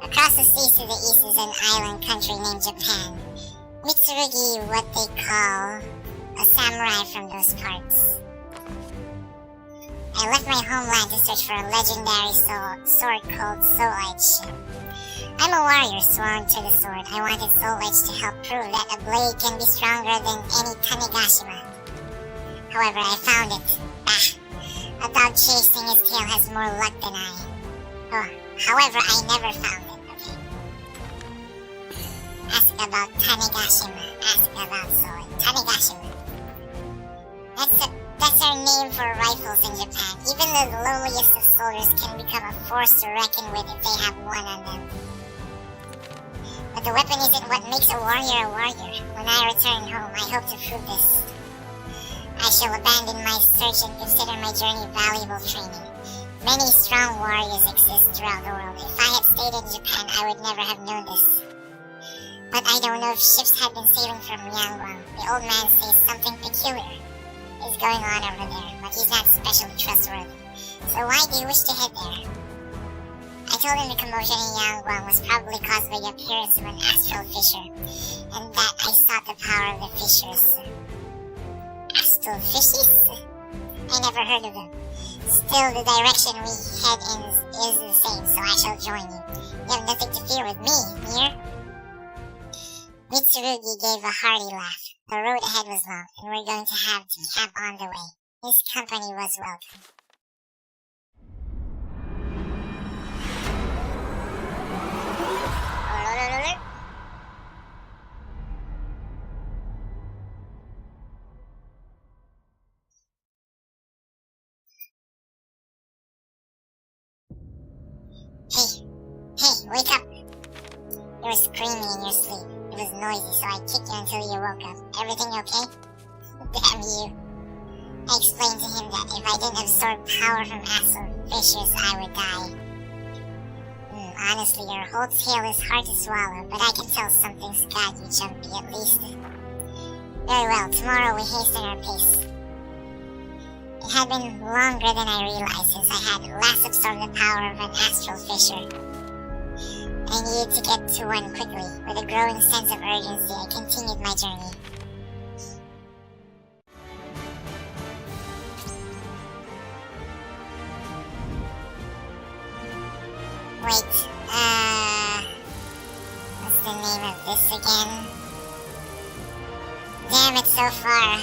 Across the seas to the east is an island country named Japan. Mitsurugi, what they call a samurai from those parts. I left my homeland to search for a legendary sword called Soul Edge. I'm a warrior sworn to the sword. I wanted Soul Edge to help prove that a blade can be stronger than any Tanegashima. However, I found it. A dog chasing his tail has more luck than I. Oh, however, I never found it. Okay. Ask about Tanegashima. Ask about sword. Tanegashima. That's our name for rifles in Japan. Even the lowliest of soldiers can become a force to reckon with if they have one on them. But the weapon isn't what makes a warrior a warrior. When I return home, I hope to prove this. I shall abandon my search and consider my journey valuable training. Many strong warriors exist throughout the world. If I had stayed in Japan, I would never have known this. But I don't know if ships had been sailing from Yanguang. The old man says something peculiar is going on over there, but he's not especially trustworthy. So why do you wish to head there? I told him the commotion in Yanguang was probably caused by the appearance of an astral fissure, and that I sought the power of the fissures. Astral fishes? I never heard of them. Still, the direction we head in is the same, so I shall join you. You have nothing to fear with me, dear. Mitsurugi gave a hearty laugh. The road ahead was long, and we're going to have to camp on the way. His company was welcome. Hey, wake up! You were screaming in your sleep. It was noisy, so I kicked you until you woke up. Everything okay? Damn you. I explained to him that if I didn't absorb power from astral fissures, I would die. Honestly, your whole tale is hard to swallow, but I can tell something's got you jumpy at least. Very well, tomorrow we hasten our pace. It had been longer than I realized since I had last absorbed the power of an astral fissure. I needed to get to one quickly. With a growing sense of urgency, I continued my journey. Wait, what's the name of this again? Damn, it's so far.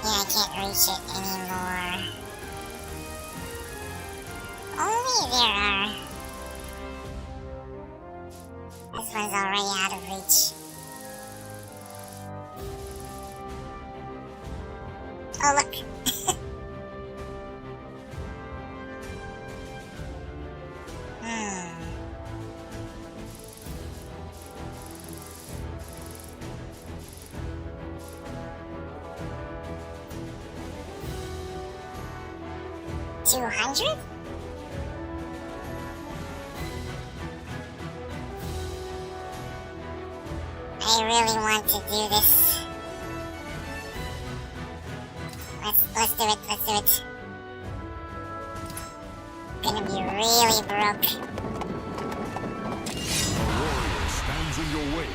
I can't reach it anymore. Only there are. This one's already out of reach. Oh, look. 200? I really want to do this. Let's do it. Gonna be really broke. A warrior stands in your way.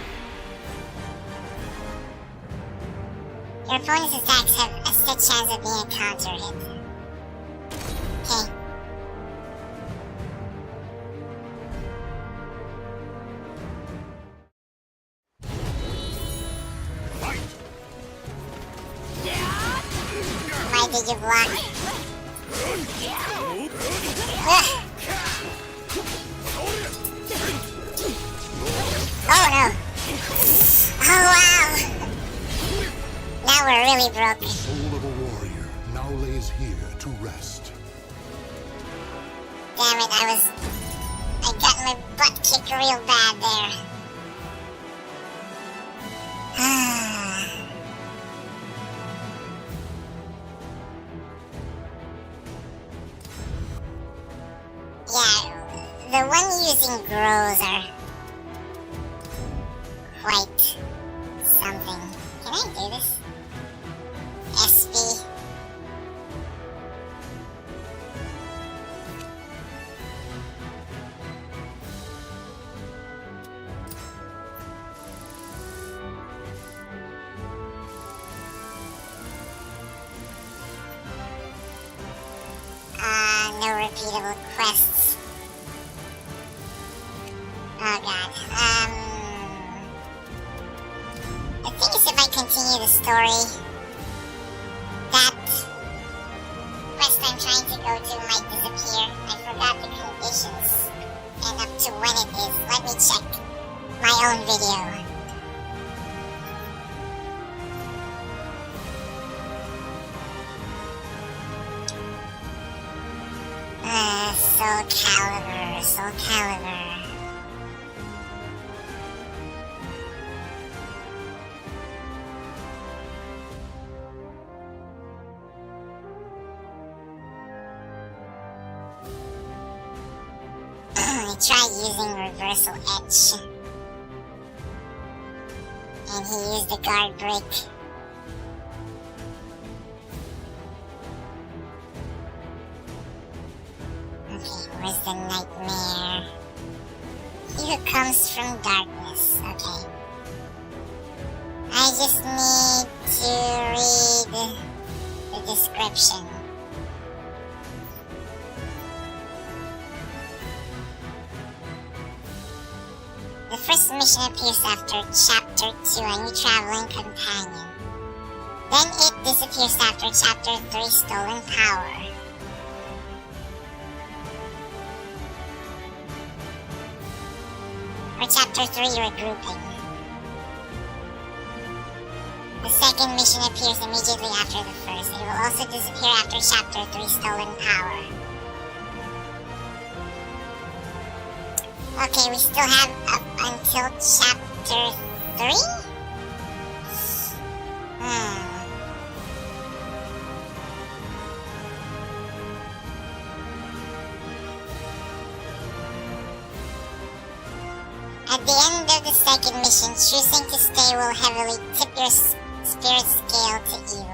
Your opponent's attacks have a set chance of being a counter hit. Okay. Why did you block? Oh no! Oh wow! Now we're really broke. The soul of a warrior now lays here to rest. Damn it, I got my butt kicked real bad there. Yeah, the one using grows are quite something. Can I do this? SB. No repeatable quests. Oh god. The thing is, if I continue the story, that quest I'm trying to go to might disappear. I forgot the conditions and up to when it is. Let me check my own video. Soulcaliburvi. Try using reversal etch, and he used the guard break. Okay, where's the nightmare? He who comes from darkness. Okay, I just need to read the description. The first mission appears after Chapter 2, a new traveling companion. Then it disappears after Chapter 3, Stolen Power. Or Chapter 3, Regrouping. The second mission appears immediately after the first. It will also disappear after Chapter 3, Stolen Power. Okay, we still have up until Chapter 3? At the end of the second mission, choosing to stay will heavily tip your spirit scale to evil.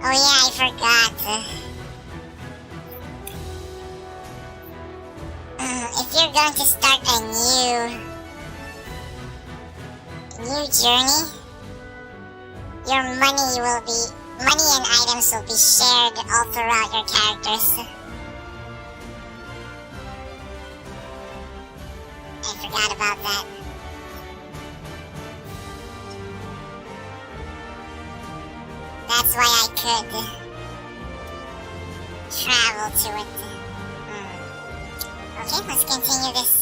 Oh yeah, I forgot. If you're going to start a new journey, your money and items will be shared all throughout your characters. I forgot about that. That's why I could travel to it. Okay, let's continue this.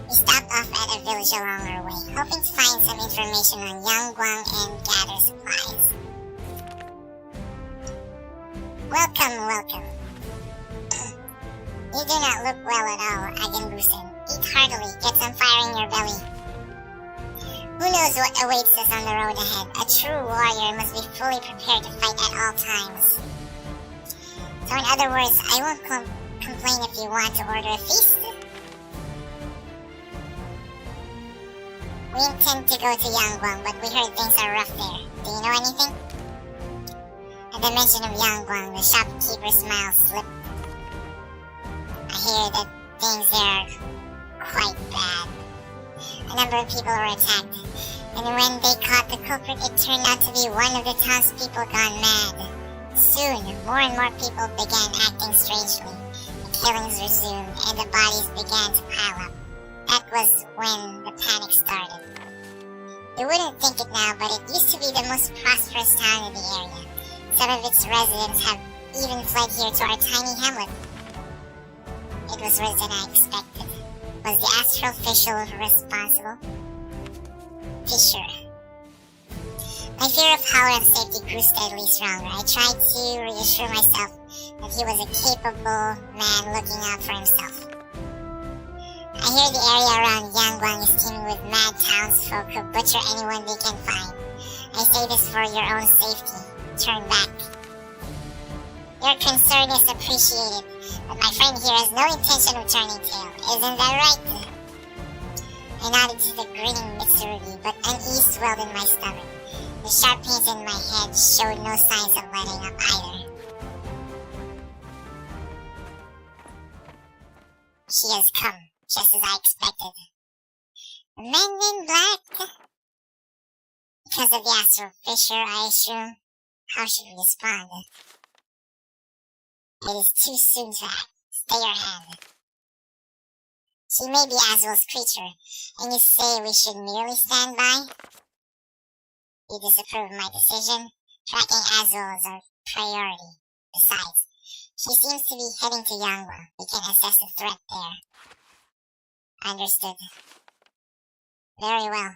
We stopped off at a village along our way, hoping to find some information on Kongwang and gather supplies. Welcome. You do not look well at all, Agenbusen. Eat heartily, get some fire in your belly. Who knows what awaits us on the road ahead? A true warrior must be fully prepared to fight at all times. So in other words, I won't complain if you want to order a feast. We intend to go to Kongwang, but we heard things are rough there. Do you know anything? At the mention of Kongwang, the shopkeeper's smile slipped. I hear that things there are quite bad. A number of people were attacked, and when they caught the culprit, it turned out to be one of the townspeople gone mad. Soon, more and more people began acting strangely. The killings resumed, and the bodies began to pile up. That was when the panic started. You wouldn't think it now, but it used to be the most prosperous town in the area. Some of its residents have even fled here to our tiny hamlet. It was worse than I expected. Was the Astral Fissure responsible? Fissure. My fear of Haoran's safety grew steadily stronger. I tried to reassure myself that he was a capable man looking out for himself. I hear the area around Kongwang is teeming with mad townsfolk who butcher anyone they can find. I say this for your own safety. Turn back. Your concern is appreciated, but my friend here has no intention of turning tail. Isn't that right? I nodded to the grinning Mitsurugi, but unease swelled in my stomach. The sharp pains in my head showed no signs of letting up either. She has come, just as I expected. The men in black? Because of the Astral Fissure, I assume. How should we respond? It is too soon to act. Stay your hand. He may be Azul's creature, and you say we should merely stand by? You disapprove of my decision? Tracking Azul is a priority. Besides, she seems to be heading to Yangwa. We can assess the threat there. Understood. Very well.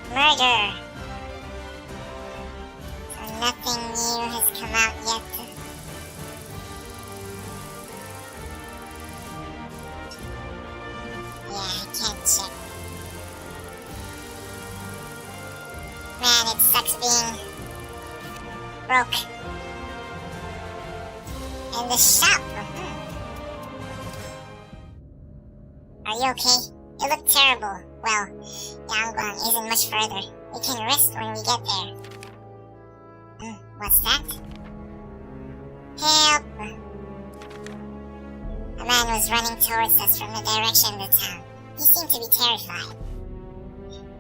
Murder! So nothing new has come out yet. Yeah, I can't check. Man, it sucks being broke. And the shop. Are you okay? You look terrible. Well, Kongwang isn't much further. We can rest when we get there. What's that? Help! A man was running towards us from the direction of the town. He seemed to be terrified.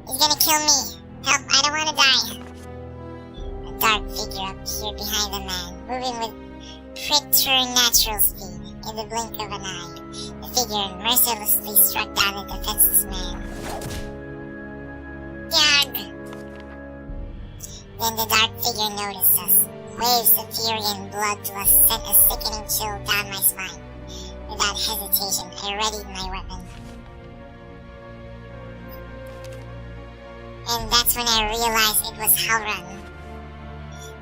He's gonna kill me! Help, I don't want to die! A dark figure appeared behind the man, moving with preternatural speed. In the blink of an eye, the figure mercilessly struck down the defenseless man. Yag! Then the dark figure noticed us. Waves of fury and bloodlust sent a sickening chill down my spine. Without hesitation, I readied my weapon. And that's when I realized it was Haoran.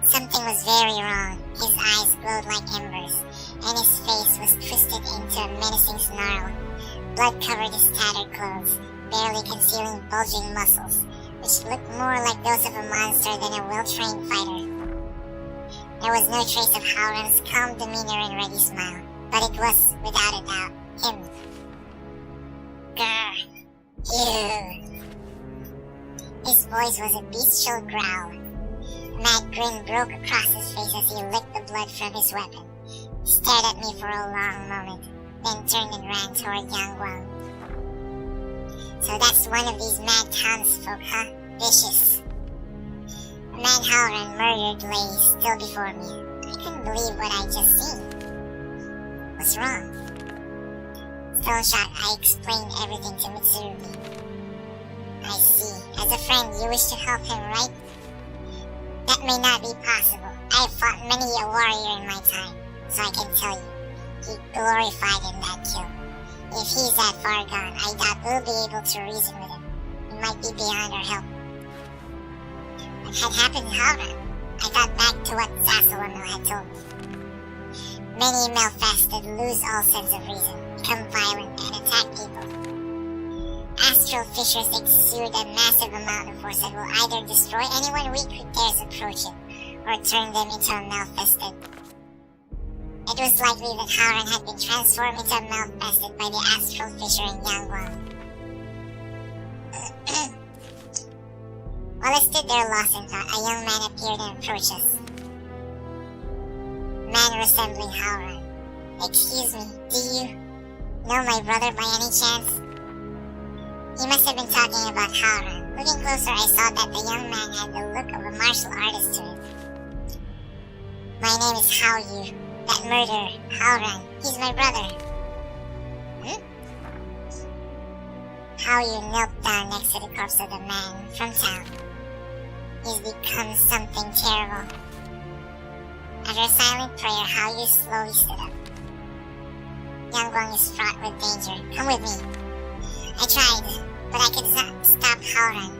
Something was very wrong. His eyes glowed like embers, and his face was twisted into a menacing snarl. Blood covered his tattered clothes, barely concealing bulging muscles, which looked more like those of a monster than a well-trained fighter. There was no trace of Haoran's calm demeanor and ready smile, but it was, without a doubt, him. Grr. Ew. His voice was a bestial growl. A mad grin broke across his face as he licked the blood from his weapon. He stared at me for a long moment, then turned and ran toward Kongwang. So that's one of these mad townsfolk, huh? Vicious. The man Haoran murdered lay still before me. I couldn't believe what I'd just seen. What's wrong? Still shocked, I explained everything to Mitsurugi. I see. As a friend, you wish to help him, right? That may not be possible. I have fought many a warrior in my time, so I can tell you, he glorified in that kill. If he's that far gone, I doubt we'll be able to reason with him. He might be beyond our help. What had happened to Haoran? I thought back to what Sasawamil had told me. Many Melfasted lose all sense of reason, become violent, and attack people. Astral fissures exude a massive amount of force that will either destroy anyone weak who dares approach it, or turn them into a Melfasted. It was likely that Haoran had been transformed into a Melfasted by the Astral fissure in Kongwang. While I stood there lost in thought, a young man appeared and approached us. Man resembling Haoran. Excuse me, do you know my brother by any chance? He must have been talking about Haoran. Looking closer, I saw that the young man had the look of a martial artist to him. My name is Haoyu. That murderer, Haoran. He's my brother. Haoyu knelt down next to the corpse of the man from town. He's become something terrible. After a silent prayer, Haoyu slowly stood up. Kongwang is fraught with danger. Come with me. I tried, but I could not stop Haoran,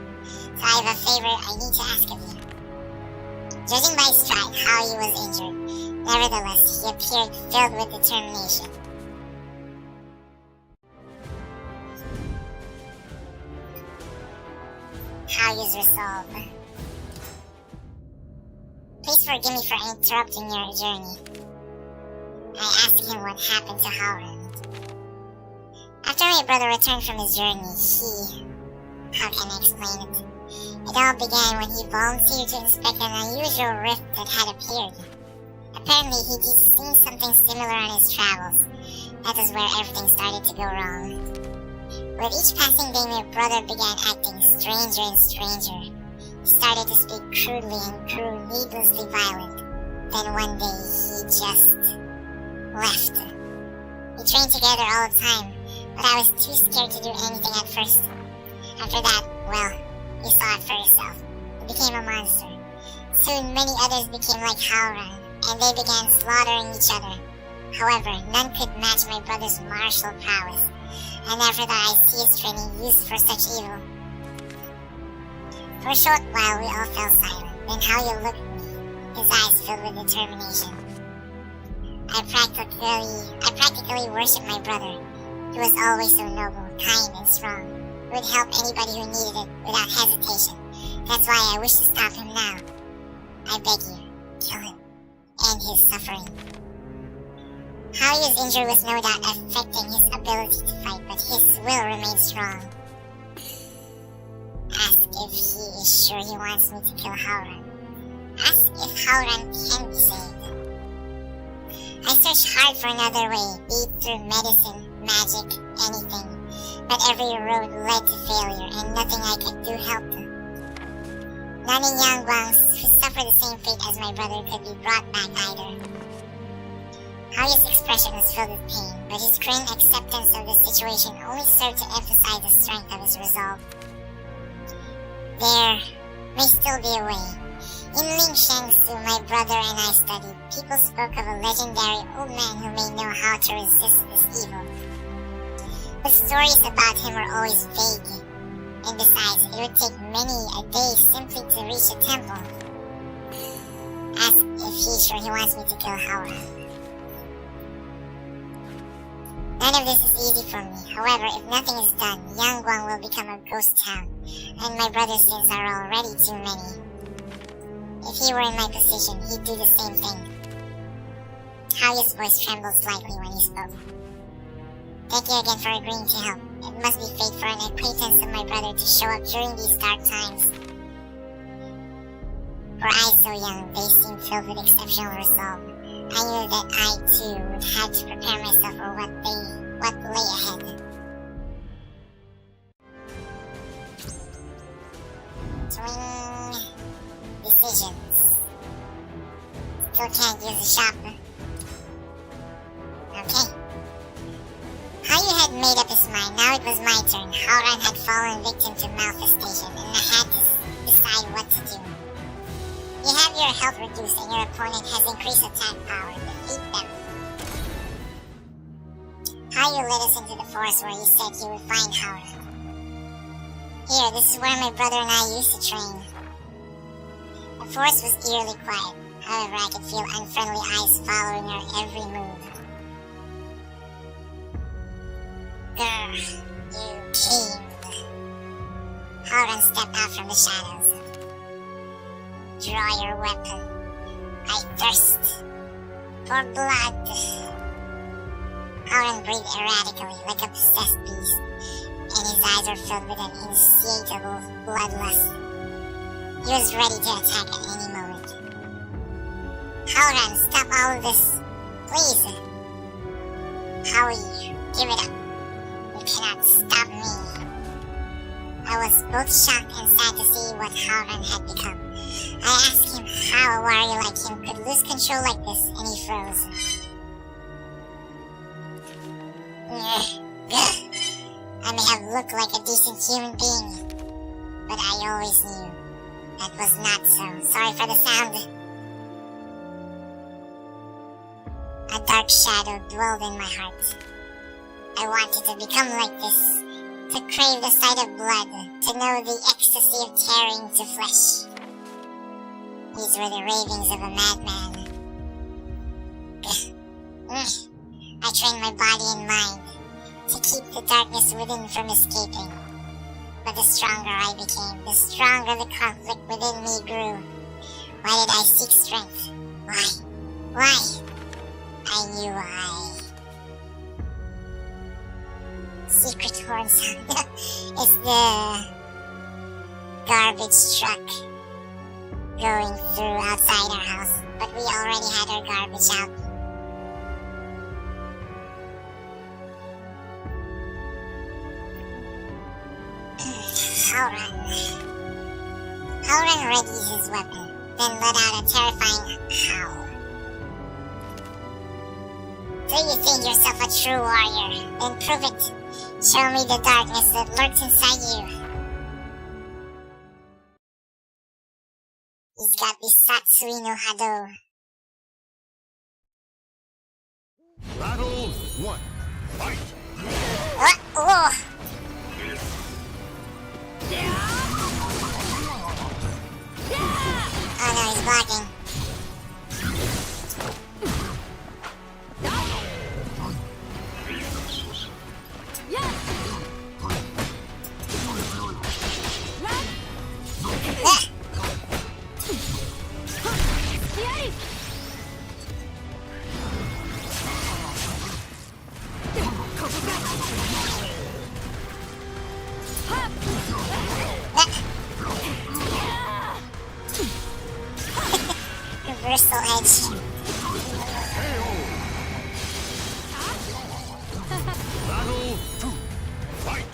so I have a favor I need to ask of you. Judging by his stride, Haoyu was injured. Nevertheless, he appeared filled with determination. Haoyu's resolve. Please forgive me for interrupting your journey. I asked him what happened to Haoran. After my brother returned from his journey, how can I explain it? It all began when he volunteered to inspect an unusual rift that had appeared. Apparently, he'd seen something similar on his travels. That was where everything started to go wrong. With each passing day, my brother began acting stranger and stranger. started to speak crudely and grew needlessly violent. Then one day, he just left. We trained together all the time, but I was too scared to do anything at first. After that, well, you saw it for yourself. He became a monster. Soon, many others became like Haoran, and they began slaughtering each other. However, none could match my brother's martial prowess, and after that I see his training used for such evil. For a short while, we all fell silent. Then Haoran looked at me, his eyes filled with determination. I practically worshipped my brother. He was always so noble, kind, and strong. He would help anybody who needed it without hesitation. That's why I wish to stop him now. I beg you, kill him. End his suffering. Haoran's injury was no doubt affecting his ability to fight, but his will remained strong. Ask if he is sure he wants me to kill Haoran. Ask if Haoran can be saved. I searched hard for another way, be it through medicine, magic, anything. But every road led to failure, and nothing I could do helped. None in Kongwang, who suffered the same fate as my brother, could be brought back either. Haoran's expression was filled with pain, but his grim acceptance of the situation only served to emphasize the strength of his resolve. There may still be a way. In Lingshangsu, my brother and I studied, people spoke of a legendary old man who may know how to resist this evil. But stories about him were always vague, and besides, it would take many a day simply to reach a temple. Ask if he's sure he wants me to kill Haoran. None of this is easy for me. However, if nothing is done, Kongwang will become a ghost town, and my brother's sins are already too many. If he were in my position, he'd do the same thing. Haoran's voice trembled slightly when he spoke. Thank you again for agreeing to help. It must be fate for an acquaintance of my brother to show up during these dark times. For eyes so young, they seemed filled with exceptional resolve. I knew that I, too, would have to prepare myself for what lay ahead. Swing decisions. Still can't use the shop. Okay. Haoran had made up his mind. Now it was my turn. Haoran had fallen victim to malfestation, and I had to decide what to do. You have your health reduced, and your opponent has increased attack power. Defeat them. Haoran led us into the forest where he said he would find Haoran. Here, this is where my brother and I used to train. The forest was eerily quiet. However, I could feel unfriendly eyes following our every move. Grr, you king. Haoran stepped out from the shadows. Draw your weapon. I thirst for blood. Haoran breathed erratically like a possessed beast, and his eyes were filled with an insatiable bloodlust. He was ready to attack at any moment. Haoran, stop all of this. Please. How you? Give it up. You cannot stop me. I was both shocked and sad to see what Haoran had become. I asked him how a warrior like him could lose control like this, and he froze. I may have looked like a decent human being, but I always knew that was not so. Sorry for the sound. A dark shadow dwelled in my heart. I wanted to become like this, to crave the sight of blood, to know the ecstasy of tearing to flesh. These were the ravings of a madman. I trained my body and mind to keep the darkness within from escaping. But the stronger I became, the stronger the conflict within me grew. Why did I seek strength? Why? I knew why. Secret horn sound. It's the garbage truck going through outside our house, but we already had our garbage out. Haoran readies his weapon, then let out a terrifying howl. Do you think yourself a true warrior? Then prove it. Show me the darkness that lurks inside you. He's got the Satsui no Hado. Battle 1. Fight! What? Oh! Oh no, he's blocking. Reversal edge. Battle 2. Fight!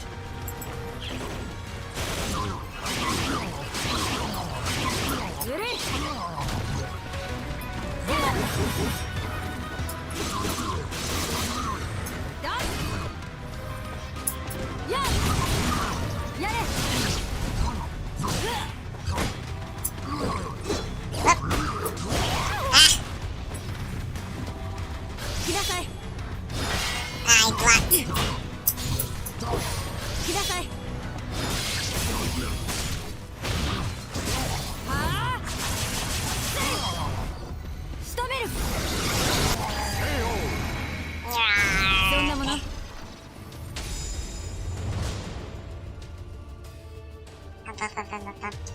I blocked.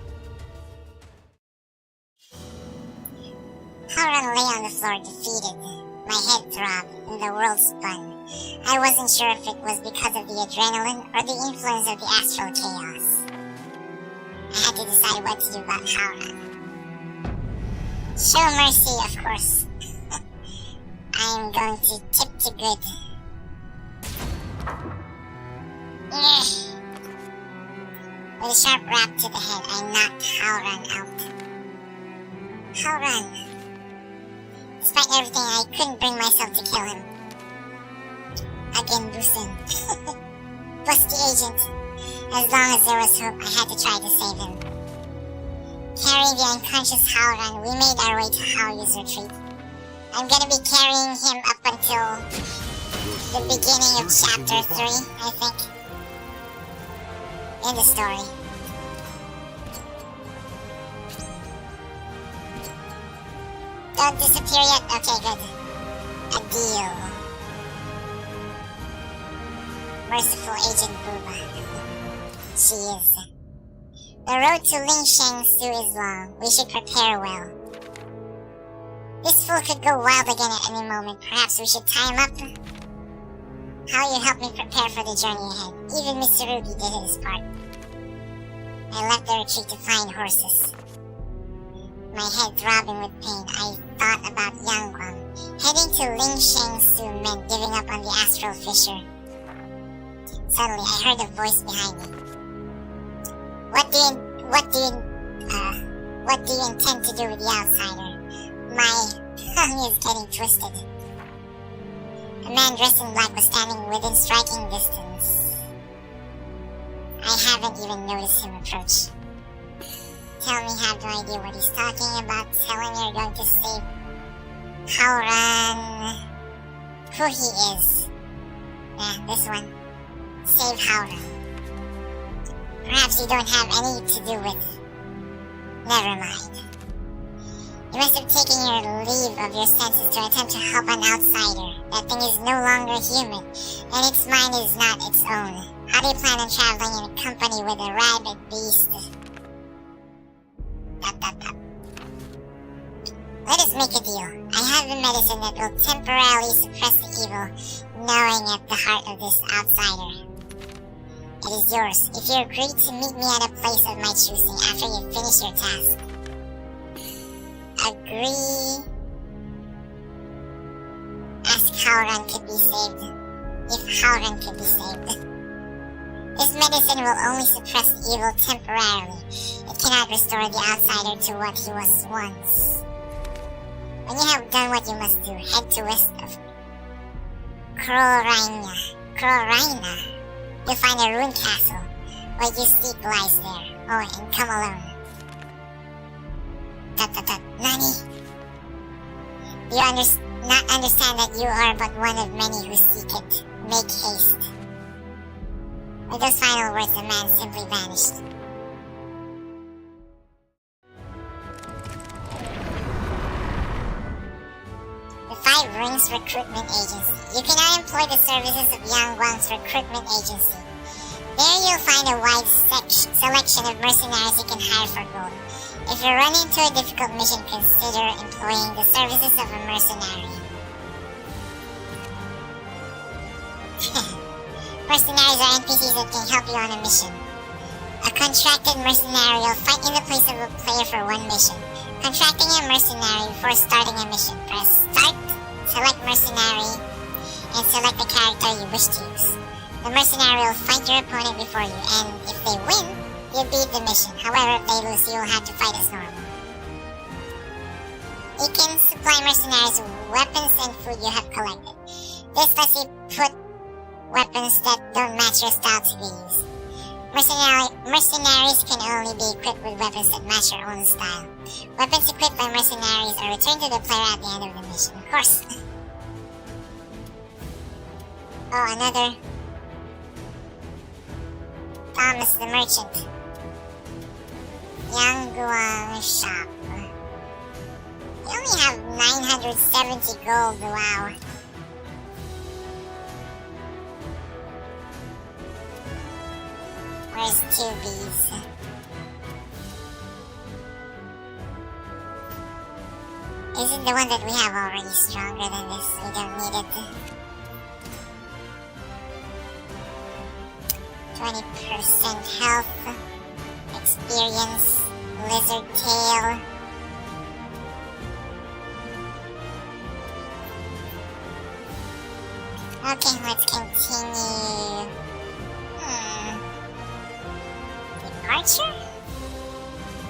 Haoran lay on the floor defeated. My head throbbed and the world spun. I wasn't sure if it was because of the adrenaline or the influence of the astral chaos. I had to decide what to do about Haoran. Show mercy, of course. I am going to tip to good. With a sharp rap to the head, I knocked Haoran out. Haoran. Despite everything, I couldn't bring myself to kill him. Again, Busen. Bust the agent. As long as there was hope, I had to try to save him. Carrying the unconscious Haoran, we made our way to Haoyu's retreat. I'm gonna be carrying him up until the beginning of chapter 3, I think. In the story. Don't disappear yet? Okay, good. A deal. Merciful Agent Booba. She is. The road to Lingsheng-su is long. We should prepare well. This fool could go wild again at any moment. Perhaps we should tie him up? How you help me prepare for the journey ahead. Even Mr. Ruby did his part. I left the retreat to find horses. My head throbbing with pain, I thought about Yangguang. Heading to Lingsheng-su meant giving up on the Astral Fissure. Suddenly, I heard a voice behind me. What do you intend to do with the outsider? My tongue is getting twisted. A man dressed in black was standing within striking distance. I haven't even noticed him approach. Tell me, have no idea what he's talking about. Tell him you're going to save Haoran. Who he is. This one. Save Haoran. Perhaps you don't have any to do with. Never mind. You must have taken your leave of your senses to attempt to help an outsider. That thing is no longer human, and its mind is not its own. How do you plan on traveling in company with a rabid beast? Let us make a deal. I have a medicine that will temporarily suppress the evil, knowing at the heart of this outsider. It is yours, if you agree to meet me at a place of my choosing after you finish your task. Agree? Ask Haoran could be saved. If Haoran could be saved. This medicine will only suppress evil temporarily. It cannot restore the outsider to what he was once. When you have done what you must do, head to west of Krorina. You'll find a ruined castle. What you seek lies there. Oh, and come alone. Nani? Do you not understand that you are but one of many who seek it? Make haste. With those final words, the man simply vanished. The Five Rings Recruitment Agency. You can now employ the services of Yangguang's recruitment agency. There you'll find a wide selection of mercenaries you can hire for gold. If you run into a difficult mission, consider employing the services of a mercenary. Mercenaries are NPCs that can help you on a mission. A contracted mercenary will fight in the place of a player for one mission. Contracting a mercenary before starting a mission. Press Start, select Mercenary, and select the character you wish to use. The mercenary will fight your opponent before you, and if they win, you beat the mission. However, if they lose, you'll have to fight as normal. You can supply mercenaries with weapons and food you have collected. This lets you put weapons that don't match your style to be used. Mercenaries can only be equipped with weapons that match your own style. Weapons equipped by mercenaries are returned to the player at the end of the mission, of course. Oh, another Thomas the Merchant. Yangguang Shop. You only have 970 gold, wow. Where's 2Bs? Isn't the one that we have already stronger than this? We don't need it. 20% health, experience, lizard tail. Okay, let's continue. Departure?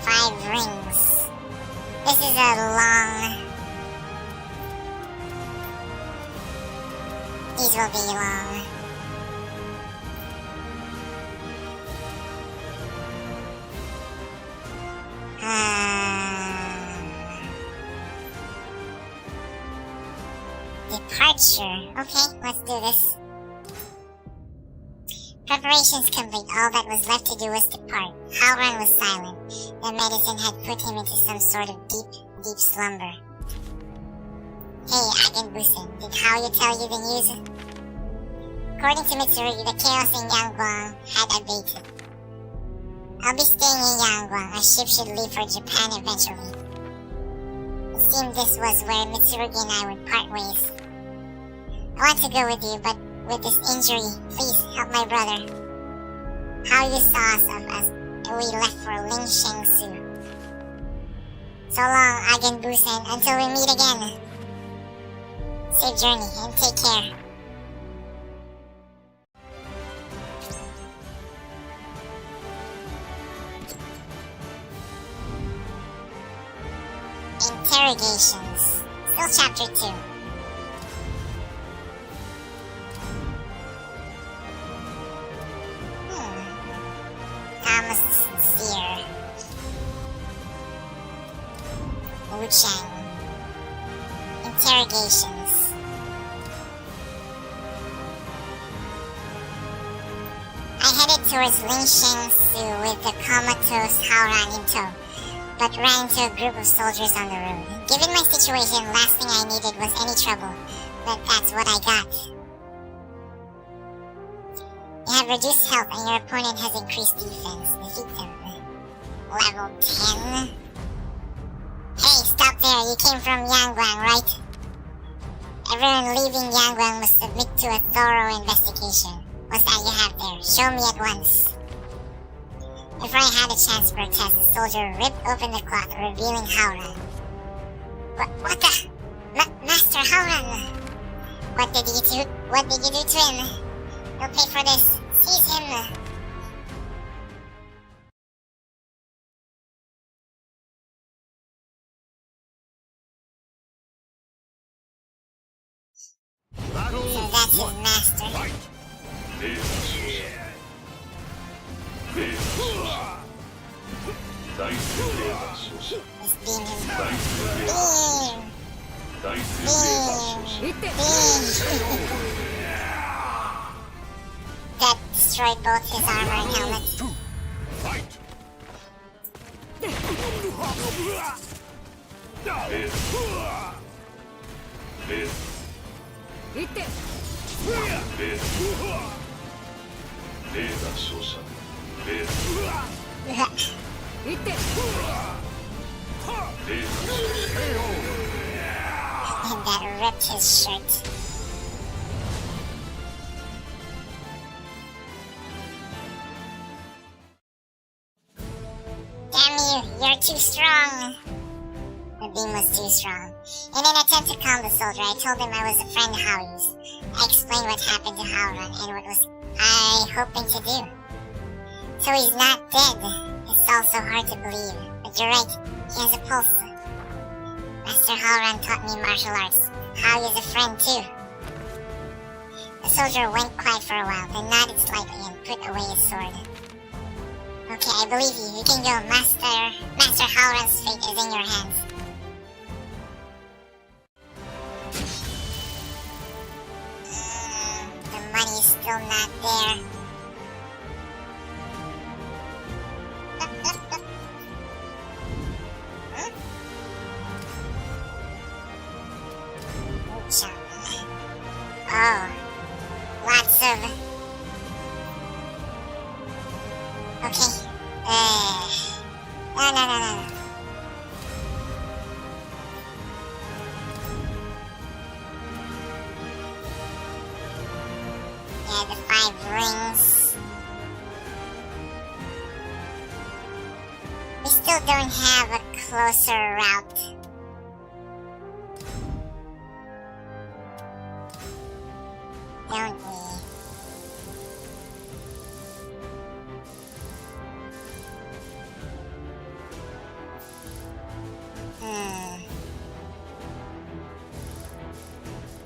5 rings. This is a long... These will be long. Departure. Okay, let's do this. Preparations complete. All that was left to do was depart. Haoran was silent. The medicine had put him into some sort of deep slumber. Hey, Agent Busen, did Haoya tell you the news? According to Mitsurugi, the chaos in Yangguang had abated. I'll be staying in Yangguang. Our ship should leave for Japan eventually. It seemed this was where Mitsurugi and I would part ways. I want to go with you, but with this injury, please help my brother. Haoya saw us and we left for Lingshengsu. So long, Agent Busen, until we meet again. Safe journey and take care. Interrogations. Still chapter 2. Thomas the Sincere. Wuchang. Interrogations. I headed towards Lingshengsu with the comatose Haoran in tow, but ran into a group of soldiers on the road. Given my situation, last thing I needed was any trouble, but that's what I got. You have reduced health and your opponent has increased defense. Defeat them. Level 10. Hey, stop there. You came from Yangguang, right? Everyone leaving Yangguang must submit to a thorough investigation. What's that you have there? Show me at once. Before I had a chance to protest, the soldier ripped open the cloth, revealing Haoran. What the? Master Haoran! What did you do to him? You'll pay for this. Seize him! That's his master. This demon. That destroyed both his armor and helmet. And that ripped his shirt. Damn you, you're too strong. The beam was too strong. In an attempt to calm the soldier, I told him I was a friend of Haoran's. I explained what happened to Haoran and what was I hoping to do. So he's not dead. It's also hard to believe. But you're right, he has a pulse. Master Haoran taught me martial arts. Hao is a friend too. The soldier went quiet for a while, then nodded slightly and put away his sword. Okay, I believe you. You can go. Master Haoran's fate is in your hands. The money is still not there. Oh, lots of... Okay, no. Yeah, the 5 rings. We still don't have a closer route. Don't we?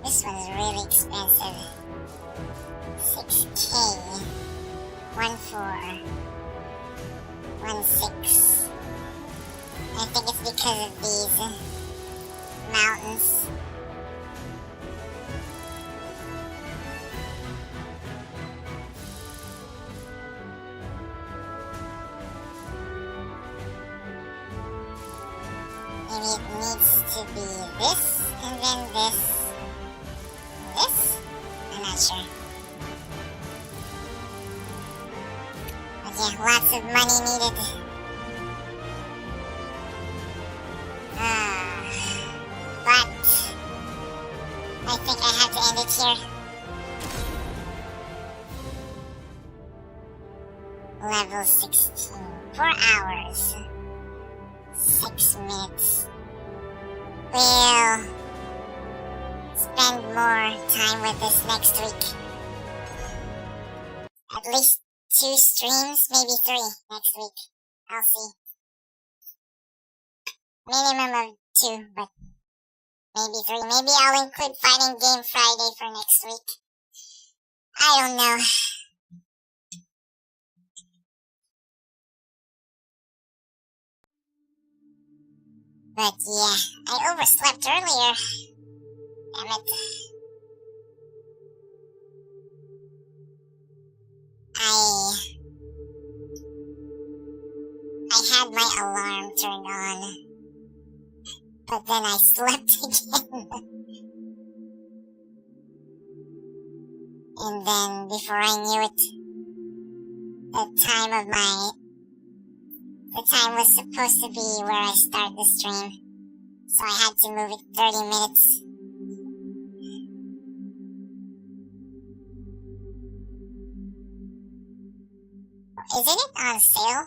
This one's really expensive. 6K. 1.4. 1.6. I think it's because of these mountains. Maybe it needs to be this, and then this. This? I'm not sure. Okay, lots of money needed. But I think I have to end it here. Level 16. 4 hours. 6 minutes. We'll spend more time with this next week. At least 2 streams, maybe 3 next week. I'll see. Minimum of 2, but maybe 3. Maybe I'll include Fighting Game Friday for next week. I don't know. But yeah, I overslept earlier. Damn it. I had my alarm turned on, but then I slept again. And then before I knew it, the time was supposed to be where I start the stream, so I had to move it 30 minutes. Isn't it on sale?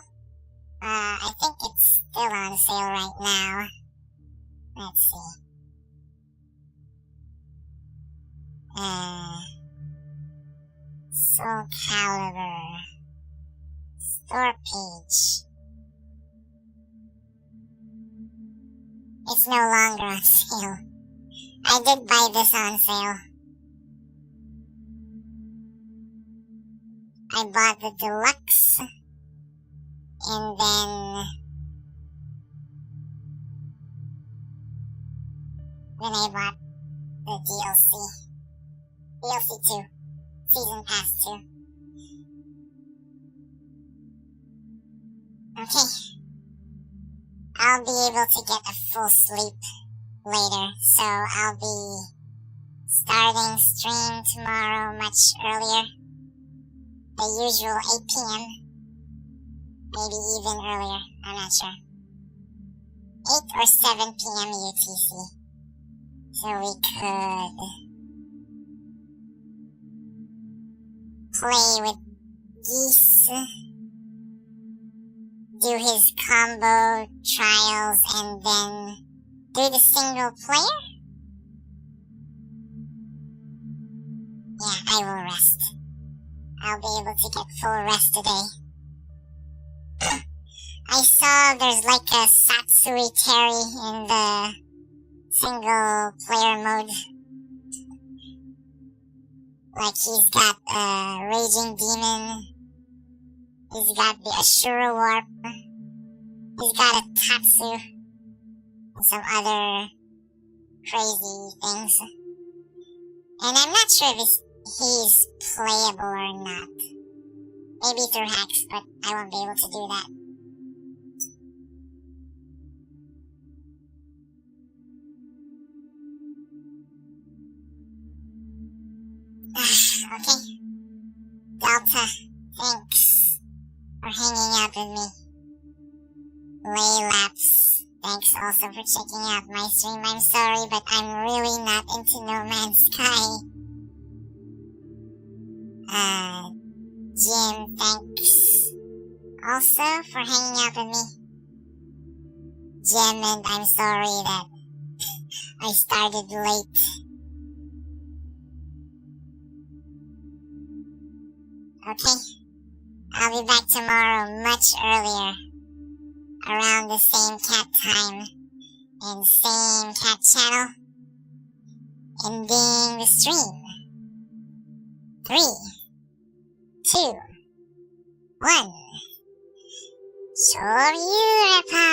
I think it's still on sale right now. Let's see. Soulcaliburvi. Store page. It's no longer on sale. I did buy this on sale. I bought the deluxe, and then I bought the DLC 2, Season Pass 2. Okay, I'll be able to get a full sleep later, so I'll be starting stream tomorrow much earlier. The usual 8 p.m. Maybe even earlier, I'm not sure. 8 or 7 p.m. UTC. So we could play with Geese, do his combo trials, and then do the single player? Yeah, I will rest. I'll be able to get full rest today. I saw there's like a Satsui Terry in the single player mode. Like he's got a Raging Demon. He's got the Ashura Warp. He's got a Tatsu. And some other crazy things. And I'm not sure if he's playable or not. Maybe through hacks, but I won't be able to do that. Okay. Delta, thanks for hanging out with me. Laylaps, thanks also for checking out my stream. I'm sorry, but I'm really not into No Man's Sky. Jim, thanks also for hanging out with me. Jim, and I'm sorry that I started late. Okay, I'll be back tomorrow much earlier, around the same cat time, and same cat channel, ending the stream. 3, 2, 1. Shoryurepa!